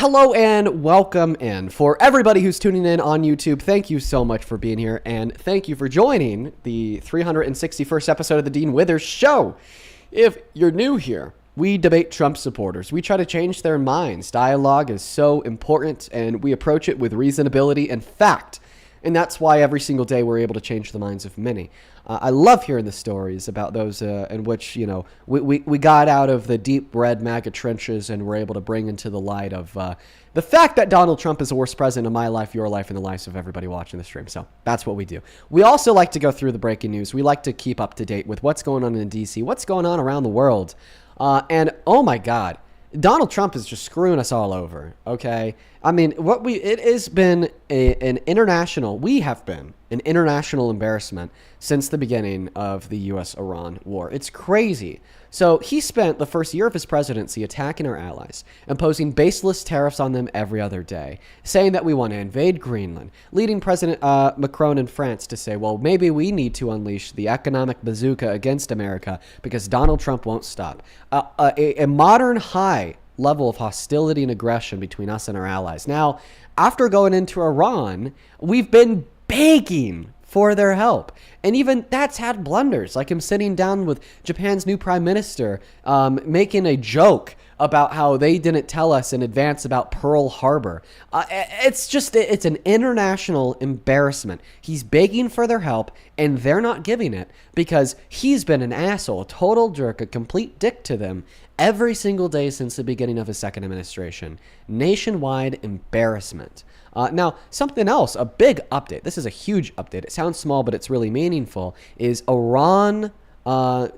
Hello and welcome in. For everybody who's tuning in on YouTube, thank you so much for being here, and thank you for joining the 361st episode of the Dean Withers Show. If you're new here, we debate Trump supporters. We try to change their minds. Dialogue is so important, and we approach it with reasonability and fact. And that's why every single day we're able to change the minds of many. I love hearing the stories about those in which, we got out of the deep red MAGA trenches and were able to bring into the light of the fact that Donald Trump is the worst president in my life, your life, and the lives of everybody watching the stream. So that's what we do. We also like to go through the breaking news. We like to keep up to date with what's going on in D.C., what's going on around the world. And oh my God, Donald Trump is just screwing us all over, okay? I mean, it has been we have been an international embarrassment since the beginning of the U.S.-Iran war. It's crazy. So he spent the first year of his presidency attacking our allies, imposing baseless tariffs on them every other day, saying that we want to invade Greenland, leading President Macron in France to say, well, maybe we need to unleash the economic bazooka against America because Donald Trump won't stop. A modern high level of hostility and aggression between us and our allies. Now, after going into Iran, we've been begging for their help. And even that's had blunders, like him sitting down with Japan's new prime minister, making a joke about how they didn't tell us in advance about Pearl Harbor. It's an international embarrassment. He's begging for their help, and they're not giving it because he's been an asshole, a total jerk, a complete dick to them every single day since the beginning of his second administration. Nationwide embarrassment. Now, something else, a big update. This is a huge update. It sounds small, but it's really meaningful. Is Iran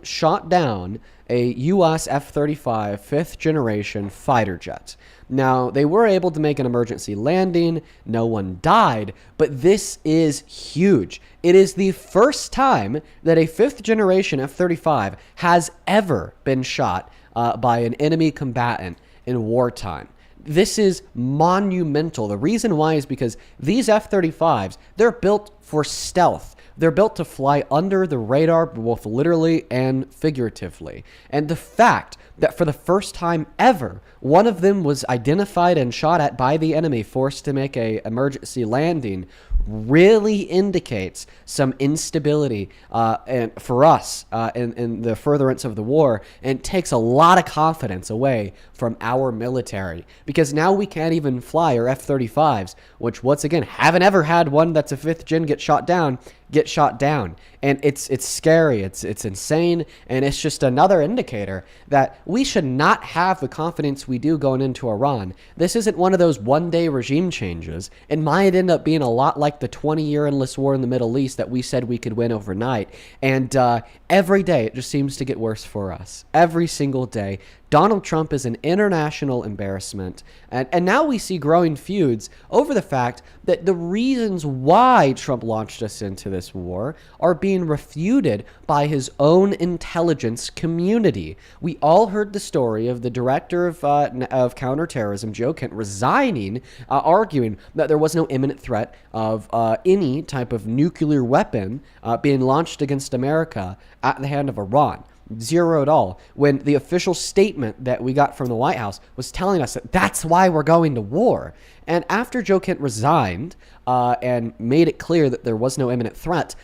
shot down a U.S. F-35 fifth-generation fighter jet. Now, they were able to make an emergency landing. No one died, but this is huge. It is the first time that a fifth-generation F-35 has ever been shot by an enemy combatant in wartime. This is monumental. The reason why is because these F-35s, they're built for stealth. They're built to fly under the radar, both literally and figuratively. And the fact that for the first time ever, one of them was identified and shot at by the enemy, forced to make an emergency landing, really indicates some instability and for us in the furtherance of the war, and takes a lot of confidence away from our military, because now we can't even fly our F-35s, which once again haven't ever had one that's a fifth gen get shot down. And it's scary, it's insane, and it's just another indicator that we should not have the confidence we do going into Iran. This isn't one of those one-day regime changes. It might end up being a lot like the 20-year endless war in the Middle East that we said we could win overnight, and every day it just seems to get worse for us. Every single day. Donald Trump is an international embarrassment, and now we see growing feuds over the fact that the reasons why Trump launched us into this war are being refuted by his own intelligence community. We all heard the story of the director of counterterrorism, Joe Kent, resigning, arguing that there was no imminent threat of any type of nuclear weapon being launched against America at the hand of Iran. Zero at all, when the official statement that we got from the White House was telling us that that's why we're going to war. And after Joe Kent resigned and made it clear that there was no imminent threat,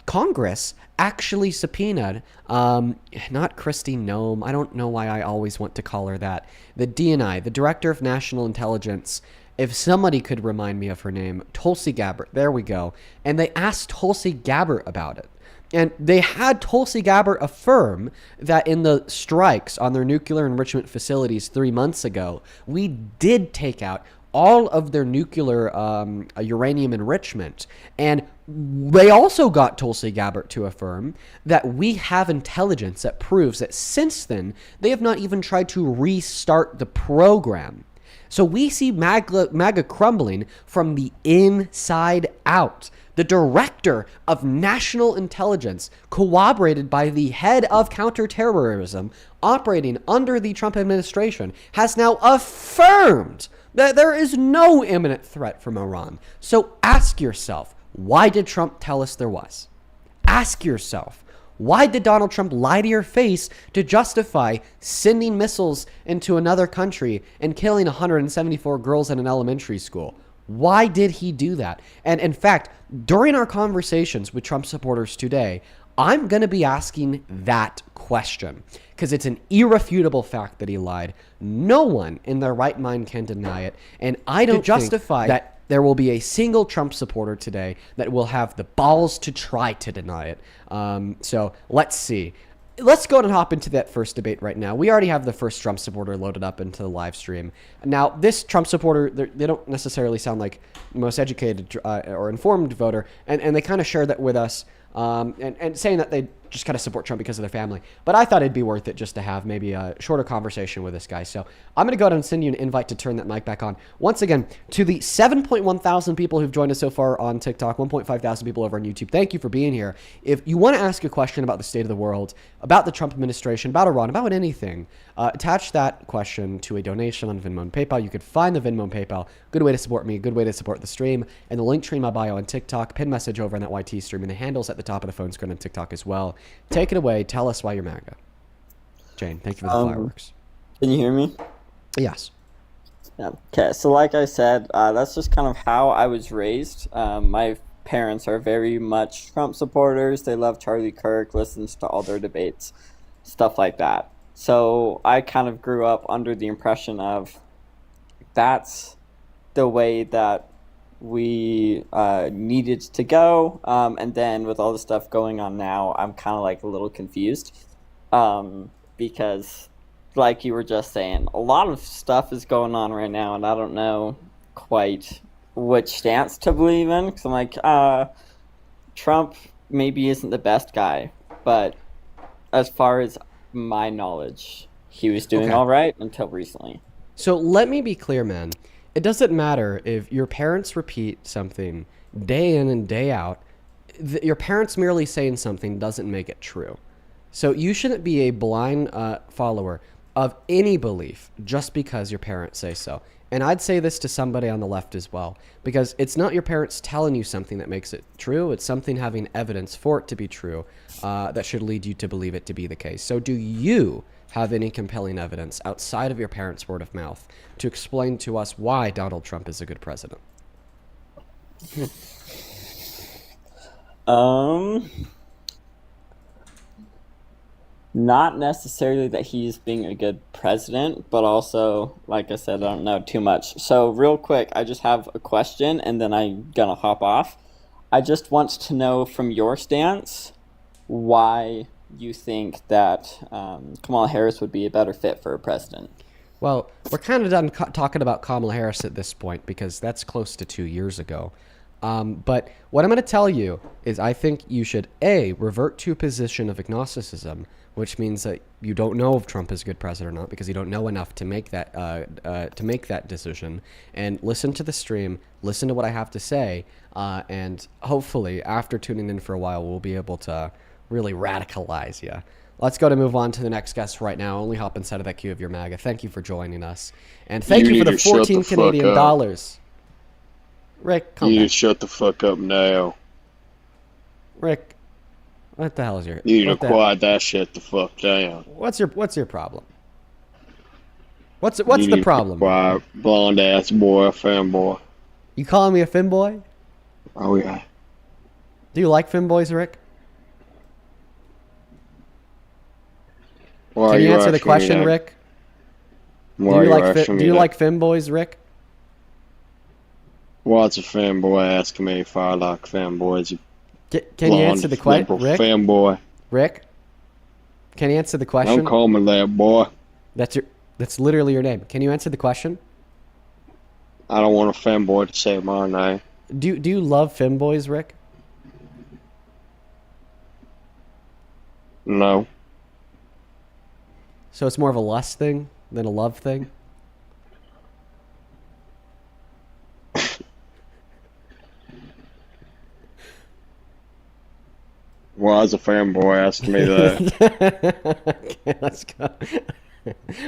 Congress actually subpoenaed, not Kristi Noem, I don't know why I always want to call her that, the DNI, the Director of National Intelligence. If somebody could remind me of her name, Tulsi Gabbard, there we go. And they asked Tulsi Gabbard about it. And they had Tulsi Gabbard affirm that in the strikes on their nuclear enrichment facilities 3 months ago, we did take out all of their nuclear uranium enrichment. And they also got Tulsi Gabbard to affirm that we have intelligence that proves that since then, they have not even tried to restart the program. So we see MAGA crumbling from the inside out. The director of national intelligence, corroborated by the head of counterterrorism operating under the Trump administration, has now affirmed that there is no imminent threat from Iran. So ask yourself, why did Trump tell us there was? Ask yourself, Why did Donald Trump lie to your face to justify sending missiles into another country and killing 174 girls in an elementary school? Why did he do that? And in fact, during our conversations with Trump supporters today, I'm going to be asking that question because it's an irrefutable fact that he lied. No one in their right mind can deny it. And I don't justify that there will be a single Trump supporter today that will have the balls to try to deny it. So let's see. Let's go ahead and hop into that first debate right now. We already have the first Trump supporter loaded up into the live stream. Now, this Trump supporter, they don't necessarily sound like the most educated or informed voter, and they kind of share that with us, and saying that they just kind of support Trump because of their family. But I thought it'd be worth it just to have maybe a shorter conversation with this guy. So I'm going to go ahead and send you an invite to turn that mic back on. Once again, to the 7.1 thousand people who've joined us so far on TikTok, 1.5 thousand people over on YouTube, thank you for being here. If you want to ask a question about the state of the world, about the Trump administration, about Iran, about anything, attach that question to a donation on Venmo and PayPal. You could find the Venmo and PayPal. Good way to support me, good way to support the stream, and the link tree in my bio on TikTok, pin message over on that YT stream, and the handles at the top of the phone screen on TikTok as well. Take it away. Tell us why you're MAGA. Jane, thank you for the fireworks. Can you hear me? Yes. Yeah. Okay, so like I said, that's just kind of how I was raised. My parents are very much Trump supporters. They love Charlie Kirk, listens to all their debates, stuff like that. So I kind of grew up under the impression of that's the way that we needed to go. And then with all the stuff going on now, I'm kind of like a little confused because like you were just saying, a lot of stuff is going on right now, and I don't know quite which stance to believe in, because I'm like, Trump maybe isn't the best guy, but as far as my knowledge, he was doing all right until recently. So let me be clear, man. It doesn't matter if your parents repeat something day in and day out. Your parents merely saying something doesn't make it true. So you shouldn't be a blind follower of any belief just because your parents say so. And I'd say this to somebody on the left as well, because it's not your parents telling you something that makes it true. It's something having evidence for it to be true that should lead you to believe it to be the case. So do you have any compelling evidence outside of your parents' word of mouth to explain to us why Donald Trump is a good president? Not necessarily that he's being a good president, but also, like I said, I don't know too much. So real quick, I just have a question, and then I'm gonna hop off. I just want to know from your stance why you think that Kamala Harris would be a better fit for a president. Well, we're kind of done talking about Kamala Harris at this point because that's close to 2 years ago. But what I'm going to tell you is I think you should, A, revert to a position of agnosticism, which means that you don't know if Trump is a good president or not because you don't know enough to make that decision. And listen to the stream, listen to what I have to say, and hopefully after tuning in for a while, we'll be able to really radicalize you. Let's go to move on to the next guest right now. Only hop inside of that queue of your MAGA. Thank you for joining us. And thank you for the 14 Canadian dollars. Rick, come on. You need to shut the fuck up now. Rick, what the hell is your... You need to quiet that shit the fuck down. What's your problem? What's the problem? Quiet, blonde ass boy, femboy. You calling me a femboy? Oh yeah. Do you like femboys, Rick? Can you answer the question, Rick? Do you like femboys, Rick? What's a fanboy asking me if I like fanboys? Can you answer the question, Rick? Fanboy. Rick? Can you answer the question? Don't call me that, boy. That's literally your name. Can you answer the question? I don't want a fanboy to say my name. Do you love femboys, Rick? No. So it's more of a lust thing than a love thing? Why is a fanboy asking me that? Okay, let's go.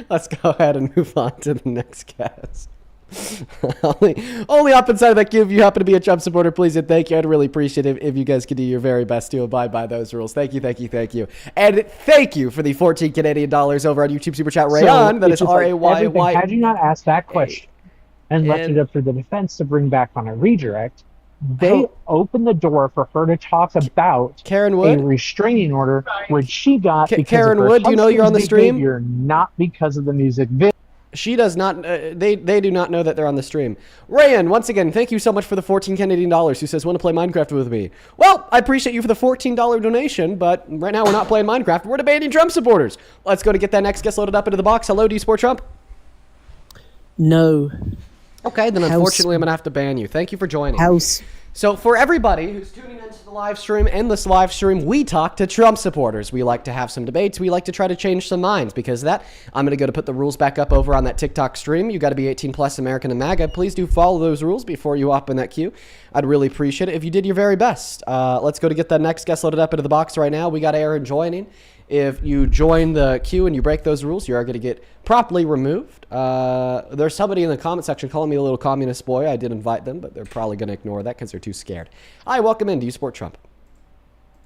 Let's go ahead and move on to the next guest. only up inside of that queue if you happen to be a Trump supporter, please and thank you. I'd really appreciate it if you guys could do your very best to abide by those rules. Thank you. And thank you for the 14 Canadian dollars over on YouTube Super Chat. Rayon, that is R-A-Y-Y. Had you not asked that question and left it up for the defense to bring back on a redirect, they opened the door for her to talk about Karen Wood? a restraining order, which she got because Karen of her Wood, do you know you're on the stream? behavior, not because of the music video. She does not, they do not know that they're on the stream. Rayan, once again, thank you so much for the 14 Canadian dollars, who says, want to play Minecraft with me. Well, I appreciate you for the $14 donation, but right now we're not playing Minecraft. We're debating Trump supporters. Let's go to get that next guest loaded up into the box. Hello, do you support Trump? No. Okay, then unfortunately I'm going to have to ban you. Thank you for joining. So for everybody who's tuning into the live stream and this live stream, we talk to Trump supporters. We like to have some debates. We like to try to change some minds. Because of that, I'm going to go to put the rules back up over on that TikTok stream. You got to be 18 plus, American and MAGA. Please do follow those rules before you hop in that queue. I'd really appreciate it if you did your very best. Let's go to get that next guest loaded up into the box right now. We got Aaron joining. If you join the queue and you break those rules, you are going to get promptly removed. There's somebody in the comment section calling me a little communist boy. I did invite them, but they're probably going to ignore that because they're too scared. Hi, welcome in. Do you support Trump?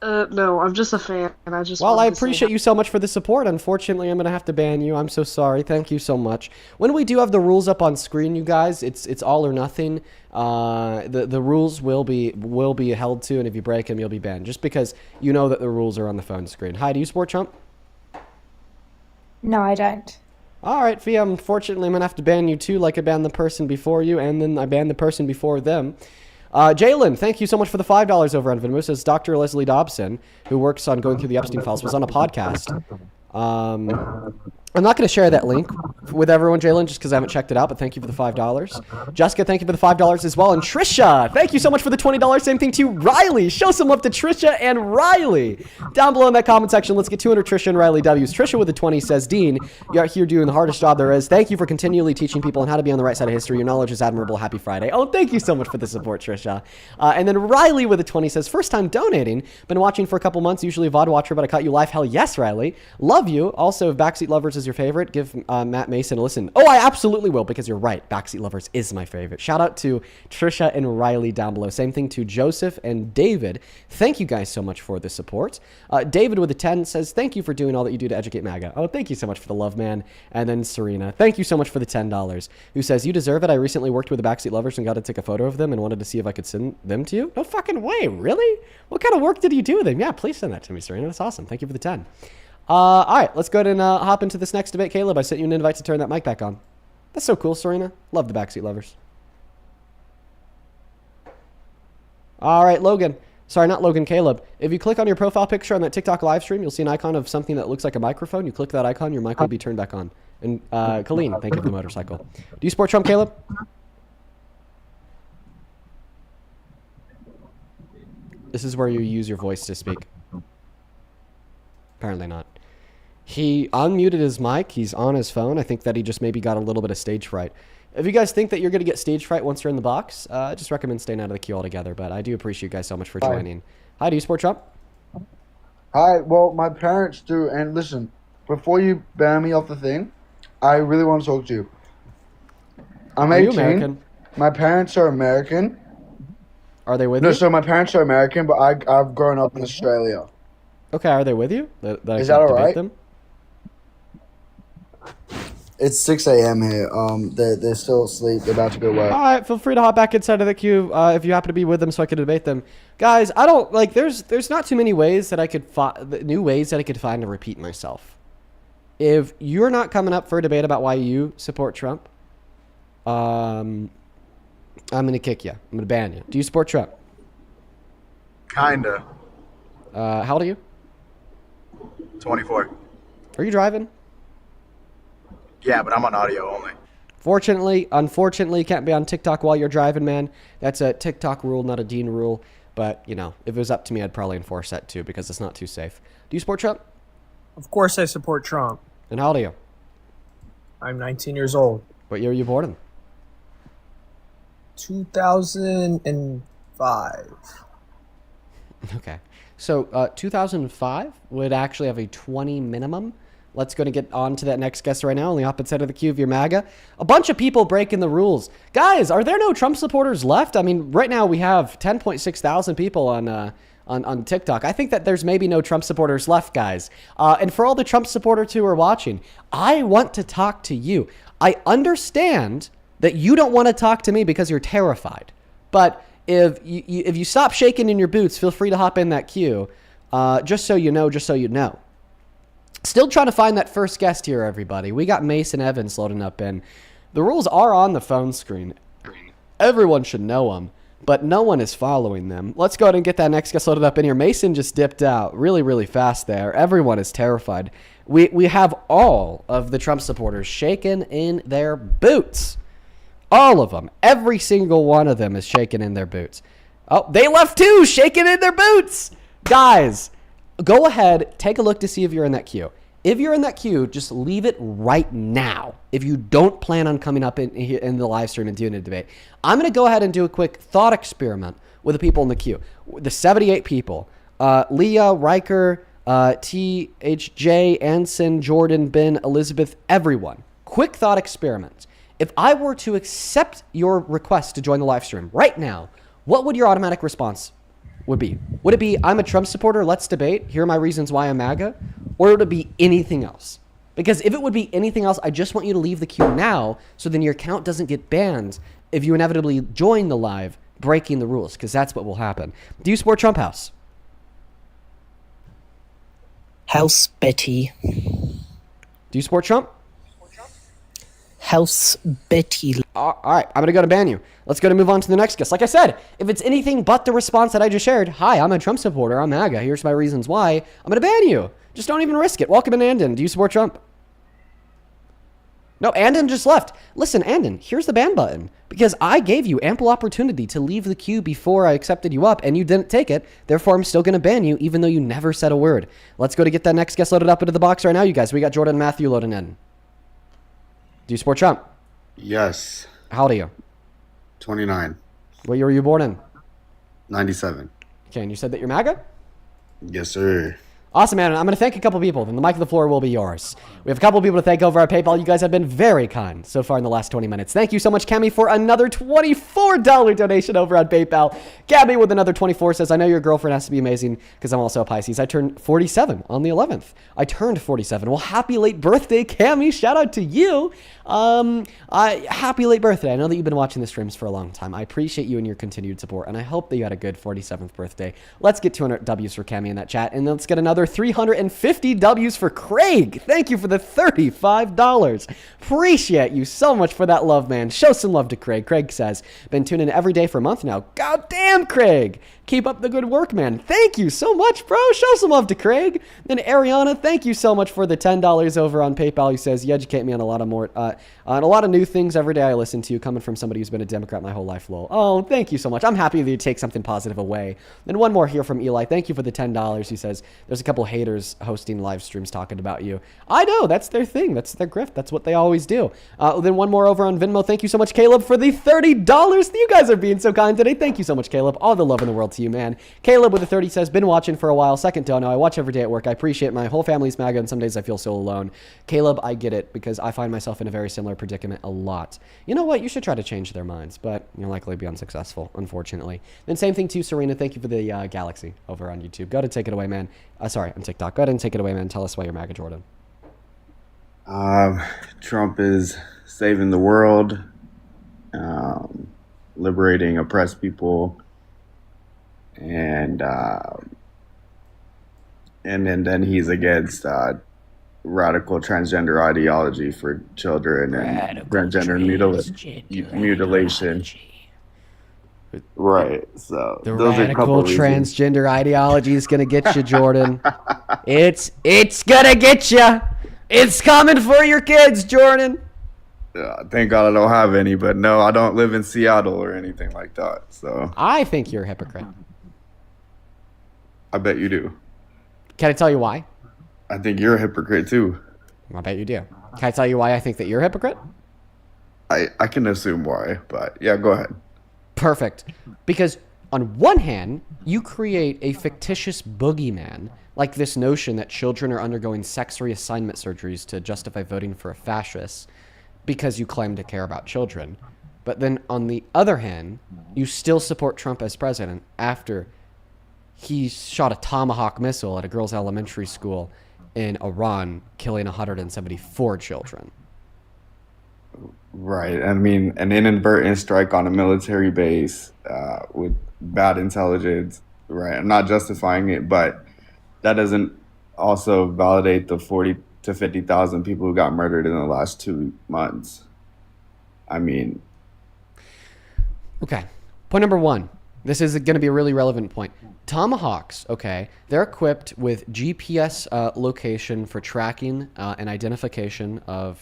No, I'm just a fan, and I just. Well, I appreciate you so much for the support. Unfortunately, I'm going to have to ban you. I'm so sorry. Thank you so much. When we do have the rules up on screen, you guys, it's all or nothing. The rules will be held to, and if you break them, you'll be banned. Just because you know that the rules are on the phone screen. Hi, do you support Trump? No, I don't. All right, Fia, unfortunately, I'm going to have to ban you too, like I banned the person before you, and then I banned the person before them. Jalen, thank you so much for the $5 over on Venmo. Says Dr. Leslie Dobson, who works on going through the Epstein files, was on a podcast. I'm not going to share that link with everyone, Jalen, just because I haven't checked it out, but thank you for the $5. Jessica, thank you for the $5 as well. And Trisha, thank you so much for the $20. Same thing to Riley. Show some love to Trisha and Riley. Down below in that comment section, let's get 200 Trisha and Riley W's. Trisha with the 20 says, Dean, you're here doing the hardest job there is. Thank you for continually teaching people on how to be on the right side of history. Your knowledge is admirable. Happy Friday. Oh, thank you so much for the support, Trisha. And then Riley with a 20 says, first time donating. Been watching for a couple months, usually a VOD watcher, but I caught you live. Hell yes, Riley. Love you. Also, if Backseat Lovers is your favorite, give Matt Mason a listen. Oh, I absolutely will, because you're right. Backseat Lovers is my favorite. Shout out to Trisha and Riley down below. Same thing to Joseph and David. Thank you guys so much for the support. David with a 10 says, thank you for doing all that you do to educate MAGA. Oh, thank you so much for the love, man. And then Serena, thank you so much for the $10, who says, you deserve it. I recently worked with the Backseat Lovers and got to take a photo of them and wanted to see if I could send them to you. No fucking way. Really? What kind of work did you do with them? Yeah, please send that to me, Serena. That's awesome. Thank you for the 10. All right, let's go ahead and hop into this next debate. Caleb, I sent you an invite to turn that mic back on. That's so cool, Serena. Love the Backseat Lovers. All right, Logan. Sorry, not Logan, Caleb. If you click on your profile picture on that TikTok live stream, you'll see an icon of something that looks like a microphone. You click that icon, your mic will be turned back on. And Colleen, thank you for the motorcycle. Do you support Trump, Caleb? This is where you use your voice to speak. Apparently not. He unmuted his mic. He's on his phone. I think that he just maybe got a little bit of stage fright. If you guys think that you're going to get stage fright once you're in the box, I just recommend staying out of the queue altogether. But I do appreciate you guys so much for joining. Hi, do you support Trump? Hi, well, my parents do. And listen, before you ban me off the thing, I really want to talk to you. I'm 18. Are you American? My parents are American. Are they with you? No, so my parents are American, but I've grown up in Australia. Okay, are they with you? Is that all right? Them? It's 6 a.m. here. They're still asleep. They're about to go work. All right, feel free to hop back inside of the queue if you happen to be with them, so I can debate them. Guys, I don't like. There's not too many ways that I could new ways that I could find to repeat myself. If you're not coming up for a debate about why you support Trump, I'm gonna kick you. I'm gonna ban you. Do you support Trump? Kinda. How old are you? 24. Are you driving? Yeah, but I'm on audio only. Unfortunately, can't be on TikTok while you're driving, man. That's a TikTok rule, not a Dean rule. But, you know, if it was up to me, I'd probably enforce that too, because it's not too safe. Do you support Trump? Of course I support Trump. And how old are you? I'm 19 years old. What year were you born in? 2005. Okay. So 2005 would actually have a 20 minimum. Let's go and get on to that next guest right now on the opposite side of the queue if you're MAGA. A bunch of people breaking the rules. Guys, are there no Trump supporters left? I mean, right now we have 10.6 thousand people on TikTok. I think that there's maybe no Trump supporters left, guys. And for all the Trump supporters who are watching, I want to talk to you. I understand that you don't want to talk to me because you're terrified. But if you stop shaking in your boots, feel free to hop in that queue. Just so you know. Still trying to find that first guest here, everybody. We got Mason Evans loading up in. The rules are on the phone screen. Everyone should know them, but no one is following them. Let's go ahead and get that next guest loaded up in here. Mason just dipped out really, really fast there. Everyone is terrified. We have all of the Trump supporters shaking in their boots. All of them. Every single one of them is shaking in their boots. Oh, they left too, shaking in their boots. Guys, go ahead, take a look to see if you're in that queue. If you're in that queue, just leave it right now. If you don't plan on coming up in the live stream and doing a debate, I'm going to go ahead and do a quick thought experiment with the people in the queue. The 78 people. Leah, Riker, THJ, Anson, Jordan, Ben, Elizabeth, everyone. Quick thought experiment. If I were to accept your request to join the live stream right now, what would your automatic response would be? Would it be, I'm a Trump supporter, let's debate, here are my reasons why I'm MAGA? Or would it be anything else? Because if it would be anything else, I just want you to leave the queue now so then your account doesn't get banned if you inevitably join the live breaking the rules, because that's what will happen. Do you support Trump House? House Betty. Do you support Trump? House Betty. All right, I'm going to go to ban you. Let's go to move on to the next guest. Like I said, if it's anything but the response that I just shared, hi, I'm a Trump supporter, I'm MAGA, here's my reasons why, I'm going to ban you. Just don't even risk it. Welcome in, Andon. Do you support Trump? No, Andon just left. Listen, Andon, here's the ban button. Because I gave you ample opportunity to leave the queue before I accepted you up, and you didn't take it. Therefore, I'm still going to ban you, even though you never said a word. Let's go to get that next guest loaded up into the box right now, you guys. We got Jordan and Matthew loading in. Do you support Trump? Yes. How old are you? 29. What year were you born in? 97. Okay, and you said that you're MAGA? Yes, sir. Awesome, man. I'm going to thank a couple people, then the mic of the floor will be yours. We have a couple people to thank over our PayPal. You guys have been very kind so far in the last 20 minutes. Thank you so much, Cami, for another $24 donation over on PayPal. Gabby with another 24 says, I know your girlfriend has to be amazing because I'm also a Pisces. I turned 47 on the 11th. I turned 47. Well, happy late birthday, Cami. Shout out to you. Happy late birthday. I know that you've been watching the streams for a long time. I appreciate you and your continued support, and I hope that you had a good 47th birthday. Let's get 200 W's for Cami in that chat, and let's get another 350 W's for Craig. Thank you for the $35. Appreciate you so much for that love, man. Show some love to Craig. Craig says, been tuning in every day for a month now. God damn, Craig. Keep up the good work, man. Thank you so much, bro. Show some love to Craig. Then Ariana, thank you so much for the $10 over on PayPal. He says, you educate me on a lot of new things every day I listen to you, coming from somebody who's been a Democrat my whole life, lol. Oh, thank you so much. I'm happy that you take something positive away. Then one more here from Eli. Thank you for the $10. He says, there's a couple haters hosting live streams talking about you. I know, that's their thing. That's their grift. That's what they always do. Then one more over on Venmo. Thank you so much, Caleb, for the $30. You guys are being so kind today. Thank you so much, Caleb. All the love in the world to you, man. Caleb with the 30 says, been watching for a while. Second dono. I watch every day at work. I appreciate my whole family's MAGA, and some days I feel so alone. Caleb, I get it, because I find myself in a very similar predicament a lot. You know what? You should try to change their minds, but you'll likely be unsuccessful, unfortunately. Then same thing to Serena. Thank you for the Galaxy over on YouTube. Go ahead and take it away, man. Sorry, on TikTok. Go ahead and take it away, man. Tell us why you're MAGA, Jordan. Trump is saving the world, liberating oppressed people, and then he's against radical transgender ideology for children and transgender mutilation. Right. So The those radical are transgender ideology is gonna get you, Jordan. It's gonna get you. It's coming for your kids, Jordan. Thank God I don't have any, but no, I don't live in Seattle or anything like that. So I think you're a hypocrite. I bet you do. Can I tell you why? I think you're a hypocrite too. I bet you do. Can I tell you why I think that you're a hypocrite? I can assume why, but yeah, go ahead. Perfect. Because on one hand, you create a fictitious boogeyman Like this notion that children are undergoing sex reassignment surgeries to justify voting for a fascist because you claim to care about children. But then on the other hand, you still support Trump as president after he shot a Tomahawk missile at a girls' elementary school in Iran, killing 174 children. Right. I mean, an inadvertent strike on a military base with bad intelligence. Right. I'm not justifying it, but that doesn't also validate the 40 to 50,000 people who got murdered in the last 2 months. I mean, okay. Point number one. This is going to be a really relevant point. Tomahawks, okay, they're equipped with GPS location for tracking and identification of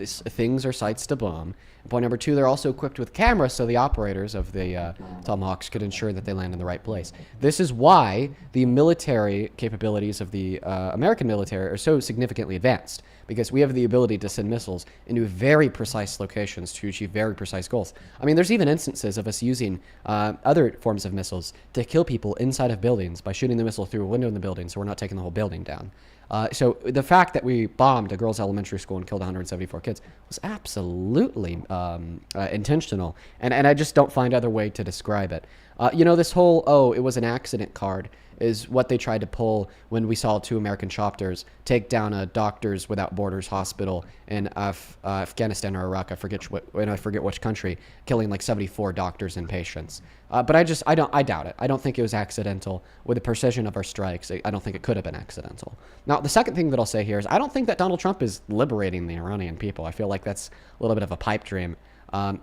things or sites to bomb. And point number two, they're also equipped with cameras so the operators of the Tomahawks could ensure that they land in the right place. This is why the military capabilities of the American military are so significantly advanced, because we have the ability to send missiles into very precise locations to achieve very precise goals. I mean, there's even instances of us using other forms of missiles to kill people inside of buildings by shooting the missile through a window in the building, so we're not taking the whole building down. So the fact that we bombed a girls' elementary school and killed 174 kids was absolutely intentional, and I just don't find other way to describe it. This whole, it was an accident card is what they tried to pull when we saw 2 American chopters take down a Doctors Without Borders hospital in Afghanistan or Iraq. I forget which country, killing like 74 doctors and patients. But I doubt it. I don't think it was accidental. With the precision of our strikes, I don't think it could have been accidental. Now, the second thing that I'll say here is I don't think that Donald Trump is liberating the Iranian people. I feel like that's a little bit of a pipe dream.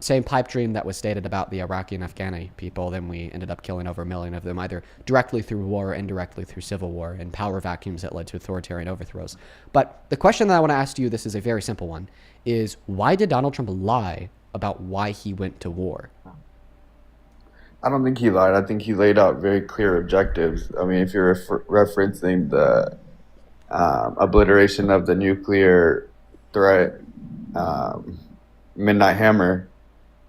Same pipe dream that was stated about the Iraqi and Afghani people. Then we ended up killing over 1 million of them, either directly through war or indirectly through civil war and power vacuums that led to authoritarian overthrows. But the question that I want to ask you, this is a very simple one, is why did Donald Trump lie about why he went to war? I don't think he lied. I think he laid out very clear objectives. I mean, if you're referencing the obliteration of the nuclear threat, Midnight Hammer,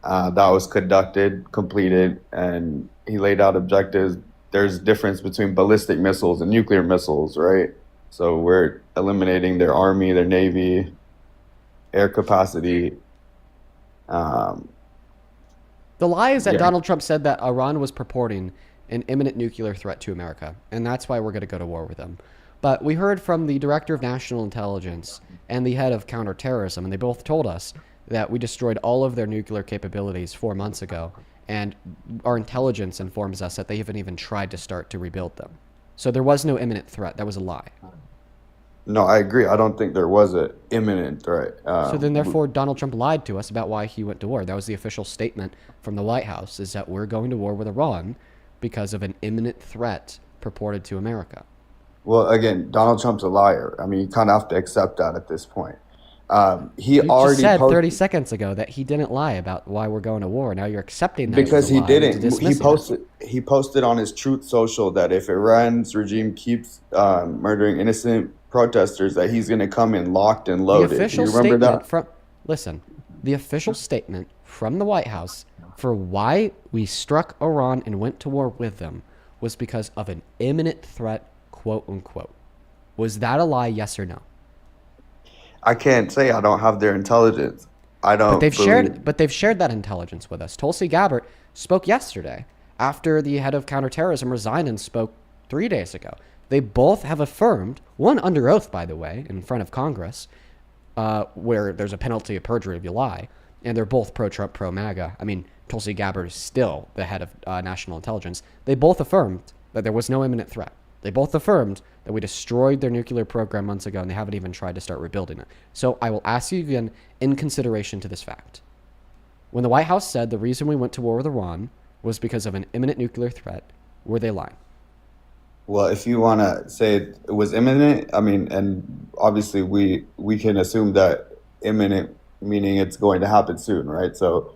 that was completed, and he laid out objectives. There's a difference between ballistic missiles and nuclear missiles, right? So we're eliminating their army, their navy, air capacity. The lie is that Donald Trump said that Iran was purporting an imminent nuclear threat to America, and that's why we're going to go to war with them. But we heard from the Director of National Intelligence and the head of counterterrorism, and they both told us that we destroyed all of their nuclear capabilities 4 months ago, and our intelligence informs us that they haven't even tried to start to rebuild them. So there was no imminent threat. That was a lie. No, I agree. I don't think there was an imminent threat. So then, therefore, Donald Trump lied to us about why he went to war. That was the official statement from the White House, is that we're going to war with Iran because of an imminent threat purported to America. Well, again, Donald Trump's a liar. I mean, you kind of have to accept that at this point. You just said 30 seconds ago that he didn't lie about why we're going to war. Now you're accepting that because he didn't. He posted on his Truth Social that if Iran's regime keeps murdering innocent protesters, that he's going to come in locked and loaded. The official the official statement from the White House for why we struck Iran and went to war with them was because of an imminent threat, quote unquote. Was that a lie? Yes or no? I can't say. I don't have their intelligence. I don't. But they've shared that intelligence with us. Tulsi Gabbard spoke yesterday after the head of counterterrorism resigned and spoke 3 days ago. They both have affirmed, one under oath, by the way, in front of Congress, where there's a penalty of perjury if you lie, and they're both pro-Trump, pro-MAGA. I mean, Tulsi Gabbard is still the head of national intelligence. They both affirmed that there was no imminent threat. They both affirmed that we destroyed their nuclear program months ago, and they haven't even tried to start rebuilding it. So I will ask you again, in consideration to this fact. When the White House said the reason we went to war with Iran was because of an imminent nuclear threat, were they lying? Well, if you want to say it was imminent, I mean, and obviously we can assume that imminent meaning it's going to happen soon, right? So,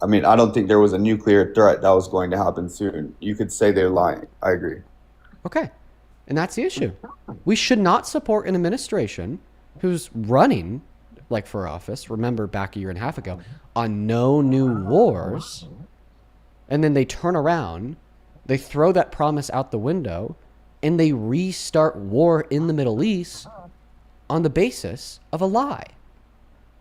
I mean, I don't think there was a nuclear threat that was going to happen soon. You could say they're lying. I agree. Okay. And that's the issue. We should not support an administration who's running, like, for office, remember back a year and a half ago, on no new wars, and then they turn around, they throw that promise out the window, and they restart war in the Middle East on the basis of a lie.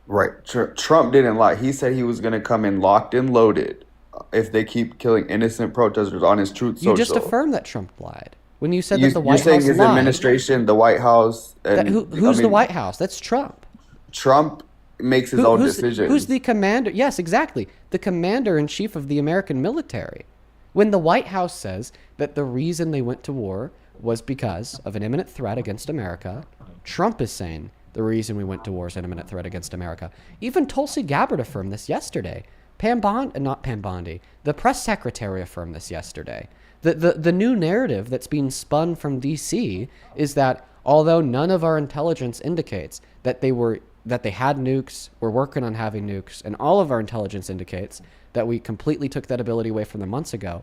Right. Trump didn't lie. He said he was going to come in locked and loaded if they keep killing innocent protesters on his Truth Social. You just affirmed that Trump lied when you said that the White House lied. You're saying his administration, the White House. And, who's the White House? That's Trump. Trump makes his own decisions. Who's the commander? Yes, exactly. The commander-in-chief of the American military. When the White House says that the reason they went to war was because of an imminent threat against America, Trump is saying the reason we went to war is an imminent threat against America. Even Tulsi Gabbard affirmed this yesterday. Not Pam Bondi. The press secretary affirmed this yesterday. The new narrative that's being spun from D.C. is that although none of our intelligence indicates that they had nukes, were working on having nukes, and all of our intelligence indicates that we completely took that ability away from them months ago,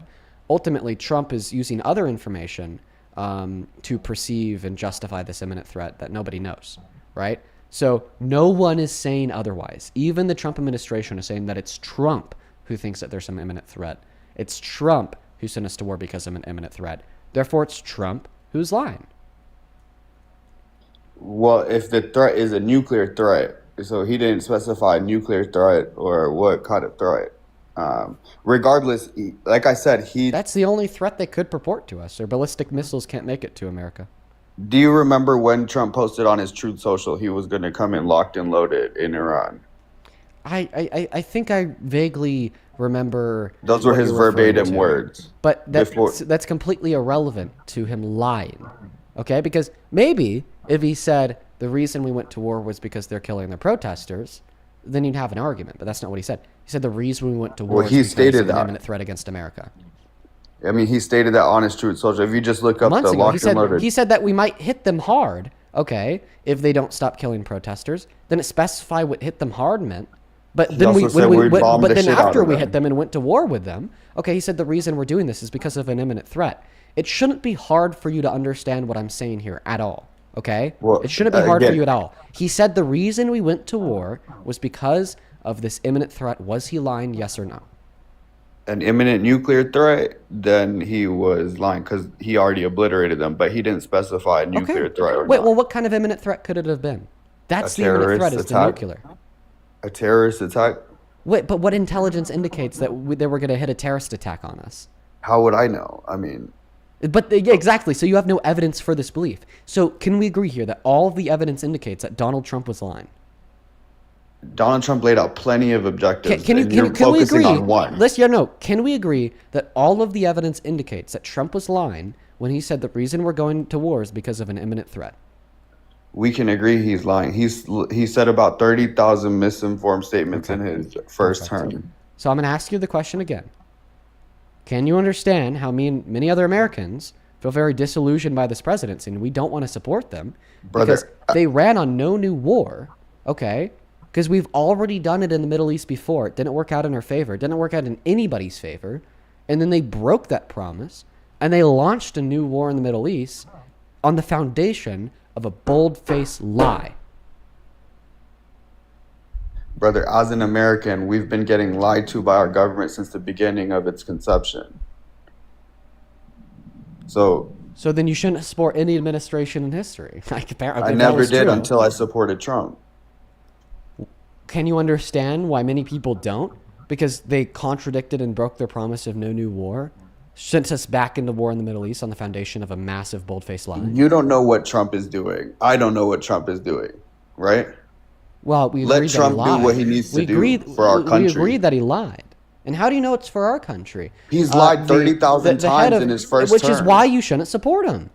ultimately Trump is using other information to perceive and justify this imminent threat that nobody knows, right? So no one is saying otherwise. Even the Trump administration is saying that it's Trump who thinks that there's some imminent threat. It's Trump who sent us to war because of an imminent threat. Therefore, it's Trump who's lying. Well, if the threat is a nuclear threat, so he didn't specify nuclear threat or what kind of threat. Regardless, like I said, that's the only threat they could purport to us. Their ballistic missiles can't make it to America. Do you remember when Trump posted on his Truth Social he was going to come in locked and loaded in Iran? I think I vaguely remember. Those were his verbatim words. But that's completely irrelevant to him lying. Okay? Because maybe if he said the reason we went to war was because they're killing their protesters, then you'd have an argument. But that's not what he said. He said the reason we went to war is because of an imminent threat against America. I mean, he stated that on his Truth Social. If you just look up Months the ago, locked and loaded. he said that we might hit them hard, okay, if they don't stop killing protesters. Then it specify what hit them hard meant. But then after we hit them and went to war with them, okay, he said the reason we're doing this is because of an imminent threat. It shouldn't be hard for you to understand what I'm saying here at all, okay? Well, it shouldn't be hard for you at all. He said the reason we went to war was because of this imminent threat. Was he lying, yes or no? An imminent nuclear threat, then he was lying because he already obliterated them, but he didn't specify a nuclear threat or not. Well, what kind of imminent threat could it have been? That's the imminent threat, is the nuclear. A terrorist attack? Wait, but what intelligence indicates that they were going to hit a terrorist attack on us? How would I know? I mean... But yeah, exactly. So you have no evidence for this belief. So can we agree here that all of the evidence indicates that Donald Trump was lying? Donald Trump laid out plenty of objectives. Can we agree? On one. Can we agree that all of the evidence indicates that Trump was lying when he said the reason we're going to war is because of an imminent threat? We can agree he's lying. He said about 30,000 misinformed statements in his first term. So I'm going to ask you the question again. Can you understand how me and many other Americans feel very disillusioned by this presidency and we don't want to support them because they ran on no new war, okay? Because we've already done it in the Middle East before. It didn't work out in our favor. It didn't work out in anybody's favor. And then they broke that promise and they launched a new war in the Middle East on the foundation of a bold-faced lie. Brother, as an American, we've been getting lied to by our government since the beginning of its conception. So then you shouldn't support any administration in history. I never did until I supported Trump. Can you understand why many people don't? Because they contradicted and broke their promise of no new war, sent us back into war in the Middle East on the foundation of a massive bold-faced lie. You don't know what Trump is doing. I don't know what Trump is doing, right? Well, we let Trump do what he needs to do for our country. We agreed that he lied. And how do you know it's for our country? He's lied 30,000 times in his first term. Which is why you shouldn't support him.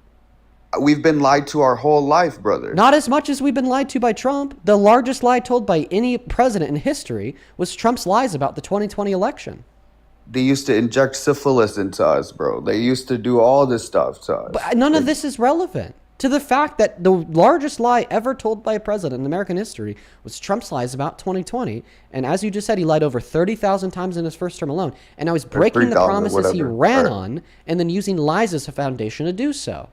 We've been lied to our whole life, brother. Not as much as we've been lied to by Trump. The largest lie told by any president in history was Trump's lies about the 2020 election. They used to inject syphilis into us, bro. They used to do all this stuff to us. But none of this is relevant to the fact that the largest lie ever told by a president in American history was Trump's lies about 2020. And as you just said, he lied over 30,000 times in his first term alone. And now he's breaking the promises he ran on and then using lies as a foundation to do so.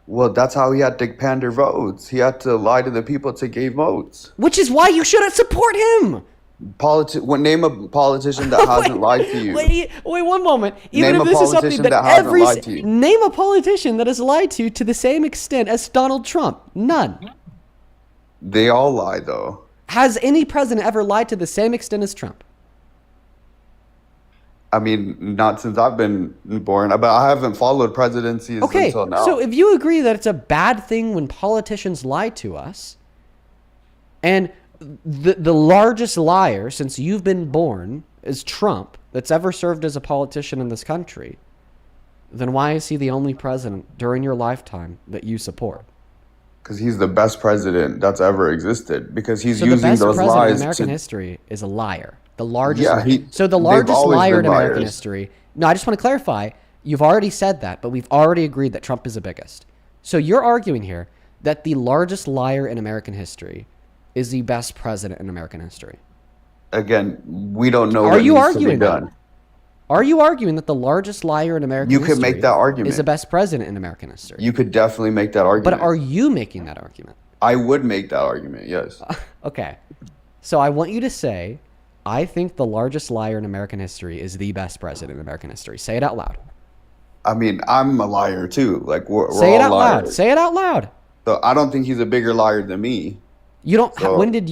Well, that's how he had to pander votes. He had to lie to the people to gain votes. Which is why you shouldn't support him. Name a politician that hasn't lied to you. Wait, one moment. Even Name if a this is something politician that that hasn't every lied to you. name a politician that has lied to the same extent as Donald Trump. None. They all lie, though. Has any president ever lied to the same extent as Trump? I mean, not since I've been born, but I haven't followed presidencies until now. So if you agree that it's a bad thing when politicians lie to us, and the largest liar since you've been born is Trump that's ever served as a politician in this country, then why is he the only president during your lifetime that you support? Because he's the best president that's ever existed. Because he's So using the best those president in lies American to. history is a liar. The largest. Yeah, liar. So the they've largest always liar been in American liars. history. No, I just want to clarify. You've already said that, but we've already agreed that Trump is the biggest. So you're arguing here that the largest liar in American history is the best president in American history. Again, we don't know Are what you needs to be arguing that? done. Are you arguing that the largest liar in American You history could make that argument. is the best president in American history? You could definitely make that argument. But are you making that argument? I would make that argument, yes. Okay. So I want you to say, I think the largest liar in American history is the best president in American history. Say it out loud. I mean, I'm a liar too. Like we're Say it all out loud. liars. Say it out loud. So I don't think he's a bigger liar than me. You don't. So- When did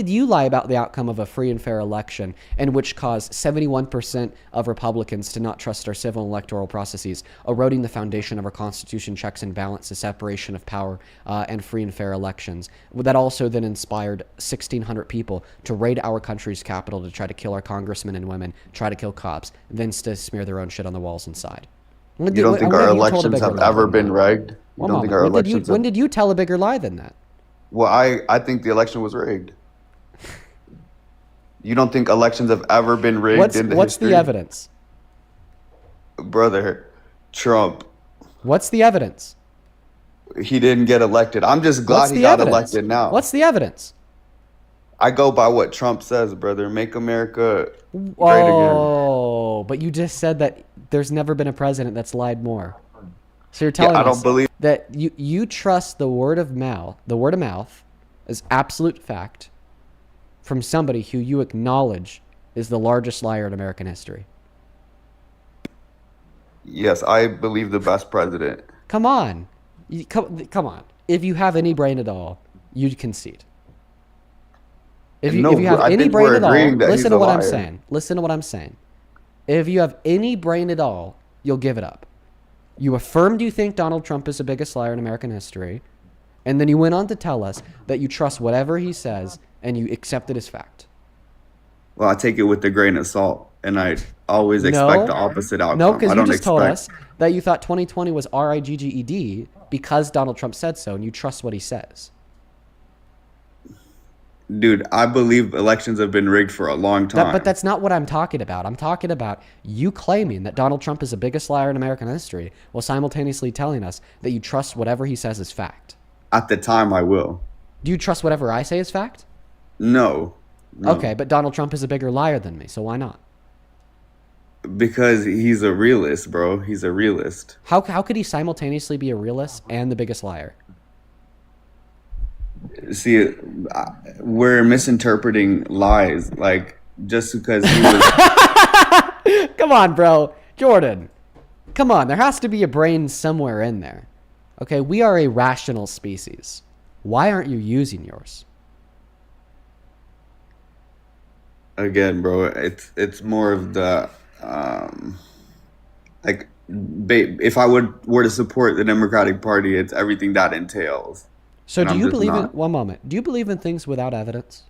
you lie about the outcome of a free and fair election, and which caused 71% of Republicans to not trust our civil and electoral processes, eroding the foundation of our Constitution, checks and balances, separation of power, and free and fair elections? That also then inspired 1,600 people to raid our country's capital to try to kill our congressmen and women, try to kill cops, then to smear their own shit on the walls inside. You don't think our elections have ever been rigged? You don't think our elections? When did you tell a bigger lie than that? Well, I think the election was rigged. You don't think elections have ever been rigged in the What's history? the evidence? Brother, Trump, What's the evidence? he didn't get elected. I'm just glad What's he the got evidence? elected now. What's the evidence? I go by what Trump says, brother. Make America great again. Oh, but you just said that there's never been a president that's lied more. So you're telling I us don't believe. that you trust the word of mouth as absolute fact from somebody who you acknowledge is the largest liar in American history. Yes, I believe the best president. Come on. Come on. If you have any brain at all, you'd concede. If you have I any think brain we're at all, agreeing that he's listen to a what I'm liar. saying. Listen to what I'm saying. If you have any brain at all, you'll give it up. You affirmed you think Donald Trump is the biggest liar in American history, and then you went on to tell us that you trust whatever he says and you accept it as fact. Well, I take it with a grain of salt, and I always expect the opposite outcome. No, because I you don't just told expect- us that you thought 2020 was rigged because Donald Trump said so, and you trust what he says. Dude, I believe elections have been rigged for a long time. But that's not what I'm talking about. I'm talking about you claiming that Donald Trump is the biggest liar in American history while simultaneously telling us that you trust whatever he says is fact. At the time, I will. Do you trust whatever I say is fact? No. Okay, but Donald Trump is a bigger liar than me, so why not? Because he's a realist, bro. He's a realist. How could he simultaneously be a realist and the biggest liar? See, we're misinterpreting lies. Like, just because he was... Come on, bro. Jordan. Come on, there has to be a brain somewhere in there. Okay, we are a rational species. Why aren't you using yours? Again, bro, it's more of the... if I were to support the Democratic Party, it's everything that entails. So And do I'm you just believe in... not. One moment. Do you believe in things without evidence?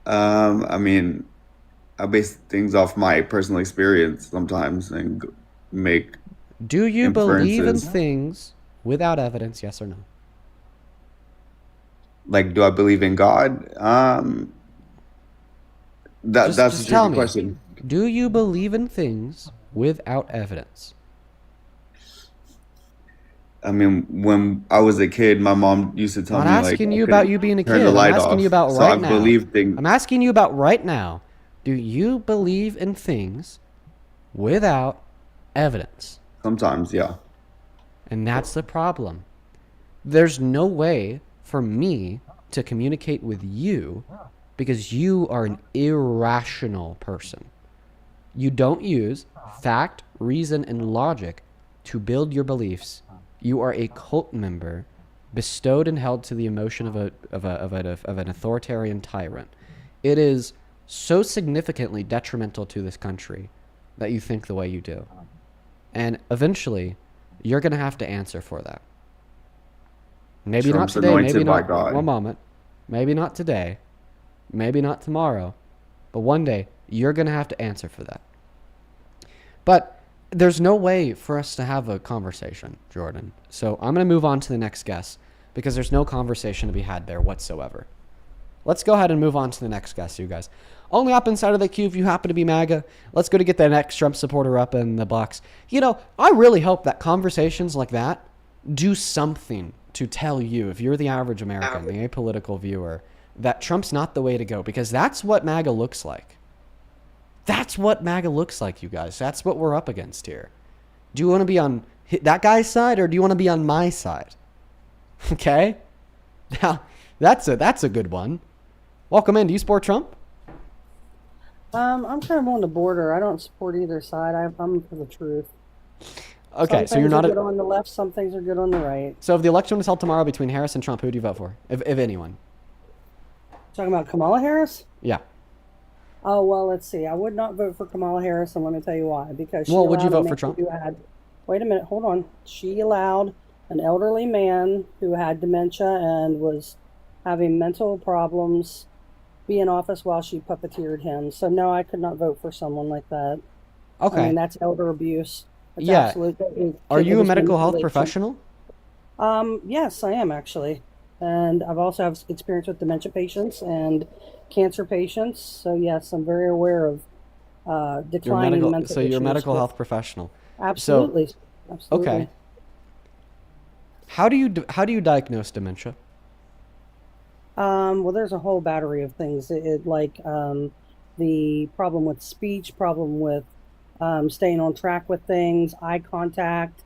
I mean, I base things off my personal experience sometimes and make Do you believe in inferences. things without evidence, yes or no? Like, do I believe in God? That's Just a tell tricky me. question. Do you believe in things without evidence? I mean, when I was a kid, my mom used to tell I'm me, not like, asking I you couldn't about you being a turn kid. the I'm light asking off. you about So right I now. believe things. I'm asking you about right now. Do you believe in things without evidence? Sometimes, yeah. And that's the problem. There's no way for me to communicate with you because you are an irrational person. You don't use fact, reason, and logic to build your beliefs. You are a cult member bestowed and held to the emotion of an authoritarian tyrant. It is so significantly detrimental to this country that you think the way you do. And eventually, you're going to have to answer for that. Maybe Trump's not today, maybe anointed by not God. one moment. Maybe not today. Maybe not tomorrow. But one day, you're going to have to answer for that. But there's no way for us to have a conversation, Jordan. So I'm going to move on to the next guest because there's no conversation to be had there whatsoever. Let's go ahead and move on to the next guest, you guys. Only up inside of the queue if you happen to be MAGA. Let's go to get the next Trump supporter up in the box. You know, I really hope that conversations like that do something to tell you, if you're the average American, the apolitical viewer, that Trump's not the way to go, because that's what MAGA looks like. That's what MAGA looks like, you guys. That's what we're up against here. Do you want to be on that guy's side, or do you want to be on my side? Okay? Now, that's a good one. Welcome in. Do you support Trump? I'm kind of on the border. I don't support either side. I'm for the truth. Okay, so you're Some not things are good on the left, some things are good on the right. So if the election was held tomorrow between Harris and Trump, who would you vote for, if anyone? Talking about Kamala Harris? Yeah. Oh, well, let's see. I would not vote for Kamala Harris, and let me tell you why. Because Well, would you vote for Trump? Wait a minute, hold on. She allowed an elderly man who had dementia and was having mental problems be in office while she puppeteered him. So no, I could not vote for someone like that. Okay. I mean, that's elder abuse. It's Yeah. absolute- Are you a medical health manipulation. professional? Yes, I am actually. And I've also have experience with dementia patients and cancer patients. So yes, I'm very aware of declining mental So you're a issues medical with- health professional. Absolutely. Absolutely. Okay. How do you diagnose dementia? Well, there's a whole battery of things. The problem with speech, problem with staying on track with things, eye contact,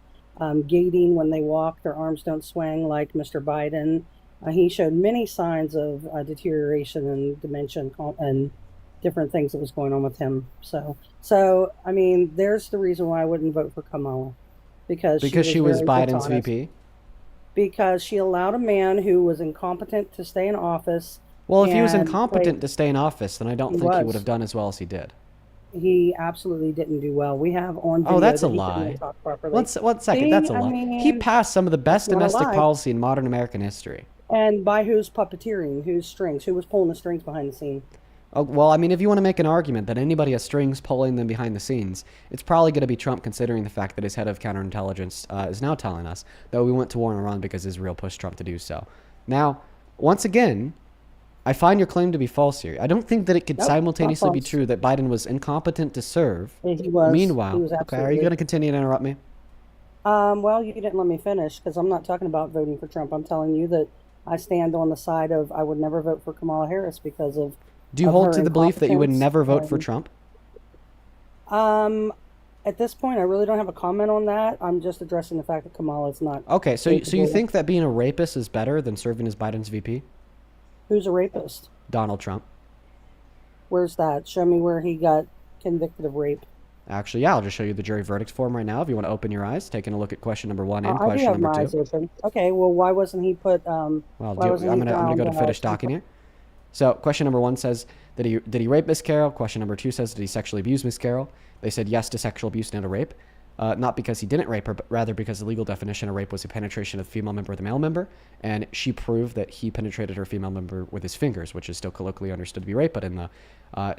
gating when they walk, their arms don't swing like Mr. Biden. He showed many signs of deterioration and dementia and different things that was going on with him. So I mean, there's the reason why I wouldn't vote for Kamala, because she was very Biden's dishonest. VP. Because she allowed a man who was incompetent to stay in office. Well, if he was and incompetent to stay in office, then I don't He think he was. would have done as well as he did. He absolutely didn't do well. We have on video Oh, that's that a he couldn't lie. talk properly. One second, See, that's a I lie. mean, He passed some of the best it's not a domestic lie. policy in modern American history. And by whose puppeteering? Whose strings? Who was pulling the strings behind the scene? Oh, well, I mean, if you want to make an argument that anybody has strings pulling them behind the scenes, it's probably going to be Trump, considering the fact that his head of counterintelligence is now telling us that we went to war in Iran because Israel pushed Trump to do so. Now, once again, I find your claim to be false here. I don't think that it could Nope, simultaneously not be false. true that Biden was incompetent to serve. He was. Meanwhile, He was okay, are you absolutely- going to continue to interrupt me? Well, you didn't let me finish, because I'm not talking about voting for Trump. I'm telling you that I stand on the side of I would never vote for Kamala Harris because of. Do you of hold her to the belief that you would incompetence never vote for and- Trump? At this point, I really don't have a comment on that. I'm just addressing the fact that Kamala is not. Okay, so you capable. think that being a rapist is better than serving as Biden's VP? Who's a rapist? Donald Trump. Where's that? Show me where he got convicted of rape. Actually, yeah, I'll just show you the jury verdict form right now if you want to open your eyes, taking a look at question number 1 and I do question have number my 2. eyes open. Okay, well, why wasn't he put? Well, why I'm wasn't he gonna go to found, finish talking here. So, question number 1 says, did he rape Miss Carroll? Question number 2 says, did he sexually abuse Miss Carroll? They said yes to sexual abuse and a rape. Not because he didn't rape her, but rather because the legal definition of rape was a penetration of the female member with the male member, and she proved that he penetrated her female member with his fingers, which is still colloquially understood to be rape, but in the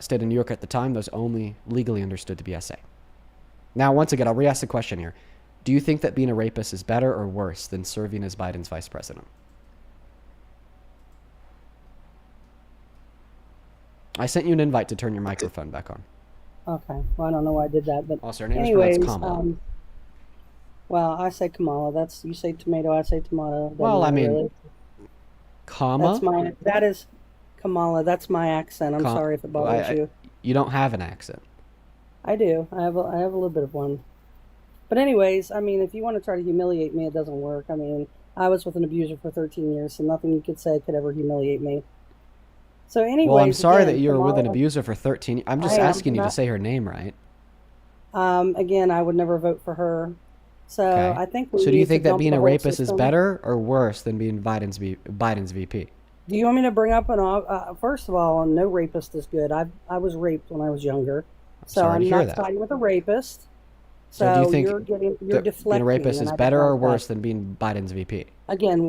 state of New York at the time, those only legally understood to be SA. Now, once again, I'll re-ask the question here. Do you think that being a rapist is better or worse than serving as Biden's vice president? I sent you an invite to turn your microphone back on. Okay, well, I don't know why I did that, but Also, her name is anyways, pronounced Kamala. well, I say Kamala. That's you say tomato, I say tomato. Doesn't Well, I matter, mean, really. Comma? That is Kamala. That's my accent. I'm Com- sorry if it bothers you. You don't have an accent. I do. I have a little bit of one. But anyways, I mean, if you want to try to humiliate me, it doesn't work. I mean, I was with an abuser for 13 years, so nothing you could say could ever humiliate me. So anyways, Well, I'm sorry again, that you were with an tomorrow- abuser for 13. I'm just I am asking you to not- say her name right. Again, I would never vote for her. So Okay. I think we So do you need to think that dump being the a whole rapist is system. better or worse than being Biden's VP? Do you want me to bring up first of all, no rapist is good. I was raped when I was younger, so sorry to I'm hear not that. siding with a rapist. So do you think you're that deflecting. being a rapist and is I don't better or like that. worse than being Biden's VP? Again,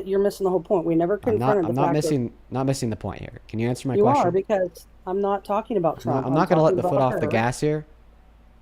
you're missing the whole point. We never confronted I'm the not fact that not missing the point here. Can you answer my you question? are, because I'm not talking about Trump. I'm not going to let talking the foot about off the her. gas here.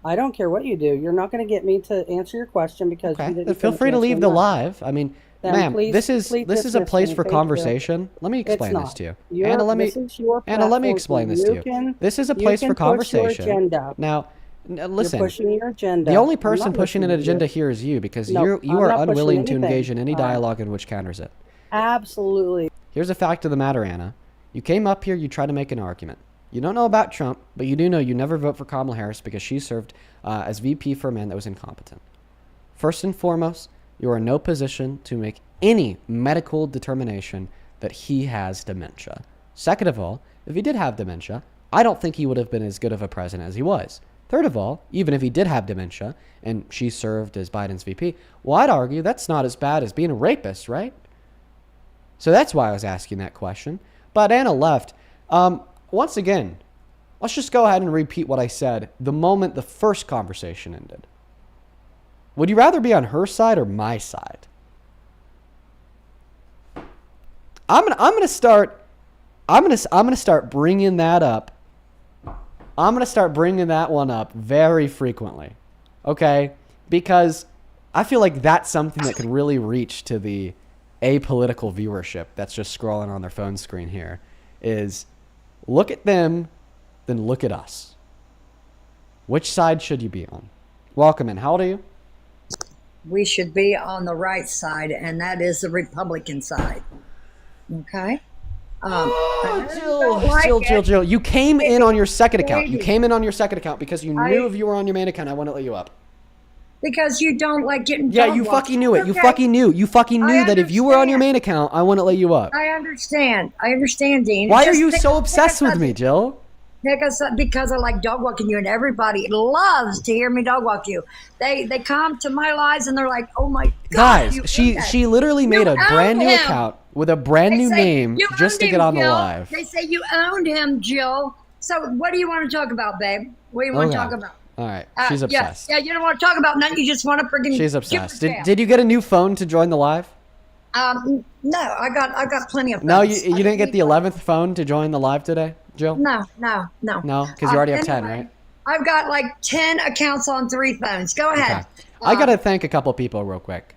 I don't care what you do. You're not going to get me to answer your question because you Okay. didn't Then feel finish free to leave the answering mine. live. I mean, Then ma'am, please- this is please a dismiss place me. for Thank you. conversation. Let me It's explain this not. to you. You're- Anna, let me this is your Anna, let me platform, explain so this to you you. can- This is a you place can for push your conversation. agenda. Now, listen. You're pushing your agenda. The only I'm person not pushing an listening to you. agenda here is you, because No, you I'm are not pushing unwilling to anything. engage in any All right. dialogue in which counters it. Absolutely. Here's a fact of the matter, Anna. You came up here, you tried to make an argument. You don't know about Trump, but you do know you never vote for Kamala Harris because she served as VP for a man that was incompetent. First and foremost, you are in no position to make any medical determination that he has dementia. Second of all, if he did have dementia, I don't think he would have been as good of a president as he was. Third of all, even if he did have dementia and she served as Biden's VP, well, I'd argue that's not as bad as being a rapist, right? So that's why I was asking that question. But Anna left. Once again, let's just go ahead and repeat what I said the moment the first conversation ended. Would you rather be on her side or my side? I'm gonna start bringing that up. I'm gonna start bringing that one up very frequently, okay? Because I feel like that's something that could really reach to the apolitical viewership that's just scrolling on their phone screen here. Is look at them, then look at us. Which side should you be on? Welcome in. How old are you? We should be on the right side, and that is the Republican side. Okay? Jill. You came in on your second account. You came in on your second account because you knew if you were on your main account, I wouldn't let you up. Because you don't like getting Yeah, dog you walked. fucking knew it. You Okay. fucking knew. You fucking knew I that if you were on your understand. main account, I wouldn't let you up. I understand, Dean. Why are Just you pick- so pick obsessed a with me, subject. Jill? Because I like dog walking you, and everybody loves to hear me dog walk you. They come to my lives and they're like, "Oh my God!" Guys, you she owned she that. literally made You a brand owned new him. account with a brand They new say name you just to owned get him, on the Jill. live. They say you owned him, Jill. So what do you want to talk about, babe? What do you want to Okay. talk about? All right, she's Yeah, obsessed. yeah, you don't want to talk about nothing. You just want to freaking. She's obsessed. Did you get a new phone to join the live? No, I got plenty of. No, phones. you didn't get the 11th phone to join the live today, Jill? No. No, because you already have 10, Anyway, right? I've got like 10 accounts on 3 phones. Go ahead. Okay. I got to thank a couple people real quick.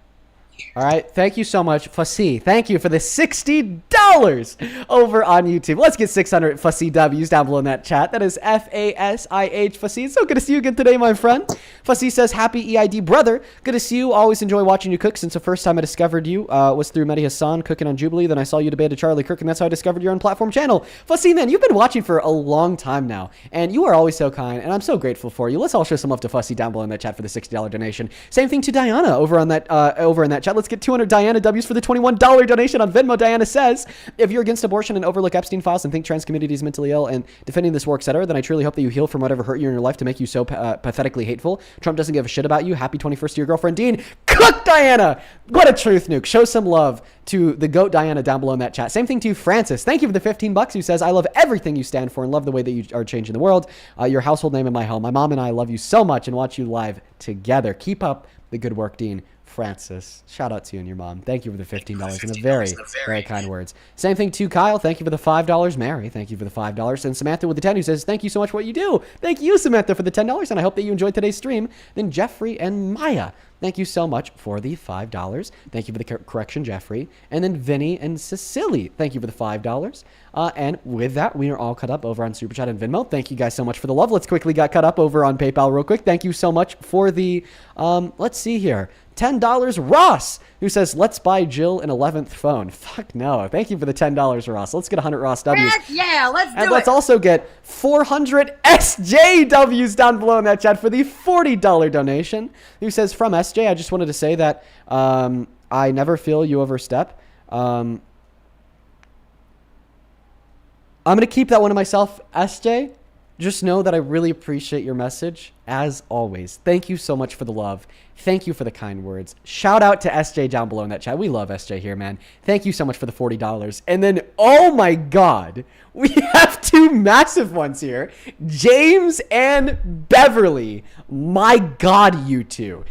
All right. Thank you so much, Fussy. Thank you for the $60 over on YouTube. Let's get 600 Fussy W's down below in that chat. That is FASIH Fussy. It's so good to see you again today, my friend. Fussy says, happy EID, brother. Good to see you. Always enjoy watching you cook. Since the first time I discovered you was through Mehdi Hassan cooking on Jubilee. Then I saw you debated Charlie Kirk, and that's how I discovered your own platform channel. Fussy, man, you've been watching for a long time now, and you are always so kind, and I'm so grateful for you. Let's all show some love to Fussy down below in that chat for the $60 donation. Same thing to Diana over on that in that chat. Let's get 200 Diana W's for the $21 donation on Venmo. Diana says, if you're against abortion and overlook Epstein files and think trans community is mentally ill and defending this war, etc., then I truly hope that you heal from whatever hurt you in your life to make you so pathetically hateful. Trump doesn't give a shit about you. Happy 21st to your girlfriend, Dean. Cook, Diana! What a truth nuke. Show some love to the GOAT Diana down below in that chat. Same thing to Francis. Thank you for the $15 who says, I love everything you stand for and love the way that you are changing the world. Your household name in my home. My mom and I love you so much and watch you live together. Keep up the good work, Dean. Francis, shout out to you and your mom. Thank you for the $15 and the very kind words. Same thing to Kyle. Thank you for the $5. Mary, thank you for the $5. And Samantha with the 10 who says, thank you so much for what you do. Thank you, Samantha, for the $10. And I hope that you enjoyed today's stream. Then Jeffrey and Maya, thank you so much for the $5. Thank you for the correction, Jeffrey. And then Vinny and Cecily, thank you for the $5. And with that, we are all caught up over on Super Chat and Venmo. Thank you guys so much for the love. Let's quickly get caught up over on PayPal real quick. Thank you so much for the, let's see here. $10, Ross, who says, let's buy Jill an 11th phone. Fuck no. Thank you for the $10, Ross. Let's get 100 Ross W's. Heck yeah, let's do And it. let's also get 400 SJWs down below in that chat for the $40 donation. Who says, from SJ, I just wanted to say that I never feel you overstep. I'm going to keep that one to myself, SJ. Just know that I really appreciate your message, as always. Thank you so much for the love. Thank you for the kind words. Shout out to SJ down below in that chat. We love SJ here, man. Thank you so much for the $40. And then, oh my God, we have two massive ones here. James and Beverly. My God, you two.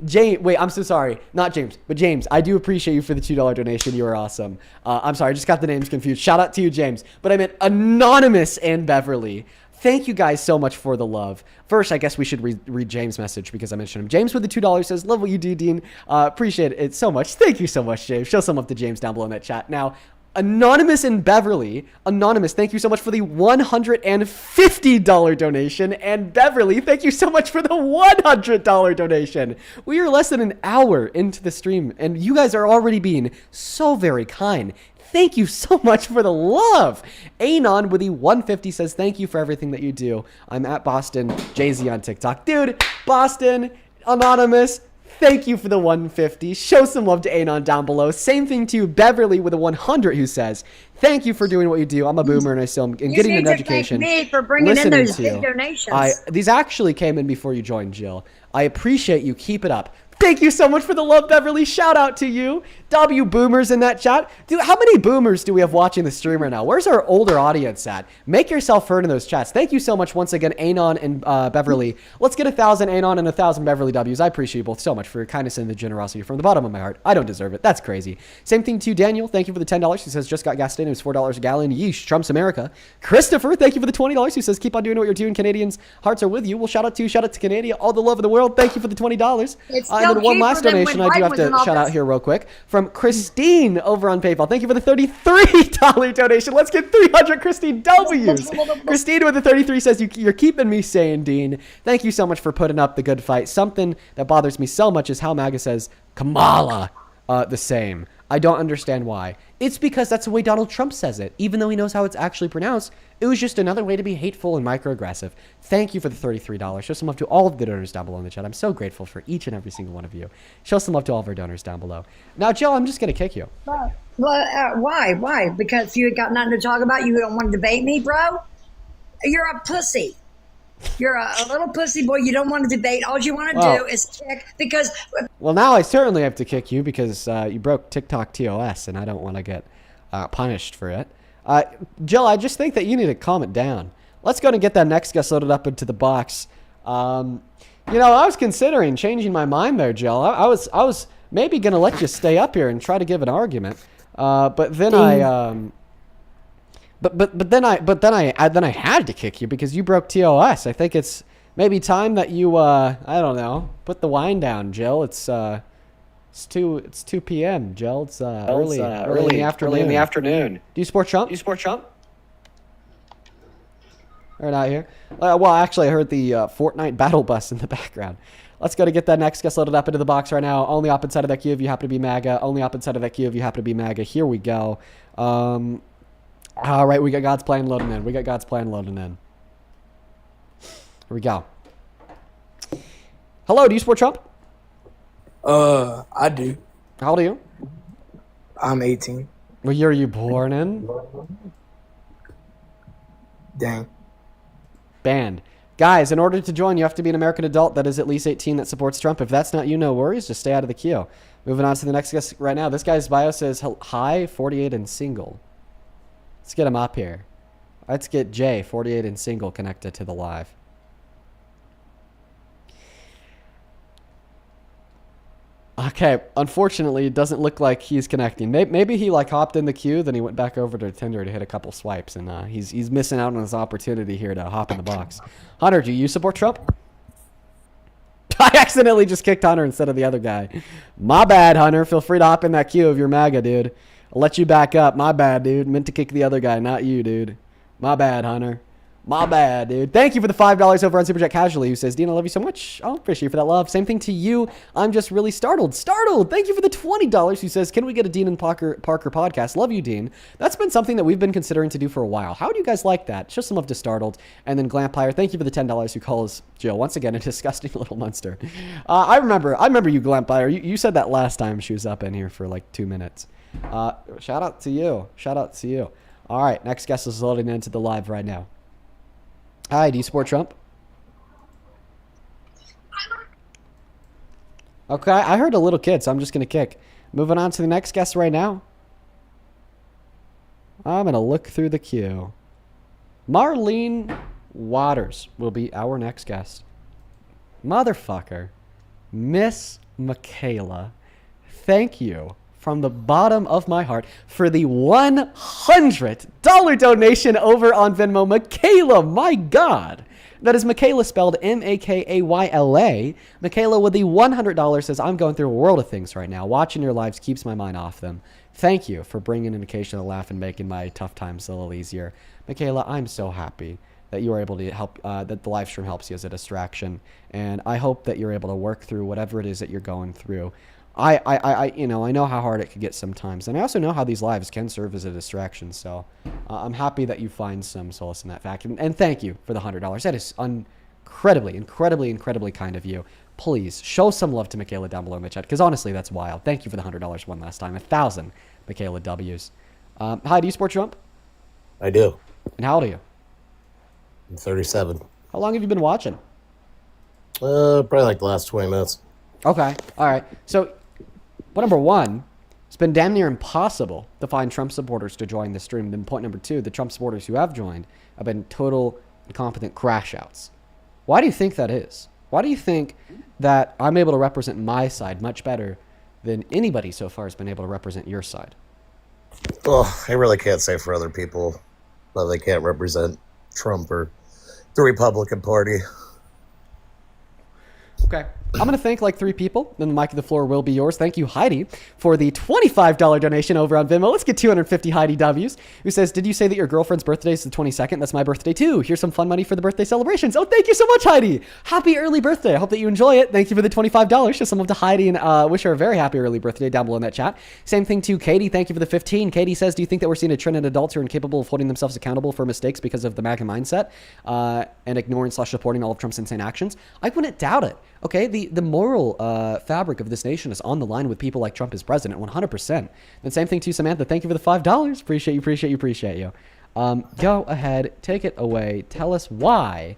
James, wait, I'm so sorry. Not James, but James, I do appreciate you for the $2 donation. You are awesome. I'm sorry, I just got the names confused. Shout out to you, James. But I meant Anonymous and Beverly. Thank you guys so much for the love. First, I guess we should read James' message because I mentioned him. James with the $2 says, love what you do, Dean. Appreciate it so much. Thank you so much, James. Show some love to James down below in that chat. Now, Anonymous and Beverly. Anonymous, thank you so much for the $150 donation. And Beverly, thank you so much for the $100 donation. We are less than an hour into the stream, and you guys are already being so very kind. Thank you so much for the love. Anon with the 150 says, thank you for everything that you do. I'm at Boston Jay-Z on TikTok. Dude, Boston, Anonymous, thank you for the 150. Show some love to Anon down below. Same thing to Beverly with a 100 who says, thank you for doing what you do. I'm a boomer and I still am getting an education. You need to thank me for bringing in those big donations. These actually came in before you joined, Jill. I appreciate you. Keep it up. Thank you so much for the love, Beverly. Shout out to you. W boomers in that chat. Dude, how many boomers do we have watching the stream right now? Where's our older audience at? Make yourself heard in those chats. Thank you so much once again, Anon and Beverly. Let's get 1,000 Anon and 1,000 Beverly W's. I appreciate you both so much for your kindness and the generosity from the bottom of my heart. I don't deserve it. That's crazy. Same thing to you, Daniel. Thank you for the $10. He says, just got gassed in. It was $4 a gallon. Yeesh, Trump's America. Christopher, thank you for the $20. Who says, keep on doing what you're doing. Canadians' hearts are with you. Well, shout out to Canada. All the love in the world. Thank you for the $20. It's And then one last donation I do have to shout out here real quick from Christine over on PayPal. Thank you for the $33 donation. Let's get 300 Christine W's. Christine with the 33 says, you're keeping me sane, Dean. Thank you so much for putting up the good fight. Something that bothers me so much is how MAGA says Kamala the same. I don't understand why. It's because that's the way Donald Trump says it. Even though he knows how it's actually pronounced, it was just another way to be hateful and microaggressive. Thank you for the $33. Show some love to all of the donors down below in the chat. I'm so grateful for each and every single one of you. Show some love to all of our donors down below. Now, Jill, I'm just going to kick you. Well, why? Why? Because you got nothing to talk about? You don't want to debate me, bro? You're a pussy. You're a little pussy boy. You don't want to debate. All you want to do is kick because... Well, now I certainly have to kick you because you broke TikTok TOS, and I don't want to get punished for it. Jill, I just think that you need to calm it down. Let's go and get that next guest loaded up into the box. I was considering changing my mind there, Jill. I was maybe going to let you stay up here and try to give an argument. But then But then I had to kick you because you broke TOS. I think it's maybe time that you I don't know, put the wine down, Jill. It's 2 p.m. Jill. It's early in the afternoon. Do you support Trump? Or not here? Well, actually, I heard the Fortnite battle bus in the background. Let's go to get that next guest loaded up into the box right now. Only up inside of that queue if you happen to be MAGA. Only up inside of that queue if you happen to be MAGA. Here we go. All right, we got God's plan loading in. Here we go. Hello, do you support Trump? I do. How old are you? I'm 18. What year are you born in? Dang. Banned. Guys, in order to join, you have to be an American adult that is at least 18 that supports Trump. If that's not you, no worries. Just stay out of the queue. Moving on to the next guest right now. This guy's bio says, hi, 48 and single. Let's get him up here. Let's get Jay, 48 and single, connected to the live. Okay, unfortunately, it doesn't look like he's connecting. Maybe he hopped in the queue, then he went back over to Tinder to hit a couple swipes, and he's missing out on his opportunity here to hop in the box. Hunter, do you support Trump? I accidentally just kicked Hunter instead of the other guy. My bad, Hunter. Feel free to hop in that queue if you're MAGA, dude. I'll let you back up. My bad, dude. Meant to kick the other guy, not you, dude. My bad, Hunter. My bad, dude. Thank you for the $5 over on Super Chat Casually, who says, Dean, I love you so much. Oh, appreciate you for that love. Same thing to you. I'm just really startled. Startled! Thank you for the $20, who says, can we get a Dean and Parker podcast? Love you, Dean. That's been something that we've been considering to do for a while. How do you guys like that? Show some love to Startled. And then Glampire, thank you for the $10, who calls Jill, once again, a disgusting little monster. I remember you, Glampire. You said that last time she was up in here for 2 minutes. Shout out to you. All right, next guest is loading into the live right now. Hi, do you support Trump? Okay, I heard a little kid, so I'm just going to kick. Moving on to the next guest right now. I'm going to look through the queue. Marlene Waters will be our next guest. Motherfucker. Miss Michaela, thank you from the bottom of my heart for the $100 donation over on Venmo. Michaela, my God. That is Michaela spelled Makayla. Michaela with the $100 says, I'm going through a world of things right now. Watching your lives keeps my mind off them. Thank you for bringing an occasional laugh and making my tough times a little easier. Michaela, I'm so happy that you were able to help, that the live stream helps you as a distraction. And I hope that you're able to work through whatever it is that you're going through. I know how hard it could get sometimes. And I also know how these lives can serve as a distraction. So I'm happy that you find some solace in that fact. And thank you for the $100. That is incredibly kind of you. Please show some love to Michaela down below in the chat, because honestly, that's wild. Thank you for the $100 one last time. 1,000 Michaela W's. Hi, do you support Trump? I do. And how old are you? I'm 37. How long have you been watching? Probably like the last 20 minutes. Okay. All right. So, point number one, it's been damn near impossible to find Trump supporters to join the stream. Then point number two, the Trump supporters who have joined have been total incompetent crash outs. Why do you think that is? Why do you think that I'm able to represent my side much better than anybody so far has been able to represent your side? Well, I really can't say for other people that they can't represent Trump or the Republican Party. Okay. I'm going to thank like 3 people, then the mic of the floor will be yours. Thank you, Heidi, for the $25 donation over on Venmo. Let's get 250 Heidi W's, who says, did you say that your girlfriend's birthday is the 22nd? That's my birthday too. Here's some fun money for the birthday celebrations. Oh, thank you so much, Heidi. Happy early birthday. I hope that you enjoy it. Thank you for the $25. Show some love to Heidi and wish her a very happy early birthday down below in that chat. Same thing to Katie. Thank you for the 15. Katie says, do you think that we're seeing a trend in adults who are incapable of holding themselves accountable for mistakes because of the MAGA mindset and ignoring/supporting all of Trump's insane actions? I wouldn't doubt it. Okay, the moral fabric of this nation is on the line with people like Trump as president, 100%. And same thing to Samantha. Thank you for the $5. Appreciate you. Go ahead, take it away. Tell us why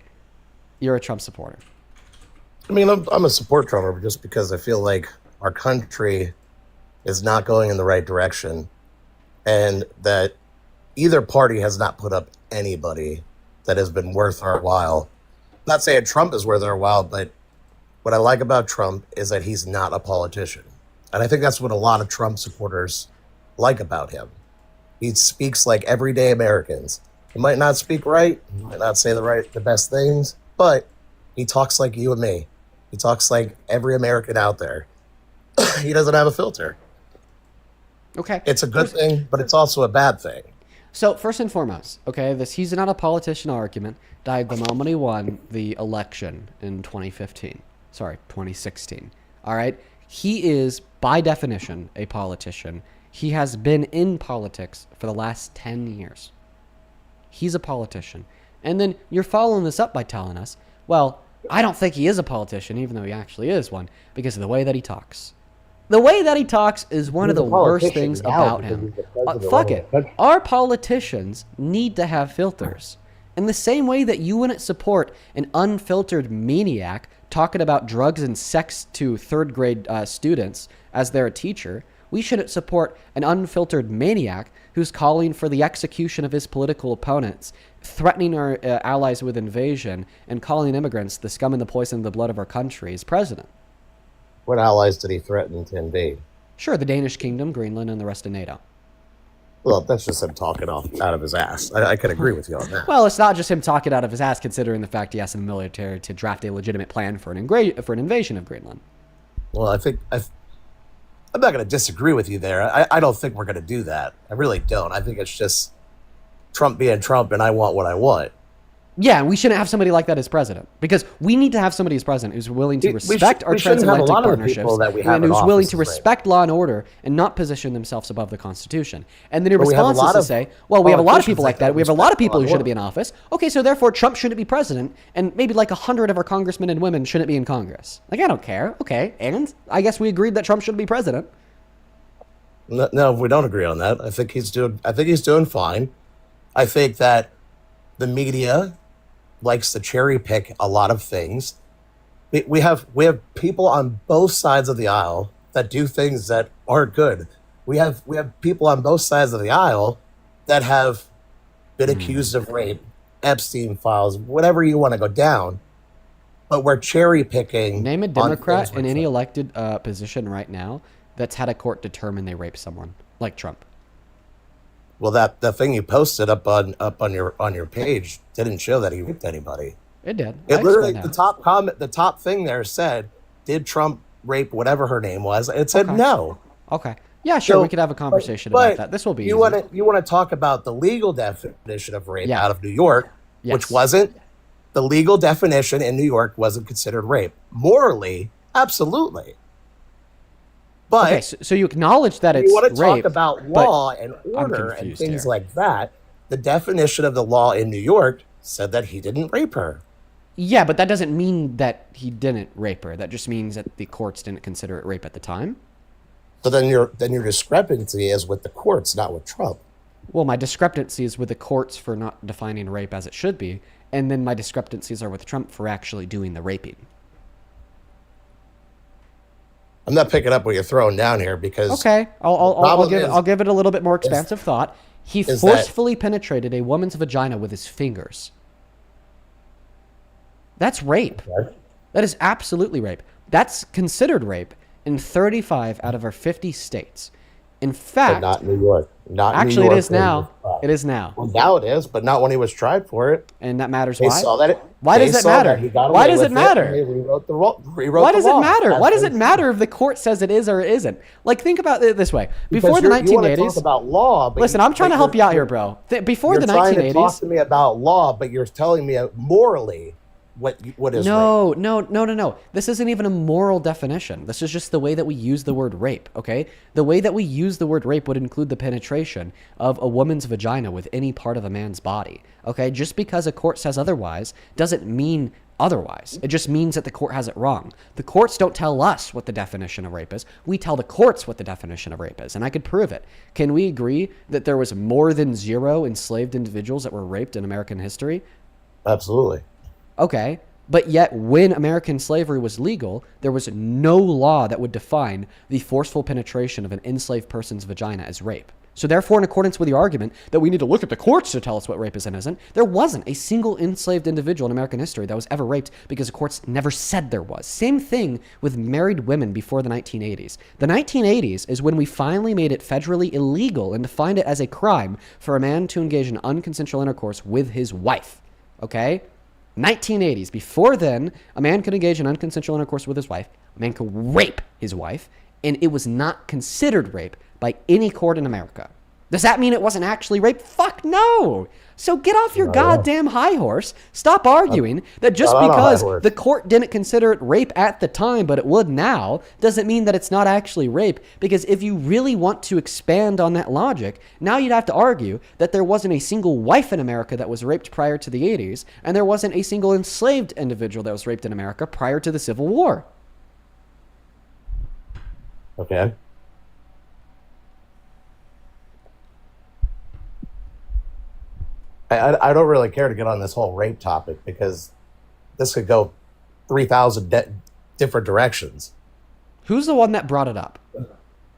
you're a Trump supporter. I mean, I'm a support Trumper just because I feel like our country is not going in the right direction, and that either party has not put up anybody that has been worth our while. Not saying Trump is worth our while, but what I like about Trump is that he's not a politician. And I think that's what a lot of Trump supporters like about him. He speaks like everyday Americans. He might not speak right, he might not say the best things, but he talks like you and me. He talks like every American out there. He doesn't have a filter. Okay. It's a good thing, but it's also a bad thing. So first and foremost, okay, this he's not a politician argument died the moment he won the election in 2016. All right. He is, by definition, a politician. He has been in politics for the last 10 years. He's a politician. And then you're following this up by telling us, well, I don't think he is a politician, even though he actually is one, because of the way that he talks. The way that he talks is one of the worst things about him. Fuck it. Our politicians need to have filters. In the same way that you wouldn't support an unfiltered maniac talking about drugs and sex to third grade students as their teacher, we shouldn't support an unfiltered maniac who's calling for the execution of his political opponents, threatening our allies with invasion, and calling immigrants the scum and the poison of the blood of our country as president. What allies did he threaten to invade? Sure, the Danish kingdom, Greenland, and the rest of NATO. Well, that's just him talking out of his ass. I can agree with you on that. Well, it's not just him talking out of his ass, considering the fact he asked the military to draft a legitimate plan for an invasion of Greenland. Well, I'm not going to disagree with you there. I don't think we're going to do that. I really don't. I think it's just Trump being Trump, and I want what I want. Yeah, we shouldn't have somebody like that as president, because we need to have somebody as president who's willing to respect our transatlantic partnerships and who's willing to respect law and order and not position themselves above the Constitution. And then your response is to say, well, we have a lot of people like that. We have a lot of people who shouldn't be in office. Okay, so therefore Trump shouldn't be president, and maybe like 100 of our congressmen and women shouldn't be in Congress. Like, I don't care. Okay, and I guess we agreed that Trump shouldn't be president. No, we don't agree on that. I think he's doing fine. I think that the media likes to cherry pick a lot of things. We have people on both sides of the aisle that do things that aren't good. We have people on both sides of the aisle that have been accused of rape, Epstein files, whatever you want to go down. But we're cherry picking. Name a Democrat in any elected position right now that's had a court determine they raped someone, like Trump. Well, the thing you posted up on your page didn't show that he raped anybody. It did. It literally, the top comment, the top thing there said, "Did Trump rape whatever her name was?" It said no. Okay. Yeah, sure. We could have a conversation about that. This will be you easy. You want to talk about the legal definition of rape out of New York, which wasn't the legal definition in New York wasn't considered rape. Morally, absolutely. But okay, so you acknowledge that it's you want to rape, talk about law and order and things like that. The definition of the law in New York said that he didn't rape her. Yeah, but that doesn't mean that he didn't rape her. That just means that the courts didn't consider it rape at the time. So then your discrepancy is with the courts, not with Trump. Well, my discrepancy is with the courts for not defining rape as it should be, and then my discrepancies are with Trump for actually doing the raping. I'm not picking up what you're throwing down here because okay, I'll give it a little bit more expansive thought. He forcefully penetrated a woman's vagina with his fingers. That's rape. Okay. That is absolutely rape. That's considered rape in 35 out of our 50 states. In fact, but not New York. Actually, New York it is now. It is now. Well, now it is, but not when he was tried for it. And that matters. They why? Saw that why does it matter? Why does it matter? Why does it matter? Why does it matter if the court says it is or it isn't? Like, think about it this way. Before the 1980s, you want to talk about law. But listen, I'm trying to help you out here, bro. Before the 1980s, you're trying to talk to me about law, but you're telling me morally what is rape. No. This isn't even a moral definition. This is just the way that we use the word rape, okay? The way that we use the word rape would include the penetration of a woman's vagina with any part of a man's body, okay? Just because a court says otherwise doesn't mean otherwise. It just means that the court has it wrong. The courts don't tell us what the definition of rape is. We tell the courts what the definition of rape is, and I could prove it. Can we agree that there was more than 0 enslaved individuals that were raped in American history? Absolutely. Okay, but yet when American slavery was legal, there was no law that would define the forceful penetration of an enslaved person's vagina as rape. So therefore, in accordance with your argument that we need to look at the courts to tell us what rape is and isn't, there wasn't a single enslaved individual in American history that was ever raped because the courts never said there was. Same thing with married women before the 1980s. The 1980s is when we finally made it federally illegal and defined it as a crime for a man to engage in unconsensual intercourse with his wife. Okay? 1980s. Before then, a man could engage in unconsensual intercourse with his wife. A man could rape his wife, and it was not considered rape by any court in America. Does that mean it wasn't actually rape? Fuck no! So get off your goddamn high horse. Stop arguing that just because the court didn't consider it rape at the time, but it would now, doesn't mean that it's not actually rape. Because if you really want to expand on that logic, now you'd have to argue that there wasn't a single wife in America that was raped prior to the 80s, and there wasn't a single enslaved individual that was raped in America prior to the Civil War. Okay. I don't really care to get on this whole rape topic because this could go 3,000 different directions. Who's the one that brought it up?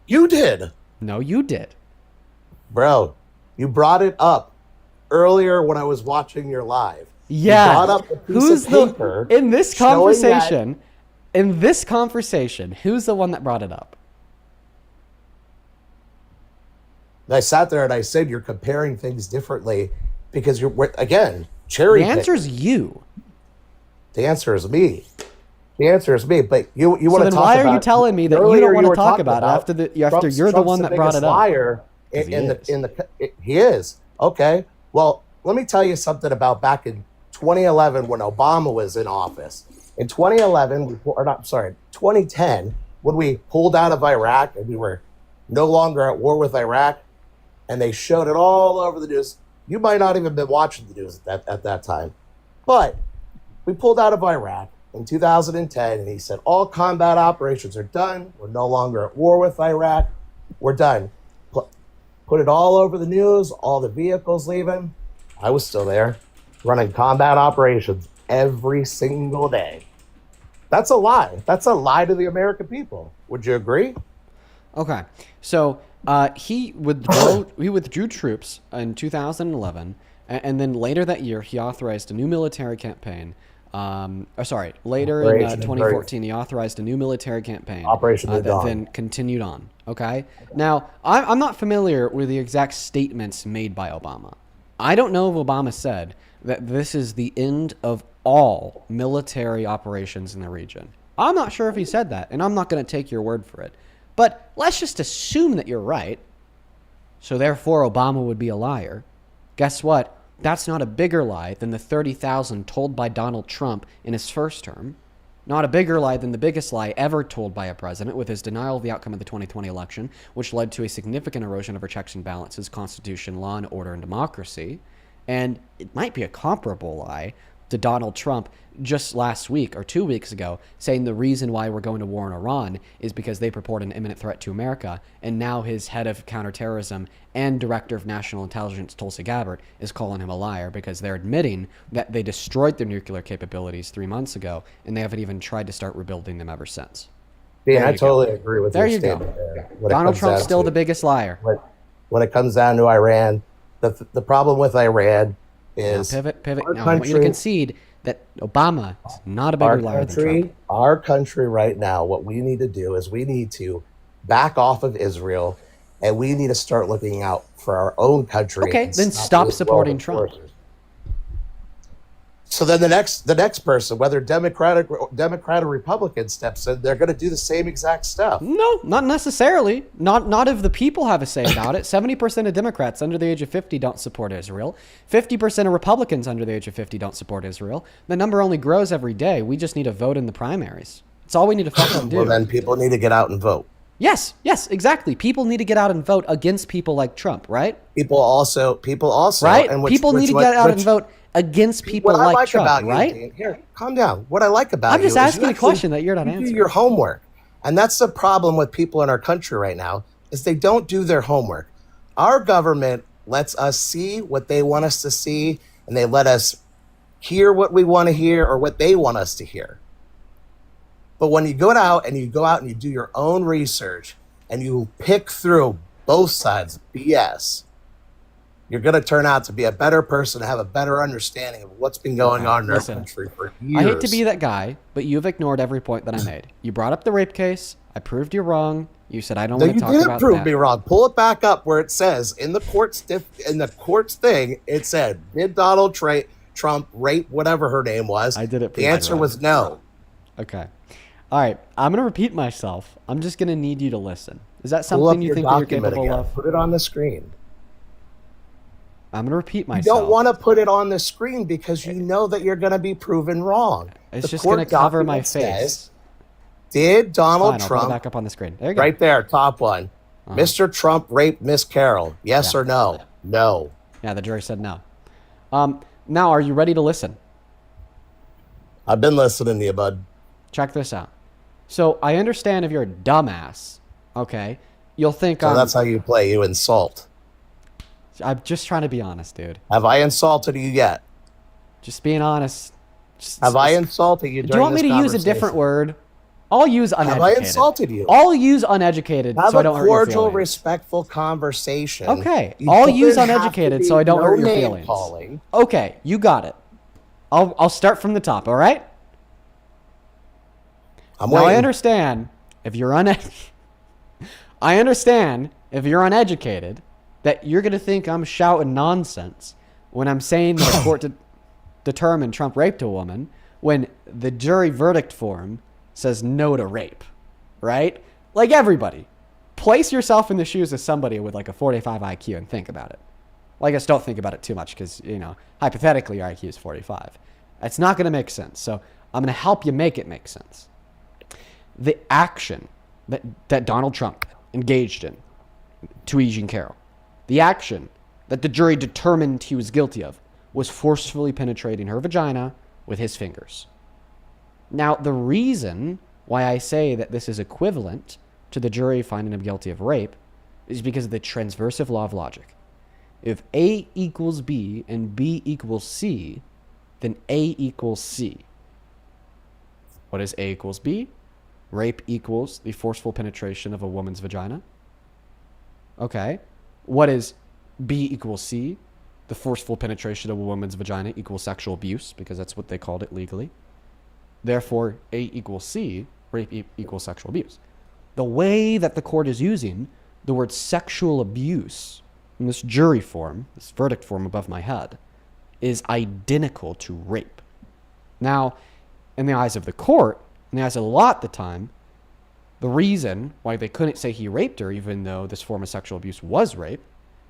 You did. No, you did. Bro, you brought it up earlier when I was watching your live. Yeah. You brought up a piece of paper in this conversation? In this conversation, who's the one that brought it up? I sat there and I said you're comparing things differently. Because again, cherry picking. The answer is you. The answer is me. The answer is me. But you want to talk about. Then why are you telling me that you don't want to talk about it after you're the one that brought it up? Liar he is. Okay. Well, let me tell you something about back in 2011 when Obama was in office. In 2010, when we pulled out of Iraq and we were no longer at war with Iraq, and they showed it all over the news. You might not even been watching the news at that time. But we pulled out of Iraq in 2010, and he said, all combat operations are done. We're no longer at war with Iraq. We're done. Put it all over the news, all the vehicles leaving. I was still there, running combat operations every single day. That's a lie. That's a lie to the American people. Would you agree? Okay, so he withdrew troops in 2011, and then later that year he authorized a new military campaign. Later in 2014, he authorized a new military campaign that then continued on. Okay, now I'm not familiar with the exact statements made by Obama. I don't know if Obama said that this is the end of all military operations in the region. I'm not sure if he said that, and I'm not going to take your word for it. But let's just assume that you're right. So therefore, Obama would be a liar. Guess what? That's not a bigger lie than the 30,000 told by Donald Trump in his first term. Not a bigger lie than the biggest lie ever told by a president with his denial of the outcome of the 2020 election, which led to a significant erosion of our checks and balances, Constitution, law and order, and democracy. And it might be a comparable lie to Donald Trump just last week or 2 weeks ago saying the reason why we're going to war in Iran is because they purport an imminent threat to America. And now his head of counterterrorism and director of national intelligence, Tulsi Gabbard, is calling him a liar because they're admitting that they destroyed their nuclear capabilities 3 months ago and they haven't even tried to start rebuilding them ever since. Yeah, I totally agree with there your you statement go. there. Donald Trump's still the biggest liar. When it comes down to Iran, the problem with Iran is pivot. Now, I want you to concede that Obama is not a bigger liar than Trump. Our country right now, what we need to do is we need to back off of Israel, and we need to start looking out for our own country. Okay, then stop supporting Trump. So then the next person, whether Democrat or Republican, steps in, they're going to do the same exact stuff. No, not necessarily. Not if the people have a say about it. 70% of Democrats under the age of 50 don't support Israel. 50% of Republicans under the age of 50 don't support Israel. The number only grows every day. We just need to vote in the primaries. That's all we need to fucking do. Well, then people need to get out and vote. Yes, exactly. People need to get out and vote against people like Trump, right? People also, right? And people need to get out and vote against people like Trump, about right? You, here, calm down. What I like about you, I'm just asking a question that you're not answering. Do your homework, and that's the problem with people in our country right now is they don't do their homework. Our government lets us see what they want us to see, and they let us hear what we want to hear or what they want us to hear. But when you go out and you do your own research and you pick through both sides of BS, you're going to turn out to be a better person, to have a better understanding of what's been going on in our country for years. I hate to be that guy, but you've ignored every point that I made. You brought up the rape case. I proved you wrong. You said I don't want to talk about that. You didn't prove me wrong. Pull it back up where it says in the court's thing. It said, "Did Donald Trump rape whatever her name was?" I did it. The answer was no. Okay. All right. I'm going to repeat myself. I'm just going to need you to listen. Is that something you think that you're capable of? Put it on the screen. I'm going to repeat myself. You don't want to put it on the screen because you know that you're going to be proven wrong. It's just going to cover my face. Did Donald Trump... I'll put it back up on the screen. There you go. Right there, top one. Mr. Trump raped Miss Carroll. Yes or no? No. Yeah, the jury said no. Now, are you ready to listen? I've been listening to you, bud. Check this out. So, I understand if you're a dumbass, okay, you'll think so that's how you play. You insult. I'm just trying to be honest, dude. Have I insulted you yet? Just being honest. Have I insulted you during this Do you want me to use a different word? I'll use uneducated. Have I insulted you? I'll use uneducated so I don't hurt your feelings. Have a cordial, respectful conversation. Okay. I'll use uneducated so I don't hurt your feelings. Calling. Okay, you got it. I'll start from the top, all right? I understand if you're uneducated that you're going to think I'm shouting nonsense when I'm saying that the court determined Trump raped a woman when the jury verdict form says no to rape, right? Like everybody, place yourself in the shoes of somebody with like a 45 IQ and think about it. Well, I guess don't think about it too much because, hypothetically your IQ is 45. It's not going to make sense. So I'm going to help you make it make sense. The action that Donald Trump engaged in to E. Jean Carroll, the action that the jury determined he was guilty of, was forcefully penetrating her vagina with his fingers. Now, the reason why I say that this is equivalent to the jury finding him guilty of rape is because of the transversive law of logic. if A equals B and B equals C, then A equals C. What is A equals B? Rape equals the forceful penetration of a woman's vagina. Okay. What is B equals C? The forceful penetration of a woman's vagina equals sexual abuse, because that's what they called it legally. Therefore, A equals C, rape equals sexual abuse. The way that the court is using the word sexual abuse in this jury form, this verdict form above my head, is identical to rape. Now, in the eyes of the court, in the eyes of the law at the time, the reason why they couldn't say he raped her, even though this form of sexual abuse was rape,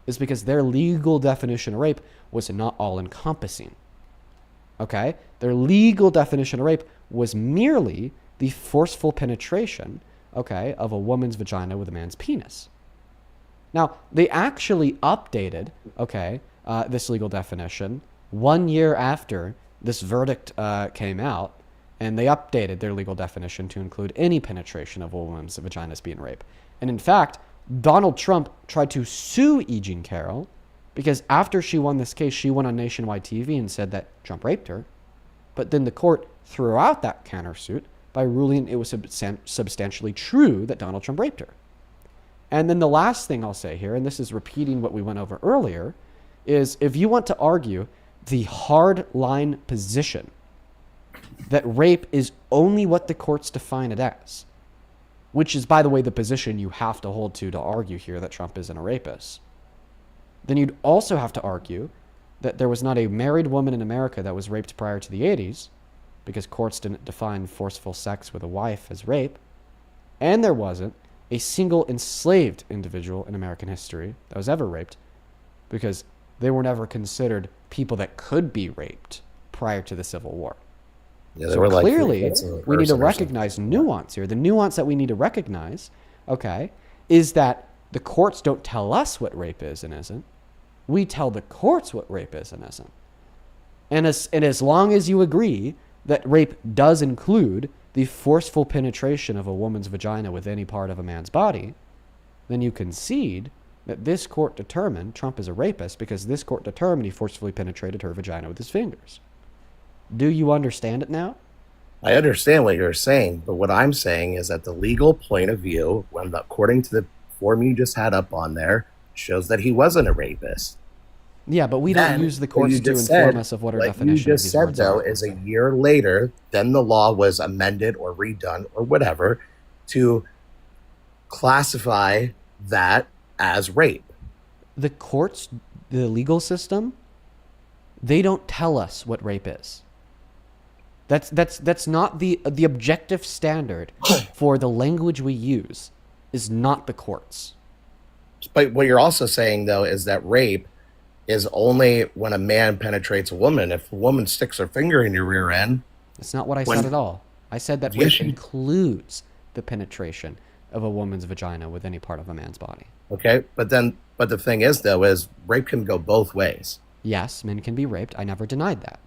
is because their legal definition of rape was not all-encompassing. Okay? Their legal definition of rape was merely the forceful penetration, okay, of a woman's vagina with a man's penis. Now, they actually updated, okay, this legal definition 1 year after this verdict came out, and they updated their legal definition to include any penetration of a woman's vagina as being rape. And in fact, Donald Trump tried to sue E. Jean Carroll because after she won this case, she went on nationwide TV and said that Trump raped her. But then the court threw out that countersuit by ruling it was substantially true that Donald Trump raped her. And then the last thing I'll say here, and this is repeating what we went over earlier, is if you want to argue the hard line position that rape is only what the courts define it as, which is, by the way, the position you have to hold to argue here that Trump isn't a rapist, then you'd also have to argue that there was not a married woman in America that was raped prior to the 80s, because courts didn't define forceful sex with a wife as rape, and there wasn't a single enslaved individual in American history that was ever raped, because they were never considered people that could be raped prior to the Civil War. Yeah, so clearly, we need to recognize nuance here. The nuance that we need to recognize, okay, is that the courts don't tell us what rape is and isn't. We tell the courts what rape is and isn't. And as long as you agree that rape does include the forceful penetration of a woman's vagina with any part of a man's body, then you concede that this court determined Trump is a rapist because this court determined he forcefully penetrated her vagina with his fingers. Do you understand it now? I understand what you're saying, but what I'm saying is that the legal point of view, when according to the form you just had up on there, shows that he wasn't a rapist. Yeah, but we don't use the courts to inform us of what our definition of these words are. What you just said, though, is a year later, then the law was amended or redone or whatever to classify that as rape. The courts, the legal system, they don't tell us what rape is. That's not the objective standard for the language we use is not the courts. But what you're also saying, though, is that rape is only when a man penetrates a woman. If a woman sticks her finger in your rear end... That's not what I said at all. I said that rape includes the penetration of a woman's vagina with any part of a man's body. Okay, but the thing is, though, is rape can go both ways. Yes, men can be raped. I never denied that.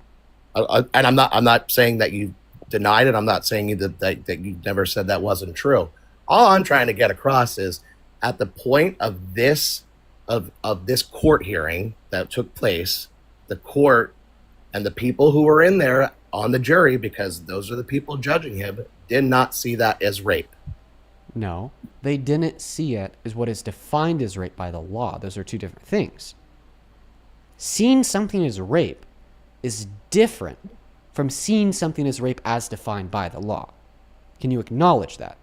And I'm not saying that you denied it. I'm not saying that you never said that wasn't true. All I'm trying to get across is at the point of this court hearing that took place, the court and the people who were in there on the jury, because those are the people judging him, did not see that as rape. No, they didn't see it as what is defined as rape by the law. Those are two different things. Seeing something as rape is different from seeing something as rape as defined by the law. Can you acknowledge that?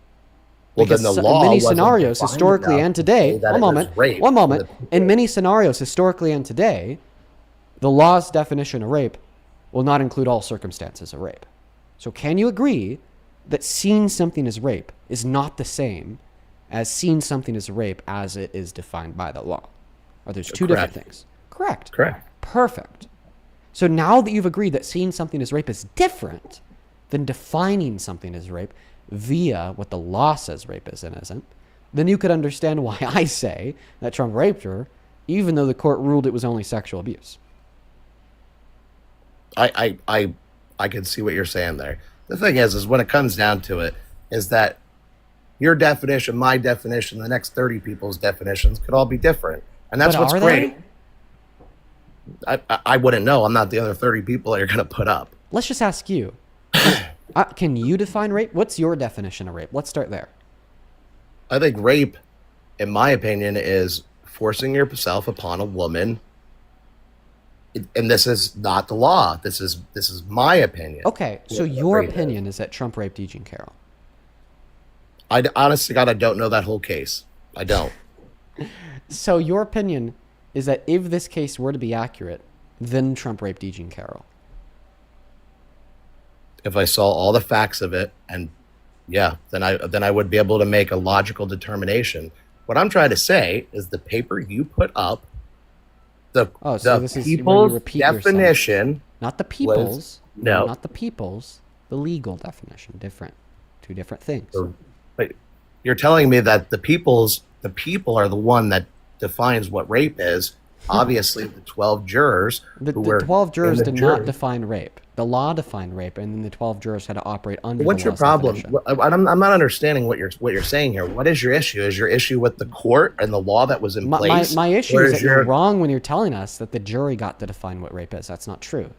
Well, because then the law in many scenarios, historically and today, one moment, in many scenarios, historically and today, the law's definition of rape will not include all circumstances of rape. So can you agree that seeing something as rape is not the same as seeing something as rape as it is defined by the law? Are those two different things? Correct. Perfect. So now that you've agreed that seeing something as rape is different than defining something as rape via what the law says rape is and isn't, then you could understand why I say that Trump raped her, even though the court ruled it was only sexual abuse. I can see what you're saying there. The thing is when it comes down to it, is that your definition, my definition, the next 30 people's definitions could all be different. And that's what's great. I wouldn't know. I'm not the other 30 people that you're going to put up. Let's just ask you. Can you define rape? What's your definition of rape? Let's start there. I think rape, in my opinion, is forcing yourself upon a woman. And this is not the law. This is my opinion. Okay, so your opinion is that Trump raped E. Jean Carroll. Honestly, God, I don't know that whole case. I don't. So your opinion is that if this case were to be accurate, then Trump raped E. Jean Carroll. If I saw all the facts of it, and yeah, then I would be able to make a logical determination. What I'm trying to say is the paper you put up, the people's definition, not the people's, no, not the people's, the legal definition, different, two different things. But you're telling me that the people are the one that defines what rape is. Obviously, the 12 jurors. The 12 jurors did not define rape. The law defined rape, and then the 12 jurors had to operate under. What's your problem? I'm not understanding what you're saying here. What is your issue? Is your issue with the court and the law that was in place? My issue is that you're wrong when you're telling us that the jury got to define what rape is. That's not true.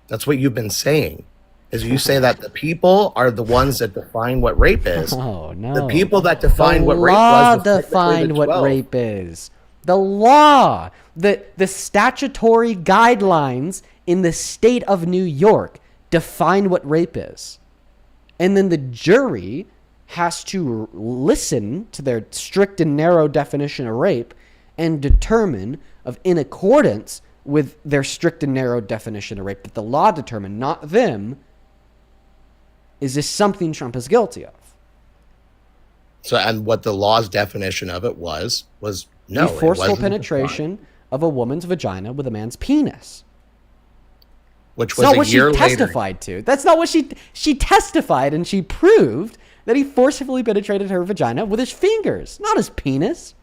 That's what you've been saying. Is you say that the people are the ones that define what rape is. Oh no! The people that define what rape was. The law defined what rape is. The law, the statutory guidelines in the state of New York define what rape is. And then the jury has to listen to their strict and narrow definition of rape and determine in accordance with their strict and narrow definition of rape that the law determined, not them, is this something Trump is guilty of. So, and what the law's definition of it was no. The forceful penetration of a woman's vagina with a man's penis. Which was a year later. That's not what she testified to. That's not what she testified, and she proved that he forcibly penetrated her vagina with his fingers, not his penis.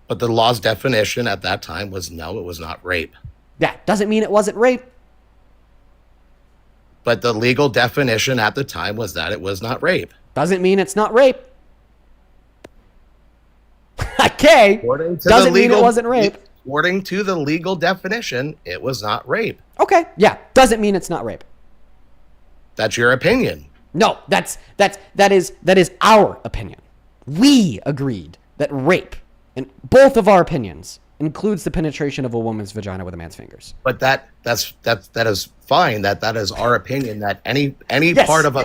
But the law's definition at that time was no, it was not rape. Yeah, doesn't mean it wasn't rape. But the legal definition at the time was that it was not rape. Doesn't mean it's not rape. Okay. Doesn't mean it wasn't rape. According to the legal definition, it was not rape. Okay. Yeah. Doesn't mean it's not rape. That's your opinion. No, that is our opinion. We agreed that rape, in both of our opinions, includes the penetration of a woman's vagina with a man's fingers. But that is fine. That is our opinion. That any part of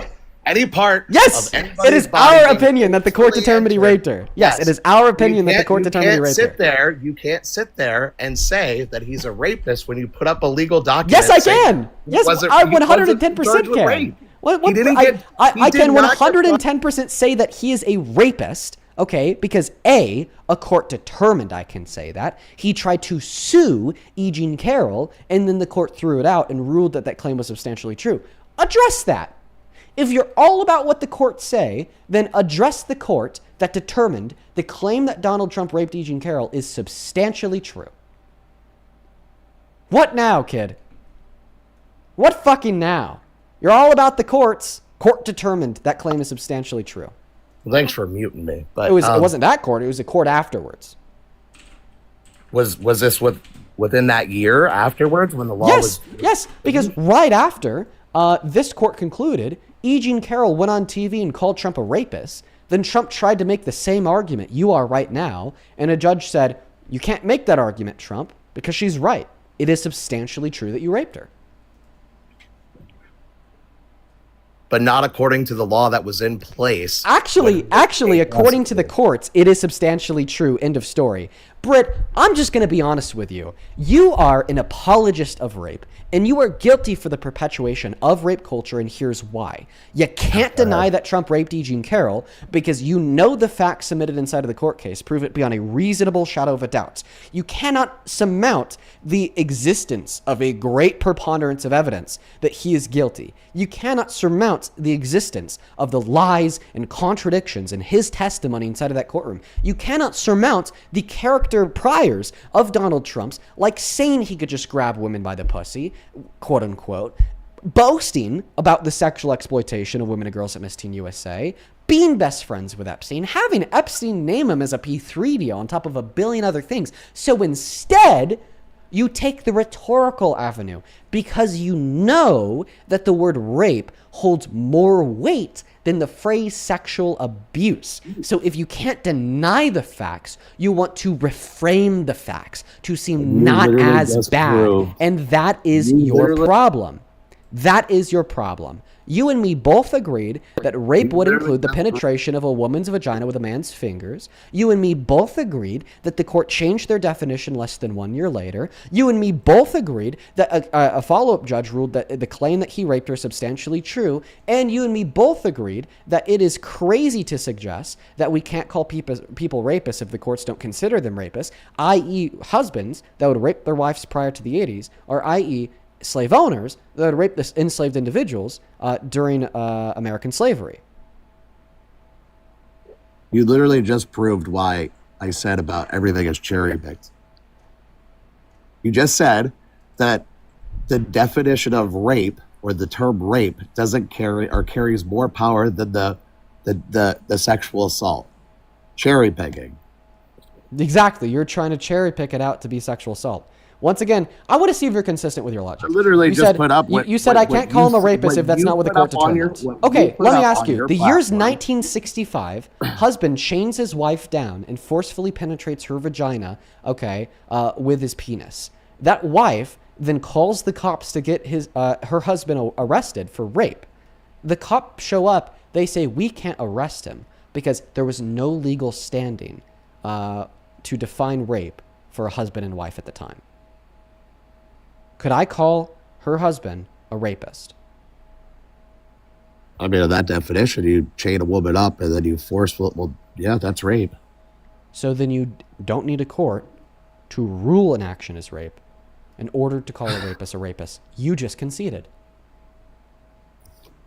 yes, it is our opinion that the court determined he raped her. Yes, it is our opinion that the court determined he raped her. You can't sit there and say that he's a rapist when you put up a legal document. Yes, I can. Yes, I 110% can. I can 110% say that he is a rapist. Okay, because a court determined I can say that. He tried to sue E. Jean Carroll, and then the court threw it out and ruled that claim was substantially true. Address that. If you're all about what the courts say, then address the court that determined the claim that Donald Trump raped E. Jean Carroll is substantially true. What now, kid? What fucking now? You're all about the courts. Court determined that claim is substantially true. Well, thanks for muting me. But it wasn't that court. It was a court afterwards. Was this within that year afterwards when the law was? Yes, because right after this court concluded, E. Jean Carroll went on TV and called Trump a rapist. Then Trump tried to make the same argument you are right now, and a judge said, you can't make that argument, Trump, because she's right. It is substantially true that you raped her. But not according to the law that was in place. Actually, according to the courts, it is substantially true. End of story. Britt, I'm just going to be honest with you. You are an apologist of rape, and you are guilty for the perpetuation of rape culture, and here's why. You can't deny that Trump raped E. Jean Carroll because you know the facts submitted inside of the court case prove it beyond a reasonable shadow of a doubt. You cannot surmount the existence of a great preponderance of evidence that he is guilty. You cannot surmount the existence of the lies and contradictions in his testimony inside of that courtroom. You cannot surmount the character priors of Donald Trump's, like saying he could just grab women by the pussy, quote unquote, boasting about the sexual exploitation of women and girls at Miss Teen USA, being best friends with Epstein, having Epstein name him as a P3 deal on top of a billion other things. So instead, you take the rhetorical avenue because you know that the word rape holds more weight than the phrase sexual abuse. So if you can't deny the facts, you want to reframe the facts to seem not as bad. And that is your problem. That is your problem. You and me both agreed that rape would include the penetration of a woman's vagina with a man's fingers. You and me both agreed that the court changed their definition less than 1 year later. You and me both agreed that a follow-up judge ruled that the claim that he raped her is substantially true. And you and me both agreed that it is crazy to suggest that we can't call people rapists if the courts don't consider them rapists, i.e. husbands that would rape their wives prior to the 80s, or i.e. slave owners that would rape the enslaved individuals during American slavery. You literally just proved why I said about everything is cherry picked. You just said that the definition of rape or the term rape doesn't carry or carries more power than the sexual assault. Cherry picking. Exactly. You're trying to cherry pick it out to be sexual assault. Once again, I want to see if you're consistent with your logic. I literally just put up what you said. I can't call him a rapist if that's not what the court determined. Okay, let me ask you. The year's 1965. Husband chains his wife down and forcefully penetrates her vagina, with his penis. That wife then calls the cops to get her husband arrested for rape. The cops show up. They say, we can't arrest him because there was no legal standing to define rape for a husband and wife at the time. Could I call her husband a rapist? I mean, in that definition, you chain a woman up and then you forceful. Well, yeah, that's rape. So then you don't need a court to rule an action as rape in order to call a rapist a rapist. You just conceded.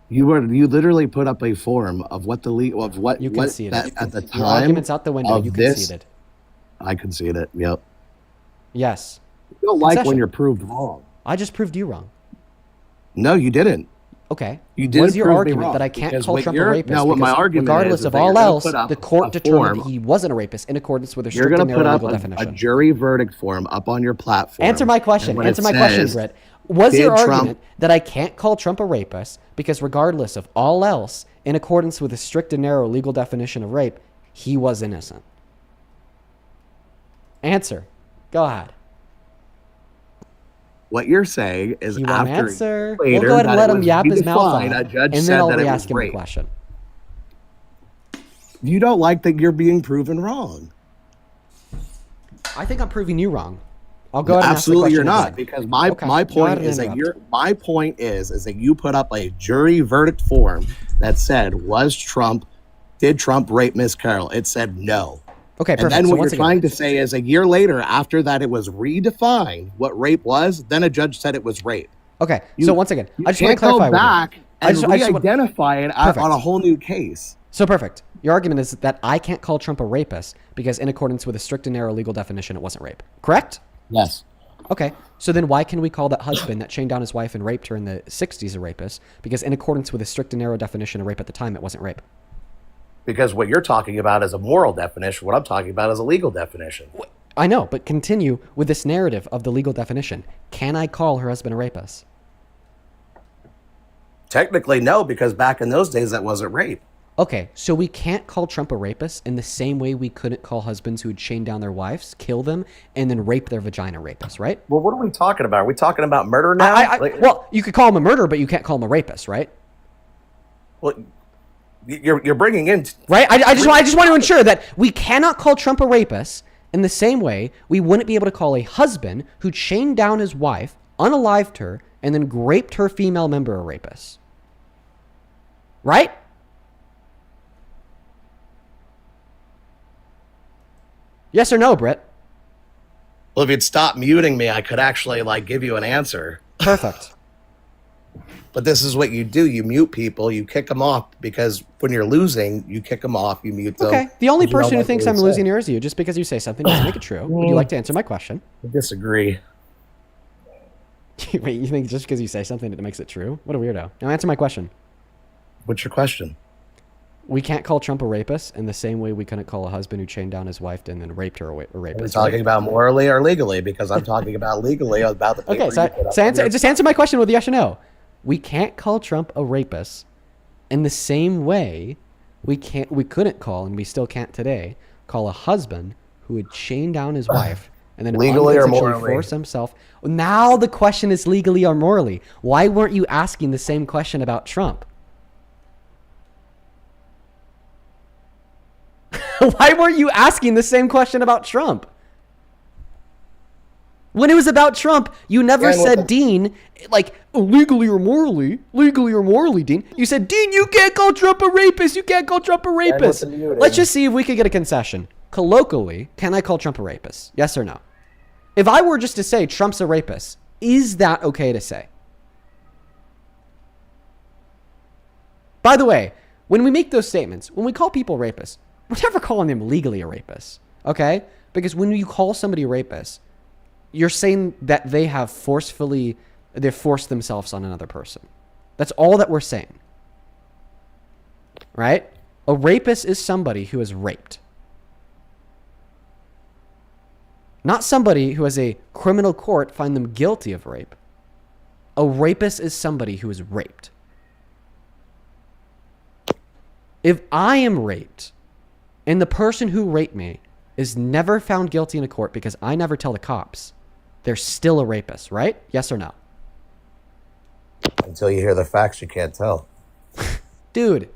You literally put up a form of what you conceded at the time. Your argument's out the window. You conceded. I conceded. Yep. Yes. You don't like when you're proved wrong. I just proved you wrong. No, you didn't. Okay. You didn't. What is your argument that I can't call Trump a rapist? No, what my argument regardless of all else, the court determined he wasn't a rapist in accordance with a strict and narrow legal definition. You're going to put up a jury verdict form up on your platform. Answer my question. Answer my question, Britt. Was your argument that I can't call Trump a rapist because regardless of all else, in accordance with a strict and narrow legal definition of rape, he was innocent? Answer. Go ahead. What you're saying is he won't after answer. Later, we'll go ahead and let him yap his mouth off, a judge and said then I'll that it re-ask was him rape. the question. You don't like that you're being proven wrong. I think I'm proving you wrong. I'll go ahead and absolutely ask the you're not again. because my point is that you put up a jury verdict form that said did Trump rape Miss Carroll? It said no. Okay, perfect. And then so what you're trying to say is a year later, after that it was redefined what rape was, then a judge said it was rape. Okay, so once again, I just want to can't clarify go back and re-identify it Perfect. on a whole new case. So perfect. Your argument is that I can't call Trump a rapist because in accordance with a strict and narrow legal definition, it wasn't rape. Correct? Yes. Okay, so then why can we call that husband that chained down his wife and raped her in the 60s a rapist? Because in accordance with a strict and narrow definition of rape at the time, it wasn't rape. Because what you're talking about is a moral definition. What I'm talking about is a legal definition. I know, but continue with this narrative of the legal definition. Can I call her husband a rapist? Technically, no, because back in those days, that wasn't rape. Okay, so we can't call Trump a rapist in the same way we couldn't call husbands who would chain down their wives, kill them, and then rape their vagina rapists, right? Well, what are we talking about? Are we talking about murder now? Well, you could call him a murderer, but you can't call him a rapist, right? Well, you're bringing in... Right? I just want to ensure that we cannot call Trump a rapist in the same way we wouldn't be able to call a husband who chained down his wife, unalived her, and then raped her female member a rapist. Right? Yes or no, Britt? Well, if you'd stop muting me, I could actually give you an answer. Perfect. But this is what you do. You mute people. You kick them off because when you're losing, you kick them off. You mute them. Okay. The only person who thinks I'm losing here is you. Just because you say something doesn't make it true. Would you like to answer my question? I disagree. Wait, you think just because you say something it makes it true? What a weirdo. Now answer my question. What's your question? We can't call Trump a rapist in the same way we couldn't call a husband who chained down his wife and then raped her a rapist. Are we talking about morally or legally? Because I'm talking about legally about the paper. Okay, just answer my question with yes or no. We can't call Trump a rapist in the same way we couldn't call, and we still can't today, call a husband who would chain down his wife and then legally or unconsensually morally? force himself. Now the question is legally or morally. Why weren't you asking the same question about Trump? Why weren't you asking the same question about Trump? When it was about Trump, you never said, Dean, like, legally or morally, Dean. You said, Dean, you can't call Trump a rapist. You can't call Trump a rapist. Let's just see if we could get a concession. Colloquially, can I call Trump a rapist? Yes or no? If I were just to say Trump's a rapist, is that okay to say? By the way, when we make those statements, when we call people rapists, we're never calling them legally a rapist, okay? Because when you call somebody a rapist, you're saying that they have forced themselves on another person. That's all that we're saying, right? A rapist is somebody who is raped. Not somebody who has a criminal court find them guilty of rape. A rapist is somebody who is raped. If I am raped, and the person who raped me is never found guilty in a court because I never tell the cops, they're still a rapist, right? Yes or no? Until you hear the facts, you can't tell. Dude,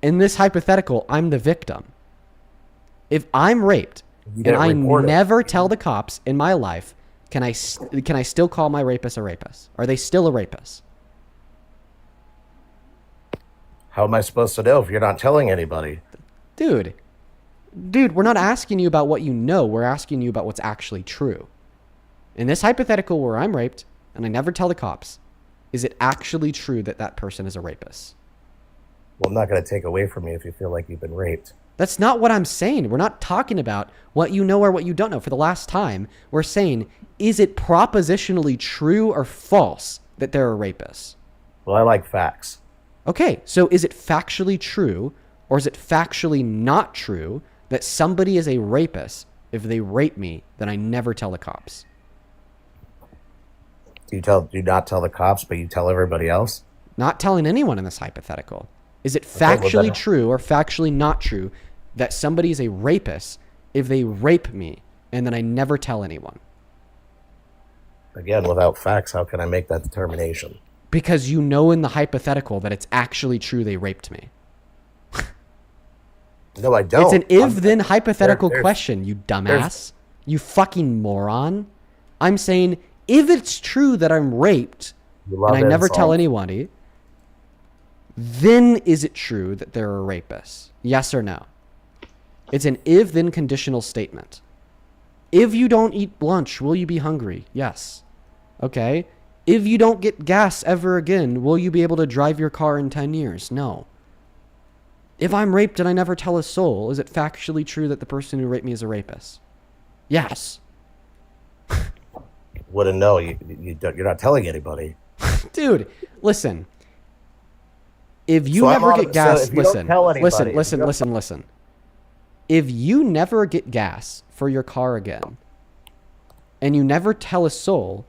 in this hypothetical, I'm the victim. If I'm raped and I never tell the cops in my life, can I still call my rapist a rapist? Are they still a rapist? How am I supposed to know if you're not telling anybody? Dude, we're not asking you about what you know. We're asking you about what's actually true. In this hypothetical where I'm raped and I never tell the cops, is it actually true that that person is a rapist? Well, I'm not going to take away from you if you feel like you've been raped. That's not what I'm saying. We're not talking about what you know or what you don't know. For the last time, we're saying, is it propositionally true or false that they're a rapist? Well, I like facts. Okay, so is it factually true or is it factually not true that somebody is a rapist if they rape me, then I never tell the cops? Do you not tell the cops, but you tell everybody else? Not telling anyone in this hypothetical. Is it factually true or factually not true that somebody is a rapist if they rape me and then I never tell anyone? Again, without facts, how can I make that determination? Because you know in the hypothetical that it's actually true they raped me. No, I don't. It's an if-then hypothetical question, you dumbass. You fucking moron. I'm saying, if it's true that I'm raped and I never tell anybody, then is it true that they're a rapist? Yes or no? It's an if-then conditional statement. If you don't eat lunch, will you be hungry? Yes. Okay. If you don't get gas ever again, will you be able to drive your car in 10 years? No. If I'm raped and I never tell a soul, is it factually true that the person who raped me is a rapist? Yes. Wouldn't know. You're not telling anybody. Dude, listen. If you never get gas, listen. If you never get gas for your car again, and you never tell a soul,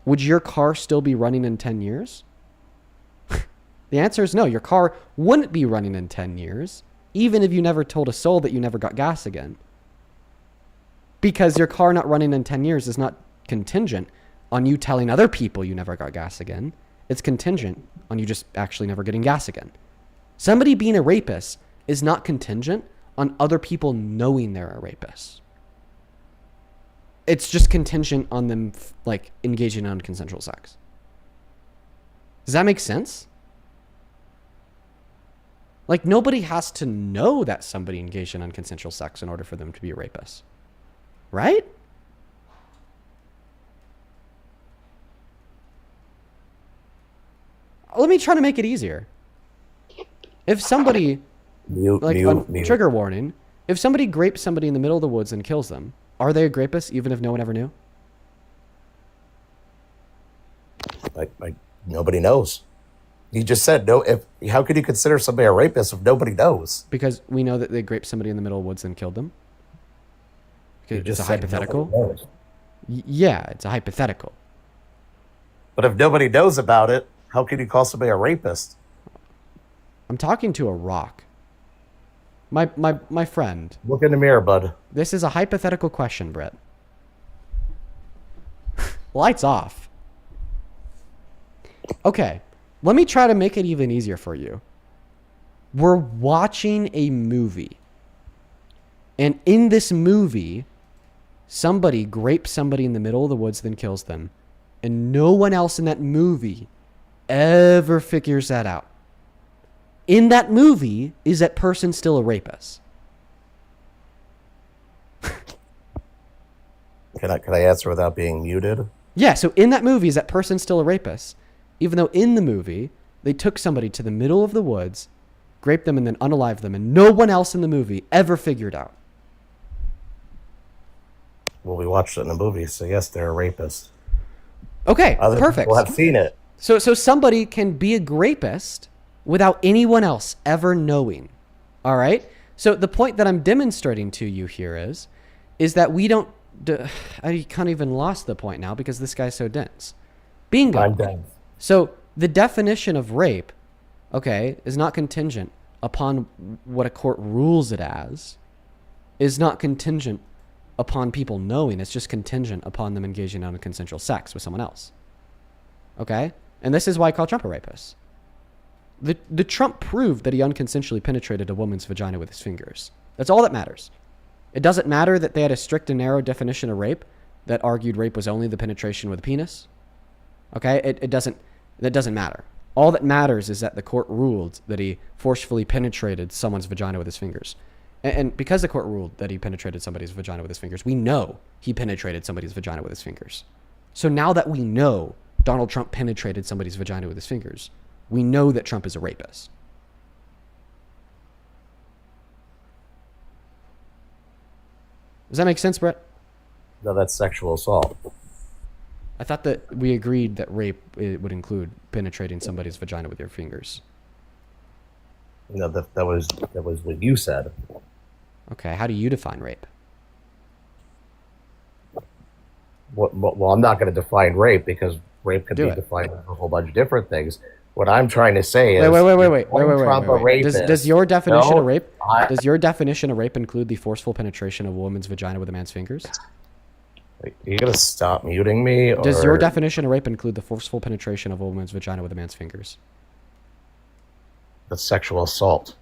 would your car still be running in 10 years? The answer is no. Your car wouldn't be running in 10 years, even if you never told a soul that you never got gas again. Because your car not running in 10 years is not contingent on you telling other people you never got gas again. It's contingent on you just actually never getting gas again. Somebody being a rapist is not contingent on other people knowing they're a rapist. It's just contingent on them like engaging in unconsensual sex. Does that make sense? Like, nobody has to know that somebody engaged in unconsensual sex in order for them to be a rapist. Right? Let me try to make it easier. If somebody, trigger warning, if somebody grapes somebody in the middle of the woods and kills them, are they a rapist even if no one ever knew? Like nobody knows. You just said no. How could you consider somebody a rapist if nobody knows? Because we know that they raped somebody in the middle of the woods and killed them. It's a said hypothetical. nobody knows. Yeah, it's a hypothetical. But if nobody knows about it, how can you call somebody a rapist? I'm talking to a rock. My friend. Look in the mirror, bud. This is a hypothetical question, Brett. Lights off. Okay, let me try to make it even easier for you. We're watching a movie. And in this movie, somebody grapes somebody in the middle of the woods, then kills them. And no one else in that movie ever figures that out. In that movie, is that person still a rapist? Can I answer without being muted? Yeah, so in that movie, is that person still a rapist? Even though in the movie, they took somebody to the middle of the woods, raped them, and then unalived them, and no one else in the movie ever figured out. Well, we watched it in the movie, so yes, they're a rapist. Okay, Other perfect. people have seen it. So somebody can be a rapist without anyone else ever knowing. All right? So the point that I'm demonstrating to you here is that we don't... I can't even lost the point now because this guy's so dense. Bingo. I'm dense. So the definition of rape, okay, is not contingent upon what a court rules it as, is not contingent upon people knowing. It's just contingent upon them engaging in consensual sex with someone else. Okay? And this is why I call Trump a rapist. The Trump proved that he unconsensually penetrated a woman's vagina with his fingers. That's all that matters. It doesn't matter that they had a strict and narrow definition of rape that argued rape was only the penetration with a penis. Okay? That doesn't matter. All that matters is that the court ruled that he forcefully penetrated someone's vagina with his fingers. And because the court ruled that he penetrated somebody's vagina with his fingers, we know he penetrated somebody's vagina with his fingers. So now that we know Donald Trump penetrated somebody's vagina with his fingers, we know that Trump is a rapist. Does that make sense, Brett? No, that's sexual assault. I thought that we agreed that rape would include penetrating somebody's vagina with your fingers. No, that was what you said. Okay, how do you define rape? Well, I'm not going to define rape because rape can be defined as a whole bunch of different things. What I'm trying to say is, wait. Does your definition of rape? Does your definition of rape include the forceful penetration of a woman's vagina with a man's fingers? Are you gonna stop muting me? Or... Does your definition of rape include the forceful penetration of a woman's vagina with a man's fingers? That's sexual assault.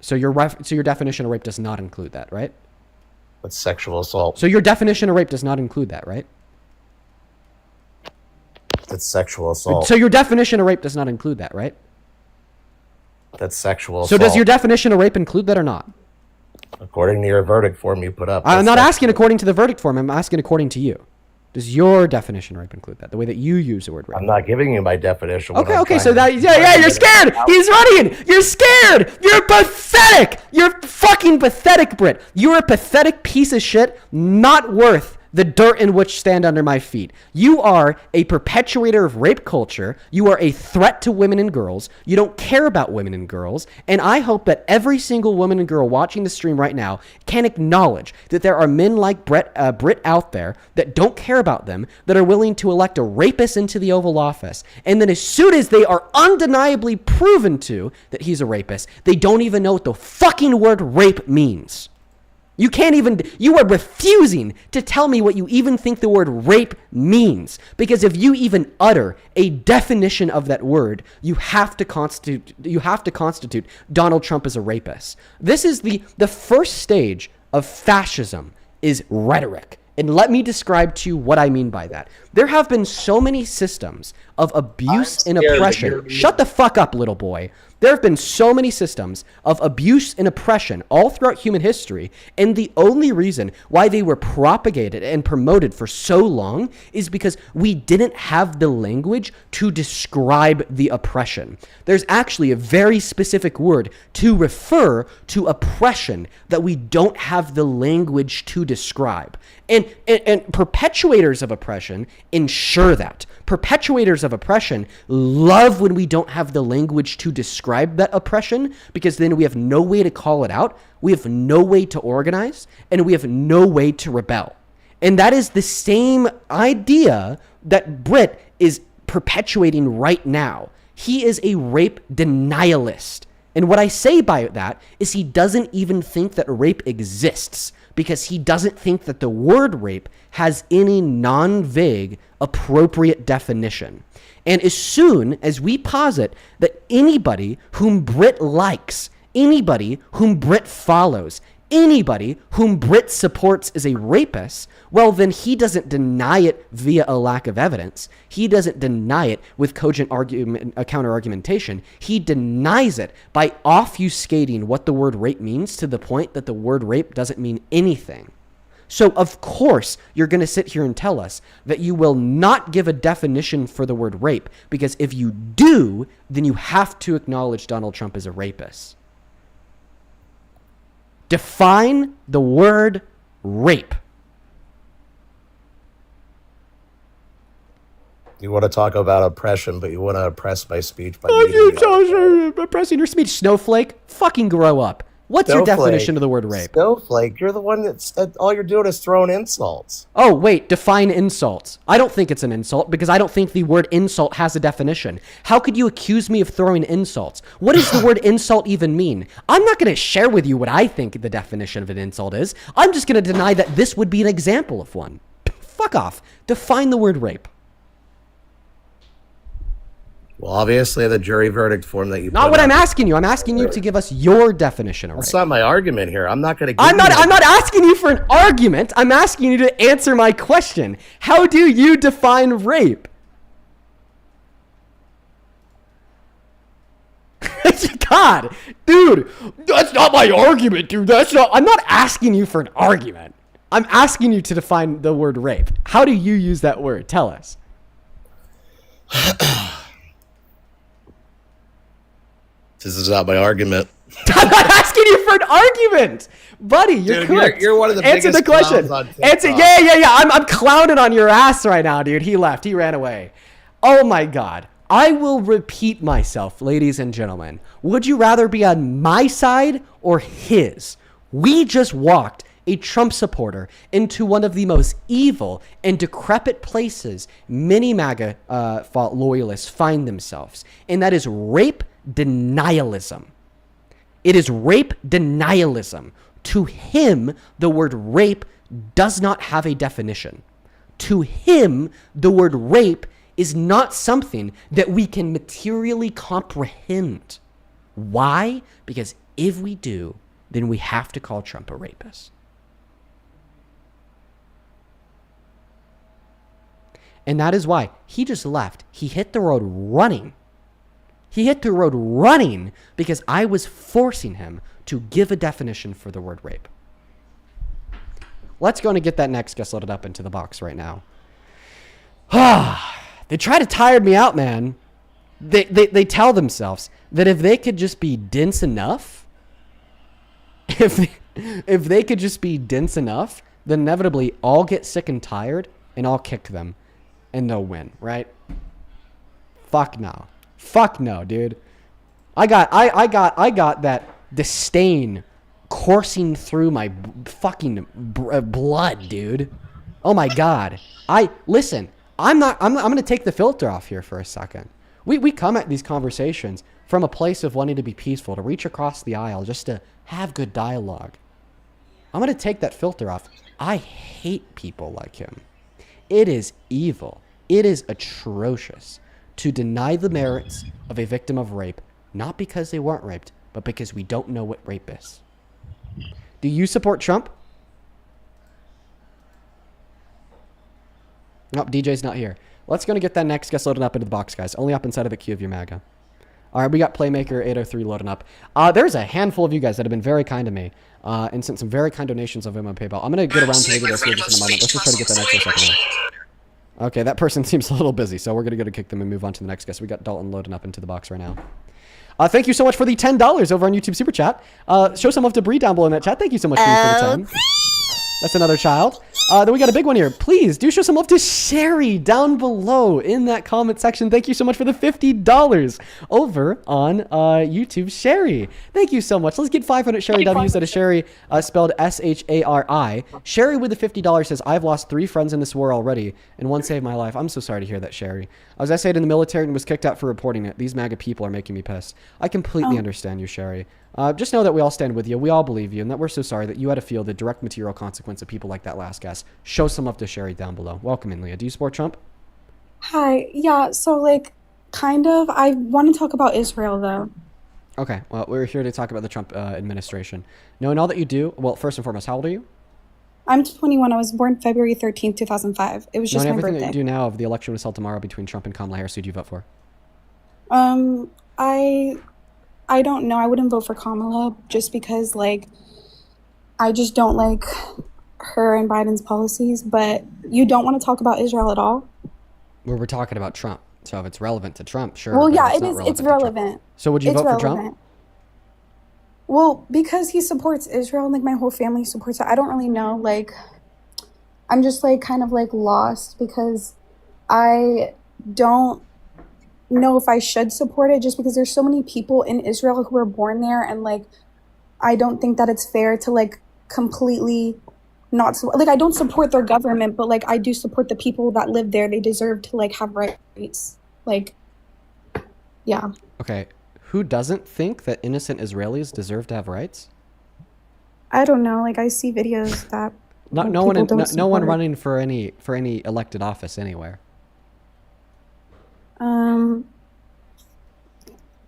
So your definition of rape does not include that, right? That's sexual assault. So your definition of rape does not include that, right? That's sexual assault. So your definition of rape does not include that, right? That's sexual assault. So does your definition of rape include that or not? According to your verdict form you put up. I'm not asking according to the verdict form. I'm asking according to you. Does your definition of rape include that? The way that you use the word rape. I'm not giving you my definition. Okay. So that you're scared. He's running. You're scared. You're pathetic. You're fucking pathetic, Britt. You're a pathetic piece of shit, not worth the dirt in which stand under my feet. You are a perpetuator of rape culture. You are a threat to women and girls. You don't care about women and girls. And I hope that every single woman and girl watching the stream right now can acknowledge that there are men like Britt out there that don't care about them, that are willing to elect a rapist into the Oval Office. And then as soon as they are undeniably proven to that he's a rapist, they don't even know what the fucking word rape means. You are refusing to tell me what you even think the word rape means. Because if you even utter a definition of that word, you have to constitute Donald Trump as a rapist. This is the first stage of fascism, is rhetoric. And let me describe to you what I mean by that. There have been so many systems of abuse and oppression. Shut the fuck up, little boy. There have been so many systems of abuse and oppression all throughout human history, and the only reason why they were propagated and promoted for so long is because we didn't have the language to describe the oppression. There's actually a very specific word to refer to oppression that we don't have the language to describe. And perpetuators of oppression ensure that. perpetuators of oppression love when we don't have the language to describe that oppression, because then we have no way to call it out, we have no way to organize, and we have no way to rebel. And that is the same idea that Britt is perpetuating right now. He is a rape denialist. And what I say by that is he doesn't even think that rape exists, because he doesn't think that the word rape has any non-vague, appropriate definition. And as soon as we posit that anybody whom Britt likes, anybody whom Britt follows, anybody whom Britt supports is a rapist, well, then he doesn't deny it via a lack of evidence. He doesn't deny it with cogent argument, counter-argumentation. He denies it by obfuscating what the word rape means to the point that the word rape doesn't mean anything. So, of course, you're going to sit here and tell us that you will not give a definition for the word rape, because if you do, then you have to acknowledge Donald Trump as a rapist. Define the word rape. You want to talk about oppression, but you want to oppress my speech by oppressing your speech. Snowflake, fucking grow up. What's your definition of the word rape? Snowflake, you're the one that all you're doing is throwing insults. Oh, wait, define insults. I don't think it's an insult, because I don't think the word insult has a definition. How could you accuse me of throwing insults? What does the word insult even mean? I'm not going to share with you what I think the definition of an insult is. I'm just going to deny that this would be an example of one. Fuck off. Define the word rape. Well, obviously, the jury verdict form that you not what I'm asking you. I'm asking you to give us your definition of rape. That's not my argument here. I'm not going to. I'm not asking you for an argument. I'm asking you to answer my question. How do you define rape? God, dude, that's not my argument, dude. I'm not asking you for an argument. I'm asking you to define the word rape. How do you use that word? Tell us. This is not my argument. I'm not asking you for an argument, buddy. You're correct. You're one of the Answer biggest the question. clowns on TikTok. Answer. Yeah. I'm clowning on your ass right now, dude. He left. He ran away. Oh my God. I will repeat myself, ladies and gentlemen. Would you rather be on my side or his? We just walked a Trump supporter into one of the most evil and decrepit places many MAGA loyalists find themselves, and that is rape denialism. It is rape denialism. To him, the word rape does not have a definition. To him, the word rape is not something that we can materially comprehend. Why? Because if we do, then we have to call Trump a rapist. And that is why he just left. He hit the road running. He hit the road running because I was forcing him to give a definition for the word rape. Let's go and get that next guest loaded up into the box right now. They try to tire me out, man. They tell themselves that if they could just be dense enough, if they could just be dense enough, then inevitably I'll get sick and tired and I'll kick them and they'll win, right? Fuck no. Fuck no, dude. I got that disdain coursing through my fucking blood, dude. Oh my God. Listen, I'm going to take the filter off here for a second. We come at these conversations from a place of wanting to be peaceful, to reach across the aisle, just to have good dialogue. I'm going to take that filter off. I hate people like him. It is evil. It is atrocious to deny the merits of a victim of rape, not because they weren't raped, but because we don't know what rape is. Do you support Trump? Nope, DJ's not here. Let's go and get that next guest loaded up into the box, guys. Only up inside of the queue of your MAGA. All right, we got Playmaker 803 loading up. There's a handful of you guys that have been very kind to me and sent some very kind donations over my PayPal. I'm going to get around to maybe this here just in a moment. Let's just try to get that next guest up. Okay, that person seems a little busy, so we're going to go to kick them and move on to the next guest. We got Dalton loading up into the box right now. Thank you so much for the $10 over on YouTube Super Chat. Show some love to Bree down below in that chat. Thank you so much, Bree, for the 10. That's another child. Then we got a big one here. Please do show some love to Sherry down below in that comment section. Thank you so much for the $50 over on YouTube. Sherry, thank you so much. Let's get 500 Sherry W's. That is Sherry spelled Shari. Sherry with the $50 says, I've lost 3 friends in this war already, and one saved my life. I'm so sorry to hear that, Sherry. I was essayed in the military and was kicked out for reporting it. These MAGA people are making me pissed. I completely understand you, Sherry. Just know that we all stand with you. We all believe you, and that we're so sorry that you had to feel the direct material consequence of people like that last guest. Show some love to Sherry down below. Welcome in, Leah. Do you support Trump? Hi. Yeah, so, like, kind of. I want to talk about Israel, though. Okay. Well, we're here to talk about the Trump administration. Knowing all that you do, well, first and foremost, how old are you? I'm 21. I was born February 13th, 2005. It was just Knowing my everything birthday. that you do now, if the election was held tomorrow between Trump and Kamala Harris, who do you vote for? I don't know. I wouldn't vote for Kamala just because, like, I just don't like her and Biden's policies. But you don't want to talk about Israel at all? Well, we're talking about Trump. So if it's relevant to Trump, sure. Well, but yeah, it's it not is. relevant It's to Trump. relevant. So would you It's vote for relevant. Trump? Well, because he supports Israel, and, like, my whole family supports it. I don't really know. Like, I'm just, like, kind of, like, lost because I don't know if I should support it just because there's so many people in Israel who were born there, and, like, I don't think that it's fair to, like, completely not like, I don't support their government, but, like, I do support the people that live there. They deserve to, like, have rights. Like, yeah. Okay. Who doesn't think that innocent Israelis deserve to have rights? I don't know. Like, I see videos that No people one, don't no one support. running for any elected office anywhere.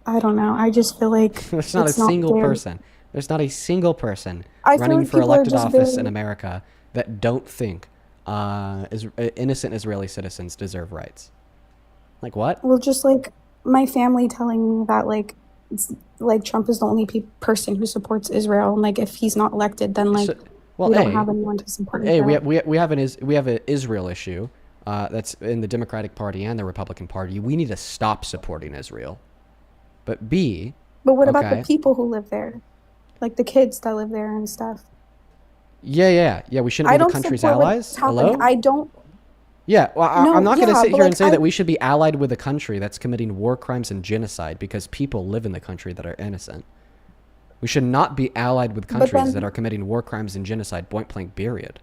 I don't know. I just feel like There's not a it's not single fair. person. There's not a single person I feel running like for people are elected just office very- in America that don't think innocent Israeli citizens deserve rights. Like what? Well, just like my family telling me that, like, it's like Trump is the only person who supports Israel, and, like, if he's not elected, then, like, Well, we A, don't have anyone to support A, Israel. we have an Israel issue that's in the Democratic Party and the Republican Party. We need to stop supporting Israel. But B, But what about okay. the people who live there, like the kids that live there and stuff? Yeah. We shouldn't I be the don't country's support allies. what's happening. Hello? I don't. Yeah, well, No, I'm not going to yeah, sit but, here and like, say that we should be allied with a country that's committing war crimes and genocide because people live in the country that are innocent. We should not be allied with But countries then- that are committing war crimes and genocide, point blank, period.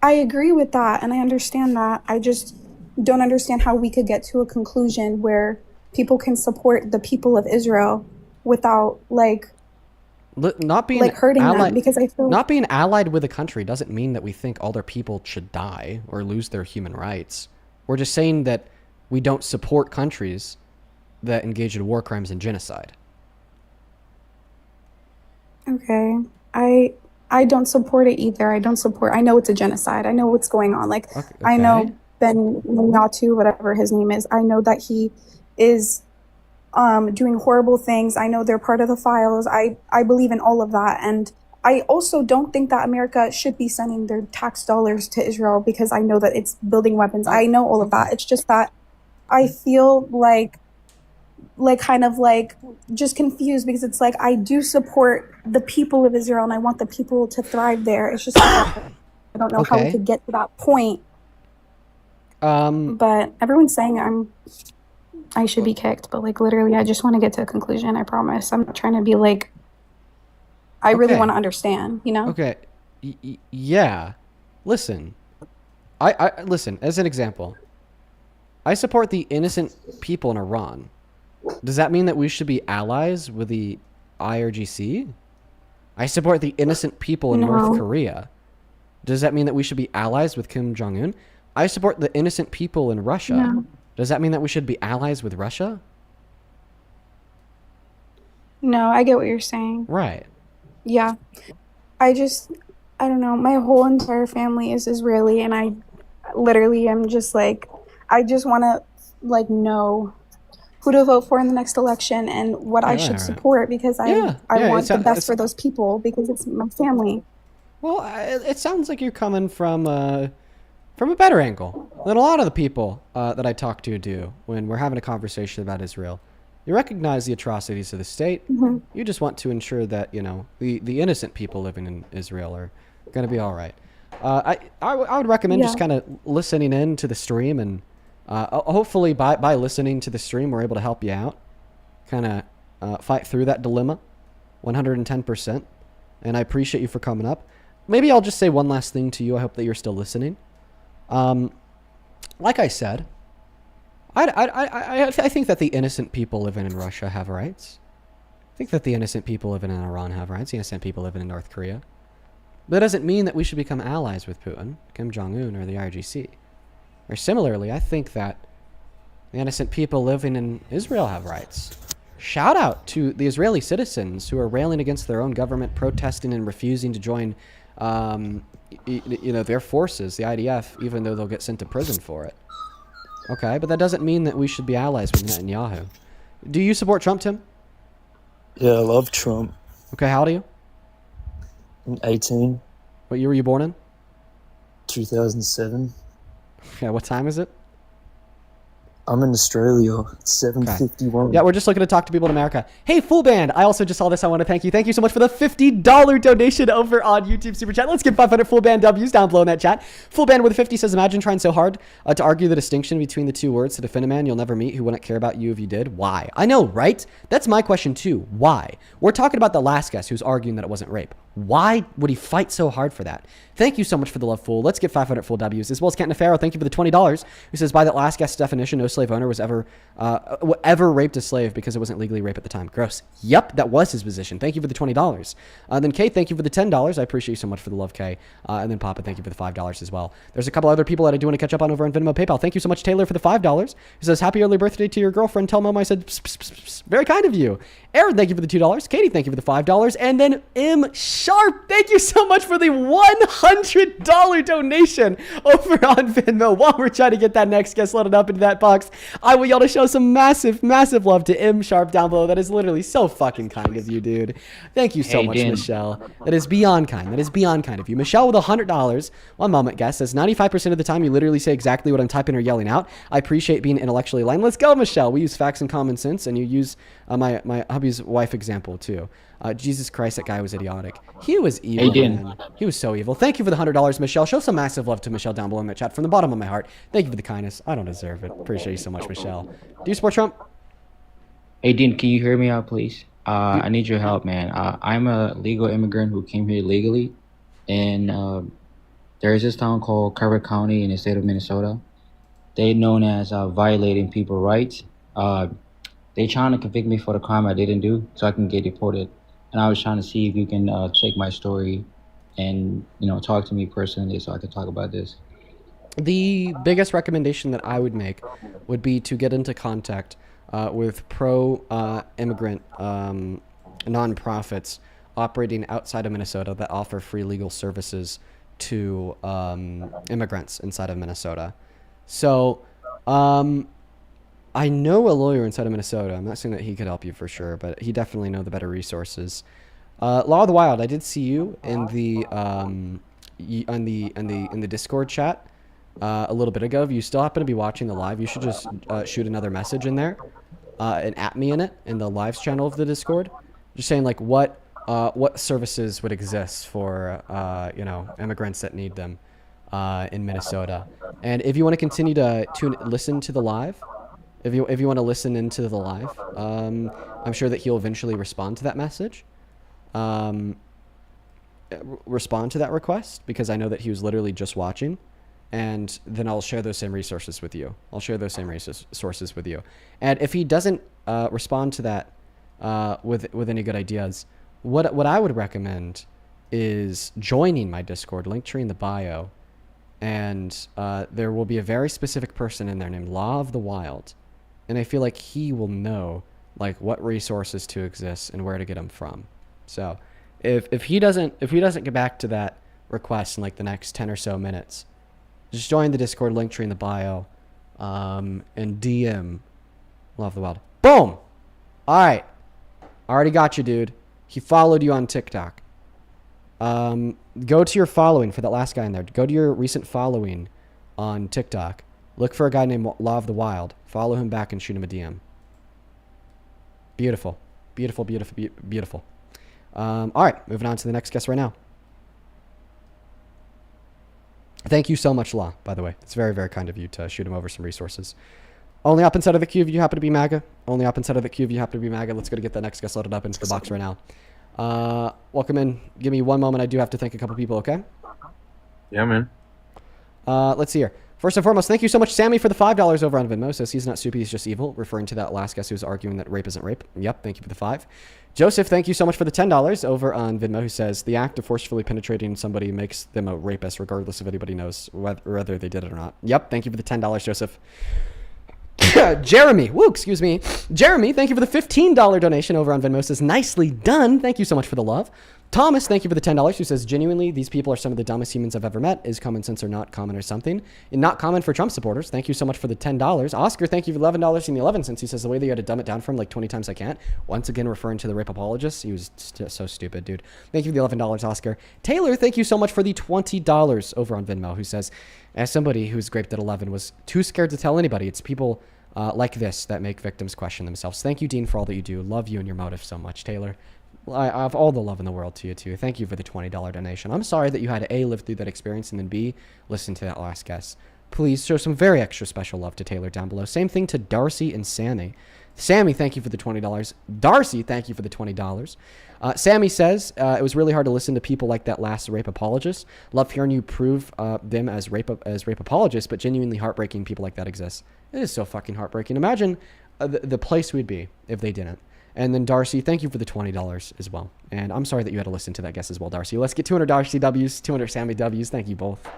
I agree with that, and I understand that. I just don't understand how we could get to a conclusion where people can support the people of Israel without, like, Not being like hurting them, allied, because I feel not being allied with a country doesn't mean that we think all their people should die or lose their human rights. We're just saying that we don't support countries that engage in war crimes and genocide. Okay. I don't support it either. I know it's a genocide. I know what's going on. Like, I know okay. Ben Natu, whatever his name is, I know that he is doing horrible things. I know they're part of the files. I believe in all of that. And I also don't think that America should be sending their tax dollars to Israel because I know that it's building weapons. I know all of that. It's just that I feel like kind of like just confused because it's like I do support the people of Israel and I want the people to thrive there. It's just like, I don't know how we Okay. could get to that point. But everyone's saying I should be kicked, but, like, literally I just want to get to a conclusion. I promise. I'm not trying to be like, I really Okay. want to understand, you know? Okay. Yeah. Listen. I listen, as an example. I support the innocent people in Iran. Does that mean that we should be allies with the IRGC? I support the innocent people in North No. Korea. Does that mean that we should be allies with Kim Jong-un? I support the innocent people in Russia. No. Does that mean that we should be allies with Russia? No, I get what you're saying. Right. Yeah. I don't know. My whole entire family is Israeli, and I literally am just like, I just want to, like, know who to vote for in the next election and what I Yeah, should right. support because I Yeah, want the it's- best for those people because it's my family. Well, it sounds like you're coming from a better angle than a lot of the people that I talk to do when we're having a conversation about Israel. You recognize the atrocities of the state. Mhm. You just want to ensure that, you know, the innocent people living in Israel Gonna be all right. I would recommend just Yeah. kind of listening in to the stream, and hopefully by listening to the stream, we're able to help you out, kind of fight through that dilemma, 110%. And I appreciate you for coming up. Maybe I'll just say one last thing to you. I hope that you're still listening. Like I said, I think that the innocent people living in Russia have rights. I think that the innocent people living in Iran have rights. The innocent people living in North Korea. But that doesn't mean that we should become allies with Putin, Kim Jong-un, or the IRGC. Or similarly, I think that the innocent people living in Israel have rights. Shout out to the Israeli citizens who are railing against their own government, protesting and refusing to join, their forces, the IDF, even though they'll get sent to prison for it. Okay, but that doesn't mean that we should be allies with Netanyahu. Do you support Trump, Tim? Yeah, I love Trump. Okay, how old are you? I'm 18. What year were you born in? 2007. Yeah, what time is it? I'm in Australia. It's 7:51. Yeah, we're just looking to talk to people in America. Hey, Full Band, I also just saw this. I want to thank you. Thank you so much for the $50 donation over on YouTube Super Chat. Let's get 500 Full Band W's down below in that chat. Full Band with a 50 says, imagine trying so hard to argue the distinction between the two words to defend a man you'll never meet who wouldn't care about you if you did. Why? I know, right? That's my question too. Why? We're talking about the last guest who's arguing that it wasn't rape. Why would he fight so hard for that? Thank you so much for the love, Fool. Let's get 500 Full W's. As well as Kent Nefaro, thank you for the $20, who says, by that last guest's definition, no slave owner was ever raped a slave because it wasn't legally rape at the time. Gross. Yep, that was his position. Thank you for the $20. Then Kate, thank you for the $10. I appreciate you so much for the love, Kay. And then Papa, thank you for the $5 as well. There's a couple other people that I do want to catch up on over on Venmo PayPal. Thank you so much, Taylor, for the $5. Who says, happy early birthday to your girlfriend. Tell Mom I said, pss, pss, pss, pss. Very kind of you. Aaron, thank you for the $2. Katie, thank you for the $5. And then M Sharp, thank you so much for the $100 donation over on Venmo. While we're trying to get that next guest loaded up into that box, I want y'all to show some massive, massive love to M Sharp down below. That is literally so fucking kind of you, dude. Thank you so much, Dan. Michelle. That is beyond kind. That is beyond kind of you. Michelle with $100. One moment, guest says 95% of the time you literally say exactly what I'm typing or yelling out. I appreciate being intellectually aligned. Let's go, Michelle. We use facts and common sense, and you use my hubby's wife example too. Jesus Christ, that guy was idiotic. He was evil, Hey, Dan. man. He was so evil. Thank you for the $100, Michelle. Show some massive love to Michelle down below in the chat from the bottom of my heart. Thank you for the kindness. I don't deserve it. Appreciate you so much, Michelle. Do you support Trump? Hey, Dean, can you hear me out, please? I need your help, man. I'm a legal immigrant who came here legally, and there's this town called Carver County in the state of Minnesota. They're known as violating people's rights. They trying to convict me for the crime I didn't do so I can get deported. And I was trying to see if you can check my story and, talk to me personally so I could talk about this. The biggest recommendation that I would make would be to get into contact with pro-immigrant nonprofits operating outside of Minnesota that offer free legal services to immigrants inside of Minnesota. So I know a lawyer inside of Minnesota. I'm not saying that he could help you for sure, but he definitely know the better resources. Law of the Wild, I did see you in the in the Discord chat a little bit ago. If you still happen to be watching the live, you should just shoot another message in there and at me in it in the lives channel of the Discord, just saying like what services would exist for immigrants that need them in Minnesota. And if you want to continue to listen to the live, if you want to listen into the live, I'm sure that he'll eventually respond to that message. Respond to that request, because I know that he was literally just watching, and then I'll share those same resources with you. Sources with you. And if he doesn't respond to that with any good ideas, what I would recommend is joining my Discord, Linktree in the bio, and there will be a very specific person in there named Law of the Wild, and I feel like he will know like what resources to exist and where to get them from. So if he doesn't get back to that request in like the next 10 or so minutes, just join the Discord, Linktree in the bio, and DM Law of the Wild. Boom! All right, already got you, dude. He followed you on TikTok. Go to your following for that last guy in there. Go to your recent following on TikTok. Look for a guy named Law of the Wild. Follow him back and shoot him a DM. Beautiful. Beautiful, beautiful, beautiful. All right, moving on to the next guest right now. Thank you so much, Law, by the way. It's very, very kind of you to shoot him over some resources. Only up inside of the queue if you happen to be MAGA. Only up inside of the queue if you happen to be MAGA. Let's go to get the next guest loaded up into the box right now. Welcome in. Give me one moment. I do have to thank a couple people, okay? Yeah, man. Let's see here. First and foremost, thank you so much, Sammy, for the $5 over on Venmo. Says he's not stupid, he's just evil, referring to that last guest who was arguing that rape isn't rape. Yep, thank you for the 5. Joseph, thank you so much for the $10 over on Venmo, who says the act of forcefully penetrating somebody makes them a rapist, regardless if anybody knows whether they did it or not. Yep, thank you for the $10, Joseph. Jeremy, Jeremy, thank you for the $15 donation over on Venmo. Says nicely done. Thank you so much for the love. Thomas, thank you for the $10, who says genuinely these people are some of the dumbest humans I've ever met. Is common sense or not common or something? And not common for Trump supporters. Thank you so much for the $10. Oscar, thank you for $11 and the 11 cents. He says the way that you had to dumb it down from like 20 times I can't. Once again referring to the rape apologist. He was so stupid, dude. Thank you for the $11, Oscar. Taylor, thank you so much for the $20 over on Venmo, who says as somebody who's raped at 11 was too scared to tell anybody. It's people like this that make victims question themselves. Thank you, Dean, for all that you do. Love you and your motive so much, Taylor. I have all the love in the world to you, too. Thank you for the $20 donation. I'm sorry that you had to A, live through that experience, and then B, listen to that last guest. Please show some very extra special love to Taylor down below. Same thing to Darcy and Sammy. Sammy, thank you for the $20. Darcy, thank you for the $20. Sammy says, it was really hard to listen to people like that last rape apologist. Love hearing you prove them as rape apologists, but genuinely heartbreaking people like that exist. It is so fucking heartbreaking. Imagine the place we'd be if they didn't. And then Darcy, thank you for the $20 as well. And I'm sorry that you had to listen to that guest as well, Darcy. Let's get 200 Darcy W's, 200 Sammy W's. Thank you both.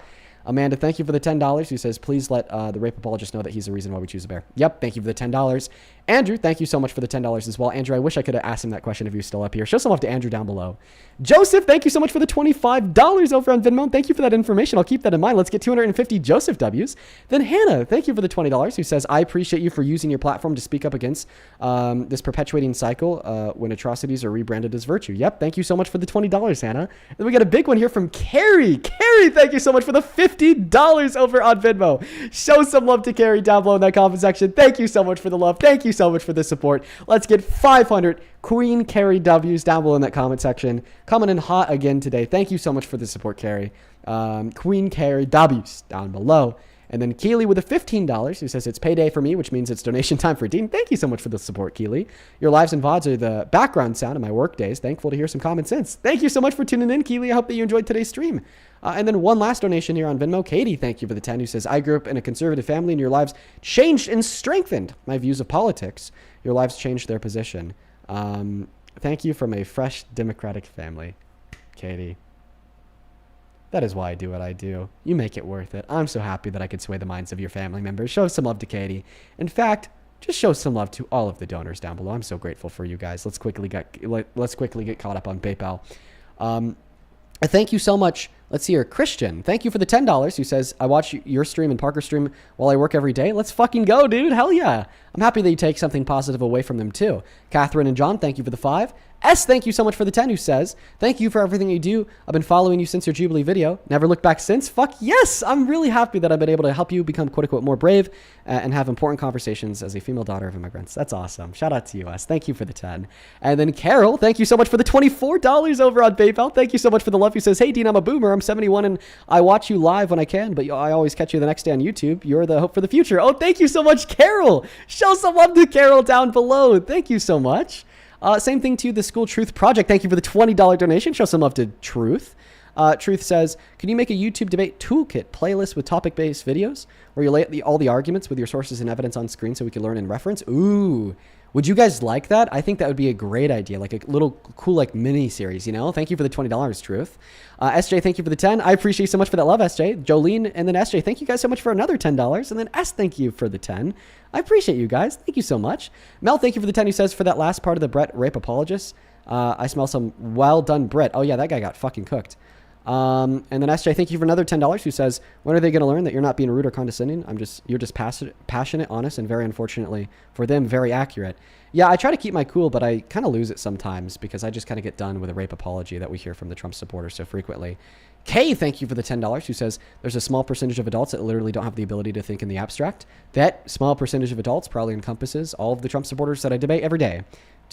Amanda, thank you for the $10, who says, please let the rape apologist know that he's the reason why we choose a bear. Yep, thank you for the $10. Andrew, thank you so much for the $10 as well. Andrew, I wish I could have asked him that question if he was still up here. Show some love to Andrew down below. Joseph, thank you so much for the $25 over on Venmo. Thank you for that information. I'll keep that in mind. Let's get 250 Joseph W's. Then Hannah, thank you for the $20, who says, I appreciate you for using your platform to speak up against this perpetuating cycle when atrocities are rebranded as virtue. Yep, thank you so much for the $20, Hannah. Then we got a big one here from Carrie. Carrie, thank you so much for the $50 over on Venmo. Show some love to Carrie down below in that comment section. Thank you so much for the love. Thank you so much for the support. Let's get 500 Queen Carrie W's down below in that comment section. Coming in hot again today. Thank you so much for the support, Carrie. Queen Carrie W's down below. And then Keely with the $15, who says it's payday for me, which means it's donation time for Dean. Thank you so much for the support, Keely. Your lives and VODs are the background sound of my work days. Thankful to hear some common sense. Thank you so much for tuning in, Keely. I hope that you enjoyed today's stream. And then one last donation here on Venmo. Katie, thank you for the 10, who says, I grew up in a conservative family and your lives changed and strengthened my views of politics. Your lives changed their position. Thank you from a fresh Democratic family, Katie. That is why I do what I do. You make it worth it. I'm so happy that I could sway the minds of your family members. Show some love to Katie. In fact, just show some love to all of the donors down below. I'm so grateful for you guys. Let's quickly get caught up on PayPal. Thank you so much. Let's see here. Christian, thank you for the $10, who says, I watch your stream and Parker's stream while I work every day. Let's fucking go, dude. Hell yeah. I'm happy that you take something positive away from them, too. Catherine and John, thank you for the 5. S, thank you so much for the 10, who says, thank you for everything you do. I've been following you since your Jubilee video. Never looked back since. Fuck yes. I'm really happy that I've been able to help you become quote unquote more brave and have important conversations as a female daughter of immigrants. That's awesome. Shout out to you, S. Thank you for the 10. And then Carol, thank you so much for the $24 over on PayPal. Thank you so much for the love. Who says, hey, Dean, I'm a boomer. I'm 71 and I watch you live when I can, but I always catch you the next day on YouTube. You're the hope for the future. Oh, thank you so much, Carol. Show some love to Carol down below. Thank you so much. Same thing to the School Truth Project. Thank you for the $20 donation. Show some love to Truth. Truth says, can you make a YouTube debate toolkit playlist with topic-based videos where you lay all the arguments with your sources and evidence on screen so we can learn and reference? Ooh, would you guys like that? I think that would be a great idea, like a little cool like mini series, you know? Thank you for the $20, Truth. SJ, thank you for the 10. I appreciate you so much for that love, SJ. Jolene and then SJ, thank you guys so much for another $10. And then S, thank you for the 10. I appreciate you guys. Thank you so much. Mel, thank you for the 10, who says, for that last part of the Brett rape apologist, I smell some well done Brett. Oh yeah, that guy got fucking cooked. And then SJ, thank you for another $10, who says, when are they going to learn that you're not being rude or condescending? You're just passionate, honest, and very unfortunately for them, very accurate. Yeah, I try to keep my cool, but I kind of lose it sometimes because I just kind of get done with a rape apology that we hear from the Trump supporters so frequently. Kay, thank you for the $10, who says, there's a small percentage of adults that literally don't have the ability to think in the abstract. That small percentage of adults probably encompasses all of the Trump supporters that I debate every day.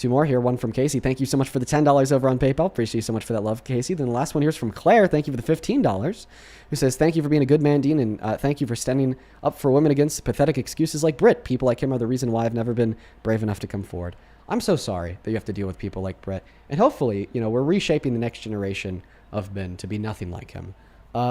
Two more here. One from Casey. Thank you so much for the $10 over on PayPal. Appreciate you so much for that love, Casey. Then the last one here is from Claire. Thank you for the $15. Who says, thank you for being a good man, Dean, and thank you for standing up for women against pathetic excuses like Brit. People like him are the reason why I've never been brave enough to come forward. I'm so sorry that you have to deal with people like Brit. And hopefully, we're reshaping the next generation of men to be nothing like him.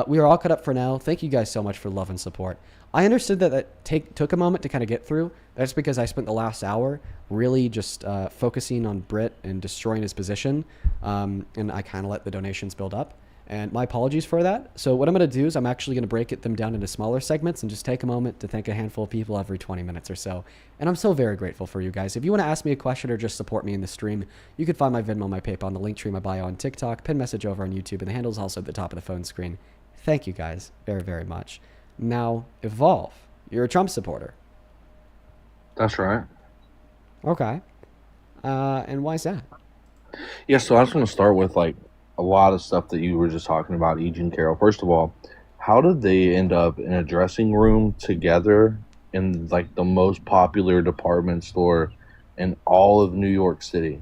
We are all cut up for now. Thank you guys so much for love and support. I understood that took a moment to kind of get through. That's because I spent the last hour really just focusing on Brit and destroying his position. And I kind of let the donations build up. And my apologies for that. So what I'm going to do is I'm actually going to break them down into smaller segments and just take a moment to thank a handful of people every 20 minutes or so. And I'm so very grateful for you guys. If you want to ask me a question or just support me in the stream, you can find my Venmo, my PayPal, and the link tree in my bio on TikTok, pin message over on YouTube, and the handle's also at the top of the phone screen. Thank you guys very, very much. Now, Evolve. You're a Trump supporter. That's right. Okay. And why is that? Yeah, so I just want to start with a lot of stuff that you were just talking about, E. Jean Carroll. First of all, how did they end up in a dressing room together in the most popular department store in all of New York City?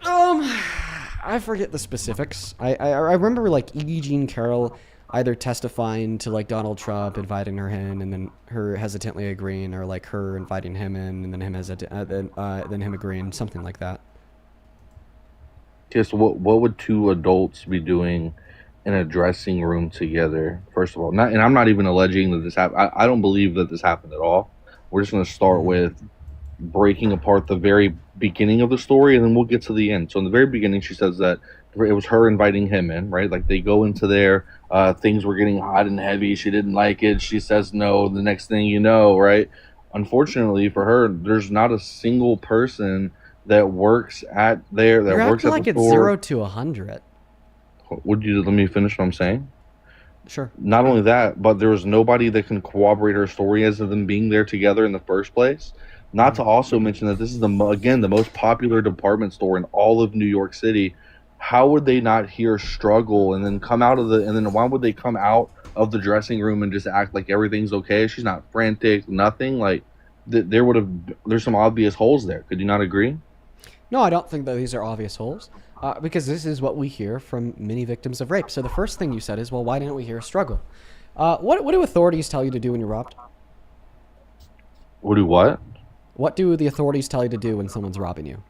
I forget the specifics. I remember E. Jean Carroll either testifying to Donald Trump inviting her in and then her hesitantly agreeing, or her inviting him in and then him agreeing, something like that. Okay, so what would two adults be doing in a dressing room together? First of all, and I'm not even alleging that this happened. I don't believe that this happened at all. We're just going to start with breaking apart the very beginning of the story, and then we'll get to the end. So in the very beginning, she says that it was her inviting him in, right? They go into there, things were getting hot and heavy. She didn't like it. She says no. The next thing you know, right? Unfortunately for her, there's not a single person that works at there that You're works acting at the it's store. 0 to 100. Would you let me finish what I'm saying? Sure. Not only that, but there was nobody that can corroborate her story as of them being there together in the first place. Not to also mention that this is the most popular department store in all of New York City. How would they not hear struggle and then why would they come out of the dressing room and just act like everything's okay? She's not frantic, nothing. There's some obvious holes there. Could you not agree? No, I don't think that these are obvious holes, because this is what we hear from many victims of rape. So the first thing you said is, well, why didn't we hear a struggle? What do authorities tell you to do when you're robbed? What do what? What do the authorities tell you to do when someone's robbing you?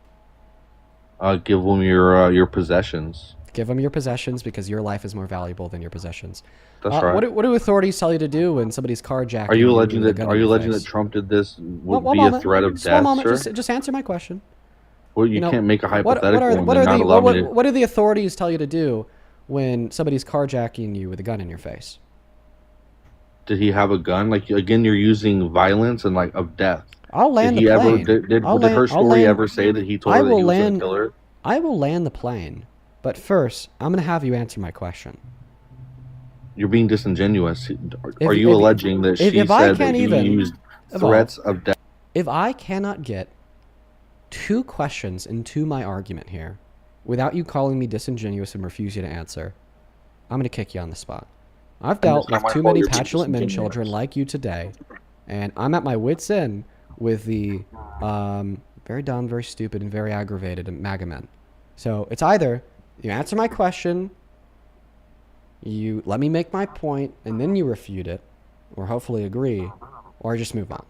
Give them your possessions. Give them your possessions because your life is more valuable than your possessions. That's right. What do authorities tell you to do when somebody's carjacking? Are you alleging that Trump did this would be a threat of death, sir? Just answer my question. Well, you can't make a hypothetical what do the authorities tell you to do when somebody's carjacking you with a gun in your face? Did he have a gun? Again, you're using violence and of death. I'll land the plane. Did her story ever say that he told her that he was going to kill her? I will land the plane, but first, I'm going to have you answer my question. You're being disingenuous. Are you alleging that she said that you used threats of death? If I cannot get two questions into my argument here without you calling me disingenuous and refusing to answer, I'm going to kick you on the spot. I've dealt with too many petulant men children like you today, and I'm at my wit's end with the very dumb, very stupid, and very aggravated MAGA men. So it's either you answer my question, you let me make my point, and then you refute it, or hopefully agree, or just move on.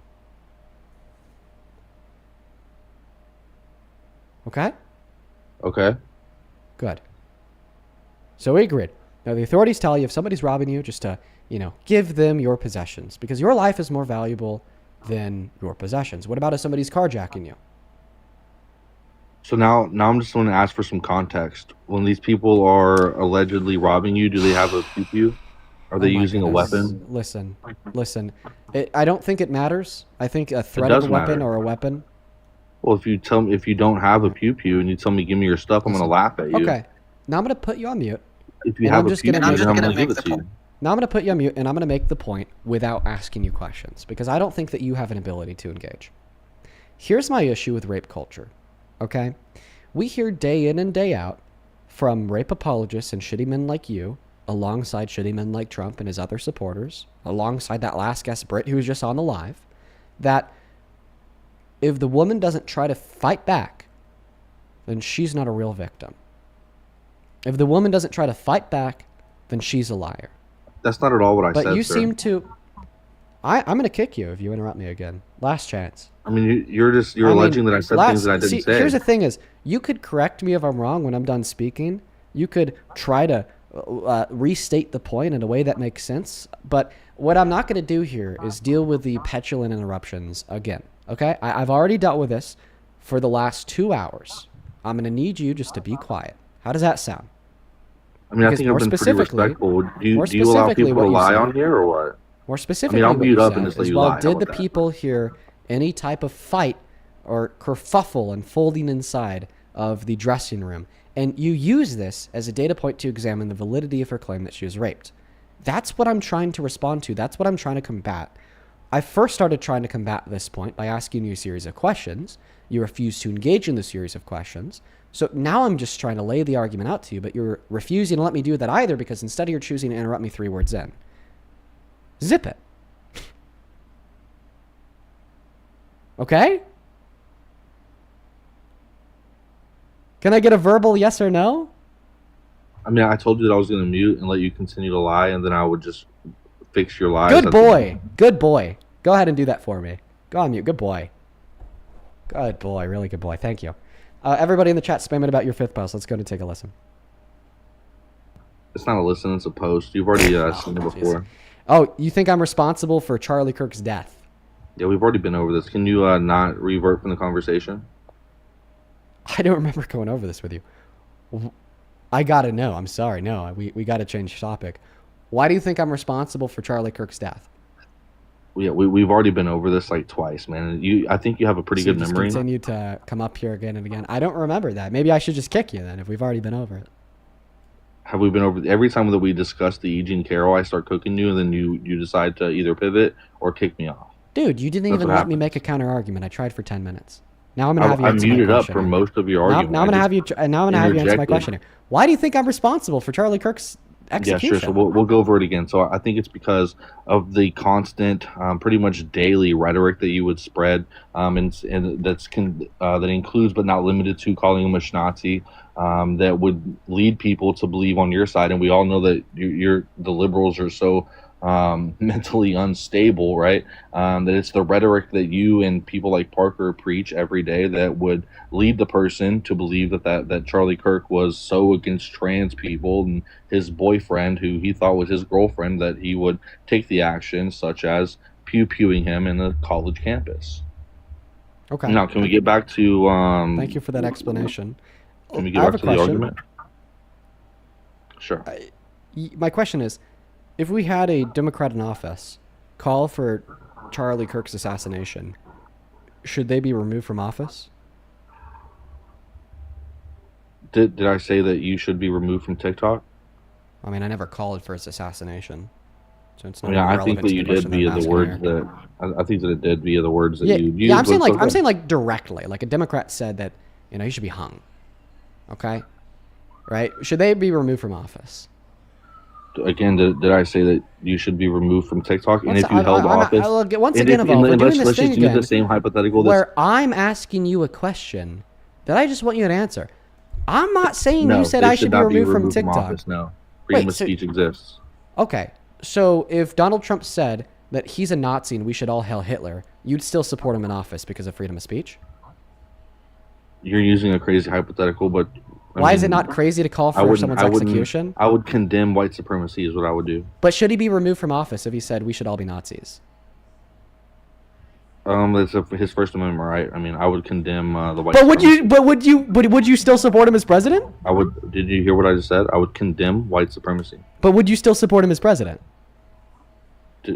Okay? Okay. Good. So we agreed. Now the authorities tell you if somebody's robbing you, just to, give them your possessions, because your life is more valuable than your possessions. What about if somebody's carjacking you? So now I'm just going to ask for some context. When these people are allegedly robbing you, do they have a pew? Are they using a weapon? Listen. I don't think it matters. I think a threat of a weapon or a weapon. Well, if you don't have a pew and you tell me give me your stuff, I'm going to laugh at you. Okay. Now I'm going to put you on mute. If you have a pew, then I'm going to give it to you. Now I'm going to put you on mute, and I'm going to make the point without asking you questions, because I don't think that you have an ability to engage. Here's my issue with rape culture, okay? We hear day in and day out from rape apologists and shitty men like you, alongside shitty men like Trump and his other supporters, alongside that last guest Brit who was just on the live, that if the woman doesn't try to fight back, then she's not a real victim. If the woman doesn't try to fight back, then she's a liar. That's not at all what I said, But you sir. seem to... I'm going to kick you if you interrupt me again. Last chance. I mean, you're alleging that I said things that I didn't say. Here's the thing is, you could correct me if I'm wrong when I'm done speaking. You could try to restate the point in a way that makes sense. But what I'm not going to do here is deal with the petulant interruptions again. Okay? I've already dealt with this for the last 2 hours. I'm going to need you just to be quiet. How does that sound? I mean, I think I've been pretty respectful. Do you allow people to lie on here or what? More specifically, I mean, I'll what mute you up said and just is, let you well, lie. How did the about that? people hear any type of fight or kerfuffle unfolding inside of the dressing room? And you use this as a data point to examine the validity of her claim that she was raped. That's what I'm trying to respond to. That's what I'm trying to combat. I first started trying to combat this point by asking you a series of questions. You refused to engage in the series of questions. So now I'm just trying to lay the argument out to you, but you're refusing to let me do that either because instead you're choosing to interrupt me 3 words in. Zip it. Okay? Can I get a verbal yes or no? I mean, I told you that I was going to mute and let you continue to lie, and then I would just fix your lies. Good boy. Good boy. Go ahead and do that for me. Go on mute. Good boy. Good boy. Really good boy. Thank you. Everybody in the chat, spam it about your 5th post. Let's go and take a listen. It's not a listen, it's a post. You've already seen it before. Oh, you think I'm responsible for Charlie Kirk's death? Yeah, we've already been over this. Can you not revert from the conversation? I don't remember going over this with you. I gotta know. I'm sorry. No, we gotta change topic. Why do you think I'm responsible for Charlie Kirk's death? Yeah, we've already been over this like twice, man. I think you have a pretty good memory. Continue to come up here again and again. I don't remember that. Maybe I should just kick you then if we've already been over it. Have we been over every time that we discuss the E. Jean Carroll? I start cooking you, and then you decide to either pivot or kick me off. Dude, you didn't even let me make a counter argument. I tried for 10 minutes. Now I'm gonna have you answer my question. I muted up for most of your argument. Now I'm gonna have you. Now I'm gonna have you answer my question here. Why do you think I'm responsible for Charlie Kirk's execution? Yeah, sure. So we'll go over it again. So I think it's because of the constant, pretty much daily rhetoric that you would spread, and that includes but not limited to calling him a schnazi, that would lead people to believe on your side. And we all know that the liberals are so mentally unstable, right? That it's the rhetoric that you and people like Parker preach every day that would lead the person to believe that Charlie Kirk was so against trans people and his boyfriend, who he thought was his girlfriend, that he would take the action such as pew-pewing him in the college campus. Okay. Now, can we get back to... Thank you for that explanation. Can we get back to the argument? Sure. My question is, if we had a Democrat in office call for Charlie Kirk's assassination, should they be removed from office? Did I say that you should be removed from TikTok? I mean, I never called for his assassination. So it's not I think that you did via the words that... I think that it did via the words that you used. Yeah, I'm saying like directly. Like a Democrat said that, he should be hung. Okay? Right? Should they be removed from office? Again, did I say that you should be removed from TikTok? And if you held office... Once again, we're doing this thing again use the same hypothetical where I'm asking you a question that I just want you to answer. I'm not saying you said I should be removed from TikTok. Office, no. Freedom of speech exists. Okay. So if Donald Trump said that he's a Nazi and we should all hail Hitler, you'd still support him in office because of freedom of speech? You're using a crazy hypothetical, but... Why is it not crazy to call for someone's execution? I would condemn white supremacy is what I would do. But should he be removed from office if he said we should all be Nazis? That's his First Amendment right. I mean, I would condemn the white. But would you still support him as president? I would. Did you hear what I just said? I would condemn white supremacy. But would you still support him as president?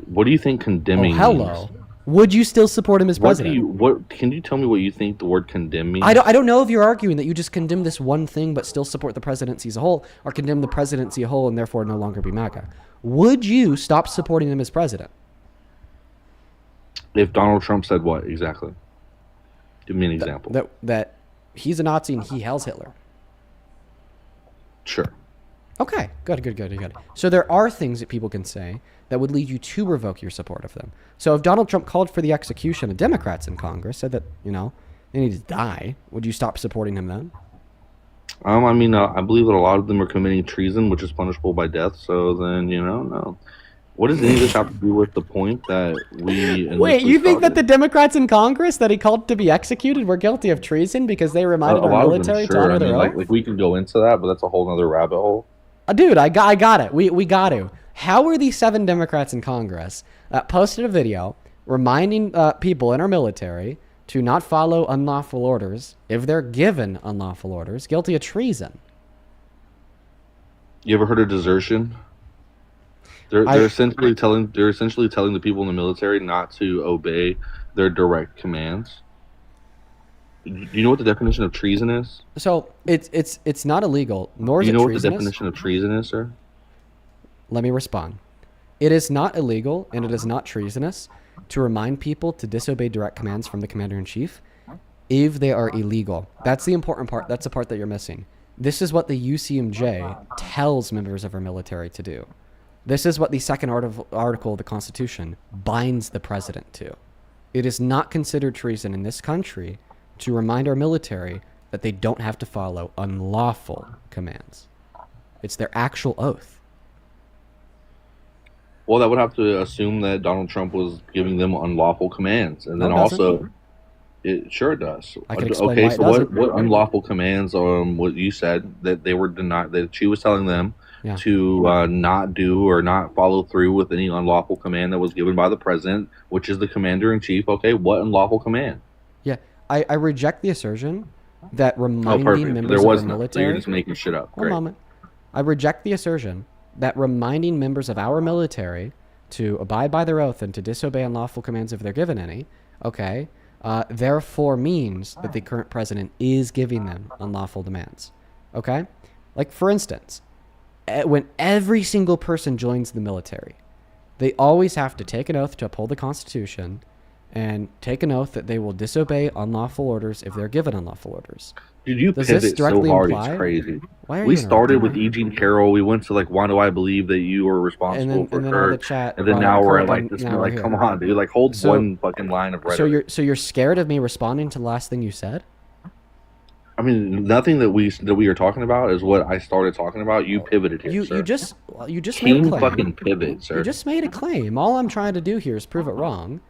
What do you think condemning means? Would you still support him as president? Can you tell me what you think the word condemn means? I don't know if you're arguing that you just condemn this one thing but still support the presidency as a whole, or condemn the presidency as a whole and therefore no longer be MAGA. Would you stop supporting him as president? If Donald Trump said what exactly? Give me an example. That he's a Nazi and he hails Hitler. Sure. Okay, good. So there are things that people can say that would lead you to revoke your support of them. So if Donald Trump called for the execution of Democrats in Congress, said that, they need to die, would you stop supporting him then? I believe that a lot of them are committing treason, which is punishable by death. So then, no. What does any of this have to do with the point that we... Wait, you think that the Democrats in Congress that he called to be executed were guilty of treason because they reminded our military to honor their oath? Like we can go into that, but that's a whole other rabbit hole. Dude, I got it. We got to. How were these 7 Democrats in Congress that posted a video reminding people in our military to not follow unlawful orders if they're given unlawful orders guilty of treason? You ever heard of desertion? They're essentially telling the people in the military not to obey their direct commands. Do you know what the definition of treason is? So it's not illegal, nor is it treasonous. Do you know what the definition of treason is, sir? Let me respond. It is not illegal and it is not treasonous to remind people to disobey direct commands from the commander-in-chief if they are illegal. That's the important part. That's the part that you're missing. This is what the UCMJ tells members of our military to do. This is what the second article of the Constitution binds the president to. It is not considered treason in this country to remind our military that they don't have to follow unlawful commands. It's their actual oath. Well, that would have to assume that Donald Trump was giving them unlawful commands, and then it sure does. I can explain why it doesn't. What unlawful commands? What you said that they were denied, that she was telling them to not do or not follow through with any unlawful command that was given by the president, which is the commander-in-chief. Okay, what unlawful command? Yeah, I reject the assertion that reminding members of our military... So you're just making shit up. Great. One moment. I reject the assertion that reminding members of our military to abide by their oath and to disobey unlawful commands if they're given any, therefore means that the current president is giving them unlawful demands. Okay? Like, for instance, when every single person joins the military, they always have to take an oath to uphold the Constitution and take an oath that they will disobey unlawful orders if they're given unlawful orders. Dude, you Does pivot this directly so hard, imply? it's crazy. Why are We you started with interrupting me? E. Jean Carroll. We went to why do I believe that you were responsible for and then her? all the chat, and then Ron now we're at Corbin, this. now we're Come here. on, dude. Hold one fucking line of rhetoric. So you're scared of me responding to the last thing you said? I mean, nothing that we are talking about is what I started talking about. You pivoted here, sir. You just King made a claim. fucking pivot, sir. You just made a claim. All I'm trying to do here is prove it wrong.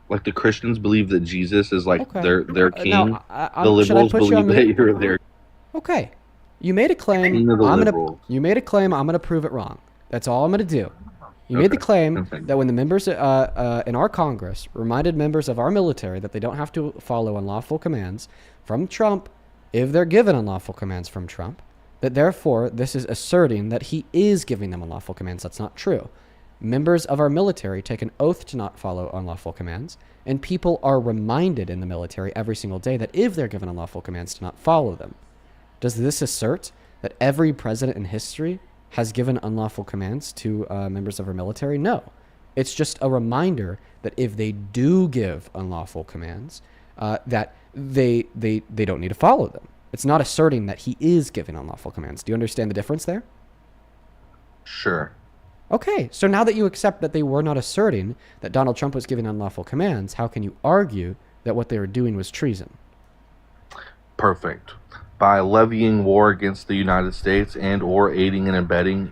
Like the Christians believe that Jesus is their king. Now, the should I liberals put you on believe that mute? you're their Okay. You made a claim. king of the liberals. You made a claim. I'm gonna prove it wrong. That's all I'm gonna do. You made the claim that when the members in our Congress reminded members of our military that they don't have to follow unlawful commands from Trump if they're given unlawful commands from Trump, that therefore this is asserting that he is giving them unlawful commands. That's not true. Members of our military take an oath to not follow unlawful commands, and people are reminded in the military every single day that if they're given unlawful commands to not follow them. Does this assert that every president in history has given unlawful commands to members of our military? No. It's just a reminder that if they do give unlawful commands, that they don't need to follow them. It's not asserting that he is giving unlawful commands. Do you understand the difference there? Sure. Okay, so now that you accept that they were not asserting that Donald Trump was giving unlawful commands, how can you argue that what they were doing was treason? Perfect. By levying war against the United States and or aiding and abetting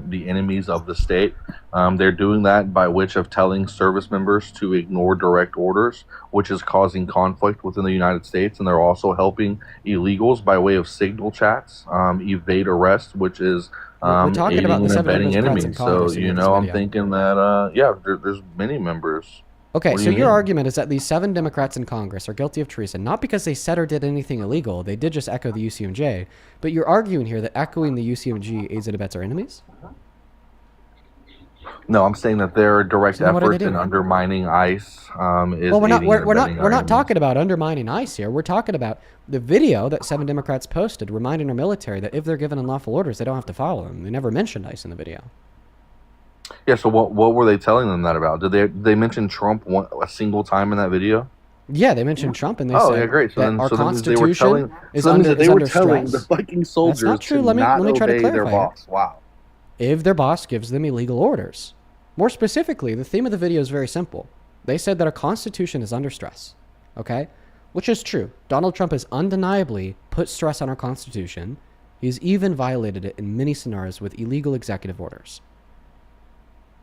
the enemies of the state. They're doing that by which of telling service members to ignore direct orders, which is causing conflict within the United States. And they're also helping illegals by way of signal chats, evade arrest, which is we're talking aiding about the and 7 abetting Democrats in enemies. So, Congress in this I'm video. thinking that, there's many members. Okay, What do so you your mean? argument is that these 7 Democrats in Congress are guilty of treason, not because they said or did anything illegal. They did just echo the UCMJ. But you're arguing here that echoing the UCMJ aids and abets our enemies? No, I'm saying that their direct So then what are they efforts in doing? undermining ICE is Well, we're not aiding and abetting our enemies. talking about undermining ICE here. We're talking about the video that 7 Democrats posted reminding our military that if they're given unlawful orders, they don't have to follow them. They never mentioned ICE in the video. Yeah, so what were they telling them that about? Did they mention Trump a single time in that video? Yeah, they mentioned Trump, and they Oh, said yeah, great. So that then, our so that means they were Constitution telling, is so that means under that they is were under telling stress. the fucking That's soldiers not true. to Let me not try to obey their clarify here. boss. Wow. If their boss gives them illegal orders. More specifically, the theme of the video is very simple. They said that our Constitution is under stress, okay? Which is true. Donald Trump has undeniably put stress on our Constitution. He's even violated it in many scenarios with illegal executive orders.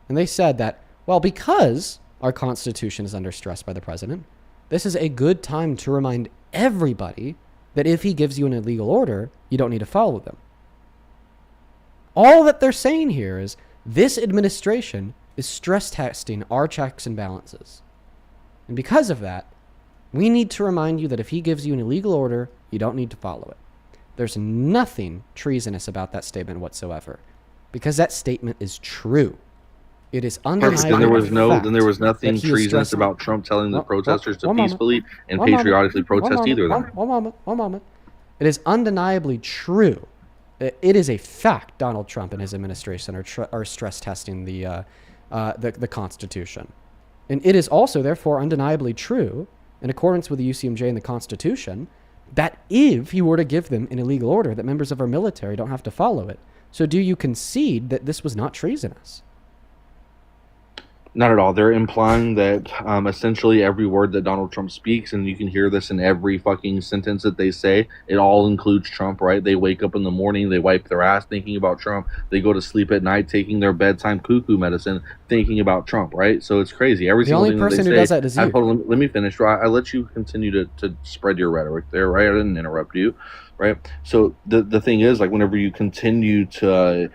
And they said that, well, because our Constitution is under stress by the president, this is a good time to remind everybody that if he gives you an illegal order, you don't need to follow them. All that they're saying here is this administration is stress testing our checks and balances. And because of that, we need to remind you that if he gives you an illegal order, you don't need to follow it. There's nothing treasonous about that statement whatsoever, because that statement is true. It is undeniable. Then there was nothing treasonous about Trump telling the protesters to peacefully and patriotically protest either. One moment. It is undeniably true. It is a fact. Donald Trump and his administration are stress testing the Constitution, and it is also therefore undeniably true, in accordance with the UCMJ and the Constitution, that if he were to give them an illegal order, that members of our military don't have to follow it. So do you concede that this was not treasonous? Not at all. They're implying that essentially every word that Donald Trump speaks, and you can hear this in every fucking sentence that they say, it all includes Trump, right? They wake up in the morning, they wipe their ass thinking about Trump. They go to sleep at night taking their bedtime cuckoo medicine thinking about Trump, right? So it's crazy. Every single thing that they say. The only person who does that is you. Hold on, let me finish. I let you continue to spread your rhetoric there, right? I didn't interrupt you, right? So the thing is, like, whenever you continue to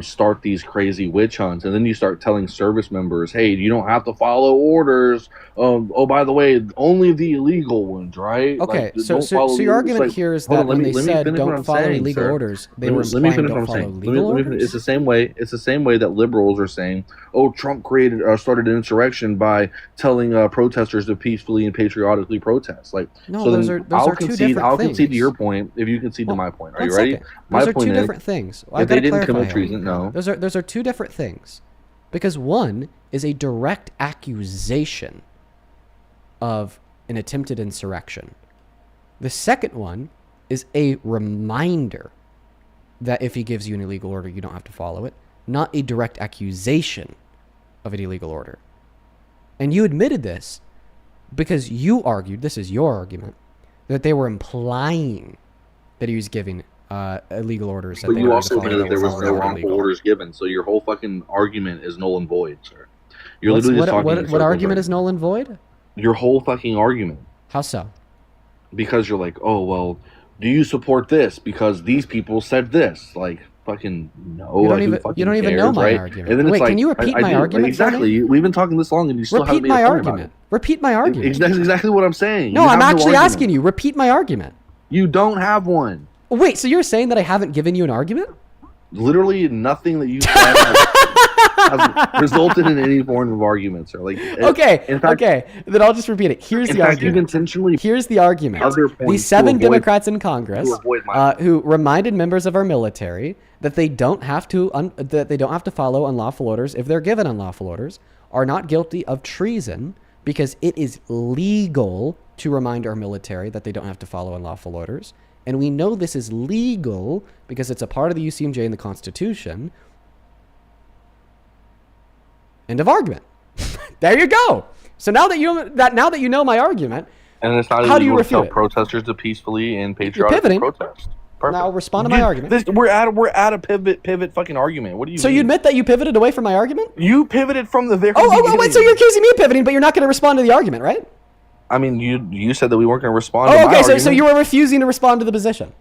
start these crazy witch hunts, and then you start telling service members, hey, you don't have to follow orders. Oh, by the way, only the illegal ones, right? Okay, like, so your argument here is that when they said don't follow illegal orders, they were implying don't follow legal orders? It's the same way. It's the same way that liberals are saying, oh, Trump started an insurrection by telling protesters to peacefully and patriotically protest. Like, no, so those are two different things. I'll concede to your point if you concede to my point. Are you ready? Those are two different things. If they didn't commit treason, no. Those are two different things, because one is a direct accusation of an attempted insurrection. The second one is a reminder that if he gives you an illegal order, you don't have to follow it, not a direct accusation of an illegal order. And you admitted this because you argued, this is your argument, that they were implying that he was giving illegal orders. But you also admitted that there was no wrongful orders given, so your whole fucking argument is null and void, sir. You're literally just talking. What argument is null and void? Your whole fucking argument. How so? Because you're like, oh well, do you support this? Because these people said this. Like, fucking no. You don't even know my argument. And then Wait, can you repeat my argument? Exactly. We've been talking this long, and you still haven't made a point about it. Repeat my argument. That's exactly what I'm saying. No, I'm actually asking you. Repeat my argument. You don't have one. Wait, so you're saying that I haven't given you an argument? Literally nothing that you said has resulted in any form of argument, sir. Like, okay, then I'll just repeat it. Here's the argument. Here's the argument. The 7 Democrats in Congress who reminded members of our military that they don't have to follow unlawful orders if they're given unlawful orders are not guilty of treason, because it is legal to remind our military that they don't have to follow unlawful orders. And we know this is legal because it's a part of the UCMJ and the Constitution. End of argument. There you go. So now that you know my argument, and it's not how do you refute refute it? Protesters to peacefully and patriotically protest. Perfect. Now respond to my argument. We're at a pivot fucking argument. What do you So mean? you admit that you pivoted away from my argument? You pivoted from the very beginning. Oh, wait, so you're accusing me of pivoting, but you're not going to respond to the argument, right? I mean, you said that we weren't going to respond to my argument. So you were refusing to respond to the position.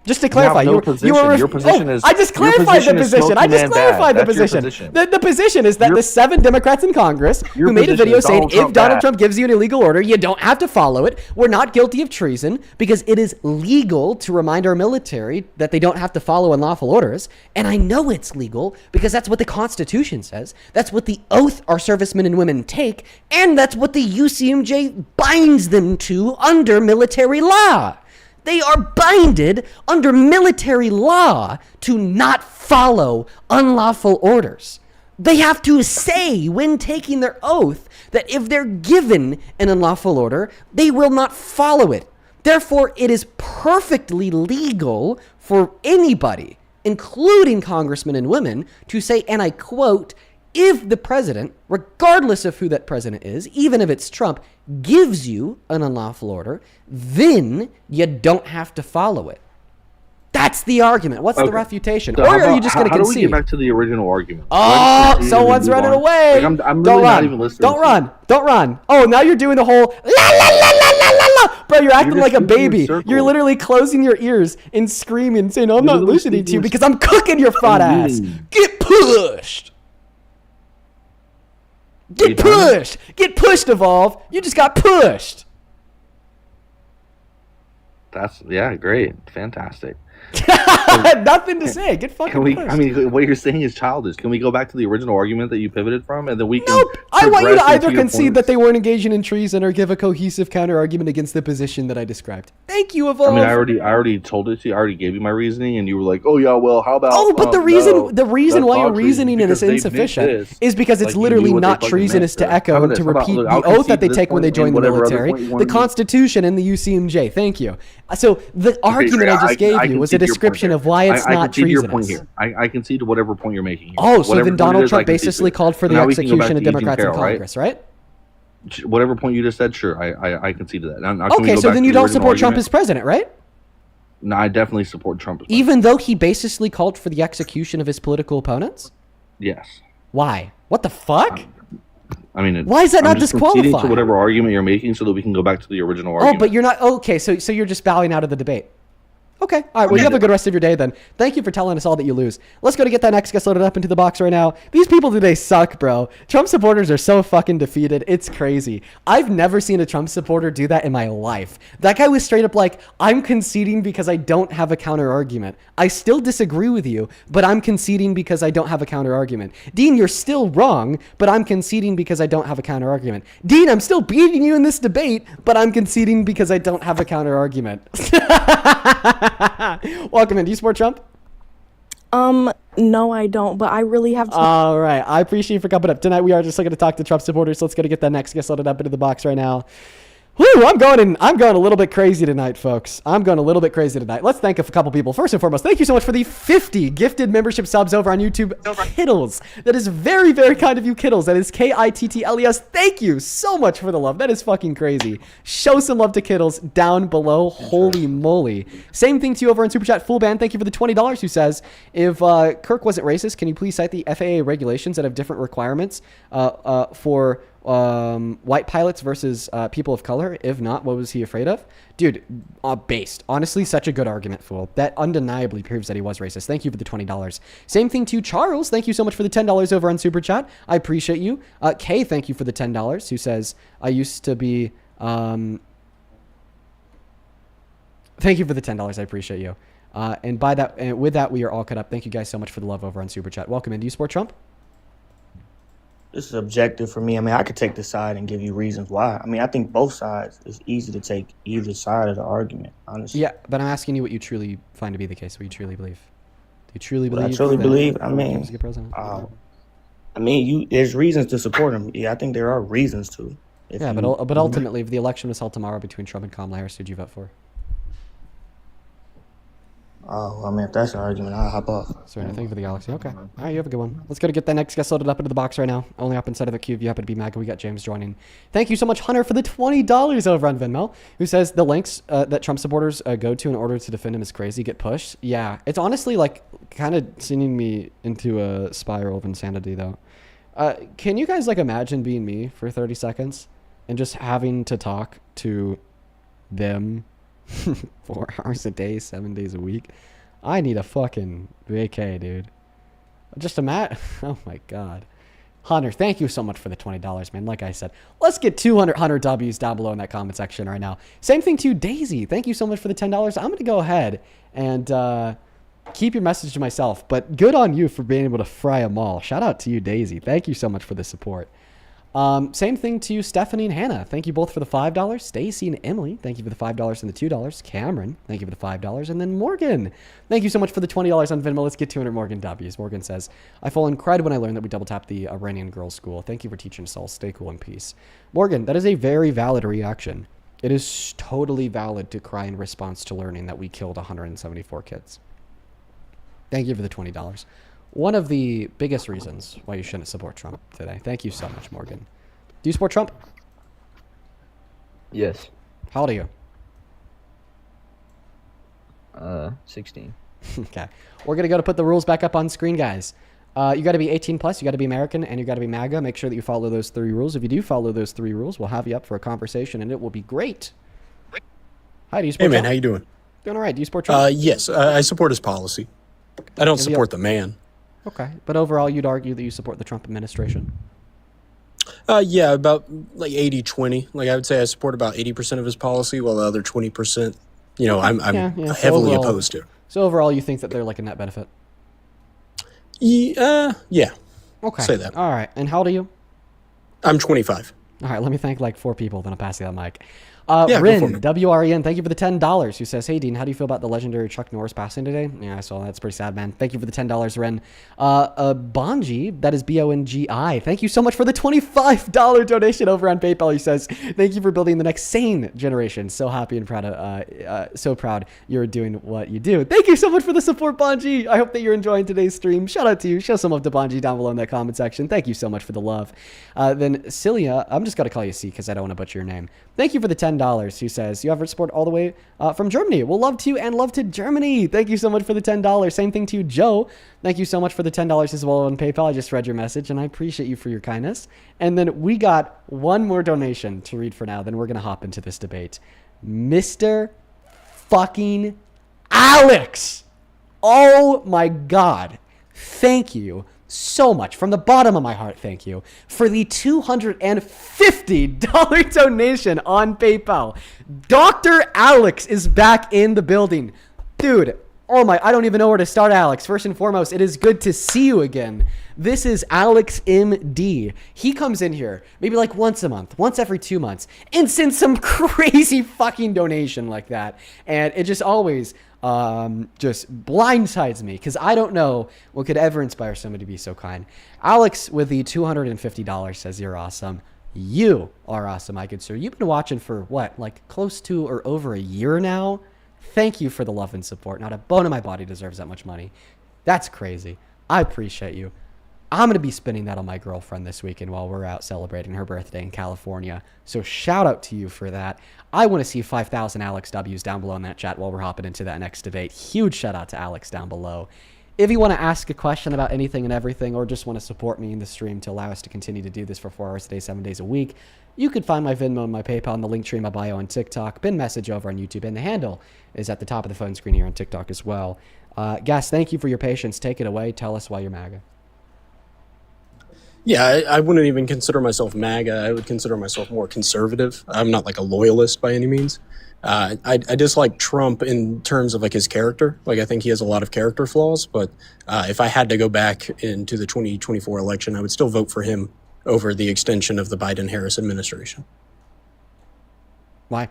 Just to clarify, your position is. I just clarified the position. The position is that the 7 Democrats in Congress who made a video saying if Donald Trump gives you an illegal order, you don't have to follow it. We're not guilty of treason because it is legal to remind our military that they don't have to follow unlawful orders. And I know it's legal because that's what the Constitution says. That's what the oath our servicemen and women take. And that's what the UCMJ binds them to under military law. They are binded under military law to not follow unlawful orders. they have to say when taking their oath that if they're given an unlawful order, they will not follow it. Therefore, it is perfectly legal for anybody, including congressmen and women, to say, and I quote, if the president, regardless of who that president is, even if it's Trump, gives you an unlawful order, then you don't have to follow it. That's the argument. What's the refutation? So or are you just going to concede? How do we get back to the original argument? Oh, someone's running away. Like, I'm Don't really run. not even listening. Don't run. Don't run. Oh, now you're doing the whole la la la la la la la. Bro, you're acting like a baby. You're literally closing your ears and screaming, saying, I'm not listening to you because I'm cooking your fat ass. Get pushed. Get pushed. Get pushed, Evolve. You just got pushed. Yeah, great. Fantastic. Nothing to say. Get fucking pushed. I mean, what you're saying is childish. Can we go back to the original argument that you pivoted from, and then we can? Nope. I want you to either concede that they weren't engaging in treason or give a cohesive counter argument against the position that I described. Thank you, Evolve. I mean, I already told it to you. I already gave you my reasoning, and you were like, "Oh yeah, well, how about?" Oh, but the reason why your reasoning is insufficient is because it's literally not treasonous to echo and to repeat the oath that they take when they join the military, the Constitution, and the UCMJ. Thank you. So the argument I just gave you was a description of why it's not treasonous. I concede to whatever point you're making here. Oh, so then Donald Trump basically called for the execution of Democrats in Congress, right? Whatever point you just said, sure, I concede to that. Now, okay, so then you don't support Trump as president, right? No, I definitely support Trump as president. Even though he basically called for the execution of his political opponents? Yes. Why? What the fuck? I mean, why is that not disqualified? To whatever argument you're making, so that we can go back to the original argument. Oh, but you're not okay. So you're just bowing out of the debate. Okay. All right. Well, you have a good rest of your day then. Thank you for telling us all that you lose. Let's go to get that next guest loaded up into the box right now. These people today suck, bro. Trump supporters are so fucking defeated. It's crazy. I've never seen a Trump supporter do that in my life. That guy was straight up like, I'm conceding because I don't have a counter argument. I still disagree with you, but I'm conceding because I don't have a counter argument. Dean, you're still wrong, but I'm conceding because I don't have a counter argument. Dean, I'm still beating you in this debate, but I'm conceding because I don't have a counter argument. Welcome in. Do you support Trump? No, I don't, but I really have to. All right. I appreciate you for coming up tonight. We are just looking to talk to Trump supporters. So let's go to get that next guest loaded up into the box right now. Whew, I'm going a little bit crazy tonight, folks. I'm going a little bit crazy tonight. Let's thank a couple people. First and foremost, thank you so much for the 50 gifted membership subs over on YouTube. Kittles. That is very, very kind of you, Kittles. That is Kittles. Thank you so much for the love. That is fucking crazy. Show some love to Kittles down below. Holy moly. Same thing to you over on Super Chat. Full Band, thank you for the $20 who says, if Kirk wasn't racist, can you please cite the FAA regulations that have different requirements for white pilots versus people of color? If not, what was he afraid of? Dude, based. Honestly, such a good argument, fool. That undeniably proves that he was racist. Thank you for the $20. Same thing to Charles. Thank you so much for the $10 over on Super Chat. I appreciate you. Kay, thank you for the $10, who says, I used to be... Thank you for the $10. I appreciate you. And with that, we are all caught up. Thank you guys so much for the love over on Super Chat. Welcome in. Do you support Trump? This is objective for me. I mean, I could take the side and give you reasons why. I mean, I think both sides. It's easy to take either side of the argument, honestly. Yeah, but I'm asking you what you truly find to be the case, what you truly believe. Do you truly believe? I truly believe. I mean, there's reasons to support him. Yeah, I think there are reasons to. But ultimately, if the election was held tomorrow between Trump and Kamala Harris, who'd you vote for? Oh, I mean, if that's an argument, I'll hop off. Sorry, thank you for the galaxy. Okay. All right, you have a good one. Let's go to get that next guest loaded up into the box right now. Only up inside of the queue if you happen to be MAGA. We got James joining. Thank you so much, Hunter, for the $20 over on Venmo, who says the links that Trump supporters go to in order to defend him is crazy, get pushed. Yeah, it's honestly like kind of sending me into a spiral of insanity, though. Can you guys like imagine being me for 30 seconds and just having to talk to them 4 hours a day, 7 days a week? I need a fucking vacay, dude. Just imagine. Oh my god. Hunter, thank you so much for the $20, man. Like I said, let's get 200 Hunter W's down below in that comment section right now. Same thing to Daisy. Thank you so much for the $10. I'm going to go ahead and keep your message to myself, but good on you for being able to fry them all. Shout out to you, Daisy. Thank you so much for the support. Same thing to Stephanie and Hannah. Thank you both for the $5. Stacy and Emily, thank you for the $5 and the $2. Cameron, thank you for the $5. And then Morgan, thank you so much for the $20 on Venmo. Let's get 200 Morgan W's. Morgan says, I fall in cried when I learned that we double tapped the Iranian girls' school. Thank you for teaching us all. Stay cool in peace. Morgan, that is a very valid reaction. It is totally valid to cry in response to learning that we killed 174 kids. Thank you for the $20. One of the biggest reasons why you shouldn't support Trump today. Thank you so much, Morgan. Do you support Trump? Yes. How old are you? 16. Okay. We're going to put the rules back up on screen, guys. You got to be 18 plus, you got to be American, and you got to be MAGA. Make sure that you follow those 3 rules. If you do follow those 3 rules, we'll have you up for a conversation, and it will be great. Hi, do you support Hey, man, Trump? how you doing? Doing all right. Do you support Trump? Yes, I support his policy. I don't support the man. Okay. But overall, you'd argue that you support the Trump administration? Yeah, about like 80-20. Like I would say I support about 80% of his policy, while the other 20%, I'm So heavily overall- opposed to. So overall, you think that they're like a net benefit? Yeah. Okay. Say that. All right. And how old are you? I'm 25. All right, let me thank like 4 people, then I'll pass you that mic. Yeah, go for Rin, it. WREN, thank you for the $10, who says, hey, Dean, how do you feel about the legendary Chuck Norris passing today? Yeah, I saw that. It's pretty sad, man. Thank you for the $10, Ren. Bonji, that is B-O-N-G-I. Thank you so much for the $25 donation over on PayPal. He says, thank you for building the next sane generation. So happy and proud so proud you're doing what you do. Thank you so much for the support, Bonji. I hope that you're enjoying today's stream. Shout out to you. Show some love to Bonji down below in that comment section. Thank you so much for the love. Then Celia, I'm just going to call you C because I don't want to butcher your name. Thank you for the $10, who says, you have support all the way from Germany. Well, love to and love to Germany. Thank you so much for the $10. Same thing to you, Joe. Thank you so much for the $10 as well on PayPal. I just read your message, and I appreciate you for your kindness. And then we got one more donation to read for now. Then we're going to hop into this debate. Mr. fucking Alex. Oh, my God. Thank you so much from the bottom of my heart. Thank you for the $250 donation on PayPal. Dr. Alex is back in the building. Dude, oh my, I don't even know where to start, Alex. First and foremost, it is good to see you again. This is Alex MD. He comes in here maybe like once a month, once every 2 months, and sends some crazy fucking donation like that. And it just always just blindsides me because I don't know what could ever inspire somebody to be so kind. Alex with the $250 says, you're awesome. You are awesome, my good sir. You've been watching for what, like close to or over a year now? Thank you for the love and support. Not a bone in my body deserves that much money. That's crazy. I appreciate you. I'm going to be spending that on my girlfriend this weekend while we're out celebrating her birthday in California. So shout out to you for that. I want to see 5,000 Alex W's down below in that chat while we're hopping into that next debate. Huge shout out to Alex down below. If you want to ask a question about anything and everything, or just want to support me in the stream to allow us to continue to do this for 4 hours a day, 7 days a week, you could find my Venmo and my PayPal in the link tree in my bio on TikTok, bin message over on YouTube, and the handle is at the top of the phone screen here on TikTok as well. Guys, thank you for your patience. Take it away. Tell us why you're MAGA. Yeah, I wouldn't even consider myself MAGA. I would consider myself more conservative. I'm not like a loyalist by any means. I dislike Trump in terms of like his character. Like I think he has a lot of character flaws, but if I had to go back into the 2024 election, I would still vote for him over the extension of the Biden-Harris administration. Why?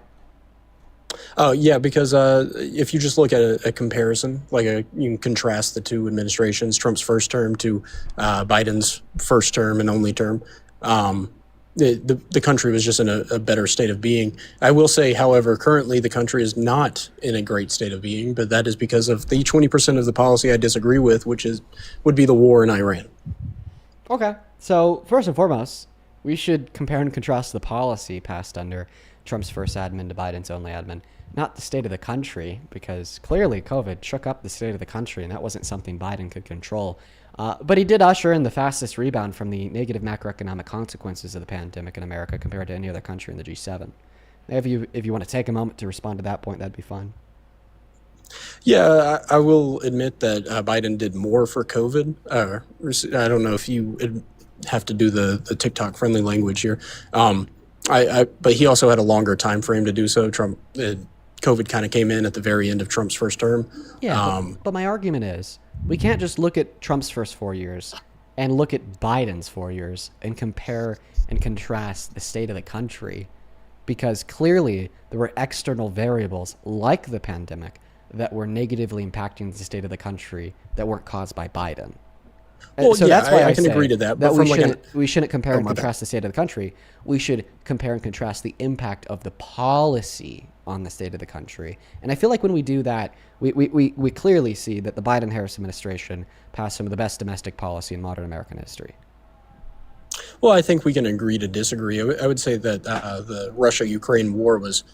Yeah, because if you just look at a comparison, you can contrast the two administrations, Trump's first term to Biden's first term and only term. The country was just in a better state of being. I will say, however, currently the country is not in a great state of being, but that is because of the 20% of the policy I disagree with, would be the war in Iran. Okay. So first and foremost, we should compare and contrast the policy passed under Trump's first admin to Biden's only admin, not the state of the country, because clearly COVID shook up the state of the country, and that wasn't something Biden could control. But he did usher in the fastest rebound from the negative macroeconomic consequences of the pandemic in America compared to any other country in the G7. If you want to take a moment to respond to that point, that'd be fine. Yeah, I will admit that Biden did more for COVID. I don't know if you have to do the TikTok friendly language here. But he also had a longer time frame to do so. COVID kind of came in at the very end of Trump's first term. Yeah, but my argument is we can't just look at Trump's first 4 years and look at Biden's 4 years and compare and contrast the state of the country, because clearly there were external variables like the pandemic that were negatively impacting the state of the country that weren't caused by Biden. Well, so yeah, that's why I can agree to that. But we shouldn't compare and my contrast the state of the country. We should compare and contrast the impact of the policy on the state of the country. And I feel like when we do that, we clearly see that the Biden-Harris administration passed some of the best domestic policy in modern American history. Well, I think we can agree to disagree. I would say that the Russia-Ukraine war was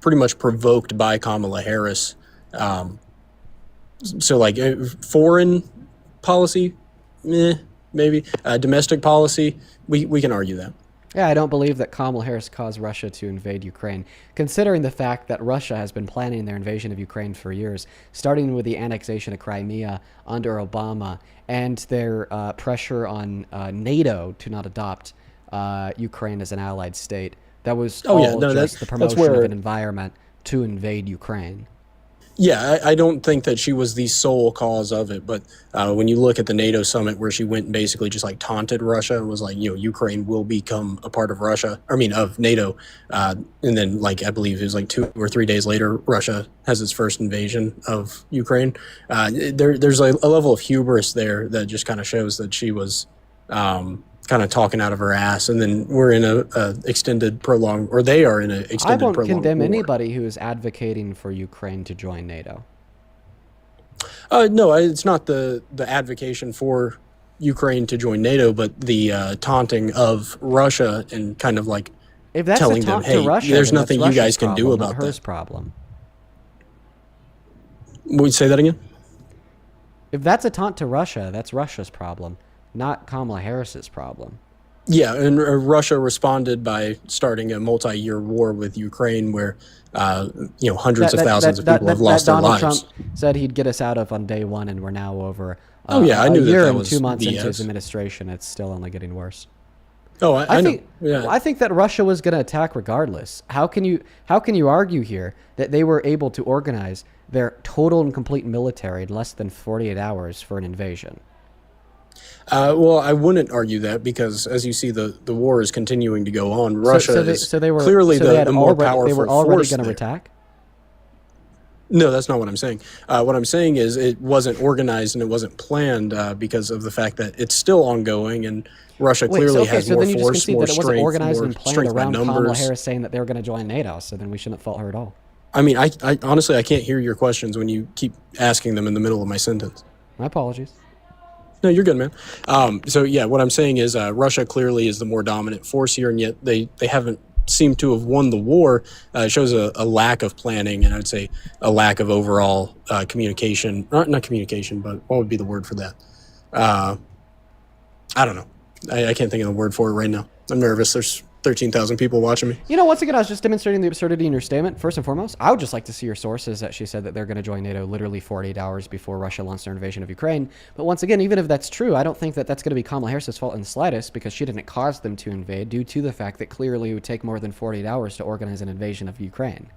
pretty much provoked by Kamala Harris. So, like, foreign policy, maybe. Domestic policy, we can argue that. Yeah, I don't believe that Kamala Harris caused Russia to invade Ukraine, considering the fact that Russia has been planning their invasion of Ukraine for years, starting with the annexation of Crimea under Obama and their pressure on NATO to not adopt Ukraine as an allied state. That was just the promotion of an environment to invade Ukraine. Yeah, I don't think that she was the sole cause of it, but when you look at the NATO summit where she went and basically just like taunted Russia and was like, Ukraine will become a part of of NATO. And then like, I believe it was like 2 or 3 days later, Russia has its first invasion of Ukraine. There's a level of hubris there that just kind of shows that she was kind of talking out of her ass, and then we're in they are in an extended I won't prolonged condemn war. anybody who is advocating for Ukraine to join NATO. No, it's not the advocation for Ukraine to join NATO, but the taunting of Russia and kind of like If that's telling a taunt them, hey, to Russia, there's then nothing that's you guys Russia's can do problem, about not hers that. problem. Would you say that again? If that's a taunt to Russia, that's Russia's problem, not Kamala Harris's problem. Yeah, and Russia responded by starting a multi-year war with Ukraine where, hundreds of thousands of people have lost their Donald lives. Trump said he'd get us out of on day one, and we're now over I knew a year that and was 2 months into BS. his administration. It's still only getting worse. Oh, I know. think Yeah. I think that Russia was going to attack regardless. How can you argue here that they were able to organize their total and complete military in less than 48 hours for an invasion? Well, I wouldn't argue that because, as you see, the war is continuing to go on. Russia is clearly the more powerful They were already force going to there. attack? No, that's not what I'm saying. What I'm saying is it wasn't organized and it wasn't planned because of the fact that it's still ongoing and Russia clearly has more then you just force, concede more that it wasn't strength, organized more and planned strength by around Kamala numbers. Harris saying that they were going to join NATO, so then we shouldn't fault her at all. I mean, I honestly, I can't hear your questions when you keep asking them in the middle of my sentence. My apologies. No, you're good, man. So yeah, what I'm saying is Russia clearly is the more dominant force here, and yet they haven't seemed to have won the war. It shows a lack of planning, and I'd say a lack of overall communication. Not communication, but what would be the word for that? I don't know. I can't think of the word for it right now. I'm nervous. There's 13,000 people watching me. Once again, I was just demonstrating the absurdity in your statement. First and foremost, I would just like to see your sources that she said that they're going to join NATO literally 48 hours before Russia launched their invasion of Ukraine. But once again, even if that's true, I don't think that that's going to be Kamala Harris's fault in the slightest, because she didn't cause them to invade due to the fact that clearly it would take more than 48 hours to organize an invasion of Ukraine.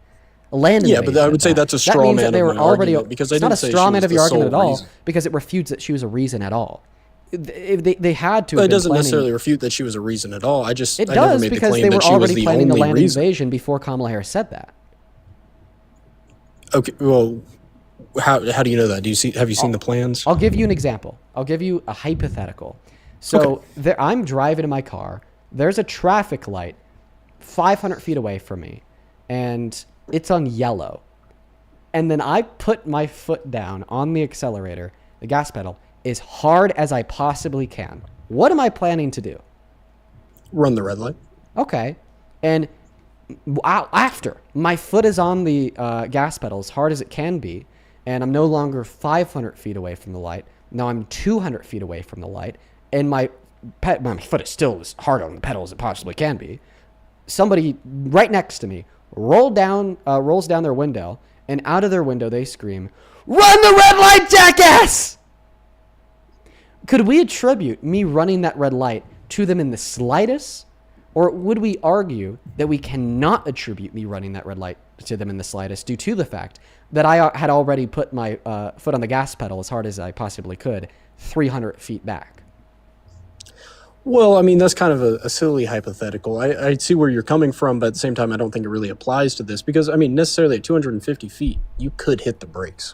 A land invasion. But I would say that's a straw man of my argument, because I it's not a didn't say straw she man was of your the argument at sole all, reason. because it refutes that she was a reason at all. They had to. Well, have it been doesn't planning- necessarily refute that she was a reason at all. It I never does, made the because claim they that were she was already the planning the only land reason. invasion before Kamala Harris said that. Okay, well, how do you know that? Have you seen the plans? I'll give you an example. I'll give you a hypothetical. So I'm driving in my car. There's a traffic light 500 feet away from me, and it's on yellow. And then I put my foot down on the accelerator, the gas pedal, as hard as I possibly can. What am I planning to do? Run the red light. Okay. And after my foot is on the gas pedal as hard as it can be, and I'm no longer 500 feet away from the light, now I'm 200 feet away from the light, and my foot is still as hard on the pedal as it possibly can be, somebody right next to me rolls down their window, and out of their window they scream, "Run the red light, jackass!" Could we attribute me running that red light to them in the slightest? Or would we argue that we cannot attribute me running that red light to them in the slightest due to the fact that I had already put my foot on the gas pedal as hard as I possibly could, 300 feet back? Well, I mean, that's kind of a silly hypothetical. I see where you're coming from, but at the same time, I don't think it really applies to this because, I mean, necessarily at 250 feet, you could hit the brakes.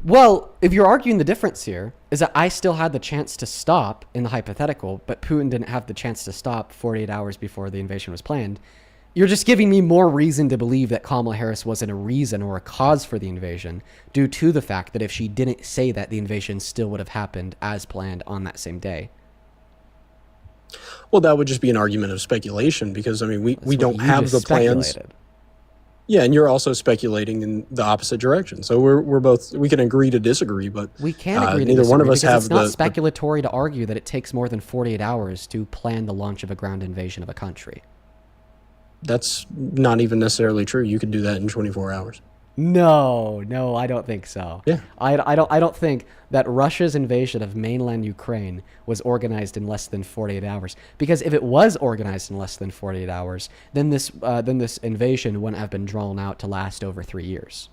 Well, if you're arguing the difference here is that I still had the chance to stop in the hypothetical, but Putin didn't have the chance to stop 48 hours before the invasion was planned, you're just giving me more reason to believe that Kamala Harris wasn't a reason or a cause for the invasion due to the fact that if she didn't say that, the invasion still would have happened as planned on that same day. Well, that would just be an argument of speculation because, I mean, we don't have the plans. Yeah, and you're also speculating in the opposite direction. So we can agree to disagree, but we can agree to neither disagree one of us because have it's not speculatory to argue that it takes more than 48 hours to plan the launch of a ground invasion of a country. That's not even necessarily true. You could do that in 24 hours. No, I don't think so. Yeah. I don't think that Russia's invasion of mainland Ukraine was organized in less than 48 hours. Because if it was organized in less than 48 hours, then this invasion wouldn't have been drawn out to last over 3 years.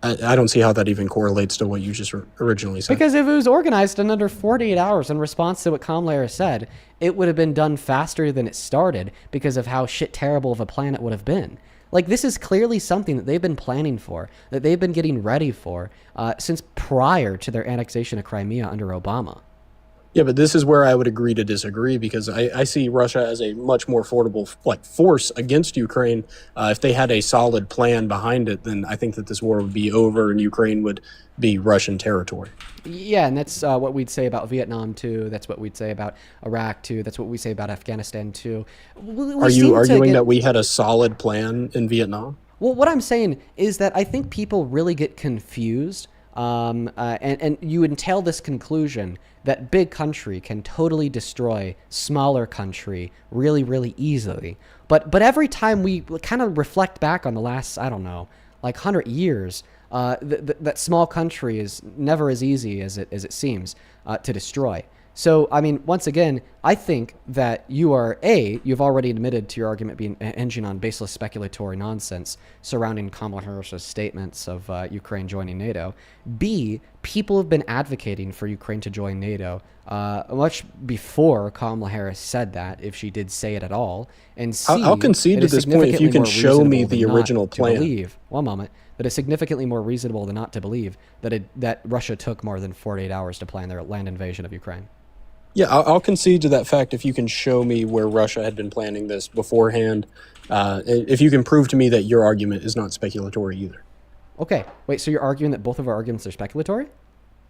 I don't see how that even correlates to what you just originally said. Because if it was organized in under 48 hours in response to what Kamala Harris said, it would have been done faster than it started because of how shit terrible of a plan it would have been. Like, this is clearly something that they've been planning for, that they've been getting ready for since prior to their annexation of Crimea under Obama. Yeah, but this is where I would agree to disagree because I see Russia as a much more formidable force against Ukraine. If they had a solid plan behind it, then I think that this war would be over and Ukraine would be Russian territory. Yeah, and that's what we'd say about Vietnam too. That's what we'd say about Iraq too. That's what we say about Afghanistan too. Are you arguing that we had a solid plan in Vietnam? Well, what I'm saying is that I think people really get confused. And you entail this conclusion that big country can totally destroy smaller country really, really easily. But every time we kind of reflect back on the last, I don't know, like 100 years, that small country is never as easy as it seems to destroy. So, I mean, once again, I think that you've already admitted to your argument being hinging on baseless speculatory nonsense surrounding Kamala Harris's statements of Ukraine joining NATO. B, people have been advocating for Ukraine to join NATO much before Kamala Harris said that, if she did say it at all. And C, I'll concede to this point if you can show me the original plan. One moment. That it's significantly more reasonable than not to believe that Russia took more than 48 hours to plan their land invasion of Ukraine. Yeah, I'll concede to that fact if you can show me where Russia had been planning this beforehand. If you can prove to me that your argument is not speculatory either. Okay. Wait, so you're arguing that both of our arguments are speculatory?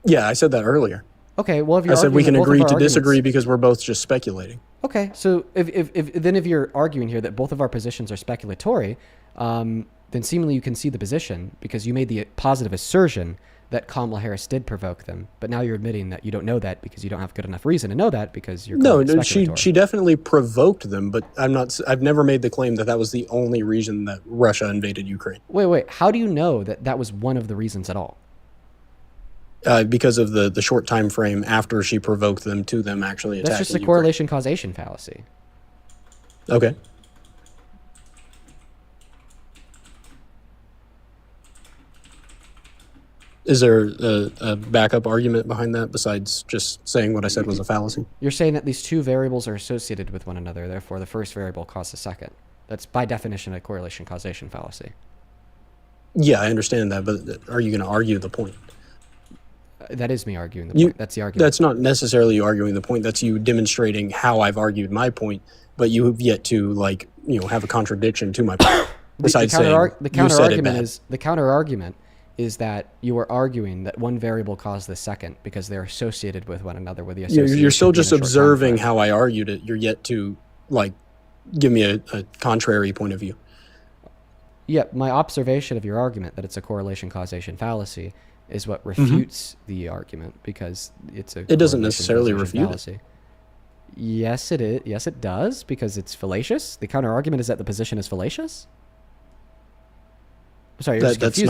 Yeah, I said that earlier. Okay, well, if you're I said we can agree to disagree arguments... because we're both just speculating. Okay, so if you're arguing here that both of our positions are speculatory, then seemingly you can see the position because you made the positive assertion that Kamala Harris did provoke them, but now you're admitting that you don't know that because you don't have good enough reason to know that because you're she definitely provoked them, but I've never made the claim that was the only reason that Russia invaded Ukraine. Wait, how do you know that was one of the reasons at all? Because of the short time frame after she provoked them to them actually attacking. That's just a correlation causation fallacy. Okay. Is there a backup argument behind that besides just saying what I said was a fallacy? You're saying that these two variables are associated with one another, therefore the first variable caused the second. That's by definition a correlation causation fallacy. Yeah, I understand that, but are you going to argue the point? That is me arguing the point. That's the argument. That's not necessarily you arguing the point. That's you demonstrating how I've argued my point, but you have yet to have a contradiction to my point. Besides the counter argument is that you are arguing that one variable caused the second because they're associated with one another with the association. You're still just observing how I argued it. You're yet to give me a contrary point of view. Yeah, my observation of your argument that it's a correlation causation fallacy is what refutes the argument because it doesn't necessarily refute fallacy. Yes, it is. Yes, it does because it's fallacious. The counter argument is that the position is fallacious. Sorry, you're that's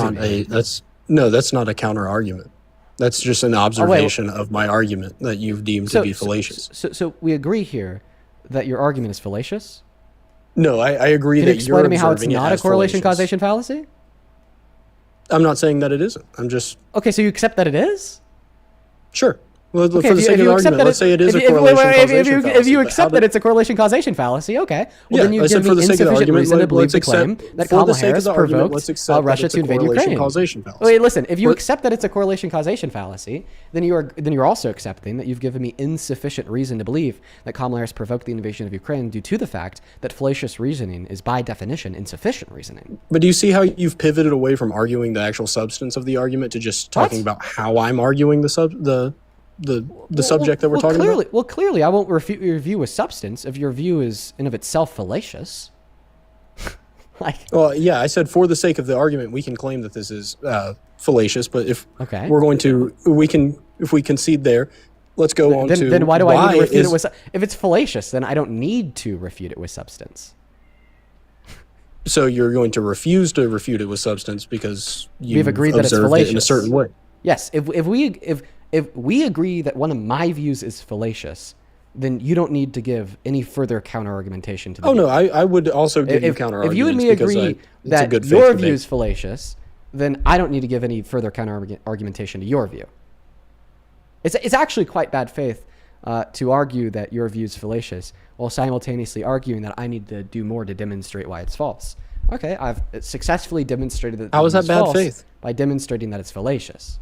not a counter argument. That's just an observation of my argument that you've deemed to be fallacious. So we agree here that your argument is fallacious? No, I agree that you're explain to me how it's not a correlation causation fallacy? I'm not saying that it isn't. I'm just... Okay, so you accept that it is? Sure. Well, Okay, for the sake of the argument, let's say it is a correlation causation fallacy. If you accept that it's a correlation causation fallacy, okay. Well, Yeah, then you I give said me for the sake of the insufficient argument, reason to believe let's the accept- claim that for the Kamala sake of Harris the argument, let's provoked accept that Russia it's to a invade correlation Ukraine. causation fallacy. Wait, listen. If you We're- accept that it's a correlation causation fallacy, then you're also accepting that you've given me insufficient reason to believe that Kamala Harris provoked the invasion of Ukraine due to the fact that fallacious reasoning is by definition insufficient reasoning. But do you see how you've pivoted away from arguing the actual substance of the argument to just talking about how I'm arguing the subject that we're talking about? Well, clearly, I won't refute your view with substance if your view is in of itself fallacious. Well, yeah, I said for the sake of the argument, we can claim that this is fallacious. But if we're going to, if we concede there, let's go on to then why do I need to refute it with? If it's fallacious, then I don't need to refute it with substance. So you're going to refuse to refute it with substance because We've agreed that it's fallacious in a certain way. Yes, if we agree that one of my views is fallacious, then you don't need to give any further counter argumentation to the view. No, I would also give you counter arguments. If you and me agree that your view is fallacious, then I don't need to give any further counter argumentation to your view. It's actually quite bad faith to argue that your view is fallacious while simultaneously arguing that I need to do more to demonstrate why it's false. Okay, I've successfully demonstrated that. How is that bad faith? By demonstrating that it's fallacious.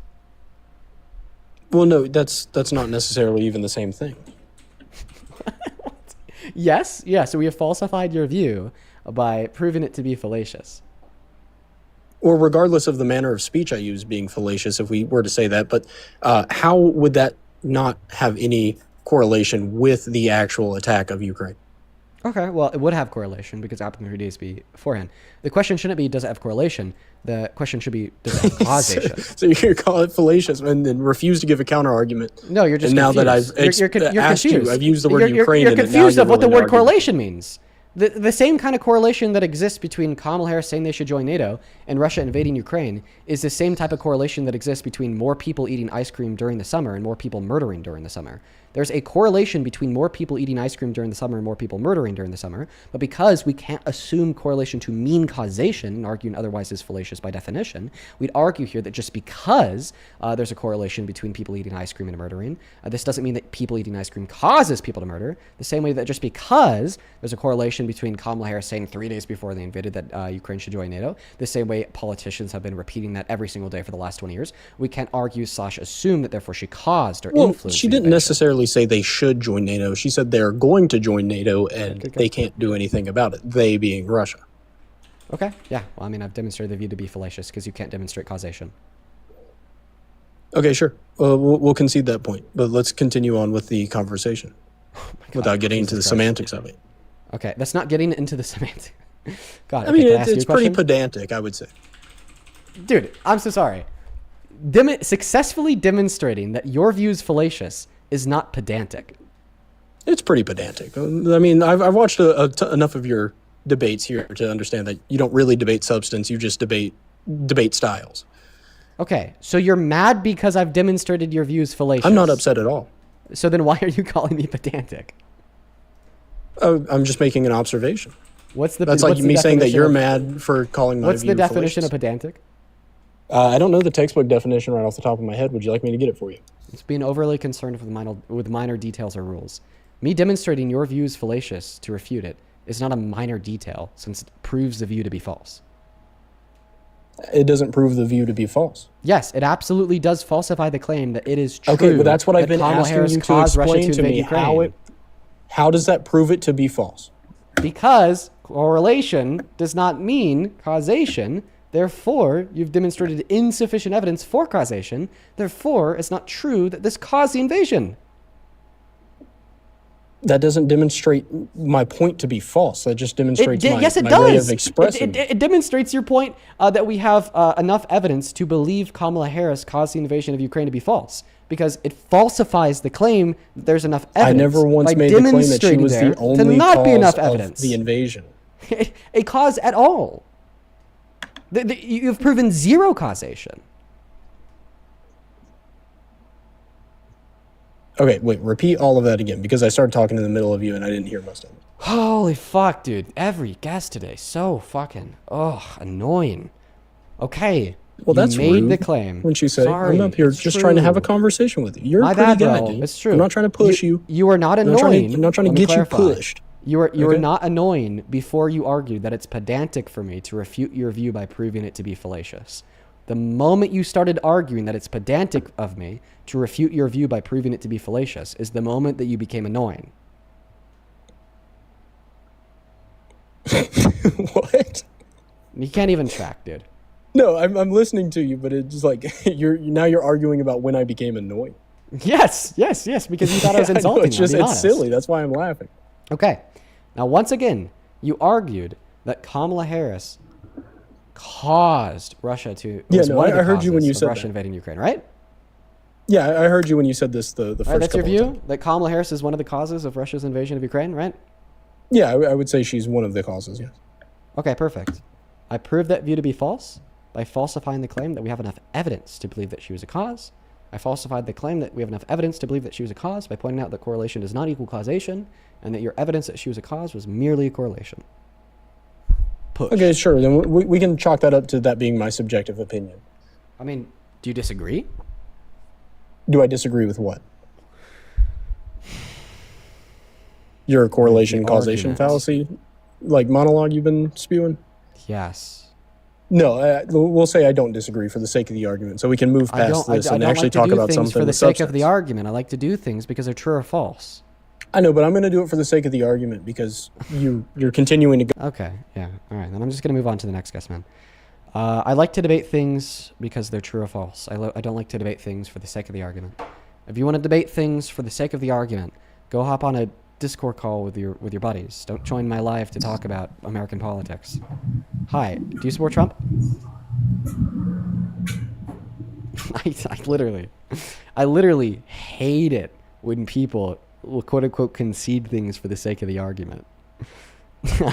Well, no, that's not necessarily even the same thing. Yes, so we have falsified your view by proving it to be fallacious. Or regardless of the manner of speech I use being fallacious, if we were to say that, but how would that not have any correlation with the actual attack of Ukraine? Okay, well, it would have correlation because it happened 3 days beforehand. The question shouldn't be, does it have correlation? The question should be, does it have causation? So you call it fallacious and then refuse to give a counter argument. No, you're just and now confused. that I've you're asked confused. you, I've used the word Ukraine. You're confused of what the word correlation means. The same kind of correlation that exists between Kamala Harris saying they should join NATO and Russia invading Ukraine is the same type of correlation that exists between more people eating ice cream during the summer and more people murdering during the summer. There's a correlation between more people eating ice cream during the summer and more people murdering during the summer, but because we can't assume correlation to mean causation, and arguing otherwise is fallacious by definition, we'd argue here that just because there's a correlation between people eating ice cream and murdering, this doesn't mean that people eating ice cream causes people to murder, the same way that just because there's a correlation between Kamala Harris saying 3 days before they invaded that Ukraine should join NATO, the same way politicians have been repeating that every single day for the last 20 years, we can't argue / assume that therefore she caused or influenced. She didn't necessarily say they should join NATO. She said they're going to join NATO and they can't do anything about it, they being Russia. Okay, yeah. Well, I mean, I've demonstrated the view to be fallacious because you can't demonstrate causation. Okay, sure. We'll concede that point, but let's continue on with the conversation without getting into the semantics of it. Okay, that's not getting into the semantics. God, I mean, it's pretty pedantic, I would say. Dude, I'm so sorry. Successfully demonstrating that your view is fallacious is not pedantic. It's pretty pedantic. I mean, I've watched enough of your debates here to understand that you don't really debate substance, you just debate styles. Okay, so you're mad because I've demonstrated your view is fallacious. I'm not upset at all. So then why are you calling me pedantic? I'm just making an observation. That's like what's me the saying that you're definition mad for calling my view What's the definition fallacious. of pedantic? I don't know the textbook definition right off the top of my head. Would you like me to get it for you? It's being overly concerned with minor details or rules. Me demonstrating your view is fallacious to refute it is not a minor detail since it proves the view to be false. It doesn't prove the view to be false. Yes, it absolutely does falsify the claim that it is true. Okay, but that's what I've been Kamala asking Harris you to caused Russia explain to me. Ukraine. How does that prove it to be false? Because correlation does not mean causation. Therefore, you've demonstrated insufficient evidence for causation. Therefore, it's not true that this caused the invasion. That doesn't demonstrate my point to be false. That just demonstrates my does. way of expressing It demonstrates your point that we have enough evidence to believe Kamala Harris caused the invasion of Ukraine to be false. Because it falsifies the claim that there's enough evidence. I never once made the claim that she was the only cause of the invasion. A cause at all. You've proven zero causation. Okay, wait, repeat all of that again, because I started talking in the middle of you and I didn't hear most of it. Holy fuck, dude. Every guest today, so fucking, annoying. Okay, Well, that's made rude. the claim. When she said, Sorry, I'm up here it's just trying to have a true. conversation with you. You're My a pretty bad, guy, bro. dude. It's true. I'm not trying to push you. You are not I'm not annoying. trying to Let me get you clarify. pushed. You are Okay? not annoying before you argued that it's pedantic for me to refute your view by proving it to be fallacious. The moment you started arguing that it's pedantic of me to refute your view by proving it to be fallacious is the moment that you became annoying. What? You can't even track, dude. No, I'm listening to you, but it's like you're arguing about when I became annoying. Yes, because you thought I was Yeah, insulting. know, it's just I'm being it's honest. silly. That's why I'm laughing. Okay. Now, once again, you argued that Kamala Harris caused Russia to. Yeah, was no, one of the I heard you when causes you of said Russia that. invading Ukraine, right? Yeah, I heard you when you said this the first Right, that's your couple of view? times. That Kamala Harris is one of the causes of Russia's invasion of Ukraine, right? Yeah, I would say she's one of the causes, yes. Okay, perfect. I proved that view to be false by falsifying the claim that we have enough evidence to believe that she was a cause. I falsified the claim that we have enough evidence to believe that she was a cause by pointing out that correlation does not equal causation and that your evidence that she was a cause was merely a correlation. Push. Okay, sure. Then we can chalk that up to that being my subjective opinion. I mean, do you disagree? Do I disagree with what? Your correlation causation argument. fallacy, like monologue you've been spewing? Yes. No, we'll say I don't disagree for the sake of the argument, so we can move past this and actually talk about something for the with sake substance. of the argument. I like to do things because they're true or false. I know, but I'm going to do it for the sake of the argument because you're continuing to go. Okay, yeah, all right. Then I'm just going to move on to the next guest, man. I like to debate things because they're true or false. I don't like to debate things for the sake of the argument. If you want to debate things for the sake of the argument, go hop on a Discord call with your buddies. Don't join my live to talk about American politics. Hi, do you support Trump? I literally hate it when people will quote unquote concede things for the sake of the argument.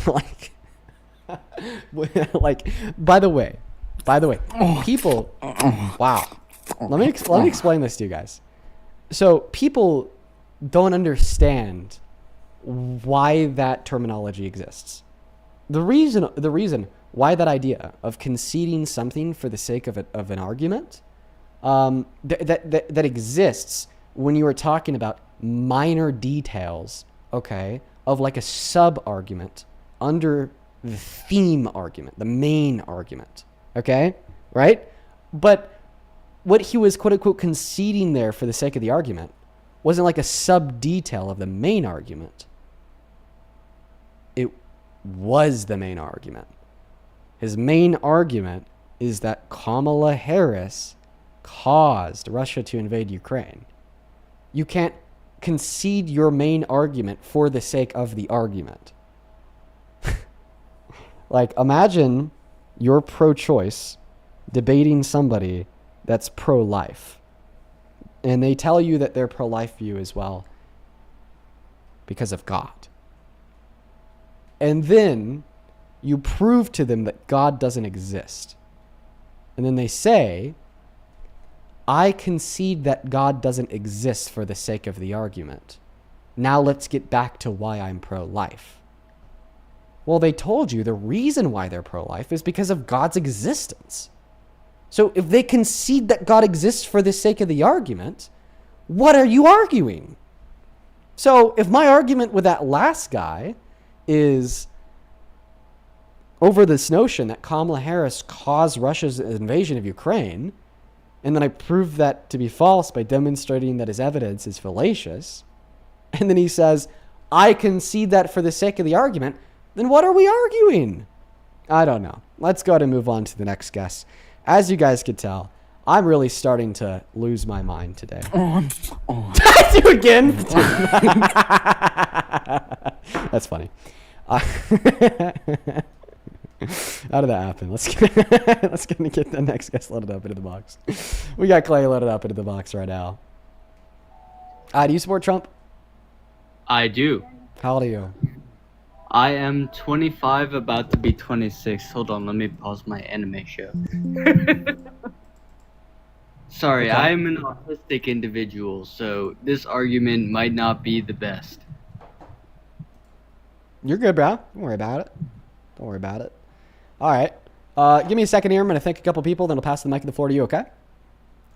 like, by the way, people. Wow. Let me explain this to you guys. So people don't understand why that terminology exists. The reason why that idea of conceding something for the sake of an argument that exists when you are talking about minor details, okay, of like a sub argument under the theme argument, the main argument, okay, right? But what he was quote unquote conceding there for the sake of the argument wasn't like a sub detail of the main argument. It was the main argument. His main argument is that Kamala Harris caused Russia to invade Ukraine. You can't concede your main argument for the sake of the argument. Like, imagine you're pro-choice debating somebody that's pro-life. And they tell you that their pro-life view as well because of God. And then you prove to them that God doesn't exist. And then they say, I concede that God doesn't exist for the sake of the argument. Now let's get back to why I'm pro-life. Well, they told you the reason why they're pro-life is because of God's existence. So if they concede that God exists for the sake of the argument, what are you arguing? So if my argument with that last guy is over this notion that Kamala Harris caused Russia's invasion of Ukraine, and then I prove that to be false by demonstrating that his evidence is fallacious, and then he says, I concede that for the sake of the argument, then what are we arguing? I don't know. Let's go ahead and move on to the next guest. As you guys could tell, I'm really starting to lose my mind today. I do again. That's funny. How did that happen? Let's get the next guest loaded up into the box. We got Clay loaded up into the box right now. Do you support Trump? I do. How old are you? I am 25, about to be 26. Hold on, let me pause my anime show. Sorry, Okay. I am an autistic individual, so this argument might not be the best. You're good, bro. Don't worry about it. All right. Give me a second here. I'm going to thank a couple people, then I'll pass the mic and the floor to you, okay?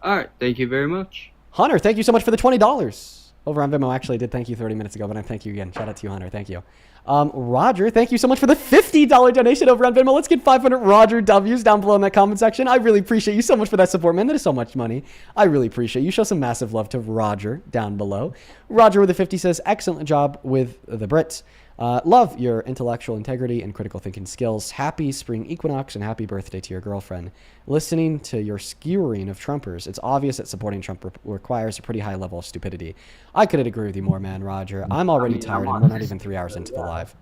All right. Thank you very much. Hunter, thank you so much for the $20. Over on Venmo, actually, I did thank you 30 minutes ago, but I thank you again. Shout out to you, Hunter. Thank you. Roger, thank you so much for the $50 donation over on Venmo. Let's get 500 Roger W's down below in that comment section. I really appreciate you so much for that support, man. That is so much money. I really appreciate you. Show some massive love to Roger down below. Roger with the 50 says, excellent job with the Brits. Love your intellectual integrity and critical thinking skills. Happy spring equinox and happy birthday to your girlfriend. Listening to your skewering of Trumpers, it's obvious that supporting Trump requires a pretty high level of stupidity. I couldn't agree with you more, man, Roger. I'm already tired and we're not even 3 hours into the live.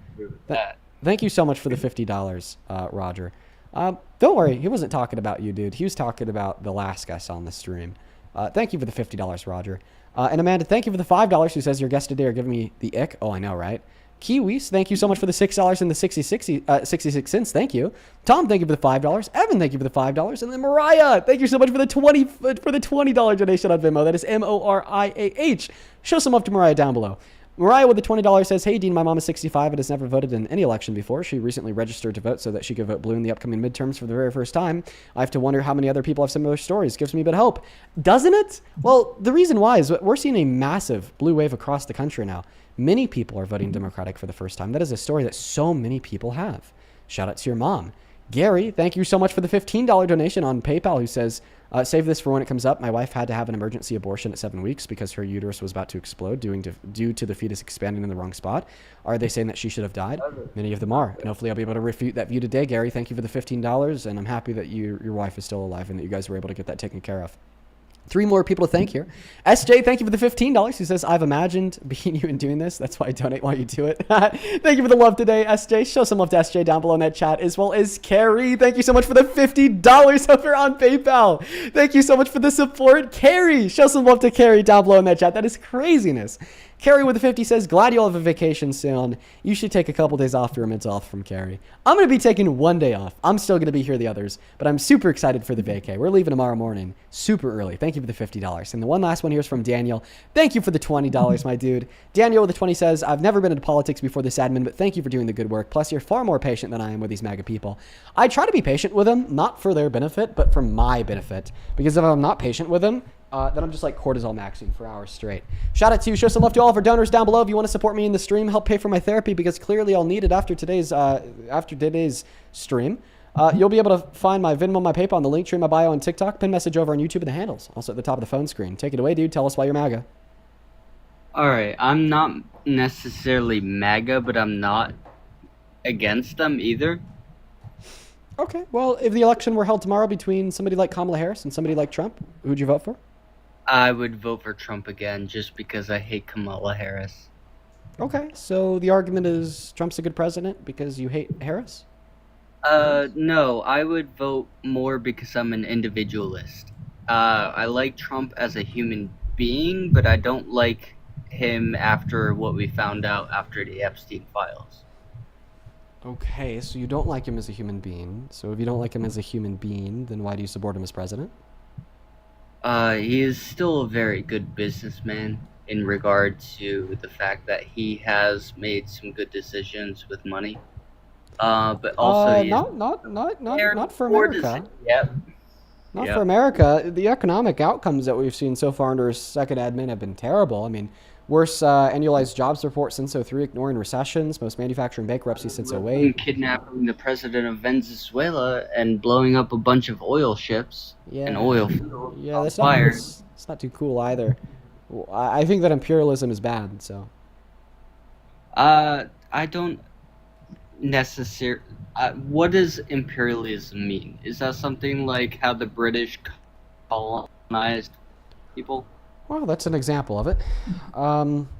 Thank you so much for the $50, Roger. Don't worry, he wasn't talking about you, dude. He was talking about the last guy saw on the stream. Thank you for the $50, Roger. And Amanda, thank you for the $5 who says your guest today are giving me the ick. Oh, I know, right? Kiwis, thank you so much for the $6 and the 66 cents. Thank you. Tom, thank you for the $5. Evan, thank you for the $5. And then Mariah, thank you so much for the $20 donation on Venmo. That is MORIAH. Show some love to Mariah down below. Mariah with the $20 says, hey, Dean, my mom is 65 and has never voted in any election before. She recently registered to vote so that she could vote blue in the upcoming midterms for the very first time. I have to wonder how many other people have similar stories. Gives me a bit of hope. Doesn't it? Well, the reason why is we're seeing a massive blue wave across the country now. Many people are voting Democratic for the first time. That is a story that so many people have. Shout out to your mom. Gary, thank you so much for the $15 donation on PayPal, who says, save this for when it comes up. My wife had to have an emergency abortion at 7 weeks because her uterus was about to explode due to the fetus expanding in the wrong spot. Are they saying that she should have died? Many of them are. And hopefully I'll be able to refute that view today. Gary, thank you for the $15. And I'm happy that your wife is still alive and that you guys were able to get that taken care of. 3 more people to thank here. SJ, thank you for the $15. He says, I've imagined being you and doing this. That's why I donate while you do it. Thank you for the love today, SJ. Show some love to SJ down below in that chat, as well as Carrie. Thank you so much for the $50 over on PayPal. Thank you so much for the support. Carrie, show some love to Carrie down below in that chat. That is craziness. Carrie with the 50 says, glad you'll have a vacation soon. You should take a couple days off your mid's off from Carrie. I'm going to be taking 1 day off. I'm still going to be here the others, but I'm super excited for the vacay. We're leaving tomorrow morning, super early. Thank you for the $50. And the one last one here is from Daniel. Thank you for the $20, my dude. Daniel with the 20 says, I've never been into politics before this admin, but thank you for doing the good work. Plus, you're far more patient than I am with these MAGA people. I try to be patient with them, not for their benefit, but for my benefit. Because if I'm not patient with them, then I'm just like cortisol maxing for hours straight. Shout out to you. Show some love to all of our donors down below. If you want to support me in the stream, help pay for my therapy, because clearly I'll need it after today's stream. You'll be able to find my Venmo, my PayPal, and the link tree in my bio on TikTok, pin message over on YouTube, and the handles also at the top of the phone screen. Take it away, dude. Tell us why you're MAGA. All right. I'm not necessarily MAGA, but I'm not against them either. Okay. Well, if the election were held tomorrow between somebody like Kamala Harris and somebody like Trump, who'd you vote for? I would vote for Trump again just because I hate Kamala Harris. Okay, so the argument is Trump's a good president because you hate Harris? No, I would vote more because I'm an individualist. I like Trump as a human being, but I don't like him after what we found out after the Epstein files. Okay, so you don't like him as a human being. So if you don't like him as a human being, then why do you support him as president? He is still a very good businessman in regard to the fact that he has made some good decisions with money. But also not for America. Yep. Not for America. The economic outcomes that we've seen so far under his second admin have been terrible. I mean, worst annualized jobs report since 2003, ignoring recessions, most manufacturing bankruptcy since 2008. Kidnapping the president of Venezuela and blowing up a bunch of oil ships and oil fields. Yeah, that's not too cool either. I think that imperialism is bad, so. I don't necessarily. What does imperialism mean? Is that something like how the British colonized people? Well, that's an example of it.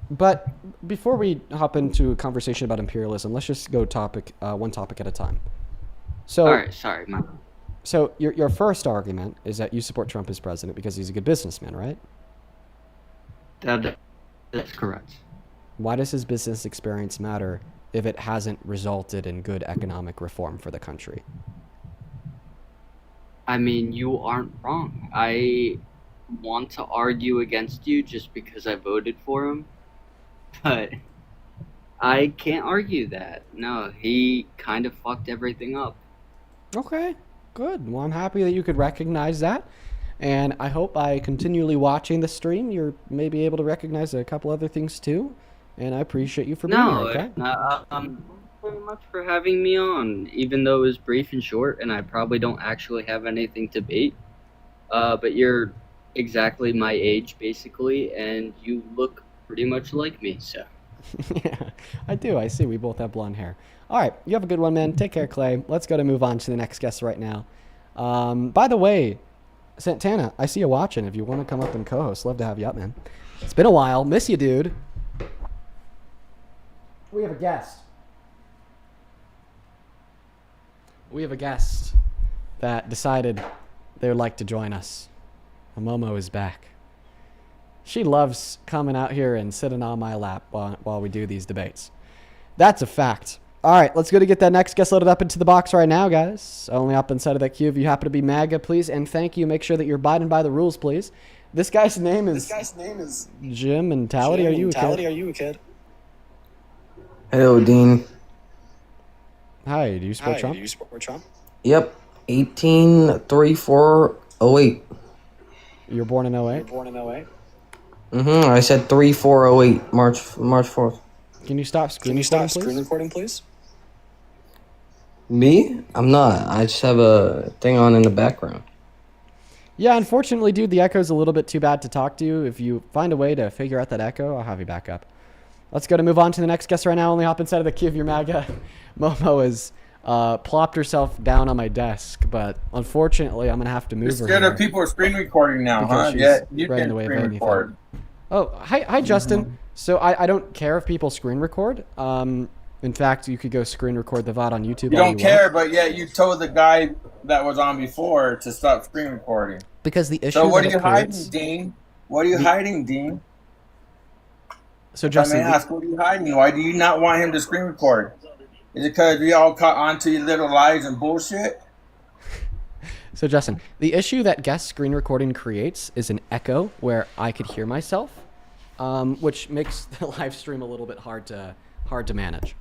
But before we hop into a conversation about imperialism, let's just go one topic at a time. So, all right, sorry. So your first argument is that you support Trump as president because he's a good businessman, right? That's correct. Why does his business experience matter if it hasn't resulted in good economic reform for the country? I mean, you aren't wrong. I want to argue against you just because I voted for him, but I can't argue that. No, he kind of fucked everything up. Okay. Good. Well, I'm happy that you could recognize that. And I hope by continually watching the stream, you're maybe able to recognize a couple other things too. And I appreciate you for being here, okay? Thank you very much for having me on, even though it was brief and short, and I probably don't actually have anything to beat. But you're exactly my age, basically, and you look pretty much like me, so. Yeah, I do. I see. We both have blonde hair. All right. You have a good one, man. Take care, Clay. Let's go to move on to the next guest right now. By the way, Santana, I see you watching. If you want to come up and co-host, love to have you up, man. It's been a while. Miss you, dude. We have a guest. We have a guest that decided they would like to join us. Momo is back. She loves coming out here and sitting on my lap while we do these debates. That's a fact. All right, let's go to get that next guest loaded up into the box right now, guys. Only up inside of that queue if you happen to be MAGA, please. And thank you. Make sure that you're abiding by the rules, please. This guy's name is Jim Mentality. Are you a kid? Hello, Dean. Hi, do you support Trump? Yep, 183408. You were born in 08? I said 3408, March 4th. Can you stop screen recording, please? Me? I'm not. I just have a thing on in the background. Yeah, unfortunately, dude, the echo's a little bit too bad to talk to you. If you find a way to figure out that echo, I'll have you back up. Let's go to move on to the next guest right now. Only hop inside of the queue if you're MAGA. Momo has plopped herself down on my desk, but unfortunately, I'm going to have to move her. You're scared of people screen recording now, huh? Yeah, you can screen record. Oh, hi, Justin. So I don't care if people screen record. In fact, you could go screen record the VOD on YouTube. You don't care, but yet you told the guy that was on before to stop screen recording. Because the issue. So what are you hiding, Dean? What are you hiding, Dean? So Justin, I may ask, what are you hiding? Why do you not want him to screen record? Is it because we all caught onto your little lies and bullshit? So Justin, the issue that guest screen recording creates is an echo where I could hear myself, which makes the live stream a little bit hard to manage.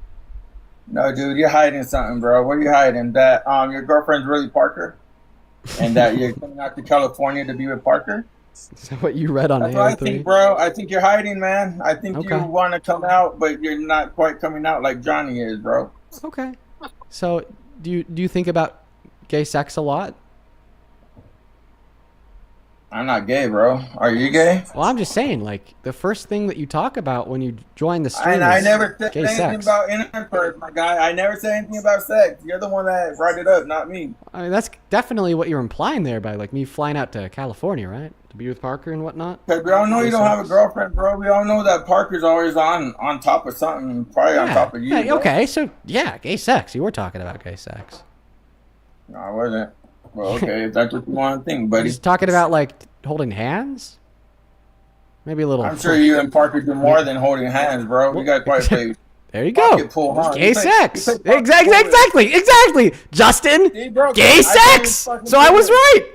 No, dude, you're hiding something, bro. What are you hiding? That your girlfriend's really Parker, and that you're coming out to California to be with Parker? Is that what you read on That's what I think, bro. I think you're hiding, man. I think you want to come out, but you're not quite coming out like Johnny is, bro. Okay. So do you think about gay sex a lot? I'm not gay, bro. Are you gay? Well, I'm just saying, like, the first thing that you talk about when you join the stream I is never said gay anything sex. about intercourse, my guy. I never said anything about sex. You're the one that brought it up, not me. I mean, that's definitely what you're implying there by, like, me flying out to California, right? To be with Parker and whatnot. Because we all know you don't have a girlfriend, bro. We all know that Parker's always on top of something, probably on top of you. Hey, bro. okay, so, yeah, gay sex. You were talking about gay sex. No, I wasn't. Well, okay, if that's what you want to think, buddy. He's talking about, like, holding hands? Maybe a little. I'm sure you and Parker do more than holding hands, bro. We got quite a There you go. Pull, huh? Gay sex. Exactly. Justin. See, bro, Gay sex. So I was right.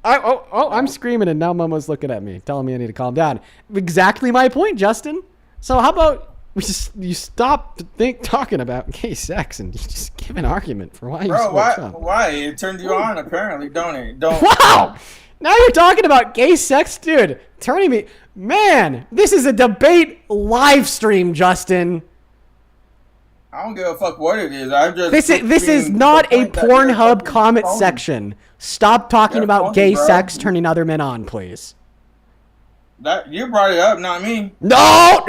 I'm screaming and now Momo's looking at me, telling me I need to calm down. Exactly my point, Justin. So how about you stop talking about gay sex and you just give an argument for why you support Trump. Why? It turns you on, apparently, don't it? Wow! Now you're talking about gay sex, dude. Turning me, man. This is a debate live stream, Justin. I don't give a fuck what it is. I'm just. This is not a Pornhub comment section. Stop talking about gay sex turning other men on, please. That you brought it up, not me. No.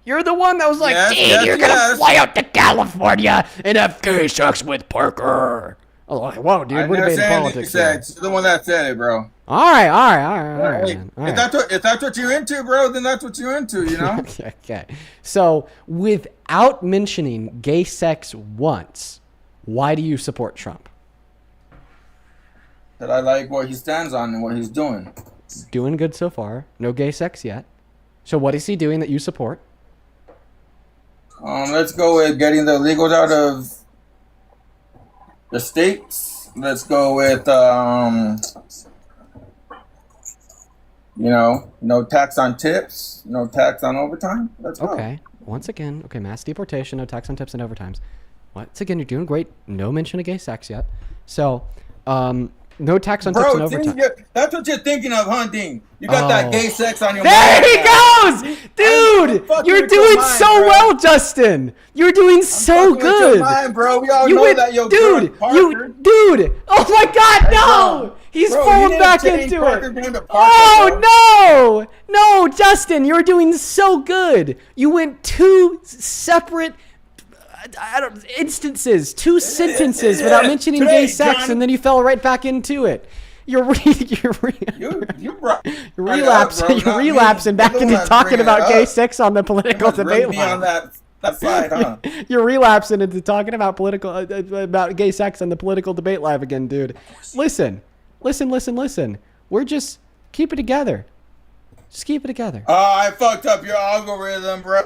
You're the one that was like, you're gonna fly out to California and have gay sex with Parker. Oh, whoa, dude, we're debating politics. You're the one that said it, bro. All right. If that's what you're into, bro, then that's what you're into, you know? Okay. So, without mentioning gay sex once, why do you support Trump? That I like what he stands on and what he's doing. Doing good so far. No gay sex yet. So what is he doing that you support? Let's go with getting the illegals out of the states. Let's go with, no tax on tips, no tax on overtime. Let's go. Okay. Once again, mass deportation, no tax on tips and overtimes. Once again, you're doing great. No mention of gay sex yet. So, no tax on tips Bro, and overtime. that's what you're thinking of, hunting. You got that gay sex on your There mind. he goes! Dude, you're doing so well, Justin. You're doing so good. Mind, bro. We all know that your girl Parker. Dude. Oh my God, no! He's Bro, falling back into it. Oh no, Justin, you're doing so good. You went two separate instances, two sentences without mentioning gay sex, and then you fell right back into it. You're relapsing back into talking about gay sex on the political debate On line. that side, huh? You're relapsing into talking about about gay sex on the political debate live again, dude. Listen. We're just keep it together. Just keep it together. Oh, I fucked up your algorithm, bro.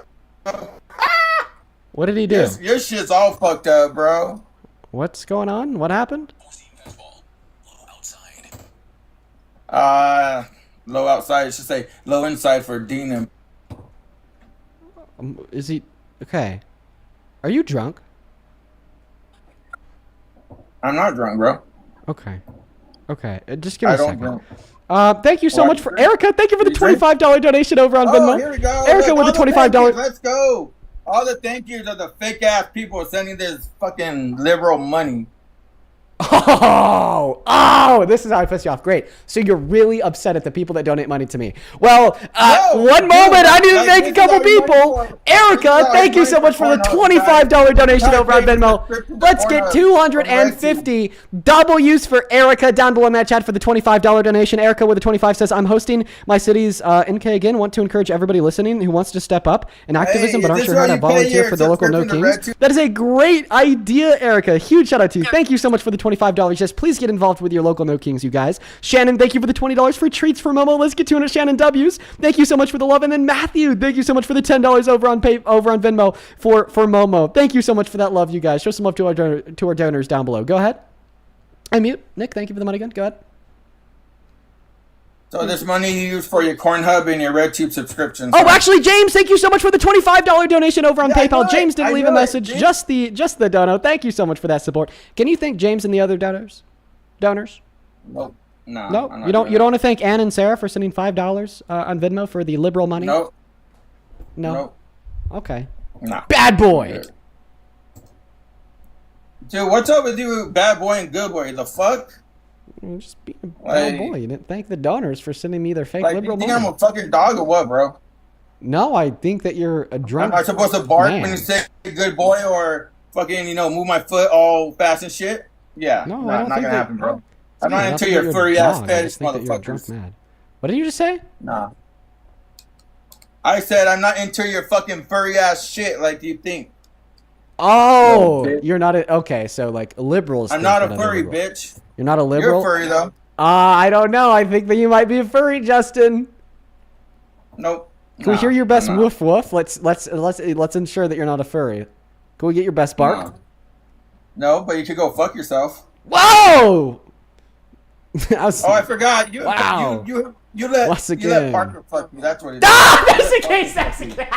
What did he do? Your shit's all fucked up, bro. What's going on? What happened? Low outside. It should say low inside for Dean. Is he okay? Are you drunk? I'm not drunk, bro. Okay. Just give me a second. Thank you so much for Erica. Thank you for the $25 donation over on Venmo. Here we go. Erica with the $25. Let's go. All the thank yous are the fake ass people sending this fucking liberal money. Oh, this is how I piss you off. Great. So you're really upset at the people that donate money to me. Well, one moment, I need to thank a couple people. Erica, thank you so much for the $25 donation over on Venmo. Let's get 250 W's for Erica down below in that chat for the $25 donation. Erica with the 25 says, I'm hosting my city's NK again. Want to encourage everybody listening who wants to step up in activism but aren't sure how to volunteer for the local No Kings. That is a great idea, Erica. Huge shout out to you. Thank you so much for the $25. Just please get involved with your local No Kings, you guys. Shannon, thank you for the $20 for treats for Momo. Let's get 200 Shannon W's. Thank you so much for the love. And then Matthew, thank you so much for the $10 over on Venmo for Momo. Thank you so much for that love, you guys. Show some love to our donors down below. Go ahead. I mute. Nick, thank you for the money again. Go ahead. So this money you use for your Cornhub and your RedTube subscriptions. Oh, actually, James, thank you so much for the $25 donation over on PayPal. James didn't leave a message, just the dono. Thank you so much for that support. Can you thank James and the other donors? Nope. No. No, you don't want to thank Ann and Sarah for sending $5 on Venmo for the liberal money? Nope. No. Nope. Okay. No. Bad boy. Dude, what's up with you, bad boy and good boy? The fuck? I'm just being a bad boy. You didn't thank the donors for sending me their fake liberal you think money. I'm a fucking dog or what, bro? No, I think that you're a drunk Am I supposed to bark man. when you say good boy or fucking, move my foot all fast and shit? Yeah, No, not I don't gonna think happen, that, bro. I'm Yeah, I not don't into think your you're a furry ass dog. I fetish just think that you're a drunk motherfuckers. mad. What did you just say? Nah. I said I'm not into your fucking furry ass shit like you think. Oh, you're not okay. So like liberals. I'm think not you're a furry, liberal. bitch. You're not a liberal. You're a furry though. I don't know. I think that you might be a furry, Justin. Nope. Can we hear your best woof woof? Let's ensure that you're not a furry. Can we get your best bark? No, but you could go fuck yourself. Whoa! I forgot. Wow. You let Once you again. let Parker fuck you. That's what it is. Ah, there's a gay sex again.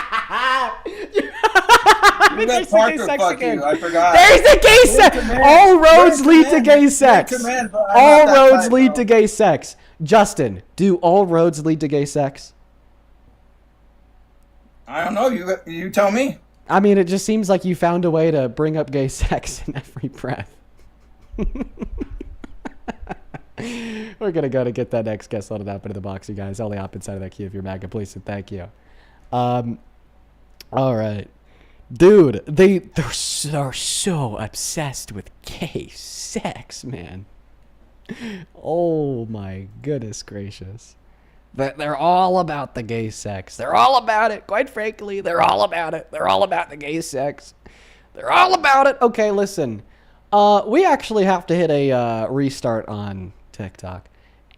You let Parker fuck you. I forgot. There's a gay sex. All roads lead to gay sex. All roads lead to gay sex. Justin, do all roads lead to gay sex? I don't know. You tell me. I mean, it just seems like you found a way to bring up gay sex in every breath. We're going to go to get that next guest loaded up into the box, you guys. Only hop inside of that queue if you're MAGA, please, and thank you. All right. Dude, they're so obsessed with gay sex, man. Oh, my goodness gracious. They're all about the gay sex. They're all about it. Quite frankly, they're all about it. They're all about the gay sex. They're all about it. Okay, listen. We actually have to hit a restart on TikTok.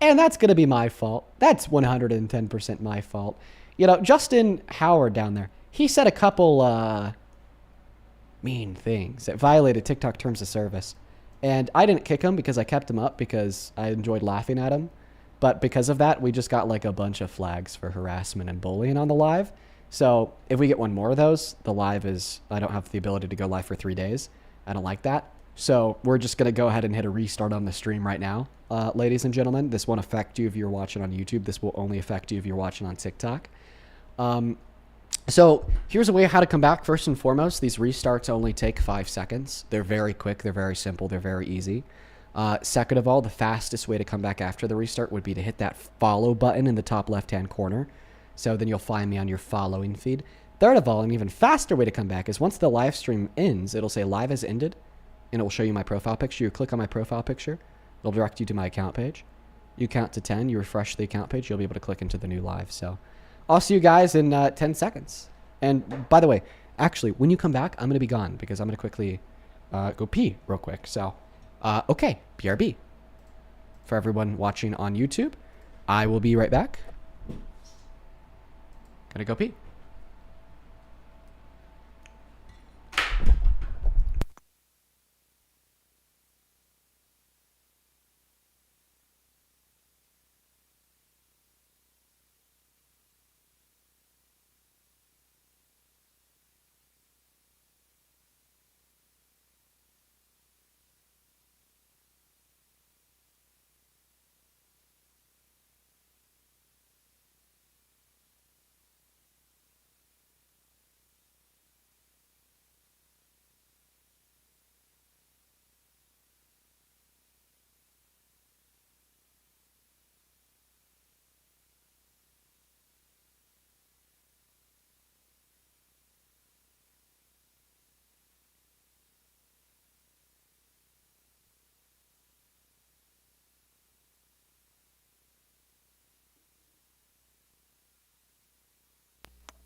And that's going to be my fault. That's 110% my fault. Justin Howard down there, he said a couple mean things that violated TikTok terms of service. And I didn't kick him because I kept him up because I enjoyed laughing at him. But because of that, we just got like a bunch of flags for harassment and bullying on the live. So if we get one more of those, the live I don't have the ability to go live for 3 days. I don't like that. So we're just going to go ahead and hit a restart on the stream right now. Ladies and gentlemen, this won't affect you if you're watching on YouTube. This will only affect you if you're watching on TikTok. So here's a way how to come back. First and foremost, these restarts only take 5 seconds. They're very quick. They're very simple. They're very easy. Second of all, the fastest way to come back after the restart would be to hit that follow button in the top left-hand corner. So then you'll find me on your following feed. Third of all, an even faster way to come back is once the live stream ends, it'll say live has ended, and it will show you my profile picture. You click on my profile picture. It'll direct you to my account page. You count to 10. You refresh the account page. You'll be able to click into the new live. So I'll see you guys in 10 seconds. And by the way, actually, when you come back, I'm going to be gone because I'm going to quickly go pee real quick. So, okay, BRB. For everyone watching on YouTube, I will be right back. Gonna go pee.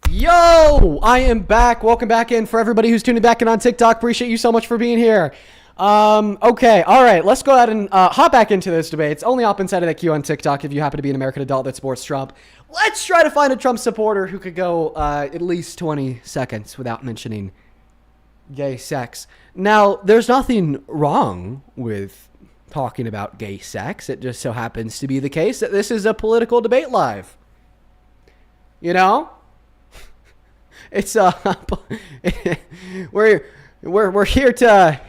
Yo, I am back. Welcome back in. For everybody who's tuning back in on TikTok, appreciate you so much for being here. Okay, all right, let's go ahead and hop back into this debate. It's only hop inside of that queue on TikTok if you happen to be an American adult that supports Trump. Let's try to find a Trump supporter who could go at least 20 seconds without mentioning gay sex. Now, there's nothing wrong with talking about gay sex. It just so happens to be the case that this is a political debate live. You know? It's we're here to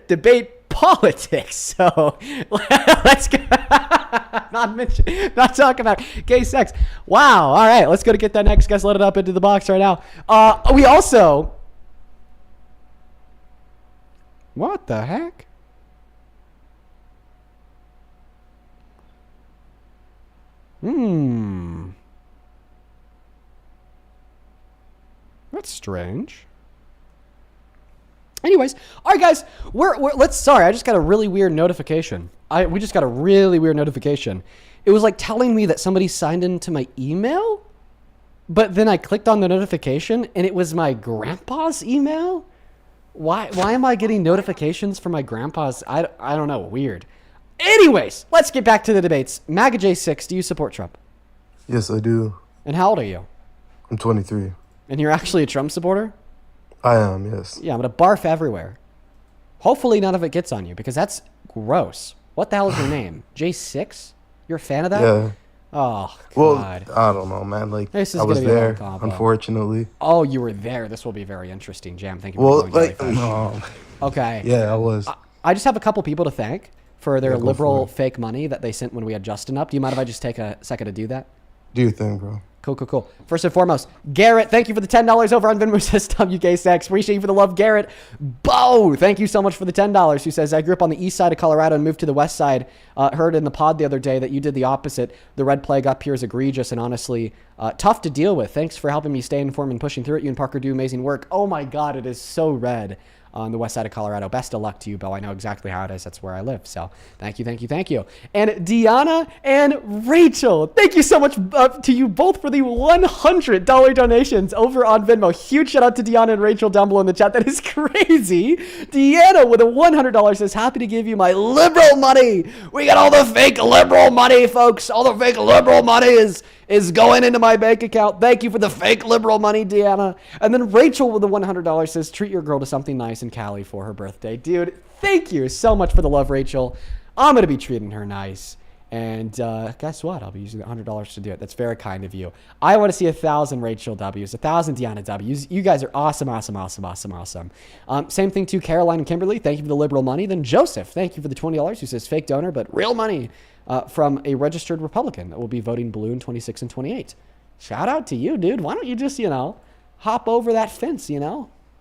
debate politics. So let's go. Not talk about gay sex. Wow. All right, let's go to get that next guest loaded up into the box right now. We also. What the heck? That's strange. Anyways, all right, guys, sorry, I just got a really weird notification. We just got a really weird notification. It was like telling me that somebody signed into my email, but then I clicked on the notification and it was my grandpa's email. Why am I getting notifications from my grandpa's? I don't know. Weird. Anyways, let's get back to the debates. MAGA J6, do you support Trump? Yes, I do. And how old are you? I'm 23. And you're actually a Trump supporter? I am, yes. Yeah, I'm going to barf everywhere. Hopefully none of it gets on you, because that's gross. What the hell is your name? J6? You're a fan of that? Yeah. Oh, God. Well, I don't know, man. Like, I was there, unfortunately. Oh, you were there. This will be very interesting, Jam. Thank you for going. Okay. Yeah, I was. I just have a couple people to thank for their liberal fake money that they sent when we had Justin up. Do you mind if I just take a second to do that? Do your thing, bro. Cool. First and foremost, Garrett, thank you for the $10 over on Venmo system, UK sex. Appreciate you for the love, Garrett. Bo, thank you so much for the $10. Who says, I grew up on the east side of Colorado and moved to the west side. Heard in the pod the other day that you did the opposite. The red plague up here is egregious and honestly tough to deal with. Thanks for helping me stay informed and pushing through it. You and Parker do amazing work. Oh my God, it is so red on the west side of Colorado. Best of luck to you, Bo. I know exactly how it is. That's where I live. So thank you. And Deanna and Rachel, thank you so much to you both for the $100 donations over on Venmo. Huge shout out to Deanna and Rachel down below in the chat. That is crazy. Deanna with a $100 says, happy to give you my liberal money. We got all the fake liberal money, folks. All the fake liberal money is going into my bank account. Thank you for the fake liberal money, Deanna. And then Rachel with the $100 says, treat your girl to something nice in Cali for her birthday. Dude, thank you so much for the love, Rachel. I'm going to be treating her nice. And guess what? I'll be using the $100 to do it. That's very kind of you. I want to see 1,000 Rachel W's, 1,000 Deanna W's. You guys are awesome, awesome, awesome, awesome, awesome. Same thing to Caroline and Kimberly. Thank you for the liberal money. Then Joseph, thank you for the $20, who says fake donor, but real money from a registered Republican that will be voting blue in 26 and 28. Shout out to you, dude. Why don't you just, hop over that fence,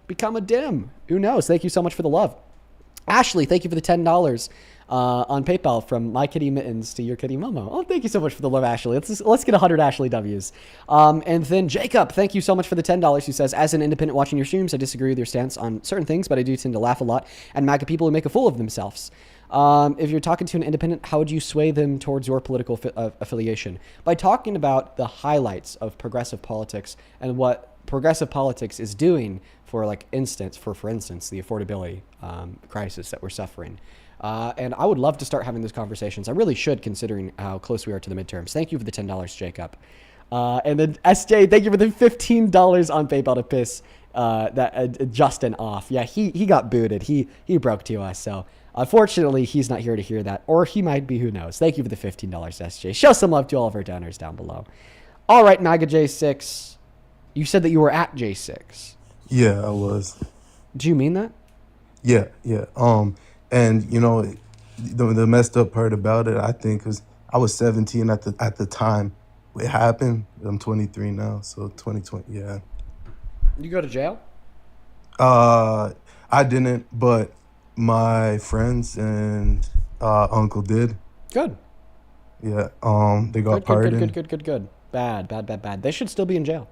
become a dim. Who knows? Thank you so much for the love. Ashley, thank you for the $10 on PayPal from my kitty Mittens to your kitty Momo. Oh, thank you so much for the love, Ashley. Let's get 100 Ashley W's. And then Jacob, thank you so much for the $10, who says, as an independent watching your streams, I disagree with your stance on certain things, but I do tend to laugh a lot and MAGA people who make a fool of themselves. If you're talking to an independent, how would you sway them towards your political affiliation? By talking about the highlights of progressive politics and what progressive politics is doing for instance, the affordability crisis that we're suffering. And I would love to start having those conversations. I really should, considering how close we are to the midterms. Thank you for the $10, Jacob. And then SJ, thank you for the $15 on PayPal to piss Justin off. Yeah, he got booted. He broke to us. So unfortunately, he's not here to hear that. Or he might be, who knows. Thank you for the $15, SJ. Show some love to all of our donors down below. All right, MAGA J6. You said that you were at J6. Yeah, I was. Do you mean that? Yeah. And the messed up part about it, I think, was I was 17 at the time it happened. I'm 23 now, so 2020. Yeah. You go to jail? I didn't, but my friends and uncle did. Good. Yeah. They got pardoned. Good. Bad. They should still be in jail.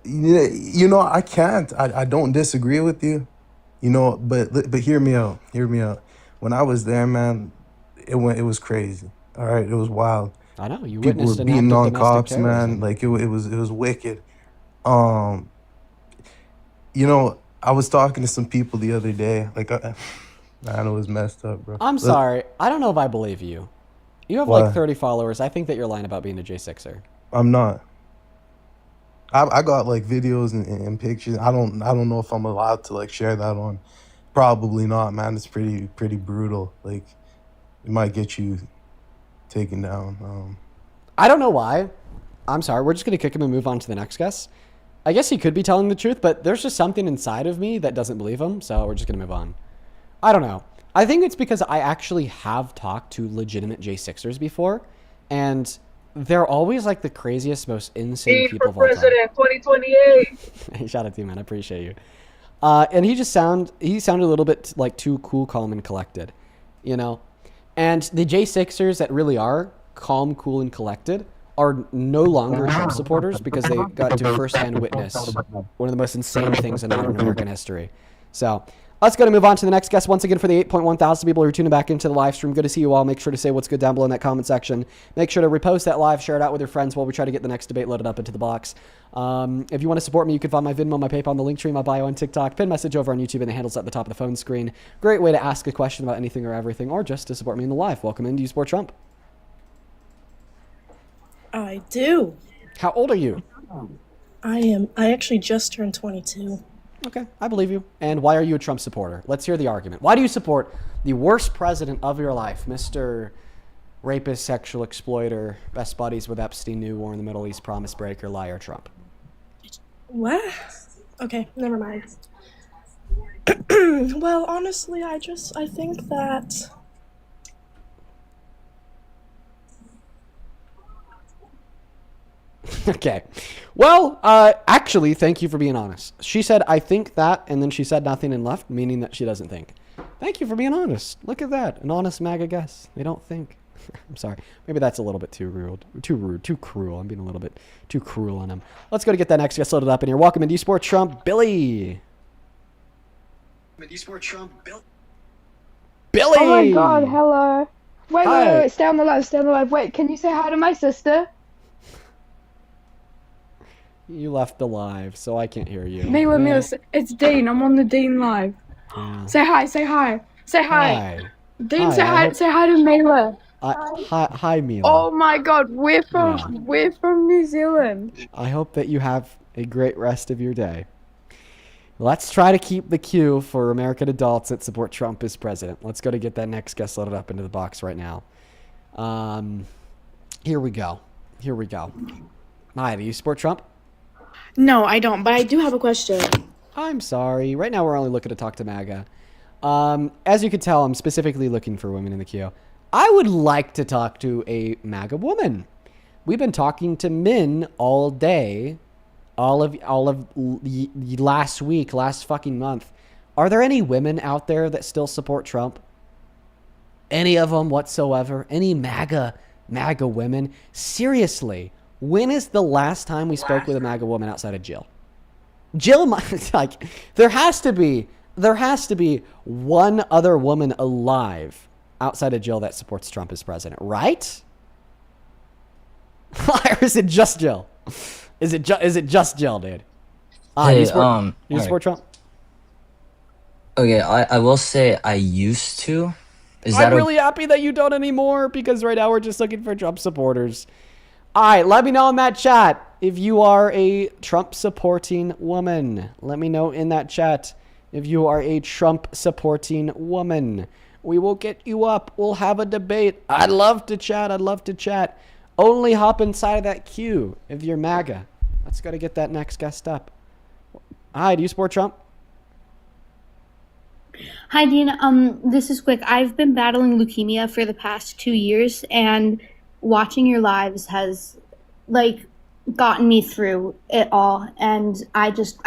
I can't. I don't disagree with you. But hear me out. When I was there, man, it was crazy. All right, it was wild. I know you People witnessed were an act beating of on domestic cops, terrorism. man. It was wicked. I was talking to some people the other day. Man, it was messed up, bro. I'm sorry. I don't know if I believe you. You have Why? 30 followers. I think that you're lying about being a J6er. I'm not. I got videos and pictures. I don't know if I'm allowed to share that on. Probably not, man. It's pretty brutal. It might get you taken down. I don't know why. I'm sorry. We're just gonna kick him and move on to the next guest. I guess he could be telling the truth, but there's just something inside of me that doesn't believe him. So we're just gonna move on. I don't know. I think it's because I actually have talked to legitimate J6ers before, and they're always the craziest, most insane people of all time. President 2028. Hey, shout out to you, man. I appreciate you. And he sounded a little bit too cool, calm, and collected, And the J6ers that really are calm, cool, and collected are no longer Trump supporters because they got to firsthand witness one of the most insane things in modern American history. So let's go to move on to the next guest. Once again, for the 8.1 thousand people who are tuning back into the live stream, good to see you all. Make sure to say what's good down below in that comment section. Make sure to repost that live, share it out with your friends while we try to get the next debate loaded up into the box. If you want to support me, you can find my Venmo, my PayPal, the link tree, my bio on TikTok, pin message over on YouTube, and the handles at the top of the phone screen. Great way to ask a question about anything or everything, or just to support me in the live. Welcome in. Do you support Trump? I do. How old are you? I actually just turned 22. Okay, I believe you. And why are you a Trump supporter? Let's hear the argument. Why do you support the worst president of your life, Mr. Rapist, sexual exploiter, best buddies with Epstein, new war in the Middle East, promise breaker, liar, Trump? What? Okay, never mind. Well, honestly, I think that... Okay. Well, actually, thank you for being honest. She said, I think that, and then she said nothing and left, meaning that she doesn't think. Thank you for being honest. Look at that. An honest MAGA guess. They don't think. I'm sorry. Maybe that's a little bit too rude, too cruel. I'm being a little bit too cruel on him. Let's go to get that next guest loaded up in here. Welcome in. Do you support Trump? Billy. Do you support Trump? Billy! Oh my god, hello. Wait, Hi. wait, stay on the live. Wait, can you say hi to my sister? You left the live, so I can't hear you. Mila, it's Dean. I'm on the Dean live. Yeah. Say hi. Say hi. Hi. Dean, Hi, say hi to Mila. Hi, Mila. Oh my god, we're from New Zealand. I hope that you have a great rest of your day. Let's try to keep the queue for American adults that support Trump as president. Let's go to get that next guest loaded up into the box right now. Here we go. Maya, do you support Trump? No, I don't, but I do have a question. I'm sorry. Right now we're only looking to talk to MAGA. As you can tell, I'm specifically looking for women in the queue. I would like to talk to a MAGA woman. We've been talking to men all day, all of last week, last fucking month. Are there any women out there that still support Trump? Any of them whatsoever? Any MAGA women? Seriously, when is the last time we spoke with a MAGA woman outside of Jill? Jill, like, there has to be one other woman alive outside of Jill that supports Trump as president, right? Or is it just Jill? Is it just Jill, dude? Hey, do you support Trump? Okay, I will say I used to. I'm really happy that you don't anymore, because right now we're just looking for Trump supporters. All right, let me know in that chat if you are a Trump-supporting woman. Let me know in that chat if you are a Trump-supporting woman. We will get you up. We'll have a debate. I'd love to chat. Only hop inside of that queue if you're MAGA. Let's go to get that next guest up. Hi, do you support Trump? Hi, Dean. This is quick. I've been battling leukemia for the past 2 years, and watching your lives has, like, gotten me through it all. And I just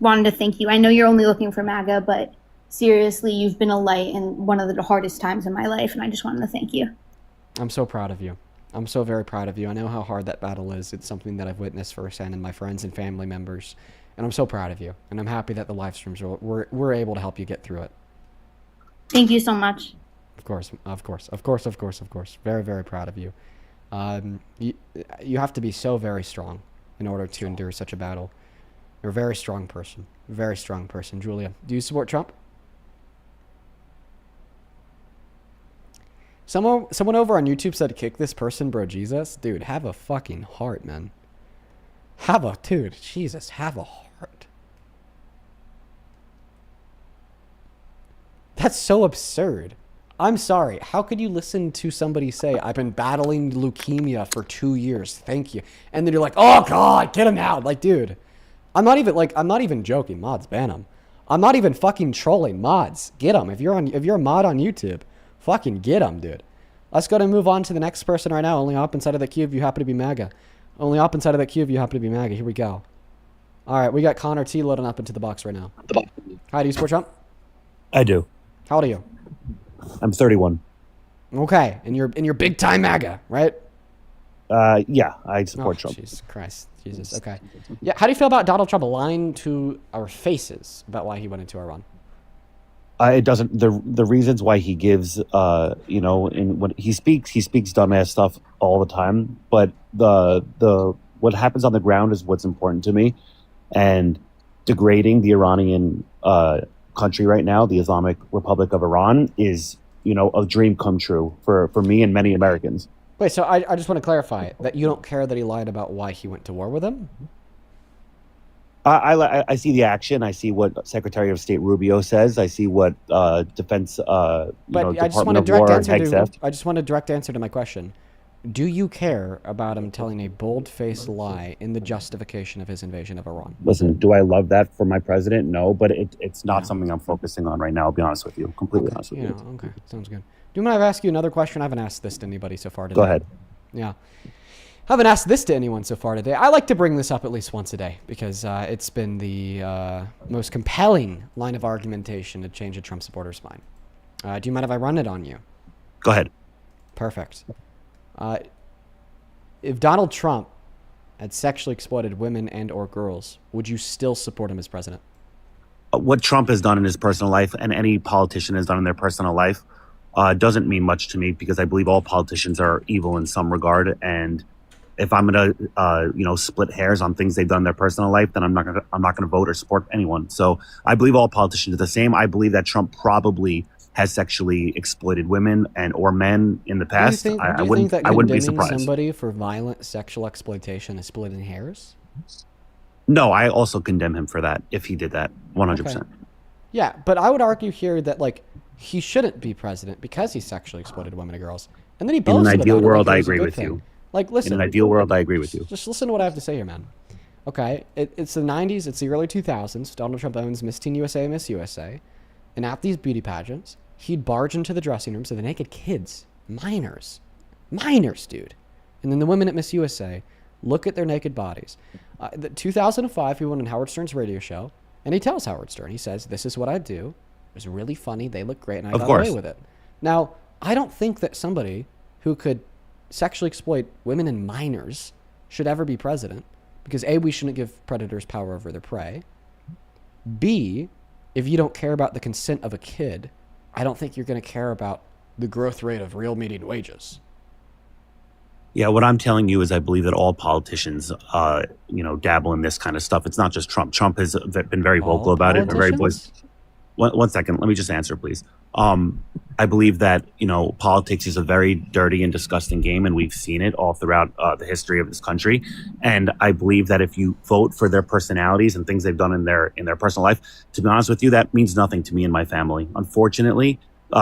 wanted to thank you. I know you're only looking for MAGA, but seriously, you've been a light in one of the hardest times in my life, and I just wanted to thank you. I'm so proud of you. I'm so very proud of you. I know how hard that battle is. It's something that I've witnessed firsthand in my friends and family members, and I'm so proud of you. And I'm happy that the live streams were able to help you get through it. Thank you so much. Of course. Very, very proud of you. You have to be so very strong in order to endure such a battle. You're a very strong person. Julia, do you support Trump? Someone over on YouTube said, kick this person, bro, Jesus. Dude, have a fucking heart, man. Have a heart. That's so absurd. I'm sorry. How could you listen to somebody say, I've been battling leukemia for 2 years. Thank you. And then you're like, oh God, get him out. Like, dude, I'm not even joking. Mods, ban him. I'm not even fucking trolling. Mods, get him. If you're a mod on YouTube, fucking get him, dude. Let's go and move on to the next person right now. Only hop inside of the queue if you happen to be MAGA. Here we go. All right, we got Connor T loading up into the box right now. Hi, do you support Trump? I do. How old are you? I'm 31. Okay, and you're big time MAGA, right? Yeah, I support Trump. Jesus Christ. Okay. Yeah, how do you feel about Donald Trump lying to our faces about why he went into Iran? It doesn't. The reasons why he gives, when he speaks dumbass stuff all the time. But the what happens on the ground is what's important to me, and degrading the Iranian country right now, the Islamic Republic of Iran, is a dream come true for me and many Americans. Wait, so I just want to clarify that you don't care that he lied about why he went to war with him? I see the action. I see what Secretary of State Rubio says. I see what Defense Department of War says. I just want a direct answer to my question. Do you care about him telling a bold-faced lie in the justification of his invasion of Iran? Listen, do I love that for my president? No, but it's not something I'm focusing on right now. I'll be honest with you. Completely honest with you. Okay, sounds good. Do you mind if I ask you another question? I haven't asked this to anybody so far today. Go ahead. Yeah. I haven't asked this to anyone so far today. I like to bring this up at least once a day because it's been the most compelling line of argumentation to change a Trump supporter's mind. Do you mind if I run it on you? Go ahead. Perfect. If Donald Trump had sexually exploited women and or girls, would you still support him as president? What Trump has done in his personal life and any politician has done in their personal life doesn't mean much to me because I believe all politicians are evil in some regard. And if I'm going to, split hairs on things they've done in their personal life, then I'm not going to vote or support anyone. So I believe all politicians are the same. I believe that Trump probably has sexually exploited women and or men in the past. Do you think that I wouldn't be condemning surprised. somebody for violent sexual exploitation is splitting hairs? No, I also condemn him for that if he did that 100%. Okay. Yeah, but I would argue here that he shouldn't be president because he sexually exploited women and girls. And then he In boasts an about ideal it, world, like I it was a agree good with thing. you. Like, listen. In an ideal world, I agree with you. Just listen to what I have to say here, man. Okay, it's the 90s, it's the early 2000s. Donald Trump owns Miss Teen USA and Miss USA. And at these beauty pageants, he'd barge into the dressing rooms of the naked kids, minors, dude. And then the women at Miss USA look at their naked bodies. The 2005, he went on Howard Stern's radio show, and he tells Howard Stern, he says, this is what I do. It was really funny. They look great, and I got away with it. Now, I don't think that somebody who could sexually exploit women and minors should ever be president, because A, we shouldn't give predators power over their prey. B, if you don't care about the consent of a kid, I don't think you're going to care about the growth rate of real median wages. Yeah, what I'm telling you is I believe that all politicians, dabble in this kind of stuff. It's not just Trump. Trump has been very vocal about it. And very voice. One second. Let me just answer, please. I believe that, politics is a very dirty and disgusting game, and we've seen it all throughout the history of this country. And I believe that if you vote for their personalities and things they've done in their personal life, to be honest with you, that means nothing to me and my family. Unfortunately,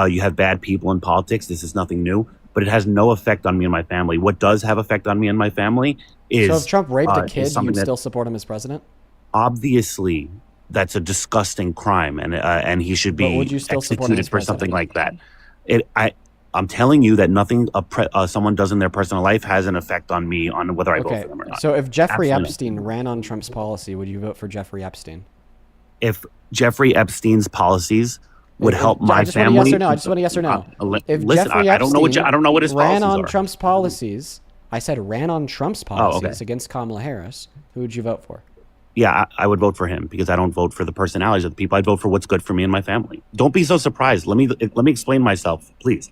you have bad people in politics. This is nothing new, but it has no effect on me and my family. What does have effect on me and my family is... So if Trump raped a kid, you'd still support him as president? Obviously, that's a disgusting crime, and he should be executed for something like that. I'm telling you that nothing someone does in their personal life has an effect on me on whether I vote for them or not. So if Jeffrey Epstein ran on Trump's policy, would you vote for Jeffrey Epstein? If Jeffrey Epstein's policies would help my family, I just want a yes or no. If listen, Jeffrey I don't know what his ran policies on are. Trump's policies, I said ran on Trump's policies against Kamala Harris, who would you vote for? Yeah, I would vote for him because I don't vote for the personalities of the people. I'd vote for what's good for me and my family. Don't be so surprised. Let me explain myself, please.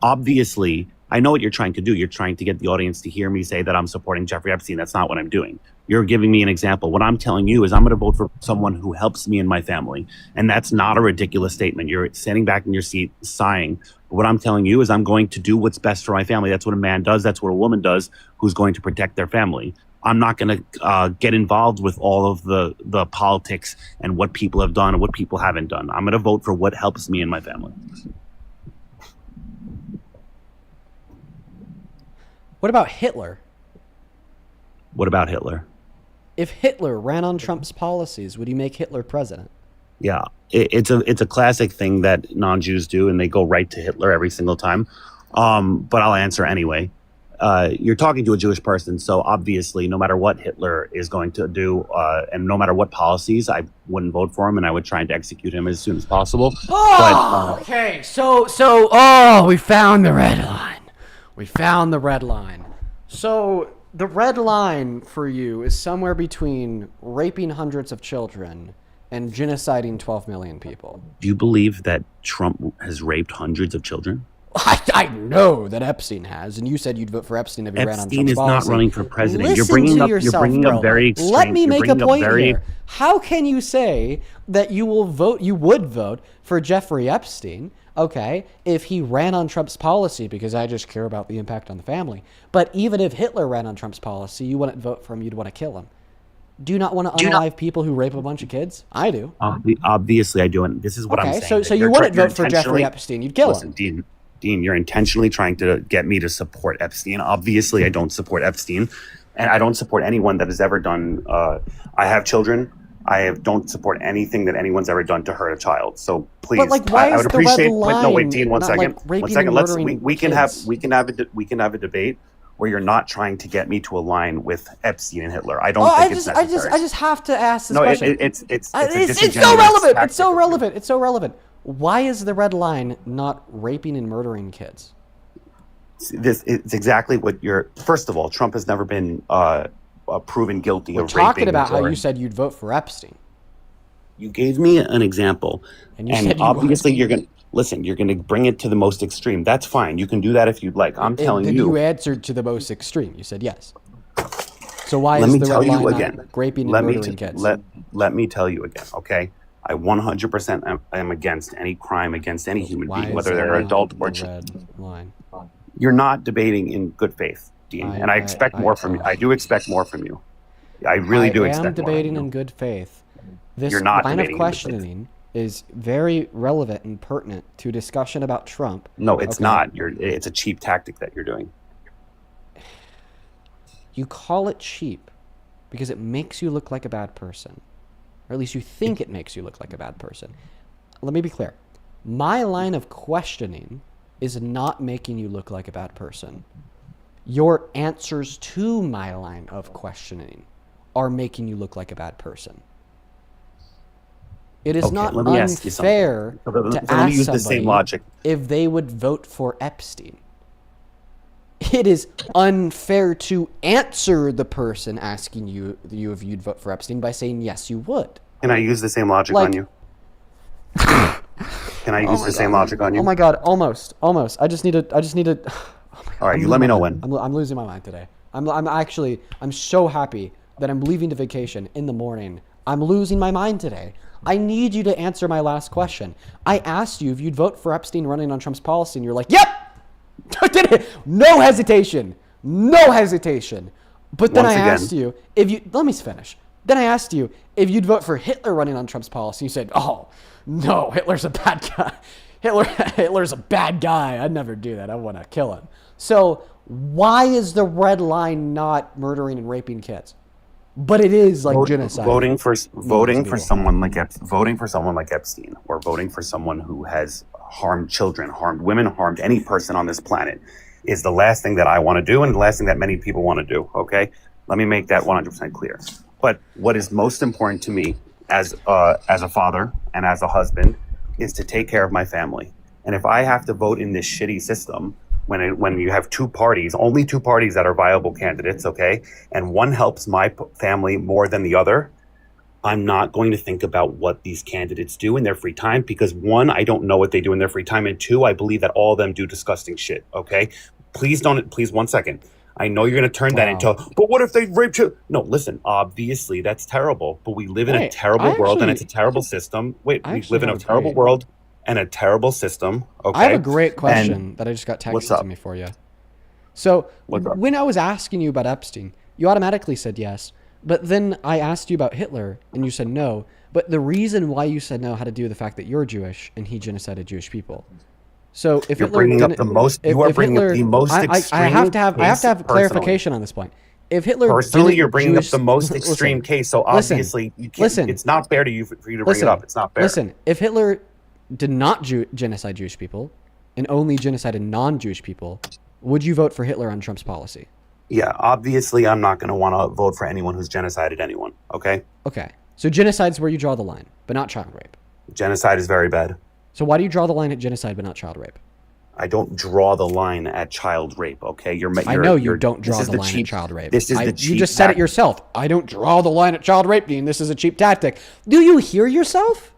Obviously, I know what you're trying to do. You're trying to get the audience to hear me say that I'm supporting Jeffrey Epstein. That's not what I'm doing. You're giving me an example. What I'm telling you is I'm going to vote for someone who helps me and my family. And that's not a ridiculous statement. You're standing back in your seat sighing. What I'm telling you is I'm going to do what's best for my family. That's what a man does. That's what a woman does who's going to protect their family. I'm not going to get involved with all of the politics and what people have done and what people haven't done. I'm going to vote for what helps me and my family. What about Hitler? What about Hitler? If Hitler ran on Trump's policies, would you make Hitler president? Yeah, it's a classic thing that non-Jews do, and they go right to Hitler every single time. But I'll answer anyway. You're talking to a Jewish person, so obviously, no matter what Hitler is going to do, and no matter what policies, I wouldn't vote for him, and I would try to execute him as soon as possible. Okay, so we found the red line. We found the red line. So the red line for you is somewhere between raping hundreds of children and genociding 12 million people. Do you believe that Trump has raped hundreds of children? I know that Epstein has, and you said you'd vote for Epstein if he ran on Trump's policy. Epstein is not running for president. Listen you're bringing up very extreme. Let me make a point here. How can you say that you would vote for Jeffrey Epstein, okay, if he ran on Trump's policy, because I just care about the impact on the family. But even if Hitler ran on Trump's policy, you wouldn't vote for him, you'd want to kill him. Do you not want to unalive people who rape a bunch of kids? I do. Obviously I do, and this is what I'm saying. So you wouldn't vote for Jeffrey Epstein, you'd kill him. Dean, you're intentionally trying to get me to support Epstein. Obviously, I don't support Epstein, and I don't support anyone that has ever done. I have children. Don't support anything that anyone's ever done to hurt a child. So please, why I would appreciate. No, wait, Dean, one second. Let's we can have a debate where you're not trying to get me to align with Epstein and Hitler. I don't think it's necessary. I just have to ask this question. It's so relevant. It's so relevant. It's so relevant. Why is the red line not raping and murdering kids? It's exactly what you're. First of all, Trump has never been proven guilty of raping. Talking about how you said you'd vote for Epstein. You gave me an example, and obviously you're going to listen. You're going to bring it to the most extreme. That's fine. You can do that if you'd like. I'm telling you. You answered to the most extreme. You said yes. So why is the red line not raping and murdering kids? Let me tell you again, okay? I 100% am against any crime against any human being, whether they're adult or child. You're not debating in good faith, Dean, and I expect more from you. I do expect more from you. I really do expect more. I am debating in good faith. This You're not line of debating in good questioning is very relevant and pertinent to discussion about Trump. No, it's Okay. not. It's a cheap tactic that you're doing. You call it cheap because it makes you look like a bad person. Or at least you think it makes you look like a bad person. Let me be clear. My line of questioning is not making you look like a bad person. Your answers to my line of questioning are making you look like a bad person. It is Okay, not let me ask you something. unfair So to let me ask use the somebody same logic. if they would vote for Epstein. It is unfair to answer the person asking you if you'd vote for Epstein by saying yes, you would. Can I use the same logic Like- on you? Can I use the same logic on you? Oh my God, almost. I just need to. All right, you let me know when. I'm losing my mind today. I'm so happy that I'm leaving to vacation in the morning. I'm losing my mind today. I need you to answer my last question. I asked you if you'd vote for Epstein running on Trump's policy, and you're like, yep! Did it? No hesitation. But then Once I again. asked you if you, let me finish. Then I asked you if you'd vote for Hitler running on Trump's policy. You said, oh, no, Hitler's a bad guy. Hitler's a bad guy. I'd never do that. I want to kill him. So why is the red line not murdering and raping kids? But it is like genocide. Voting for someone like Epstein, or voting for someone who has harmed children, harmed women, harmed any person on this planet, is the last thing that I want to do, and the last thing that many people want to do. Okay, let me make that 100% clear. But what is most important to me as a father and as a husband is to take care of my family. And if I have to vote in this shitty system, when you have only two parties that are viable candidates, okay, and one helps my family more than the other, I'm not going to think about what these candidates do in their free time, because one, I don't know what they do in their free time, and two, I believe that all of them do disgusting shit, okay? Please 1 second. I know you're going to turn that into, but what if they rape you? No, listen, obviously that's terrible, but we live in a terrible world and it's a terrible system. We live in a terrible world and a terrible system, okay? I have a great question that I just got what's texted to up? me for you. So What's up? when I was asking you about Epstein, you automatically said yes. But then I asked you about Hitler and you said no. But the reason why you said no had to do with the fact that you're Jewish and he genocided Jewish people. So if You're Hitler bringing up didn't- the most- you are if bringing up Hitler- the most I extreme have to have case clarification on this point. If Hitler Personally, didn't you're bringing Jewish- up the most Listen, extreme case, so listen, obviously you can't. listen. It's not fair for you to bring it up. It's not fair. Listen, if Hitler did not genocide Jewish people and only genocided non-Jewish people, would you vote for Hitler on Trump's policy? Yeah, obviously, I'm not going to want to vote for anyone who's genocided anyone. Okay, Okay. So genocide's where you draw the line, but not child rape. genocide is very bad. So why do you draw the line at genocide but not child rape? I don't draw the line at child rape. Okay, I know you don't draw the line at child rape. This is the You cheap just said it tactic. yourself. I don't draw the line at child rape, Dean. This is a cheap tactic. Do you hear yourself?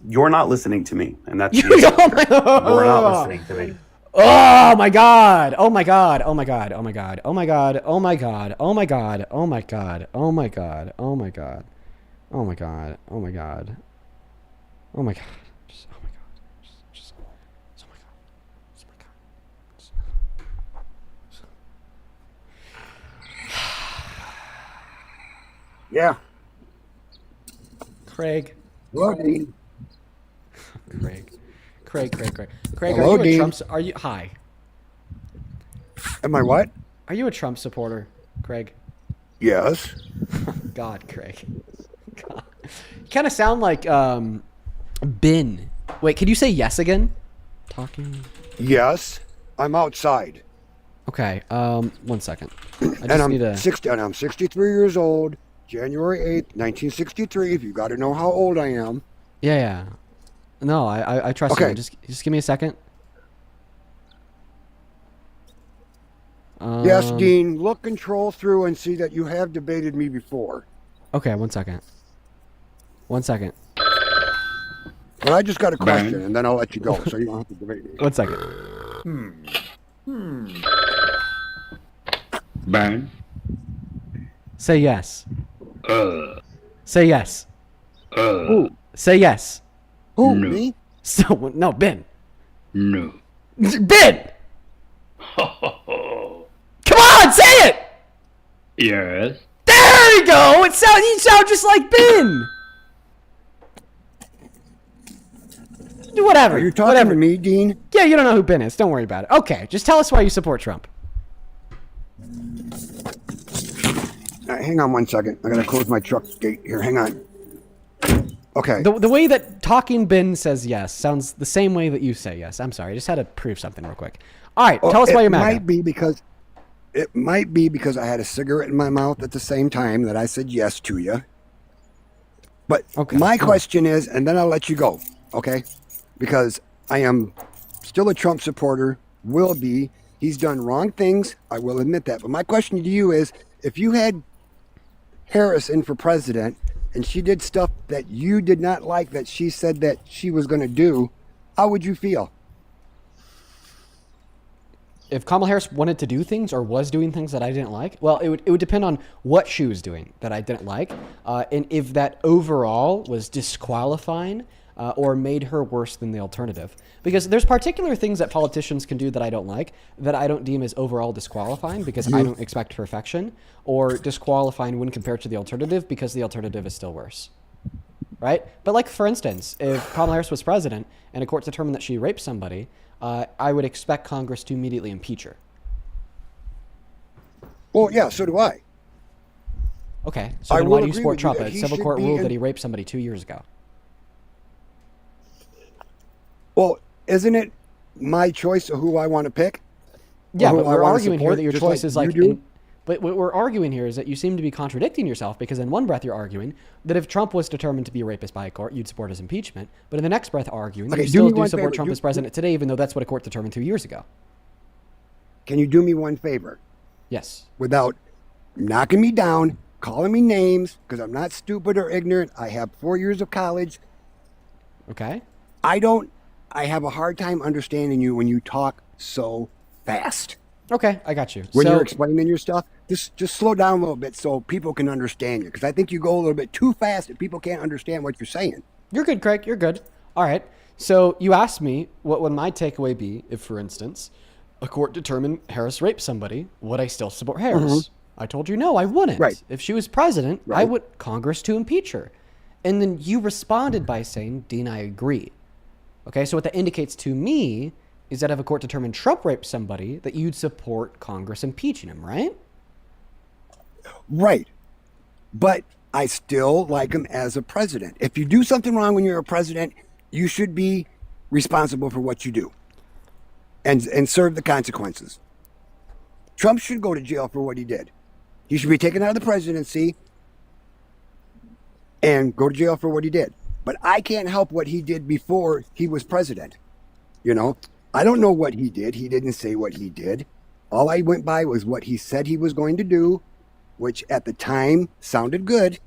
You're not listening to me, and that's You the issue. don't- You're not listening to me. Oh my god! Oh my god! Oh my god! Oh my god! Oh my god! Oh my god! Oh my god! Oh my god! Oh my god! Oh my god! Oh my god! Oh my god! Oh my god! Just, oh my god! Just, oh my god! Oh my god! Yeah. Craig. Hello, Dean. Craig, Hello, are you a Dean. Trump? Are you hi? Am I what? Are you a Trump supporter, Craig? Yes. God, Craig. God. You kind of sound like Ben. Wait, could you say yes again? Talking. Yes. I'm outside. Okay. 1 second. I just And I'm need to. 60. And I'm 63 years old. January 8th, 1963. If you got to know how old I am. Yeah. No, I trust Okay. you. Just give me a second. Yes, Dean. Look, control through and see that you have debated me before. Okay, 1 second. 1 second. But I just got a question, and then I'll let you go, so you don't have to debate me. 1 second. Bang. Say yes. Say yes. Who? Say yes. Who? Me? So no, Ben. No. Ben. Come on, say it. Yes. There you go. You sound just like Ben. Whatever. Are you talking whatever. to me, Dean? Yeah, you don't know who Ben is. Don't worry about it. Okay, just tell us why you support Trump. All right, hang on one second. I gotta close my truck gate here. Hang on. Okay. The way that Talking Ben says yes sounds the same way that you say yes. I'm sorry. I just had to prove something real quick. All right, tell us why you're MAGA. It might be because I had a cigarette in my mouth at the same time that I said yes to you. But my question is, and then I'll let you go, okay? Because I am still a Trump supporter, will be. He's done wrong things. I will admit that. But my question to you is, if you had Harris in for president and she did stuff that you did not like that she said that she was going to do, how would you feel? If Kamala Harris wanted to do things or was doing things that I didn't like, well, it would depend on what she was doing that I didn't like, and if that overall was disqualifying or made her worse than the alternative. Because there's particular things that politicians can do that I don't like, that I don't deem as overall disqualifying because I don't expect perfection, or disqualifying when compared to the alternative because the alternative is still worse. Right? But like, for instance, if Kamala Harris was president and a court determined that she raped somebody, I would expect Congress to immediately impeach her. Well, yeah, so do I. Okay, so then why do you support Trump? A civil court ruled that he raped somebody 2 years ago. Well, isn't it my choice of who I want to pick? Yeah, but we're arguing here that your support, choice is like like... you do? But what we're arguing here is that you seem to be contradicting yourself, because in one breath you're arguing that if Trump was determined to be a rapist by a court, you'd support his impeachment. But in the next breath arguing that you still do support Trump as president today, even though that's what a court determined 2 years ago. Can you do me one favor? Yes. Without knocking me down, calling me names, because I'm not stupid or ignorant. I have 4 years of college. Okay. I have a hard time understanding you when you talk so fast. Okay, I got you. When you're explaining your stuff, just slow down a little bit so people can understand you. Because I think you go a little bit too fast and people can't understand what you're saying. You're good, Craig. You're good. All right. So you asked me what would my takeaway be if, for instance, a court determined Harris raped somebody. Would I still support Harris? I told you no, I wouldn't. Right. If she was president, I would Congress to impeach her. And then you responded by saying, Dean, I agree. Okay, so what that indicates to me is that if a court determined Trump raped somebody, that you'd support Congress impeaching him, right? Right. But I still like him as a president. If you do something wrong when you're a president, you should be responsible for what you do and serve the consequences. Trump should go to jail for what he did. He should be taken out of the presidency and go to jail for what he did. But I can't help what he did before he was president. You know, I don't know what he did. He didn't say what he did. All I went by was what he said he was going to do, which at the time sounded good.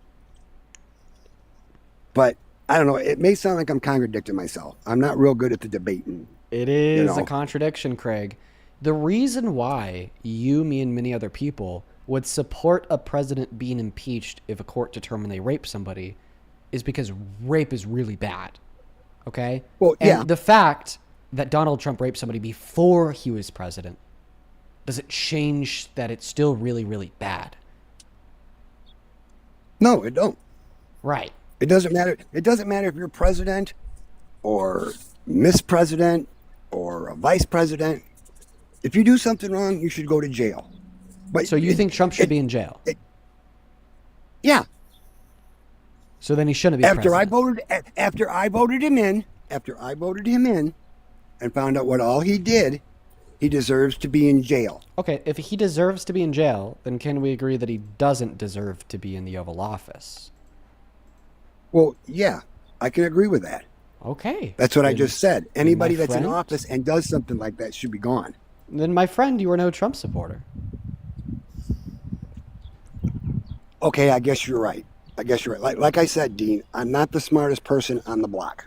But I don't know. It may sound like I'm contradicting myself. I'm not real good at the debating. It is a contradiction, Craig. The reason why you, me, and many other people would support a president being impeached if a court determined they raped somebody is because rape is really bad. Okay? Well, yeah. And the fact that Donald Trump raped somebody before he was president, does it change that it's still really, really bad? No, it don't. Right. It doesn't matter. It doesn't matter if you're president or Miss President or a vice president. If you do something wrong, you should go to jail. But so you think Trump should be in jail? Yeah. So then he shouldn't be president. After I voted him in and found out what all he did, he deserves to be in jail. Okay, if he deserves to be in jail, then can we agree that he doesn't deserve to be in the Oval Office? Well, yeah, I can agree with that. Okay. That's what I just said. Anybody that's in office and does something like that should be gone. Then, my friend, you are no Trump supporter. Okay, I guess you're right. Like I said, Dean, I'm not the smartest person on the block.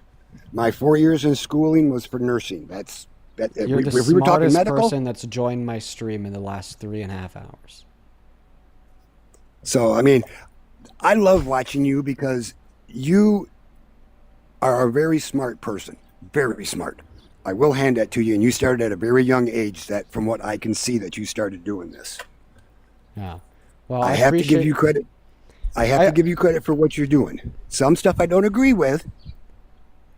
My 4 years in schooling was for nursing. You're the smartest person that's joined my stream in the last 3.5 hours. So, I mean, I love watching you because you are a very smart person. Very smart. I will hand that to you. And you started at a very young age, that from what I can see, that you started doing this. Yeah. Well, I have to give you credit. I have to give you credit for what you're doing. Some stuff I don't agree with,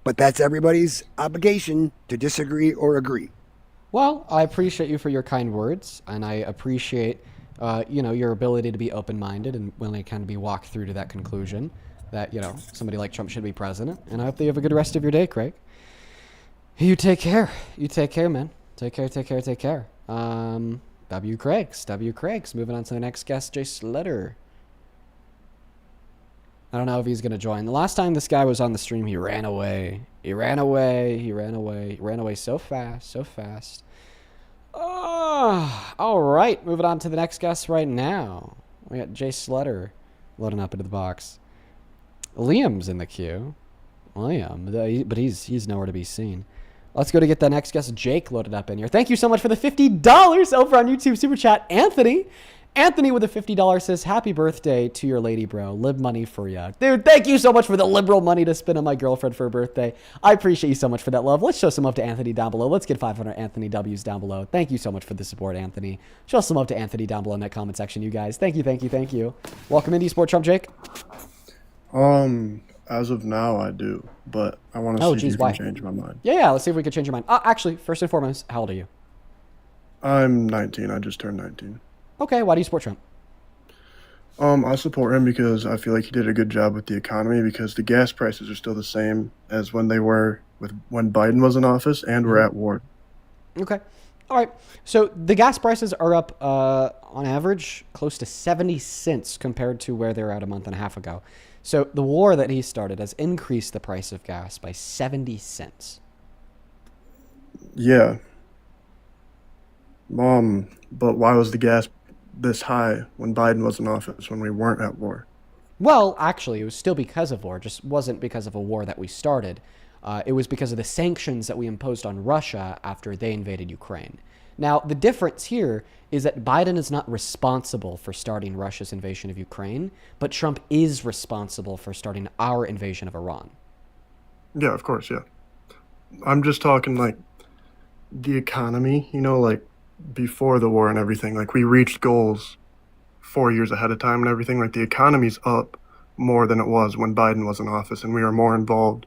But that's everybody's obligation to disagree or agree. Well, I appreciate you for your kind words, and I appreciate, your ability to be open-minded and willing to kind of be walked through to that conclusion that, somebody like Trump should be president. And I hope that you have a good rest of your day, Craig. You take care. You take care, man. Take care, take care, take care. W. Craigs. Moving on to the next guest, Jay Slutter. I don't know if he's going to join. The last time this guy was on the stream, he ran away. He ran away so fast. All right. Moving on to the next guest right now. We got Jay Slutter loading up into the box. Liam's in the queue. Liam, but he's nowhere to be seen. Let's go to get the next guest, Jake, loaded up in here. Thank you so much for the $50 over on YouTube Super Chat, Anthony. Anthony with a $50 says, happy birthday to your lady, bro. Lib money for ya. Dude, thank you so much for the liberal money to spend on my girlfriend for her birthday. I appreciate you so much for that love. Let's show some love to Anthony down below. Let's get 500 Anthony W's down below. Thank you so much for the support, Anthony. Show some love to Anthony down below in that comment section, you guys. Thank you. Welcome into Sport Trump, Jake. As of now, I do, but I want to see if you can change my mind. Yeah, let's see if we can change your mind. Actually, first and foremost, how old are you? I'm 19. I just turned 19. Okay, why do you support Trump? I support him because I feel like he did a good job with the economy because the gas prices are still the same as when they were when Biden was in office and we're at war. Okay. All right. So the gas prices are up on average close to 70 cents compared to where they were at a month and a half ago. So the war that he started has increased the price of gas by 70 cents. Yeah. But why was the gas this high when Biden was in office when we weren't at war? Well, actually, it was still because of war. Just wasn't because of a war that we started. It was because of the sanctions that we imposed on Russia after they invaded Ukraine. Now, the difference here is that Biden is not responsible for starting Russia's invasion of Ukraine, but Trump is responsible for starting our invasion of Iran. Yeah, of course, yeah. I'm just talking like the economy, like before the war and everything. Like we reached goals 4 years ahead of time and everything. Like the economy's up more than it was when Biden was in office, and we are more involved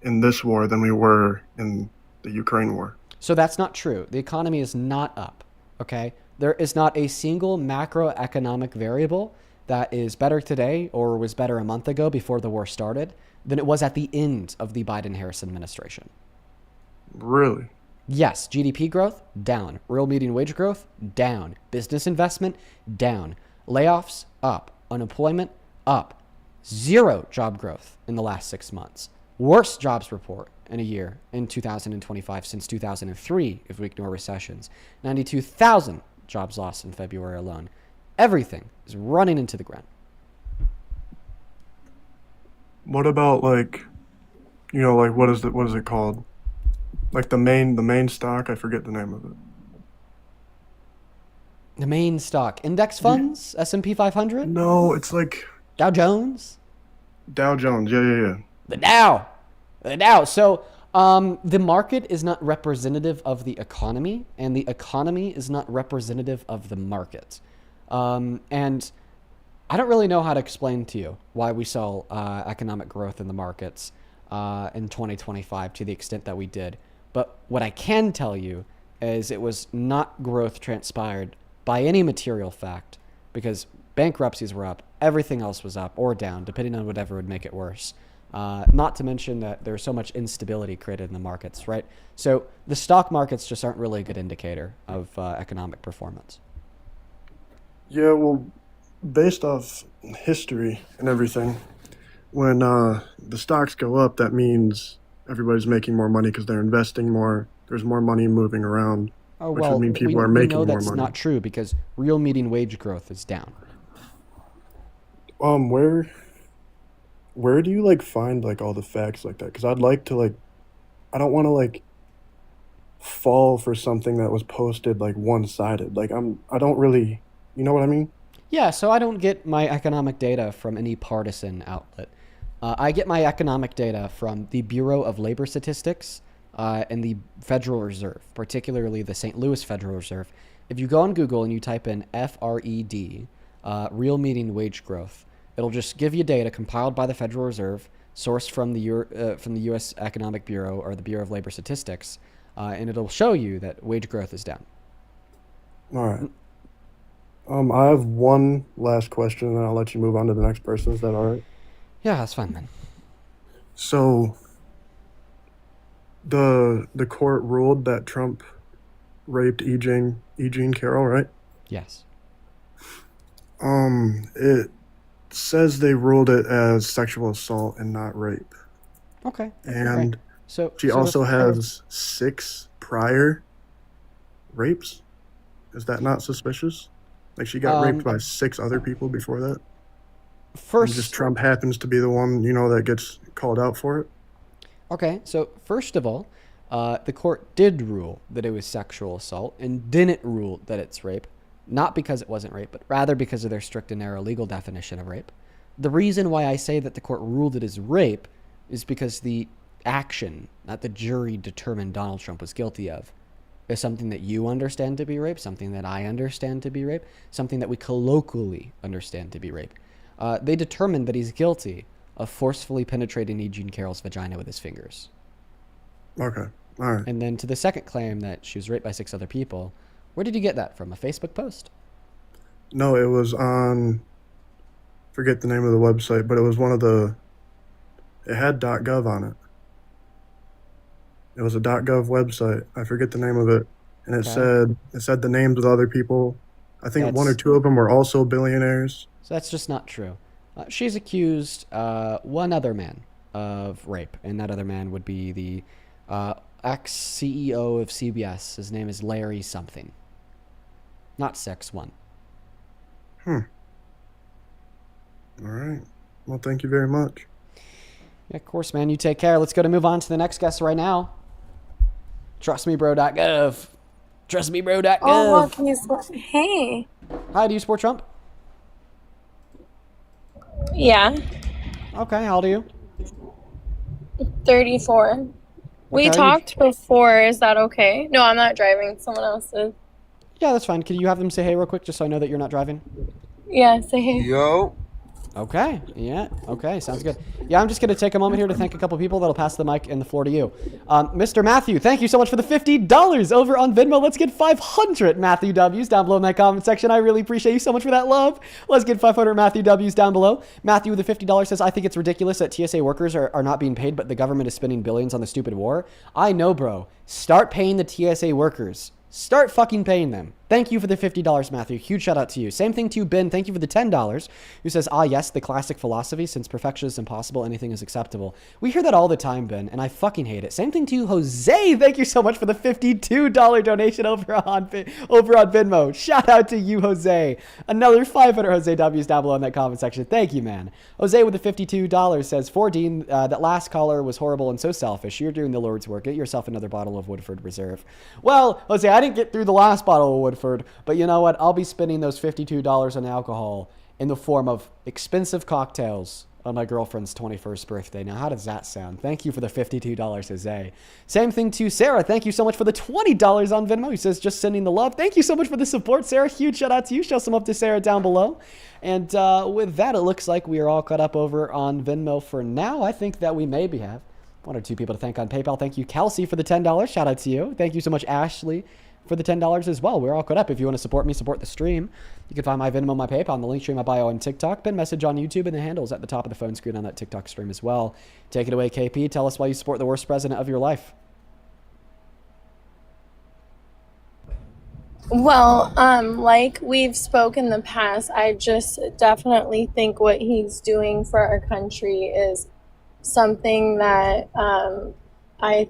in this war than we were in the Ukraine war. So that's not true. The economy is not up, okay? There is not a single macroeconomic variable that is better today or was better a month ago before the war started than it was at the end of the Biden-Harris administration. Really? Yes, GDP growth, down. Real median wage growth, down. Business investment, down. Layoffs, up. Unemployment, up. Zero job growth in the last 6 months. Worst jobs report in a year in 2025 since 2003, if we ignore recessions. 92,000 jobs lost in February alone. Everything is running into the ground. What about what is it called? Like the main stock, I forget the name of it. The main stock index funds, S&P 500? No, it's like Dow Jones. Dow Jones, yeah. The Dow. So the market is not representative of the economy, and the economy is not representative of the market. And I don't really know how to explain to you why we saw economic growth in the markets in 2025 to the extent that we did. But what I can tell you is it was not growth transpired by any material fact, because bankruptcies were up, everything else was up or down, depending on whatever would make it worse. Not to mention that there's so much instability created in the markets, right? So the stock markets just aren't really a good indicator of economic performance. Yeah, well, based off history and everything, when the stocks go up, that means everybody's making more money because they're investing more. There's more money moving around, which would mean people are making more money. We know that's not true because real median wage growth is down. Where do you find all the facts like that? Because I'd like to I don't want to fall for something that was posted one-sided. I don't really, you know what I mean? Yeah, so I don't get my economic data from any partisan outlet. I get my economic data from the Bureau of Labor Statistics and the Federal Reserve, particularly the St. Louis Federal Reserve. If you go on Google and you type in FRED, real median wage growth, it'll just give you data compiled by the Federal Reserve sourced from the U.S. Economic Bureau or the Bureau of Labor Statistics, and it'll show you that wage growth is down. All right. I have one last question, and then I'll let you move on to the next person. Is that all right? Yeah, that's fine, man. So, the court ruled that Trump raped E. Jean Carroll, right? Yes. It says they ruled it as sexual assault and not rape. Okay. And right. So she also has 6 prior rapes. Is that not suspicious? Like she got raped by 6 other people before that? First, and just Trump happens to be the one, that gets called out for it? Okay, so first of all, the court did rule that it was sexual assault and didn't rule that it's rape. Not because it wasn't rape, but rather because of their strict and narrow legal definition of rape. The reason why I say that the court ruled it as rape is because the action that the jury determined Donald Trump was guilty of is something that you understand to be rape, something that I understand to be rape, something that we colloquially understand to be rape. They determined that he's guilty of forcefully penetrating E. Jean Carroll's vagina with his fingers. Okay, all right. And then to the second claim that she was raped by 6 other people, where did you get that from? A Facebook post? No, it was on, forget the name of the website, but it was one of it had .gov on it. It was a .gov website. I forget the name of it. And it said the names of the other people. I think 1 or 2 of them were also billionaires. So that's just not true. She's accused one other man of rape, and that other man would be the ex-CEO of CBS. His name is Larry something. Not 6-1. All right. Well, thank you very much. Yeah, of course, man. You take care. Let's move on to the next guest right now. TrustMeBro.gov. TrustMeBro.gov. Oh, look, hey. Hi, do you support Trump? Yeah. Okay, how old are you? 34. We talked before. Is that okay? No, I'm not driving. Someone else is. Yeah, that's fine. Can you have them say hey real quick just so I know that you're not driving? Yeah, say hey. Yo. Okay. Yeah. Okay. Sounds good. Yeah, I'm just going to take a moment here to thank a couple people that'll pass the mic and the floor to you. Mr. Matthew, thank you so much for the $50 over on Venmo. Let's get 500 Matthew W's down below in that comment section. I really appreciate you so much for that love. Let's get 500 Matthew W's down below. Matthew with the $50 says, I think it's ridiculous that TSA workers are not being paid, but the government is spending billions on the stupid war. I know, bro. Start paying the TSA workers. Start fucking paying them. Thank you for the $50, Matthew. Huge shout out to you. Same thing to you, Ben. Thank you for the $10, who says, yes, the classic philosophy, since perfection is impossible, anything is acceptable. We hear that all the time, Ben, and I fucking hate it. Same thing to you, Jose. Thank you so much for the $52 donation over on Venmo. Shout out to you, Jose. Another 500 Jose W's down below in that comment section. Thank you, man. Jose with the $52 says, for Dean, that last caller was horrible and so selfish. You're doing the Lord's work. Get yourself another bottle of Woodford Reserve. Well, Jose, I didn't get through the last bottle of Woodford, but you know what? I'll be spending those $52 on alcohol in the form of expensive cocktails on my girlfriend's 21st birthday. Now, how does that sound? Thank you for the $52, Jose. Same thing to Sarah. Thank you so much for the $20 on Venmo. He says, just sending the love. Thank you so much for the support, Sarah. Huge shout out to you. Show some up to Sarah down below. And with that, it looks like we are all caught up over on Venmo for now. I think that we maybe have 1 or 2 people to thank on PayPal. Thank you, Kelsey, for the $10. Shout out to you. Thank you so much, Ashley, for the $10 as well. We're all caught up. If you want to support me, support the stream, you can find my Venmo, my PayPal, and the link tree in my bio on TikTok. Been message on YouTube, and the handles at the top of the phone screen on that TikTok stream as well. Take it away, KP. Tell us why you support the worst president of your life. Well, like we've spoken in the past, I just definitely think what he's doing for our country is something that I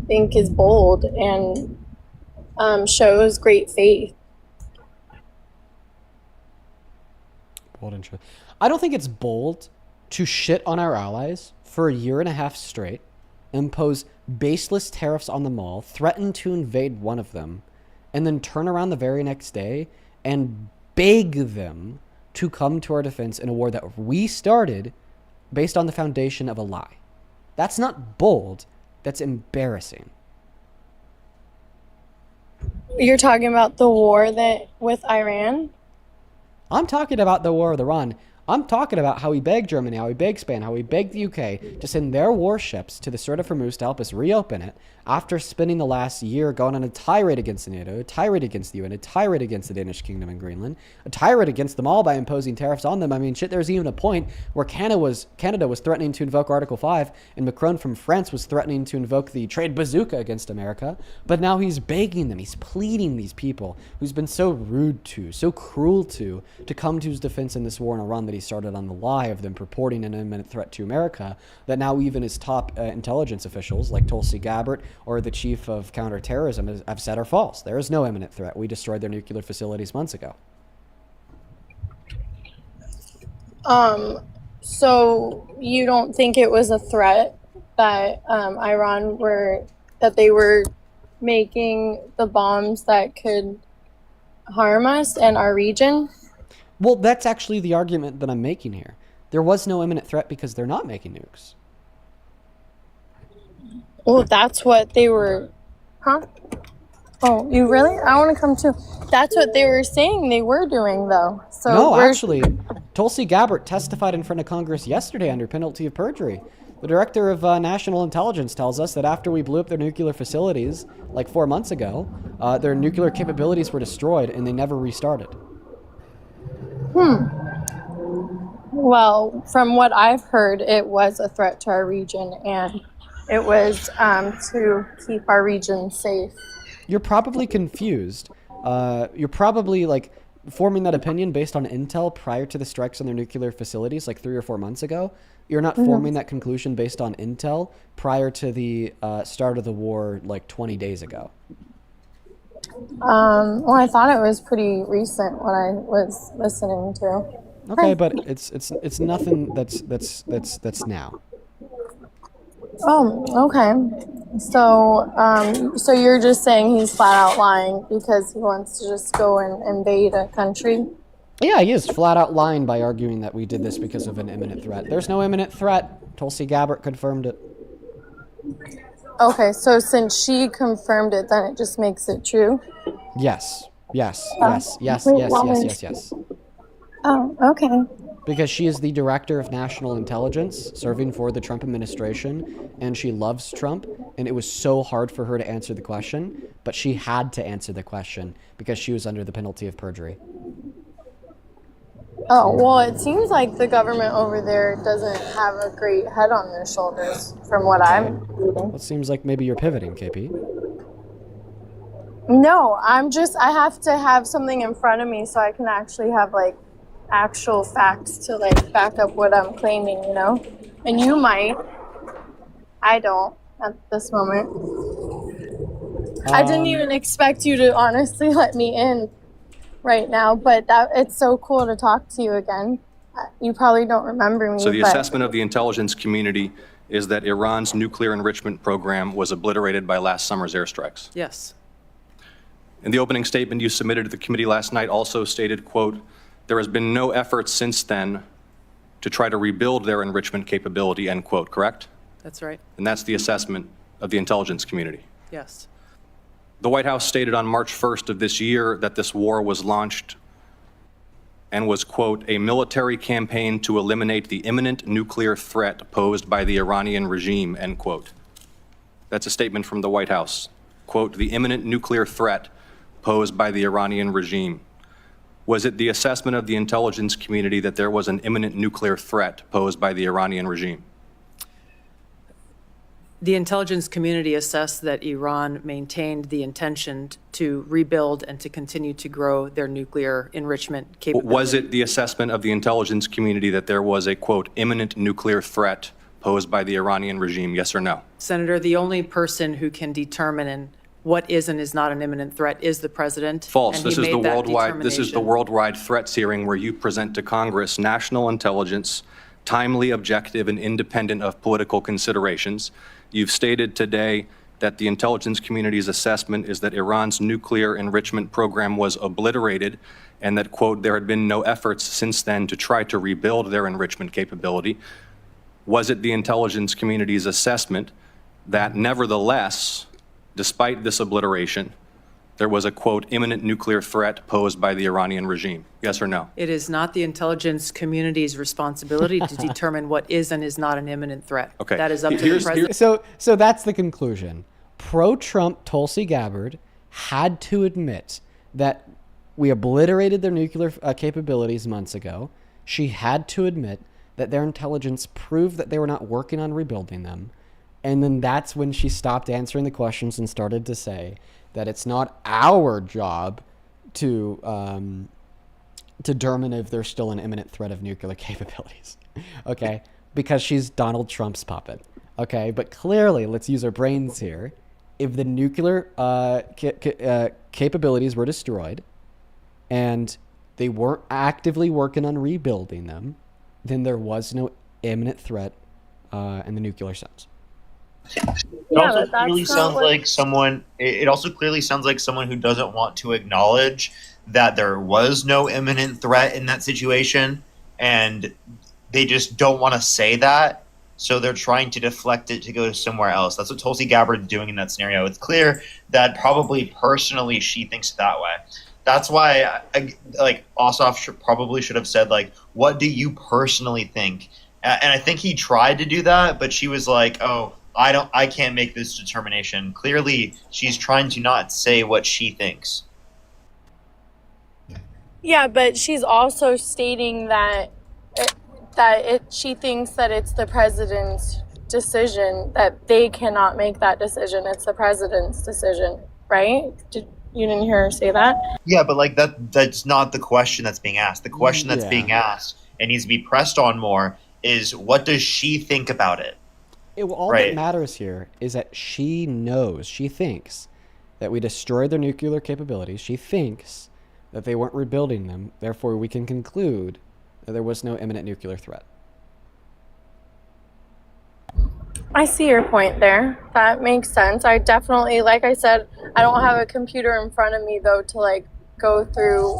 think is bold and shows great faith. Bold and true. I don't think it's bold to shit on our allies for a year and a half straight, impose baseless tariffs on them all, threaten to invade one of them, and then turn around the very next day and beg them to come to our defense in a war that we started based on the foundation of a lie. That's not bold. That's embarrassing. You're talking about the war with Iran? I'm talking about the war with Iran. I'm talking about how he begged Germany, how he begged Spain, how he begged the UK to send their warships to the Strait of Hormuz to help us reopen it after spending the last year going on a tirade against the NATO, a tirade against the UN, a tirade against the Danish Kingdom and Greenland, a tirade against them all by imposing tariffs on them. I mean, shit, there was even a point where Canada was threatening to invoke Article 5, and Macron from France was threatening to invoke the trade bazooka against America. But now he's begging them, he's pleading these people who's been so rude to, so cruel to come to his defense in this war in Iran that he started on the lie of them purporting an imminent threat to America, that now even his top intelligence officials like Tulsi Gabbard or the chief of counterterrorism have said are false. There is no imminent threat. We destroyed their nuclear facilities months ago. So you don't think it was a threat that that they were making the bombs that could harm us and our region? Well, that's actually the argument that I'm making here. There was no imminent threat because they're not making nukes. Well, that's what they were, huh? Oh, you really? I want to come too. That's what they were saying they were doing, though. So no, actually, Tulsi Gabbard testified in front of Congress yesterday under penalty of perjury. The director of national intelligence tells us that after we blew up their nuclear facilities like 4 months ago, their nuclear capabilities were destroyed and they never restarted. Well, from what I've heard, it was a threat to our region, and it was to keep our region safe. You're probably confused. You're probably like forming that opinion based on intel prior to the strikes on their nuclear facilities like 3 or 4 months ago. You're not forming that conclusion based on intel prior to the start of the war like 20 days ago. Well, I thought it was pretty recent what I was listening to. Okay, but it's nothing that's now. Oh, okay. So you're just saying he's flat out lying because he wants to just go and invade a country? Yeah, he is flat out lying by arguing that we did this because of an imminent threat. There's no imminent threat. Tulsi Gabbard confirmed it. Okay, so since she confirmed it, then it just makes it true? Yes. Oh, okay. Because she is the director of national intelligence serving for the Trump administration, and she loves Trump, and it was so hard for her to answer the question, but she had to answer the question because she was under the penalty of perjury. Oh, well, it seems like the government over there doesn't have a great head on their shoulders from what I'm reading. Well, it seems like maybe you're pivoting, KP. No, I have to have something in front of me so I can actually have like actual facts to like back up what I'm claiming, you know? And you might. I don't at this moment. I didn't even expect you to honestly let me in right now, but it's so cool to talk to you again. You probably don't remember me. So the but assessment of the intelligence community is that Iran's nuclear enrichment program was obliterated by last summer's airstrikes. Yes. In the opening statement you submitted to the committee last night also stated, quote, "There has been no effort since then to try to rebuild their enrichment capability," end quote, correct? That's right. And that's the assessment of the intelligence community. Yes. The White House stated on March 1st of this year that this war was launched and was, quote, "a military campaign to eliminate the imminent nuclear threat posed by the Iranian regime," end quote. That's a statement from the White House. Quote, "the imminent nuclear threat posed by the Iranian regime." Was it the assessment of the intelligence community that there was an imminent nuclear threat posed by the Iranian regime? The intelligence community assessed that Iran maintained the intention to rebuild and to continue to grow their nuclear enrichment capability. Was it the assessment of the intelligence community that there was a, quote, "imminent nuclear threat posed by the Iranian regime," yes or no? Senator, the only person who can determine what is and is not an imminent threat is the president. False. And This he is the made that worldwide. This is the determination. worldwide threats hearing where you present to Congress national intelligence, timely, objective, and independent of political considerations. You've stated today that the intelligence community's assessment is that Iran's nuclear enrichment program was obliterated and that, quote, "there had been no efforts since then to try to rebuild their enrichment capability." Was it the intelligence community's assessment that nevertheless, despite this obliteration, there was a, quote, imminent nuclear threat posed by the Iranian regime? Yes or no? It is not the intelligence community's responsibility to determine what is and is not an imminent threat. Okay. That is up to the president. So that's the conclusion. Pro-Trump Tulsi Gabbard had to admit that we obliterated their nuclear capabilities months ago. She had to admit that their intelligence proved that they were not working on rebuilding them. And then that's when she stopped answering the questions and started to say that it's not our job to determine if there's still an imminent threat of nuclear capabilities. Okay? Because she's Donald Trump's puppet. Okay? But clearly, let's use our brains here. If the nuclear capabilities were destroyed and they weren't actively working on rebuilding them, then there was no imminent threat in the nuclear sense. It also clearly sounds like someone. It also clearly sounds like someone who doesn't want to acknowledge that there was no imminent threat in that situation, and they just don't want to say that. So they're trying to deflect it to go somewhere else. That's what Tulsi Gabbard is doing in that scenario. It's clear that probably personally she thinks that way. That's why, Ossoff should have said, like, what do you personally think? And I think he tried to do that, but she was like, oh, I can't make this determination. Clearly, she's trying to not say what she thinks. Yeah, but she's also stating that she thinks that it's the president's decision, that they cannot make that decision. It's the president's decision, right? You didn't hear her say that? Yeah, but that's not the question that's being asked. The question that's being asked and needs to be pressed on more is, what does she think about it? All that matters here is that she knows, she thinks that we destroyed their nuclear capabilities. She thinks that they weren't rebuilding them. Therefore, we can conclude that there was no imminent nuclear threat. I see your point there. That makes sense. I definitely, like I said, I don't have a computer in front of me, though, to, go through,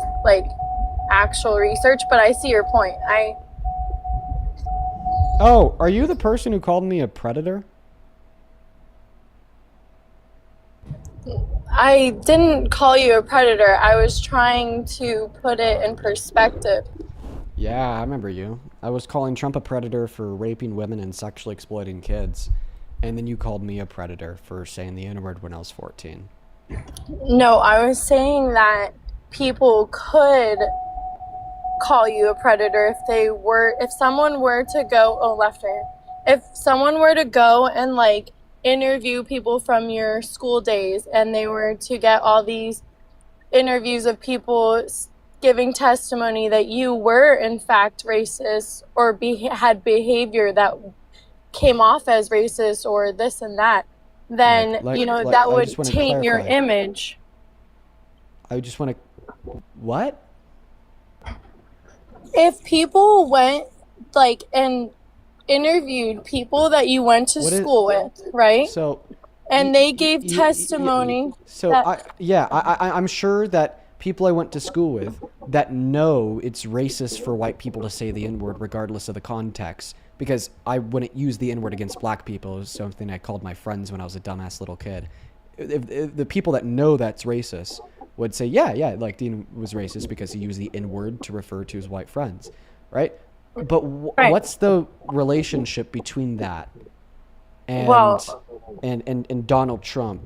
actual research, but I see your point. Oh, are you the person who called me a predator? I didn't call you a predator. I was trying to put it in perspective. Yeah, I remember you. I was calling Trump a predator for raping women and sexually exploiting kids. And then you called me a predator for saying the N-word when I was 14. No, I was saying that people could call you a predator if someone were to go if someone were to go and interview people from your school days, and they were to get all these interviews of people giving testimony that you were in fact racist or had behavior that came off as racist or this and that, then that would taint your image. I just want to what? If people went and interviewed people that you went to school with, right? And they gave testimony. I'm sure that people I went to school with that know it's racist for white people to say the N-word regardless of the context, because I wouldn't use the N-word against black people. It was something I called my friends when I was a dumbass little kid. If the people that know that's racist would say, Dean was racist because he used the N-word to refer to his white friends, right? But what's the relationship between that and Donald Trump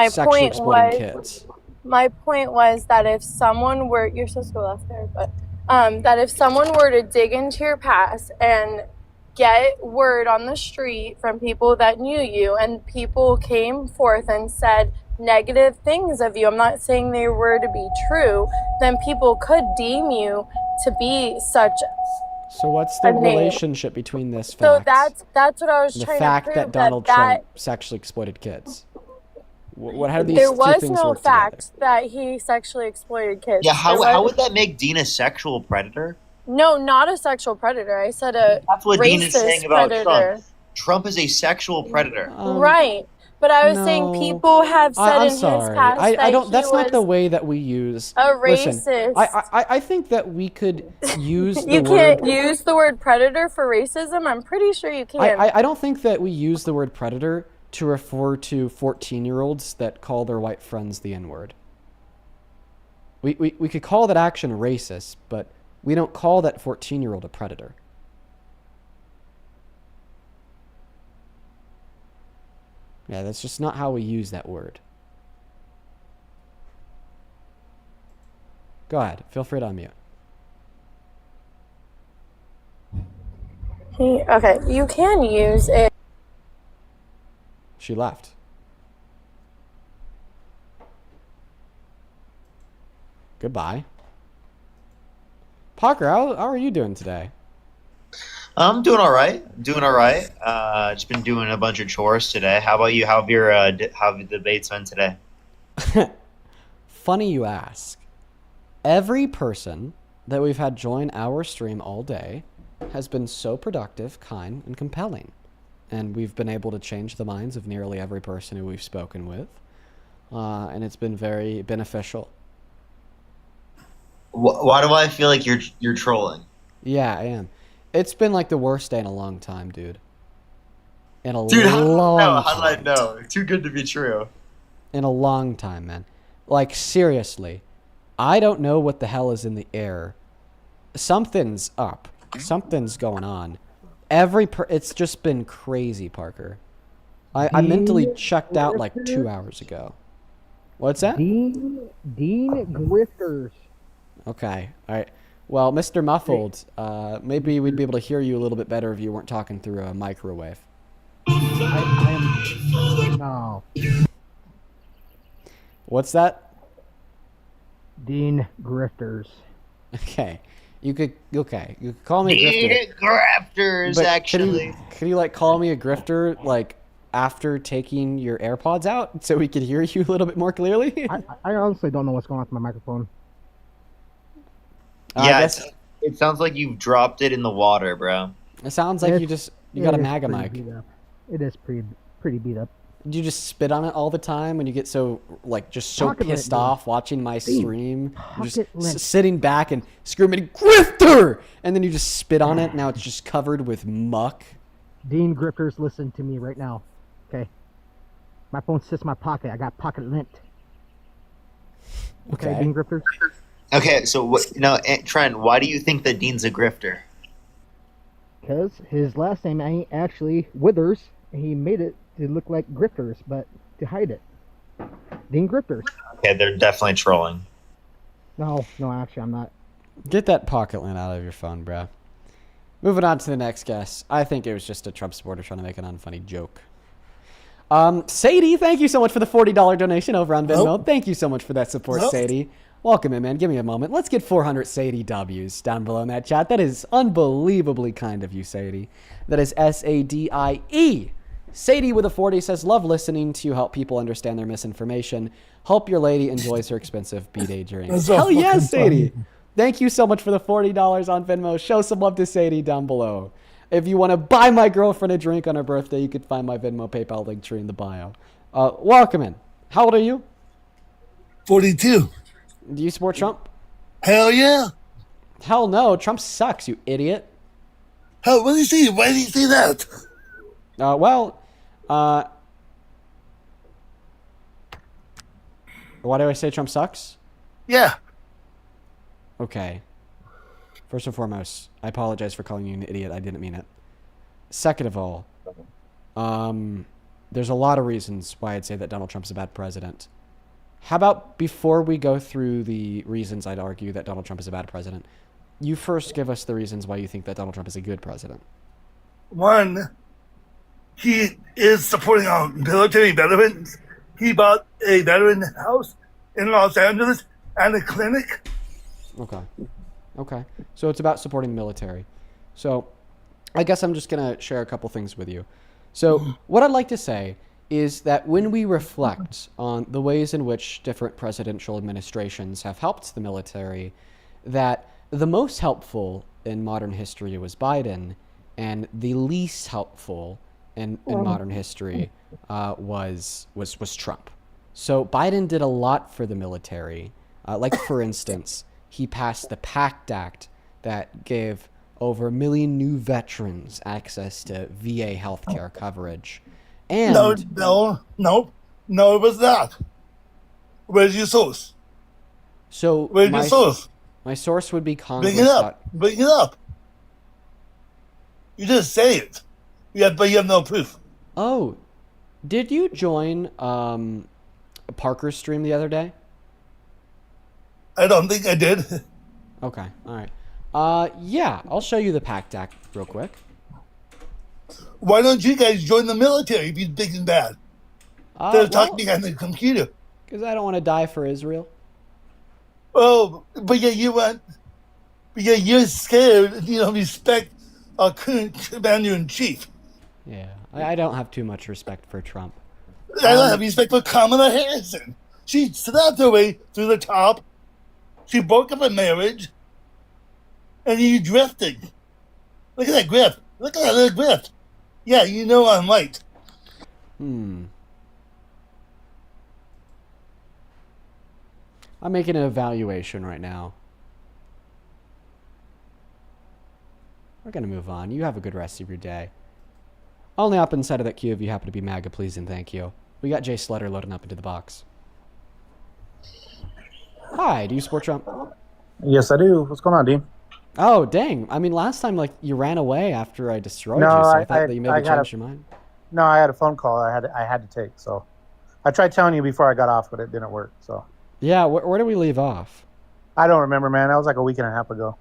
sexually exploiting kids? My point was that if someone were, you're supposed to go left there, but that if someone were to dig into your past and get word on the street from people that knew you, and people came forth and said negative things of you, I'm not saying they were to be true, then people could deem you to be such. So what's the relationship between this fact? So that's what I was trying to prove. The fact that Donald Trump sexually exploited kids. How do these two things work together? There was no fact that he sexually exploited kids. Yeah, how would that make Dean a sexual predator? No, not a sexual predator. I said that's what Dean is saying about predator. Trump. Trump is a sexual predator. Right. But I was saying people have said in his past I don't. that That's he not was the way that we use. A racist. Listen, I think that we could use. You can't use the word predator for racism. I'm pretty sure you can. I don't think that we use the word predator to refer to 14-year-olds that call their white friends the N-word. We could call that action racist, but we don't call that 14-year-old a predator. Yeah, that's just not how we use that word. Go ahead. Feel free to unmute. Okay, you can use it. She left. Goodbye. Parker, how are you doing today? I'm doing all right. Just been doing a bunch of chores today. How about you? How have the debates been today? Funny you ask. Every person that we've had join our stream all day has been so productive, kind, and compelling. And we've been able to change the minds of nearly every person who we've spoken with. And it's been very beneficial. Why do I feel like you're trolling? Yeah, I am. It's been like the worst day in a long time, dude. In a long time. How did I know? Too good to be true. In a long time, man. Like, seriously. I don't know what the hell is in the air. Something's up. Something's going on. It's just been crazy, Parker. I mentally checked out like 2 hours ago. What's that? Dean Grifters. Okay. All right. Well, Mr. Muffled, maybe we'd be able to hear you a little bit better if you weren't talking through a microwave. No. What's that? Dean Grifters. Okay. You could call me a grifter. Dean Grifters, But actually. Could you like call me a grifter like after taking your AirPods out so we could hear you a little bit more clearly? I honestly don't know what's going on with my microphone. Yeah, it sounds like you've dropped it in the water, bro. It sounds like you got a MAGA mic. It is pretty beat up. Do you just spit on it all the time when you get so Pocket pissed lint, off watching my stream? You're just Pocket lint. sitting back and screaming, "Grifter!" And then you just spit on it. Now it's just covered with muck. Dean Grifters, listen to me right now. Okay. My phone sits in my pocket. I got pocket lint. Okay, Dean Grifters? Okay, so Trent, why do you think that Dean's a grifter? Because his last name ain't actually Withers. He made it to look like Grifters, but to hide it. Dean Grifters. Okay, they're definitely trolling. No, actually, I'm not. Get that pocket lint out of your phone, bro. Moving on to the next guest. I think it was just a Trump supporter trying to make an unfunny joke. Sadie, thank you so much for the $40 donation over on Venmo. Nope. Thank you so much for that support, Nope. Sadie. Welcome in, man. Give me a moment. Let's get 400 Sadie W's down below in that chat. That is unbelievably kind of you, Sadie. That is SADIE. Sadie with a 40 says, love listening to you help people understand their misinformation. Hope your lady enjoys her expensive B-Day drinks. That's so Hell yes, fucking Sadie. funny. Thank you so much for the $40 on Venmo. Show some love to Sadie down below. If you want to buy my girlfriend a drink on her birthday, you could find my Venmo PayPal link tree in the bio. Welcome in. How old are you? 42. Do you support Trump? Hell yeah. Hell no. Trump sucks, you idiot. Hell, what do you see? Why do you say that? Why do I say Trump sucks? Yeah. Okay. First and foremost, I apologize for calling you an idiot. I didn't mean it. Second of all, there's a lot of reasons why I'd say that Donald Trump's a bad president. How about before we go through the reasons I'd argue that Donald Trump is a bad president, you first give us the reasons why you think that Donald Trump is a good president. One, he is supporting our military veterans. He bought a veteran house in Los Angeles and a clinic. Okay. So it's about supporting the military. So I guess I'm just going to share a couple things with you. So what I'd like to say is that when we reflect on the ways in which different presidential administrations have helped the military, that the most helpful in modern history was Biden, and the least helpful in modern history was Trump. So Biden did a lot for the military. Like, for instance, he passed the PACT Act that gave over 1 million new veterans access to VA healthcare coverage. And no, it was not. Where's your source? So Where's your source? My source would be Congress. Bring it up. Bring it up. You just say it. But you have no proof. Oh, did you join Parker's stream the other day? I don't think I did. Okay, all right. Yeah, I'll show you the PAC deck real quick. Why don't you guys join the military if you're big and bad? Instead of talking on the computer. Because I don't want to die for Israel. Oh, but yeah, you're scared. You don't respect our current commander-in-chief. Yeah, I don't have too much respect for Trump. I don't have respect for Kamala Harrison. She slapped her way through the top. She broke up a marriage. And you drifted. Look at that grift. Look at that little grift. Yeah, you know I'm right. I'm making an evaluation right now. We're going to move on. You have a good rest of your day. Only up inside of that queue if you happen to be MAGA, please and thank you. We got Jay Slutter loading up into the box. Hi, do you support Trump? Yes, I do. What's going on, Dean? Oh, dang. I mean, last time, like, you ran away after I destroyed you, so I thought that you maybe changed your mind. No, I had a phone call I had to take, so. I tried telling you before I got off, but it didn't work, so. Yeah, where did we leave off? I don't remember, man. That was like a week and a half ago.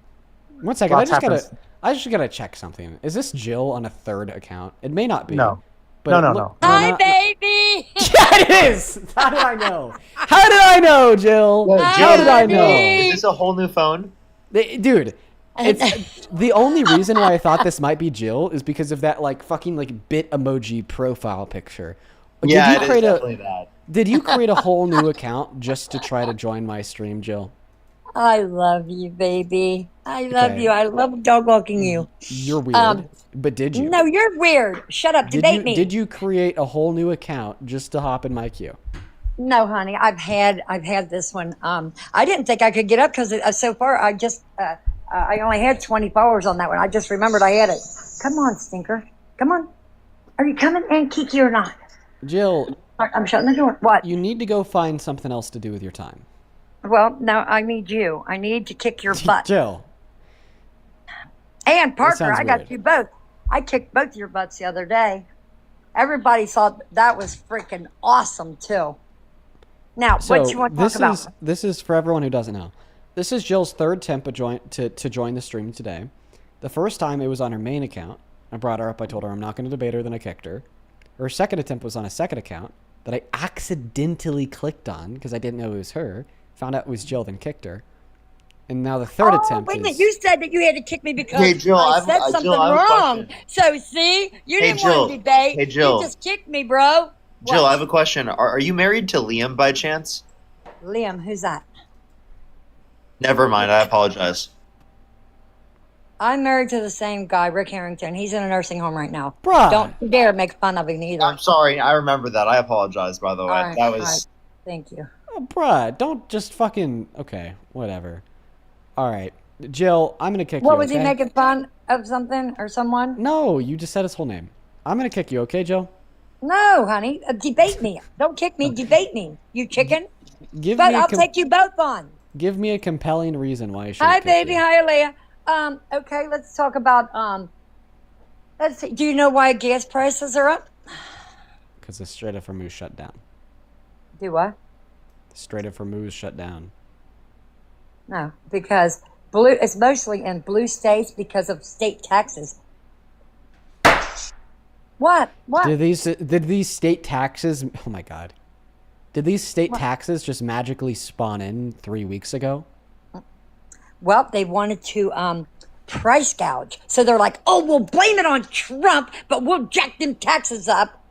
1 second, I just gotta check something. Is this Jill on a third account? It may not be. No. But No. Hi, baby! Yeah, it is! How did I know? How did I know, Jill? How did I know? Is this a whole new phone? Dude, it's the only reason why I thought this might be Jill is because of that like fucking like bit emoji profile picture. Yeah, it is definitely that. Did you create a whole new account just to try to join my stream, Jill? I love you, baby. I love you. I love dog walking you. You're weird. But did you? No, you're weird. Shut up. Debate me. Did you create a whole new account just to hop in my queue? No, honey. I've had this one. I didn't think I could get up because so far I just I only had 20 followers on that one. I just remembered I had it. Come on, stinker. Come on. Are you coming and Kiki or not? Jill. I'm shutting the door. What? You need to go find something else to do with your time. Well, no, I need you. I need to kick your butt. Jill. And Parker, I got you both. I kicked both your butts the other day. Everybody thought that was freaking awesome, too. Now, what you want to talk about? This is for everyone who doesn't know. This is Jill's third attempt to join the stream today. The first time it was on her main account. I brought her up. I told her I'm not going to debate her. Then I kicked her. Her second attempt was on a second account that I accidentally clicked on because I didn't know it was her. Found out it was Jill, then kicked her. And now the third attempt wait a minute. is... You said that you had to kick me because Hey, Jill, I said something Jill, I have a wrong. question. So, see? You Hey, didn't Jill. want to debate. Hey, Jill. You just kicked me, bro. Jill, What? I have a question. Are you married to Liam by chance? Liam, who's that? Never mind. I apologize. I'm married to the same guy, Rick Harrington. He's in a nursing home right now. Bruh. Don't dare make fun of him either. I'm sorry. I remember that. I apologize, by the way. All right, that all was. right. Thank you. Oh, bruh, don't just fucking... Okay, whatever. All right. Jill, I'm going to kick you, What was okay? he making fun of something or someone? No, you just said his whole name. I'm going to kick you, okay, Jill? No, honey. Debate me. Don't kick me. Debate me. You chicken. Give But me a I'll take you both on. Give me a compelling reason why I should Hi, kick baby. you. Hi, Alea. Okay, let's talk about, let's see. Do you know why gas prices are up? Because the Strait of Hormuz shut down. Do what? The Strait of Hormuz shut down. No, because it's mostly in blue states because of state taxes. What? Did these state taxes... Oh, my God. Did these state taxes just magically spawn in 3 weeks ago? Well, they wanted to price gouge. So they're like, oh, we'll blame it on Trump, but we'll jack them taxes up.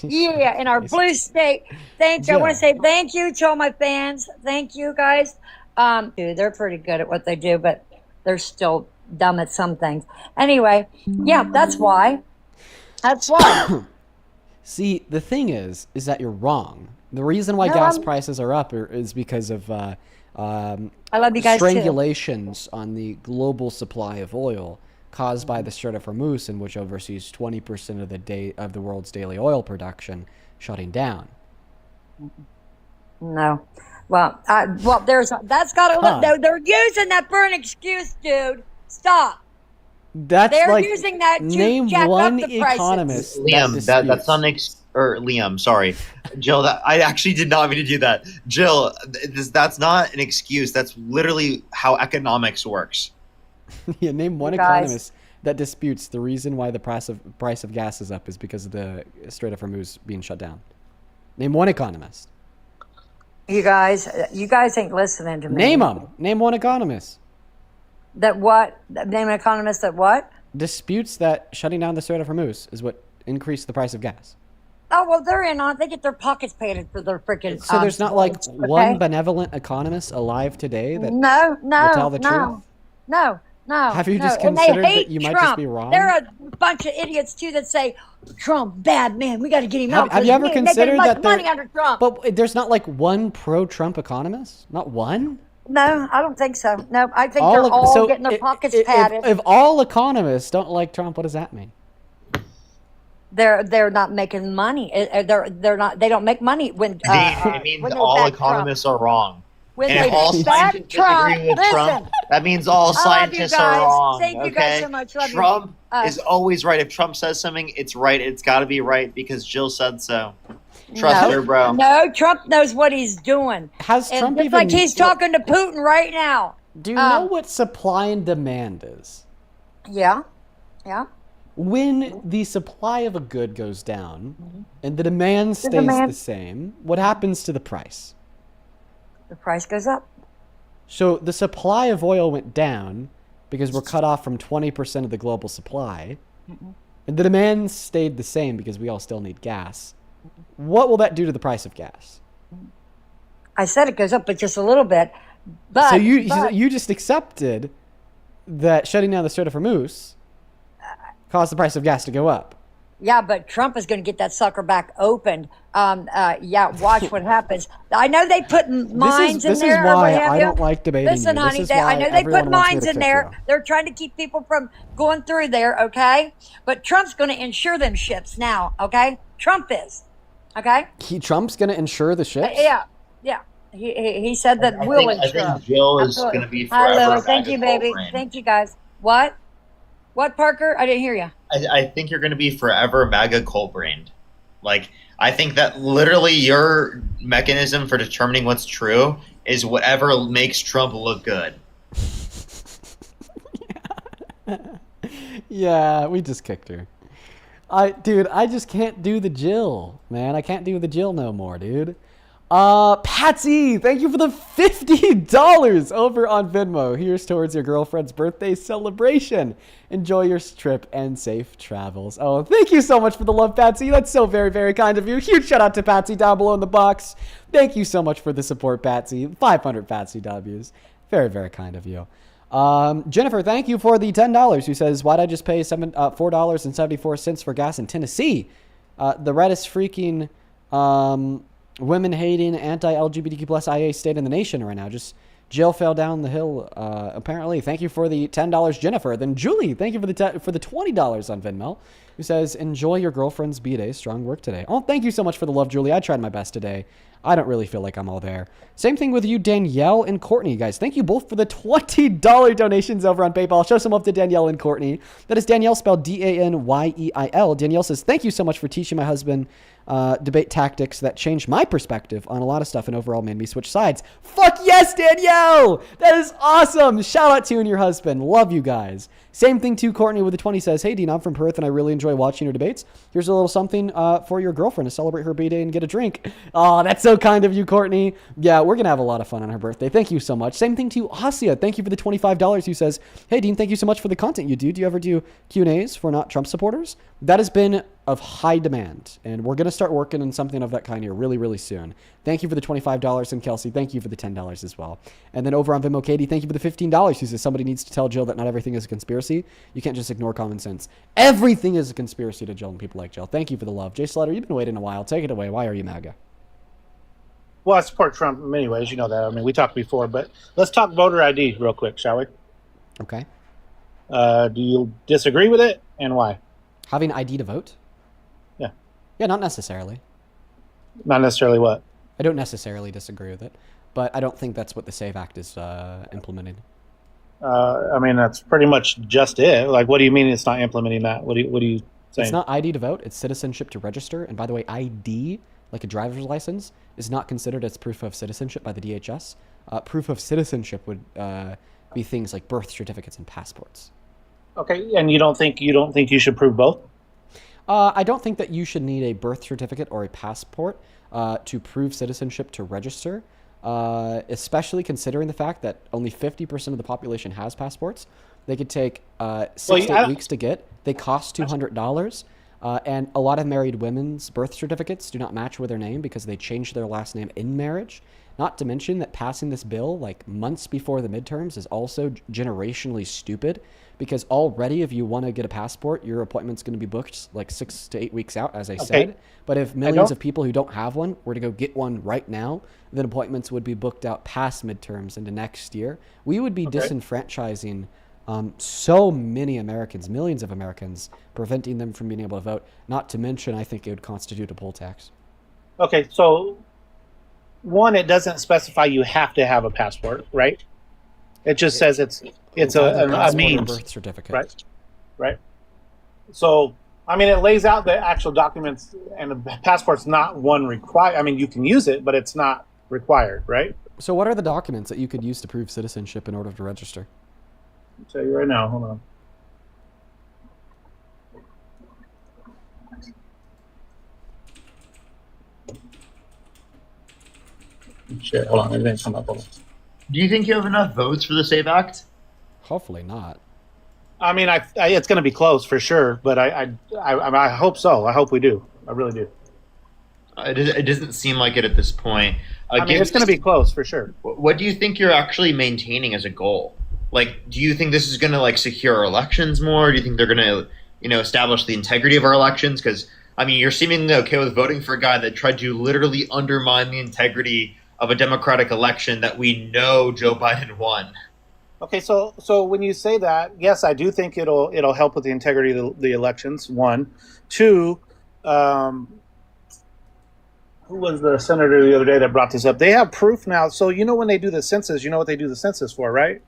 Yeah, in our blue state. Thank you. I want to say thank you to all my fans. Thank you, guys. Dude, they're pretty good at what they do, but they're still dumb at some things. Anyway, yeah, that's why. That's why. See, the thing is that you're wrong. The reason why No, gas I'm- prices are up is because of I love you guys too. strangulations on the global supply of oil caused by the Strait of Hormuz, in which oversees 20% of the world's daily oil production, shutting down. No. Well, that's got to look. They're using that for an excuse, dude. Stop. They're like, using that to name jack one up the prices. economist Liam, that's not Liam, sorry. Jill, I actually did not mean to do that. Jill, that's not an excuse. That's literally how economics works. Yeah, name one economist that disputes the reason why the price of gas is up is because of the Strait of Hormuz being shut down. Name one economist. You guys ain't listening to me. Name them. Name one economist. That what? Name an economist that what? Disputes that shutting down the Strait of Hormuz is what increased the price of gas. Oh, well, they're in on it. They get their pockets painted for their freaking. So there's not like one benevolent economist alive today that will tell the truth? No. Have you just And they considered hate that you might Trump. just be wrong? There are a bunch of idiots too that say Trump bad man. We got to get him out. Have you ever considered that money under Trump? But there's not like one pro-Trump economist? Not one? No, I don't think so. No, I think they're all getting their pockets padded. If all economists don't like Trump, what does that mean? They're not making money. They're not. They don't make money when. It means all economists are wrong. When and they if all back scientists Trump, agree with Trump, listen. that means all I love you scientists are guys. wrong. Thank you guys so much. Love you. Trump is always right. If Trump says something, it's right. It's got to be right because Jill said so. Trust her, bro. No, Trump knows what he's doing. Has Trump it's even? Like he's talking to Putin right now. Do you know what supply and demand is? Yeah. When the supply of a good goes down and the demand stays the same, what happens to the price? The price goes up. So the supply of oil went down because we're cut off from 20% of the global supply, and the demand stayed the same because we all still need gas. What will that do to the price of gas? I said it goes up, but just a little bit. But so you just accepted that shutting down the Strait of Hormuz caused the price of gas to go up. Yeah, but Trump is going to get that sucker back opened. Watch what happens. I know they put mines in there. This is why I don't like debating. Listen, honey, I know they put mines in there. They're trying to keep people from going through there, okay? But Trump's going to insure them ships now, okay? Trump is, okay? Trump's going to insure the ships? Yeah. He said that we'll insure. I think Jill is going to be forever. Hi, Lily. Thank you, baby. Thank you, guys. What? What, Parker? I didn't hear you. I think you're going to be forever MAGA cold-brained. Like, I think that literally your mechanism for determining what's true is whatever makes Trump look good. Yeah, we just kicked her. Dude, I just can't do the Jill, man. I can't do the Jill no more, dude. Patsy, thank you for the $50 over on Venmo. Here's towards your girlfriend's birthday celebration. Enjoy your trip and safe travels. Oh, thank you so much for the love, Patsy. That's so very, very kind of you. Huge shout out to Patsy down below in the box. Thank you so much for the support, Patsy. 500 Patsy W's. Very, very kind of you. Jennifer, thank you for the $10. Who says, why'd I just pay $4.74 for gas in Tennessee? The reddest freaking, women-hating, anti-LGBTQ plus IA state in the nation right now. Just Jill fell down the hill, apparently. Thank you for the $10, Jennifer. Then Julie, thank you for the $20 on Venmo, who says, enjoy your girlfriend's B-Day. Strong work today. Oh, thank you so much for the love, Julie. I tried my best today. I don't really feel like I'm all there. Same thing with you, Danielle and Courtney, guys. Thank you both for the $20 donations over on PayPal. Show some love to Danielle and Courtney. That is Danielle spelled D-A-N-Y-E-I-L. Danielle says, thank you so much for teaching my husband debate tactics that changed my perspective on a lot of stuff and overall made me switch sides. Fuck yes, Danielle! That is awesome! Shout out to you and your husband. Love you guys. Same thing to Courtney with the 20 says, hey, Dean, I'm from Perth and I really enjoy watching your debates. Here's a little something for your girlfriend to celebrate her B-Day and get a drink. Oh, that's so kind of you, Courtney. Yeah, we're going to have a lot of fun on her birthday. Thank you so much. Same thing to Asia. Thank you for the $25 who says, hey, Dean, thank you so much for the content you do. Do you ever do Q&As for not Trump supporters? That has been of high demand, and we're going to start working on something of that kind here really, really soon. Thank you for the $25, and Kelsey, thank you for the $10 as well. And then over on Venmo, Katie, thank you for the $15 who says somebody needs to tell Jill that not everything is a conspiracy. You can't just ignore common sense. Everything is a conspiracy to Jill and people like Jill. Thank you for the love. Jay Slutter, you've been waiting a while. Take it away. Why are you MAGA? Well, I support Trump in many ways. You know that. I mean, we talked before, but let's talk voter ID real quick, shall we? Okay. Do you disagree with it, and why? Having ID to vote? Yeah. Yeah, not necessarily. Not necessarily what? I don't necessarily disagree with it, but I don't think that's what the SAVE Act is implementing. I mean, that's pretty much just it. Like, what do you mean it's not implementing that? What are you saying? It's not ID to vote, it's citizenship to register. And by the way, ID, like a driver's license, is not considered as proof of citizenship by the DHS. Proof of citizenship would be things like birth certificates and passports. Okay, and you don't think you should prove both? I don't think that you should need a birth certificate or a passport to prove citizenship to register, especially considering the fact that only 50% of the population has passports. They could take 6 to 8 weeks to get. They cost $200. And a lot of married women's birth certificates do not match with their name because they changed their last name in marriage. Not to mention that passing this bill like months before the midterms is also generationally stupid, because already if you want to get a passport, your appointment's going to be booked like 6 to 8 weeks out, as I said. But if millions of people who don't have one were to go get one right now, then appointments would be booked out past midterms into next year. We would be disenfranchising so many Americans, millions of Americans, preventing them from being able to vote. Not to mention, I think it would constitute a poll tax. Okay, so one, it doesn't specify you have to have a passport, right? It just says it's a means. Birth certificate. Right. Right. So, I mean, it lays out the actual documents, and the passport's not one required. I mean, you can use it, but it's not required, right? So what are the documents that you could use to prove citizenship in order to register? I'll tell you right now. Hold on. Shit, hold on. It didn't come up. Hold on. Do you think you have enough votes for the SAVE Act? Hopefully not. I mean, it's going to be close for sure, but I hope so. I hope we do. I really do. It doesn't seem like it at this point. I mean, it's going to be close for sure. What do you think you're actually maintaining as a goal? Like, do you think this is going to like secure our elections more? Do you think they're going to, establish the integrity of our elections? Because I mean, you're seemingly okay with voting for a guy that tried to literally undermine the integrity of a democratic election that we know Joe Biden won. Okay, so when you say that, yes, I do think it'll help with the integrity of the elections. One, two. Who was the senator the other day that brought this up? They have proof now. So when they do the census, you know what they do the census for, right?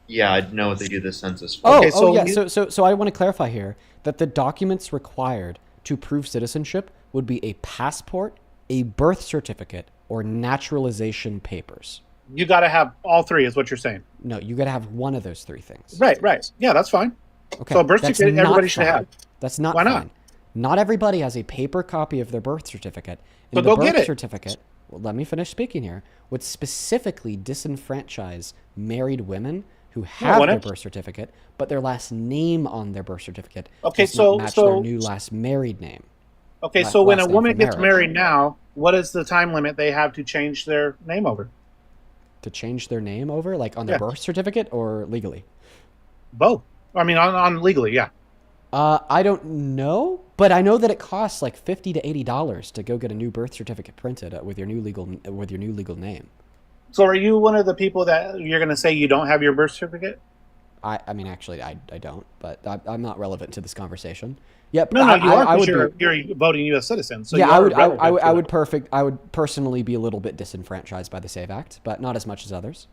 Yeah, I know what they do the census for. Oh, okay, so I want to clarify here that the documents required to prove citizenship would be a passport, a birth certificate, or naturalization papers. You got to have all three, is what you're saying. No, you got to have one of those three things. Right. Yeah, that's fine. Okay. So a birth certificate, everybody should have. That's not Why fine. not? Not everybody has a paper copy of their birth certificate. So the go get it. Certificate, well, let me finish speaking here, would specifically disenfranchise married women who have their birth certificate, but their last name on their birth certificate does not match their new last married name. Okay, so when a woman gets married now, what is the time limit they have to change their name over? To change their name over, like on their birth certificate or legally? Both. I mean, on legally, yeah. I don't know, but I know that it costs like $50 to $80 to go get a new birth certificate printed with your new legal name. So are you one of the people that you're going to say you don't have your birth certificate? I mean, actually, I don't, but I'm not relevant to this conversation. Yep. No, you are because you're a voting U.S. citizen. So yeah, I would personally be a little bit disenfranchised by the SAVE Act, but not as much as others.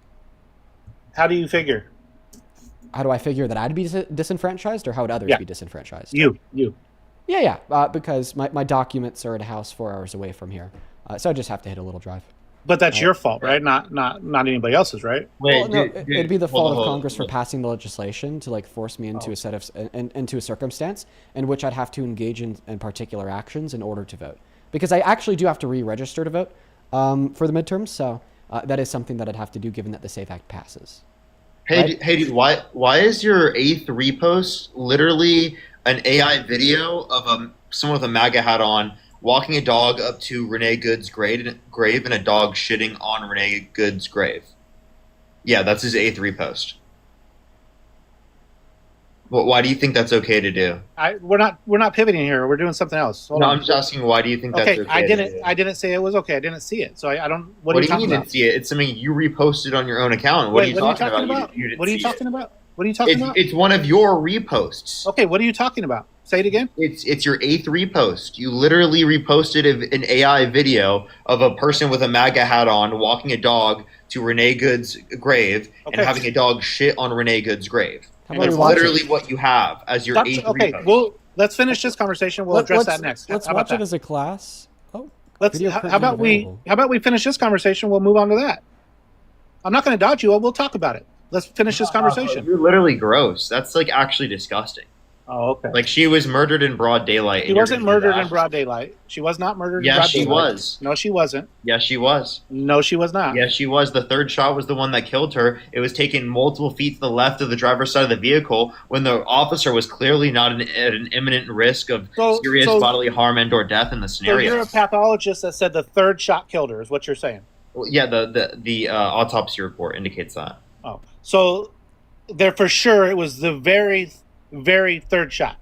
How do you figure? How do I figure that I'd be disenfranchised, or how would others be disenfranchised? You. Yeah. Because my documents are at a house 4 hours away from here, so I just have to hit a little drive. But that's your fault, right? Not anybody else's, right? Well, no, it'd be the fault of Congress for passing the legislation to like force me into into a circumstance in which I'd have to engage in particular actions in order to vote. Because I actually do have to re-register to vote for the midterms, so that is something that I'd have to do given that the SAFE Act passes. Hey, dude, why is your A3 repost literally an AI video of someone with a MAGA hat on walking a dog up to Renee Good's grave and a dog shitting on Renee Good's grave? Yeah, that's his A3 post. Well, why do you think that's okay to do? We're not pivoting here. We're doing something else. Hold on. I'm just asking, why do you think that's okay? I didn't say it was okay. I didn't see it, so I don't. What do are you talking mean you about? didn't see it? It's something you reposted on your own account. What are you talking about? What are you talking about? What are you talking about? It's one of your reposts. Okay, what are you talking about? Say it again. It's your 8th repost. You literally reposted an AI video of a person with a MAGA hat on walking a dog to Renee Good's grave and having a dog shit on Renee Good's grave. That's literally what you have as your 8th repost. Well, let's finish this conversation. We'll address that next. Let's How about watch it that? as a class. Oh, How about we finish this conversation? We'll move on to that. I'm not going to dodge you. We'll talk about it. Let's finish this conversation. You're literally gross. That's like actually disgusting. Oh, okay. Like she was murdered in broad daylight. She wasn't murdered in broad daylight. She was not murdered in broad Yes, she daylight. was. No, she wasn't. Yes, she was. No, she was not. Yes, she was. The third shot was the one that killed her. It was taken multiple feet to the left of the driver's side of the vehicle when the officer was clearly not at an imminent risk of serious bodily harm and or death in the scenario. So you're a pathologist that said the third shot killed her, is what you're saying? Well, yeah, the autopsy report indicates that. Oh, so there for sure it was the very, very third shot.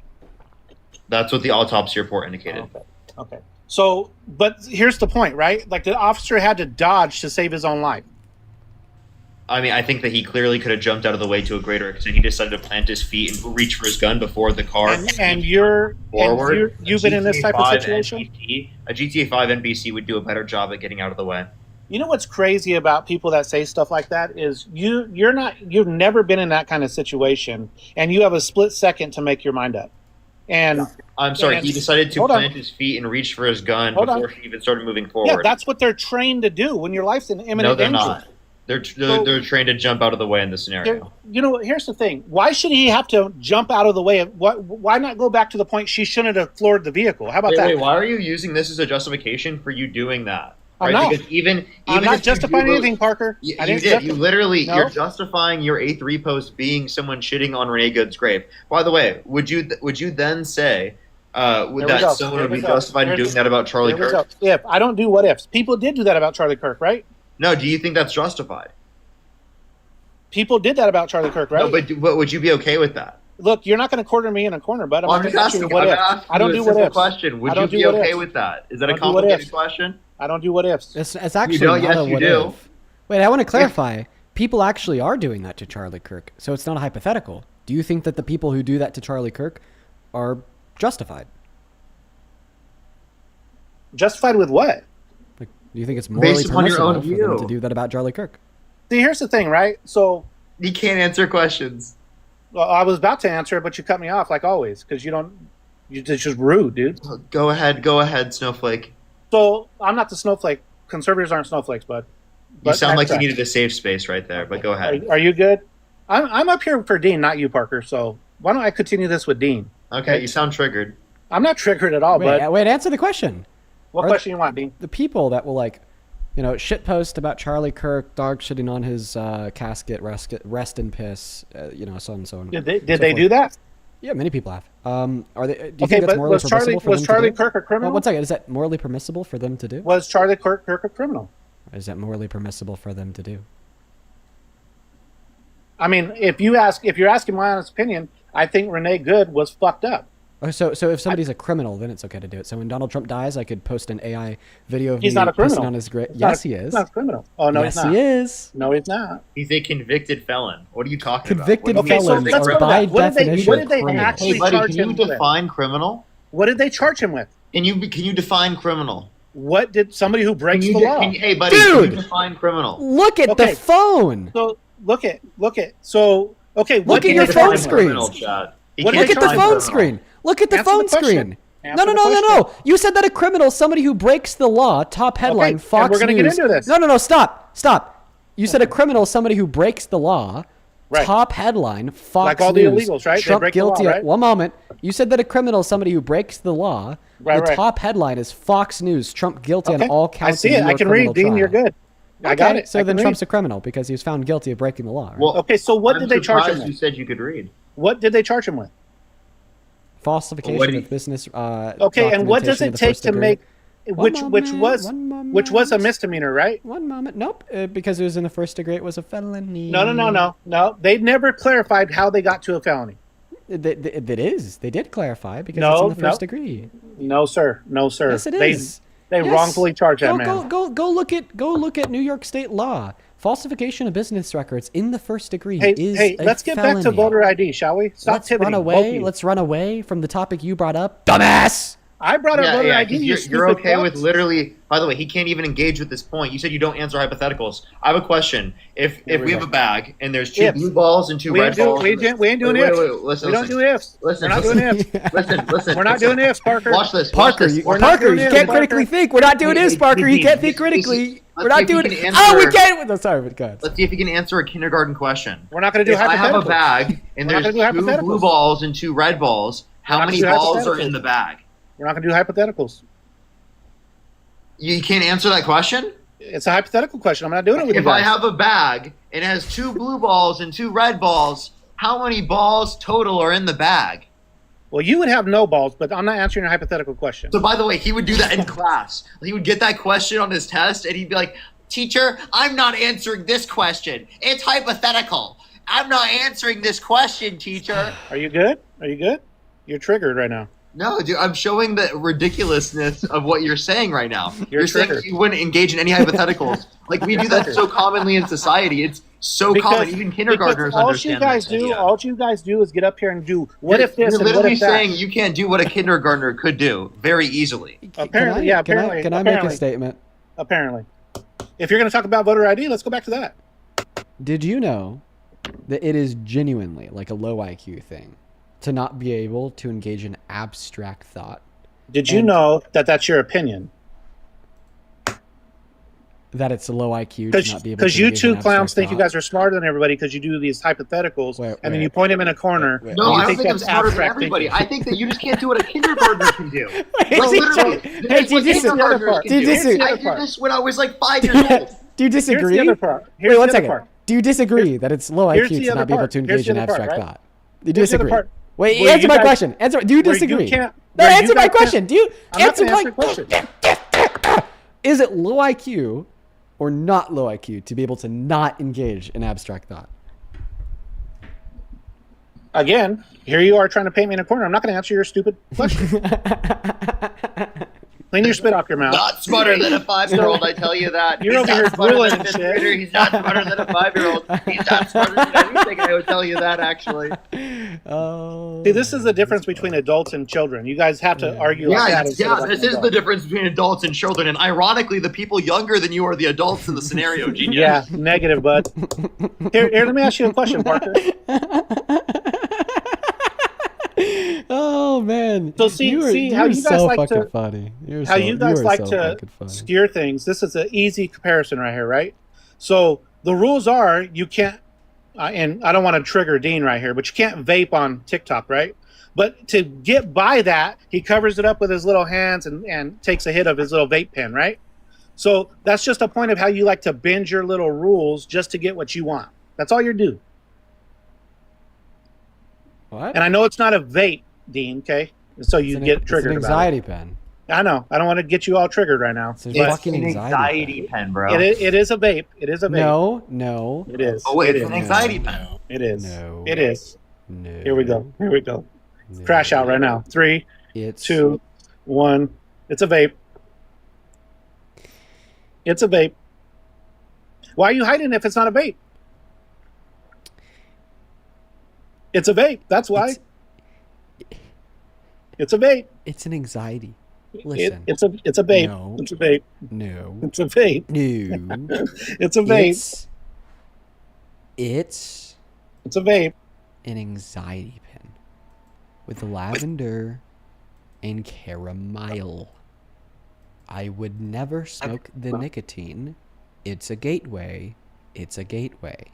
That's what the autopsy report indicated. Okay. So, but here's the point, right? Like the officer had to dodge to save his own life. I mean, I think that he clearly could have jumped out of the way to a greater extent. He decided to plant his feet and reach for his gun before the car. And you've been in this type of situation. A GTA 5 NPC would do a better job at getting out of the way. You know what's crazy about people that say stuff like that is you've never been in that kind of situation, and you have a split second to make your mind up. And I'm sorry, he decided to plant his feet and reach for his gun before he even started moving forward. Yeah, that's what they're trained to do when your life's in imminent danger. No, they're not. They're trained to jump out of the way in this scenario. You know, here's the thing. Why should he have to jump out of the way? Why not go back to the point she shouldn't have floored the vehicle? How about that? Wait, why are you using this as a justification for you doing that? I'm right? not. Because even I'm not justifying anything, Parker. You did. You literally, you're justifying your 8th repost being someone shitting on Renee Good's grave. By the way, would you then say that someone would be justified in doing that about Charlie Kirk? If I don't do what ifs, people did do that about Charlie Kirk, right? No, do you think that's justified? People did that about Charlie Kirk, right? No, but would you be okay with that? Look, you're not going to corner me in a corner, but I'm just asking what ifs. I don't do what ifs. Question: would you be okay with that? Is that a complicated question? I don't do what ifs. It's actually not a what if. Wait, I want to clarify. People actually are doing that to Charlie Kirk, so it's not a hypothetical. Do you think that the people who do that to Charlie Kirk are justified? Justified with what? Like, do you think it's morally Based upon your permissible own for view them to do that about Charlie Kirk? See, here's the thing, right? So you can't answer questions. Well, I was about to answer it, but you cut me off like always because you're just rude, dude. Go ahead, Snowflake. So I'm not the snowflake. Conservatives aren't snowflakes, bud. You sound like you needed a safe space right there, but go ahead. Are you good? I'm up here for Dean, not you, Parker. So why don't I continue this with Dean? Okay, you sound triggered. I'm not triggered at all, but wait, answer the question. What question you want, Dean? The people that will shitpost about Charlie Kirk, dog shitting on his casket, rest in piss, so on and so on. Did they do that? Yeah, many people have. Are they? Do you think that's morally permissible for them to do? Was Charlie Kirk a criminal? Well, one second. Is that morally permissible for them to do? Was Charlie Kirk a criminal? Or is that morally permissible for them to do? I mean, if you're asking my honest opinion, I think Renee Good was fucked up. Oh, so if somebody's a criminal, then it's okay to do it. So when Donald Trump dies, I could post an AI video of he's me not a criminal. pissing on his grave. Yes, he is. He's not a criminal. Oh no, yes, he's not. He is. No, he's not. He's a convicted felon. What are you talking convicted about? felons are by definition what did they criminals. actually Hey, buddy, charge can you him define with? criminal? What did they charge him with? Can you define criminal? What did somebody who breaks the law? Hey, buddy, Dude! can you define criminal? Look at the phone. So look at. So okay, Look at your phone screen. Look at the phone screen. Look at the phone screen. No. You said that a criminal, somebody who breaks the law. Top headline, Okay, Fox and we're gonna News. get into this. No. Stop. You said a criminal, somebody who breaks the law. Right. Top headline, Fox Like all the News. illegals, right? They Trump break the law, guilty. right? One moment. You said that a criminal, somebody who breaks the law. Right. Top headline is Fox News. Trump guilty on Okay. all counts. I see in it. New I York can criminal read, Dean. trial. You're good. I got it. So I then can Trump's read. a criminal because he was found guilty of breaking the law. Right? Well, Okay, so what I'm did they charge him surprised with? You said you could read. What did they charge him with? Falsification of business. Okay, and what does documentation it of the take first to degree. make One which was a misdemeanor, right? One moment. Nope. Because it was in the first degree, it was a felony. No. They never clarified how they got to a felony. It is. They did clarify because it's in the first degree. No, sir. Yes, it is. They Yes. wrongfully charged that man. Go look at New York State law. Falsification of business records in the first degree Hey, is hey, a let's get back to felony. voter ID, shall we? Stop Let's run pivoting, both of away. you. Let's run away from the topic you brought up, dumbass. I brought up voter ID. 'cause You you're stupid okay fuck. with literally. By the way, he can't even engage with this point. You said you don't answer hypotheticals. I have a question. If we have a bag and there's two blue balls and two red balls, We ain't doing wait, ifs. listen, We don't do ifs. Listen, We're not doing ifs. listen. We're not doing ifs, Parker. Watch this. Parker, you can't critically think. We're not doing this, Parker. You can't think critically. We're not doing it. Oh, we can't. No, sorry, but God. Let's see if you can answer a kindergarten question. We're not going to do If I have a hypotheticals. bag and We're not there's gonna do two hypotheticals. blue balls and two red balls, how We're not many gonna do balls are hypotheticals. in the bag? We're not going to do hypotheticals. You can't answer that question? It's a hypothetical question. I'm not doing it with you If I guys. have a bag and it has two blue balls and two red balls, how many balls total are in the bag? Well, you would have no balls, but I'm not answering a hypothetical question. So, by the way, he would do that in class. He would get that question on his test, and he'd be like, "Teacher, I'm not answering this question. It's hypothetical. I'm not answering this question, teacher." Are you good? Are you good? You're triggered right now. No, dude, I'm showing the ridiculousness of what you're saying right now. You're saying triggered. you wouldn't engage in any hypotheticals. Like, we do that so commonly in society. It's so common. Even kindergartners all understand you guys this idea. all you guys do is get up here and do what if this You're and what literally if that. saying you can't do what a kindergartner could do very easily. Apparently, yeah. Apparently, Can I make a apparently. statement? Apparently, if you're going to talk about voter ID, let's go back to that. Did you know that it is genuinely like a low IQ thing to not be able to engage in abstract thought? Did you know that that's your opinion? That it's a low IQ to not be able to Because you engage in two clowns abstract think you thought? guys are smarter than everybody because you do these hypotheticals and then wait. you point them in a corner. Wait, and No, you I don't think I'm that's smarter than abstract everybody. thinking. I think that you just can't do what a kindergartner can do. Hey, Well, do literally, you- this is what do you dis- kindergartners do you can dis- do. I did this when I was like 5 years old. Do you disagree? Here's the other part. Here's Wait, the one other second. part. Do you disagree that it's low Here's IQ the to other not be able part. to Here's engage the in other part, abstract right? thought? You Here's the other disagree? part. Wait, Where answer you my guys- question. Answer. Do you where disagree? can't- No, where you answer my guys can't- question. Do you I'm not answer gonna my answer your question. Is it low IQ or not low IQ to be able to not engage in abstract thought? Again, here you are trying to paint me in a corner. I'm not going to answer your stupid question. Clean your spit off your mouth. Not smarter than a 5-year-old, I tell you that. You're He's over not here smarter drooling than a and 5th shit. grader. He's not smarter than a 5-year-old. He's not smarter than anything, I would tell you that, actually. Oh. See, this is the difference between adults and children. You guys have to argue like that. instead of like this an is adult. the difference between adults and children. And ironically, the people younger than you are the adults in the scenario, genius. Yeah, negative, bud. Here, let me ask you a question, Parker. Oh man! So see how you guys so like fucking to funny. how you guys like to funny. steer things. This is an easy comparison right here, right? So the rules are you can't, and I don't want to trigger Dean right here, but you can't vape on TikTok, right? But to get by that, he covers it up with his little hands and takes a hit of his little vape pen, right? So that's just a point of how you like to bend your little rules just to get what you want. That's all you do. What? And I know it's not a vape, Dean, okay? So you get triggered It's an about it. anxiety pen. I know. I don't want to get you all triggered right now. It's a but fucking anxiety pen, bro. it is a vape. It is a vape. No. It is. Oh, wait, It it's is. an anxiety pen. It is. No. It is. No. Here we go. Crash out right now. 3, 2, 1. It's a vape. It's a vape. Why are you hiding if it's not a vape? It's a vape. That's why. It's a vape. It's an anxiety. Listen. It's a vape. No. It's a vape. No. It's a vape. No. It's a vape. It's a vape. An anxiety pen with lavender and caramel. I would never smoke the nicotine. It's a gateway. It's a gateway.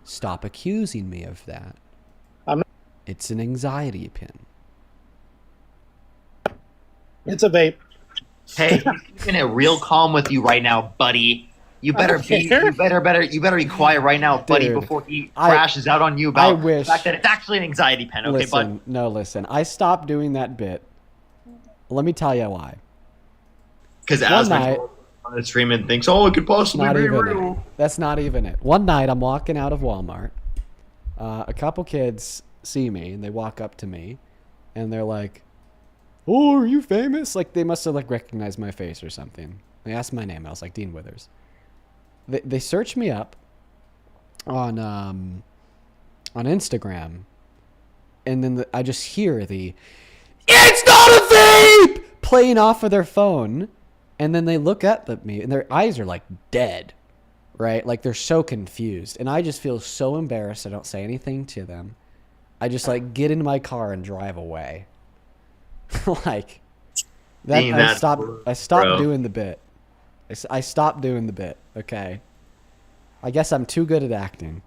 Stop accusing me of that. It's an anxiety pin. It's a vape. Hey, he's keeping it real calm with you right now, buddy. You better be quiet right now, buddy, Dude, before he crashes out on you about I wish- the fact that it's actually an anxiety pen. Okay, bud. Listen. I stopped doing that bit. Let me tell you why. Because One Asmund night- on the stream and thinks, oh, it could possibly Not be even real. it. That's not even it. One night I'm walking out of Walmart. A couple kids see me and they walk up to me and they're like, "Oh, are you famous?" Like they must have like recognized my face or something. They asked my name. I was like, Dean Withers. they search me up on Instagram, and then I just hear the "It's not a vape" playing off of their phone, and then they look up at me, and their eyes are like dead, right? Like they're so confused, and I just feel so embarrassed. I don't say anything to them. I just like get into my car and drive away. Like that. Dean, I stopped bro. doing the bit. I stopped doing the bit. Okay. I guess I'm too good at acting.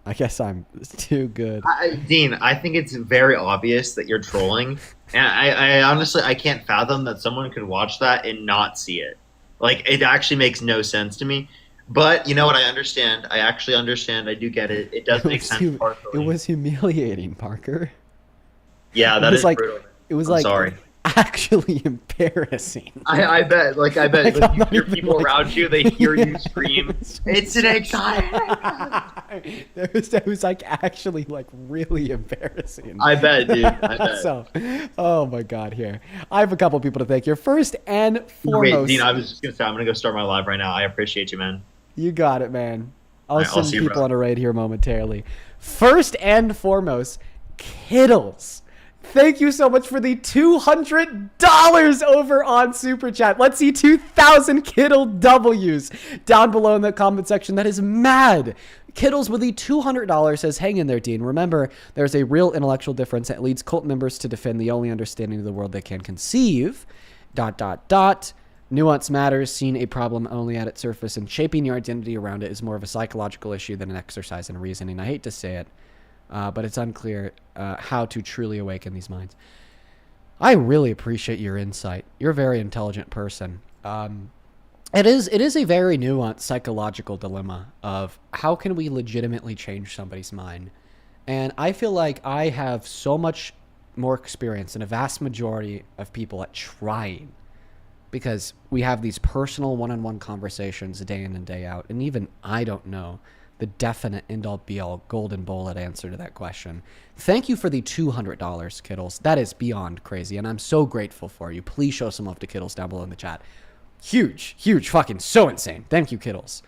I guess I'm too good. Dean, I think it's very obvious that you're trolling, and I honestly I can't fathom that someone could watch that and not see it. Like it actually makes no sense to me. But you know what? I understand. I actually understand. I do get it. It does make sense. It was humiliating, Parker. Yeah, that It was is like brutal. it was I'm like sorry. actually embarrassing. I bet. Like I bet. Like, Like, I'm you not hear even, people like- around you. They hear you scream. It's an exciting. It was like actually like really embarrassing. I bet, dude. I bet. So, oh my God, here. I have a couple people to thank here. First and Wait, foremost, Dean. I was just gonna say I'm gonna go start my live right now. I appreciate you, man. you got it, man. I'll Alright, I'll send see you, people bro. on a raid here momentarily. First and foremost, Kittles. Thank you so much for the $200 over on Super Chat. Let's see 2,000 Kittle W's down below in the comment section. That is mad. Kittles with the $200 says, hang in there, Dean. Remember, there's a real intellectual difference that leads cult members to defend the only understanding of the world they can conceive. ... Nuance matters. Seeing a problem only at its surface and shaping your identity around it is more of a psychological issue than an exercise in reasoning. I hate to say it, but it's unclear how to truly awaken these minds. I really appreciate your insight. You're a very intelligent person. It is a very nuanced psychological dilemma of how can we legitimately change somebody's mind. And I feel like I have so much more experience than a vast majority of people at trying, because we have these personal one-on-one conversations day in and day out. And even I don't know the definite end-all be-all golden bullet answer to that question. Thank you for the $200, Kittles. That is beyond crazy, and I'm so grateful for you. Please show some love to Kittles down below in the chat. Huge, fucking so insane. Thank you, Kittles.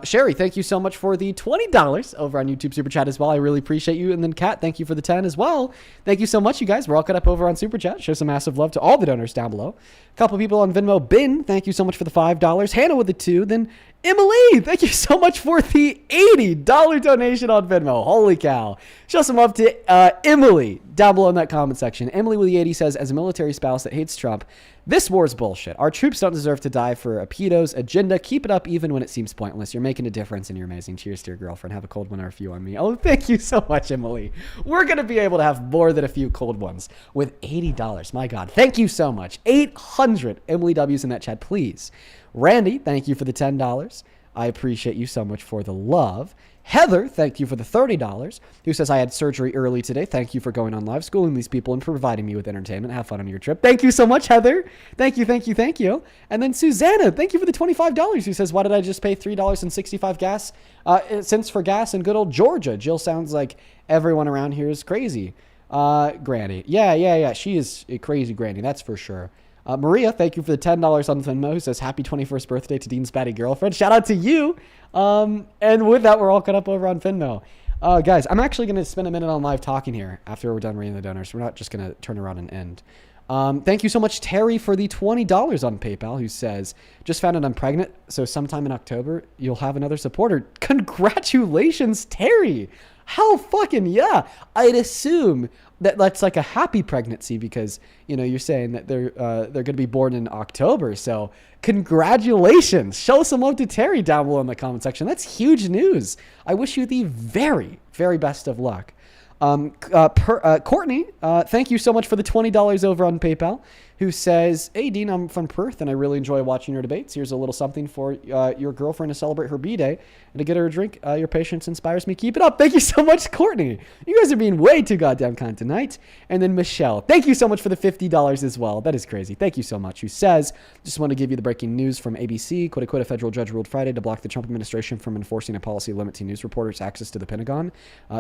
Sherry, thank you so much for the $20 over on YouTube Super Chat as well. I really appreciate you. And then Kat, thank you for the 10 as well. Thank you so much, you guys. We're all caught up over on Super Chat. Show some massive love to all the donors down below. A couple people on Venmo. Ben, thank you so much for the $5. Hannah with the 2. Then Emily, thank you so much for the $80 donation on Venmo. Holy cow. Show some love to Emily down below in that comment section. Emily with the 80 says, as a military spouse that hates Trump, this war's bullshit. Our troops don't deserve to die for a pedo's agenda. Keep it up even when it seems pointless. You're making a difference and you're amazing. Cheers to your girlfriend. Have a cold one or a few on me. Oh, thank you so much, Emily. We're going to be able to have more than a few cold ones with $80. My God. Thank you so much. 800 Emily W's in that chat, please. Randy, thank you for the $10. I appreciate you so much for the love. Heather, thank you for the $30, who says, I had surgery early today. Thank you for going on live, schooling these people, and providing me with entertainment. Have fun on your trip. Thank you so much, Heather. Thank you. And then Susanna, thank you for the $25, who says, why did I just pay $3.65 cents for gas in good old Georgia? Jill sounds like everyone around here is crazy. Granny. Yeah. She is a crazy granny, that's for sure. Maria, thank you for the $10 on Venmo, who says, happy 21st birthday to Dean's batty girlfriend. Shout out to you. And with that, we're all caught up over on Venmo. Guys, I'm actually going to spend a minute on live talking here after we're done reading the donors. We're not just going to turn around and end. Thank you so much, Terry, for the $20 on PayPal, who says, just found out I'm pregnant, so sometime in October, you'll have another supporter. Congratulations, Terry. How fucking yeah. I'd assume that that's like a happy pregnancy because, you know, you're saying that they're going to be born in October. So congratulations. Show some love to Terry down below in the comment section. That's huge news. I wish you the very, very best of luck. Courtney, thank you so much for the $20 over on PayPal, who says, hey, Dean, I'm from Perth and I really enjoy watching your debates. Here's a little something for your girlfriend to celebrate her B-Day and to get her a drink. Your patience inspires me. Keep it up. Thank you so much, Courtney. You guys are being way too goddamn kind tonight. And then Michelle, thank you so much for the $50 as well. That is crazy. Thank you so much. Who says, just want to give you the breaking news from ABC. Quote, a federal judge ruled Friday to block the Trump administration from enforcing a policy limiting news reporters' access to the Pentagon.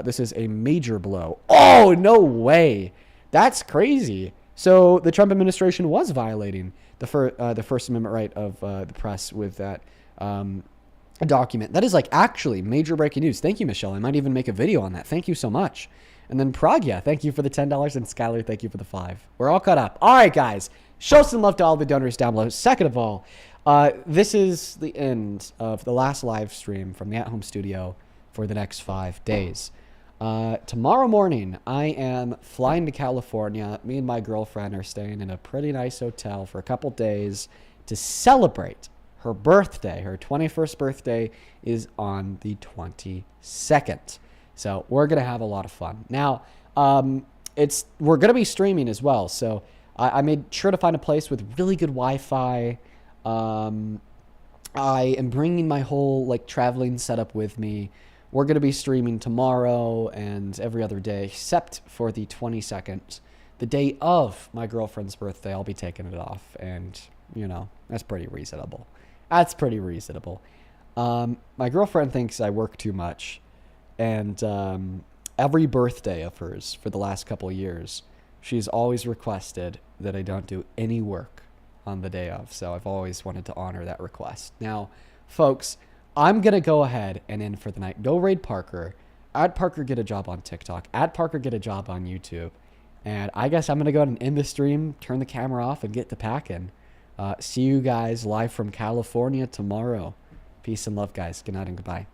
This is a major blow. Oh, no way. That's crazy. So the Trump administration was violating the First Amendment right of the press with that a document. That is like actually major breaking news. Thank you, Michelle. I might even make a video on that. Thank you so much. And then Pragya, thank you for the $10. And Skylar, thank you for the 5. We're all caught up. All right, guys. Show some love to all the donors down below. Second of all, this is the end of the last live stream from the at-home studio for the next 5 days. Tomorrow morning, I am flying to California. Me and my girlfriend are staying in a pretty nice hotel for a couple days to celebrate her birthday. Her 21st birthday is on the 22nd. So we're going to have a lot of fun. Now, we're going to be streaming as well. So I made sure to find a place with really good Wi-Fi. I am bringing my whole like traveling setup with me. We're going to be streaming tomorrow and every other day, except for the 22nd, the day of my girlfriend's birthday. I'll be taking it off, and you know, that's pretty reasonable. That's pretty reasonable. My girlfriend thinks I work too much, and every birthday of hers for the last couple of years, she's always requested that I don't do any work on the day of. So I've always wanted to honor that request. Now, folks, I'm going to go ahead and end for the night. Go raid Parker. Add Parker get a job on TikTok. Add Parker get a job on YouTube. And I guess I'm going to go ahead and end the stream, turn the camera off, and get to packing. See you guys live from California tomorrow. Peace and love, guys. Good night and goodbye.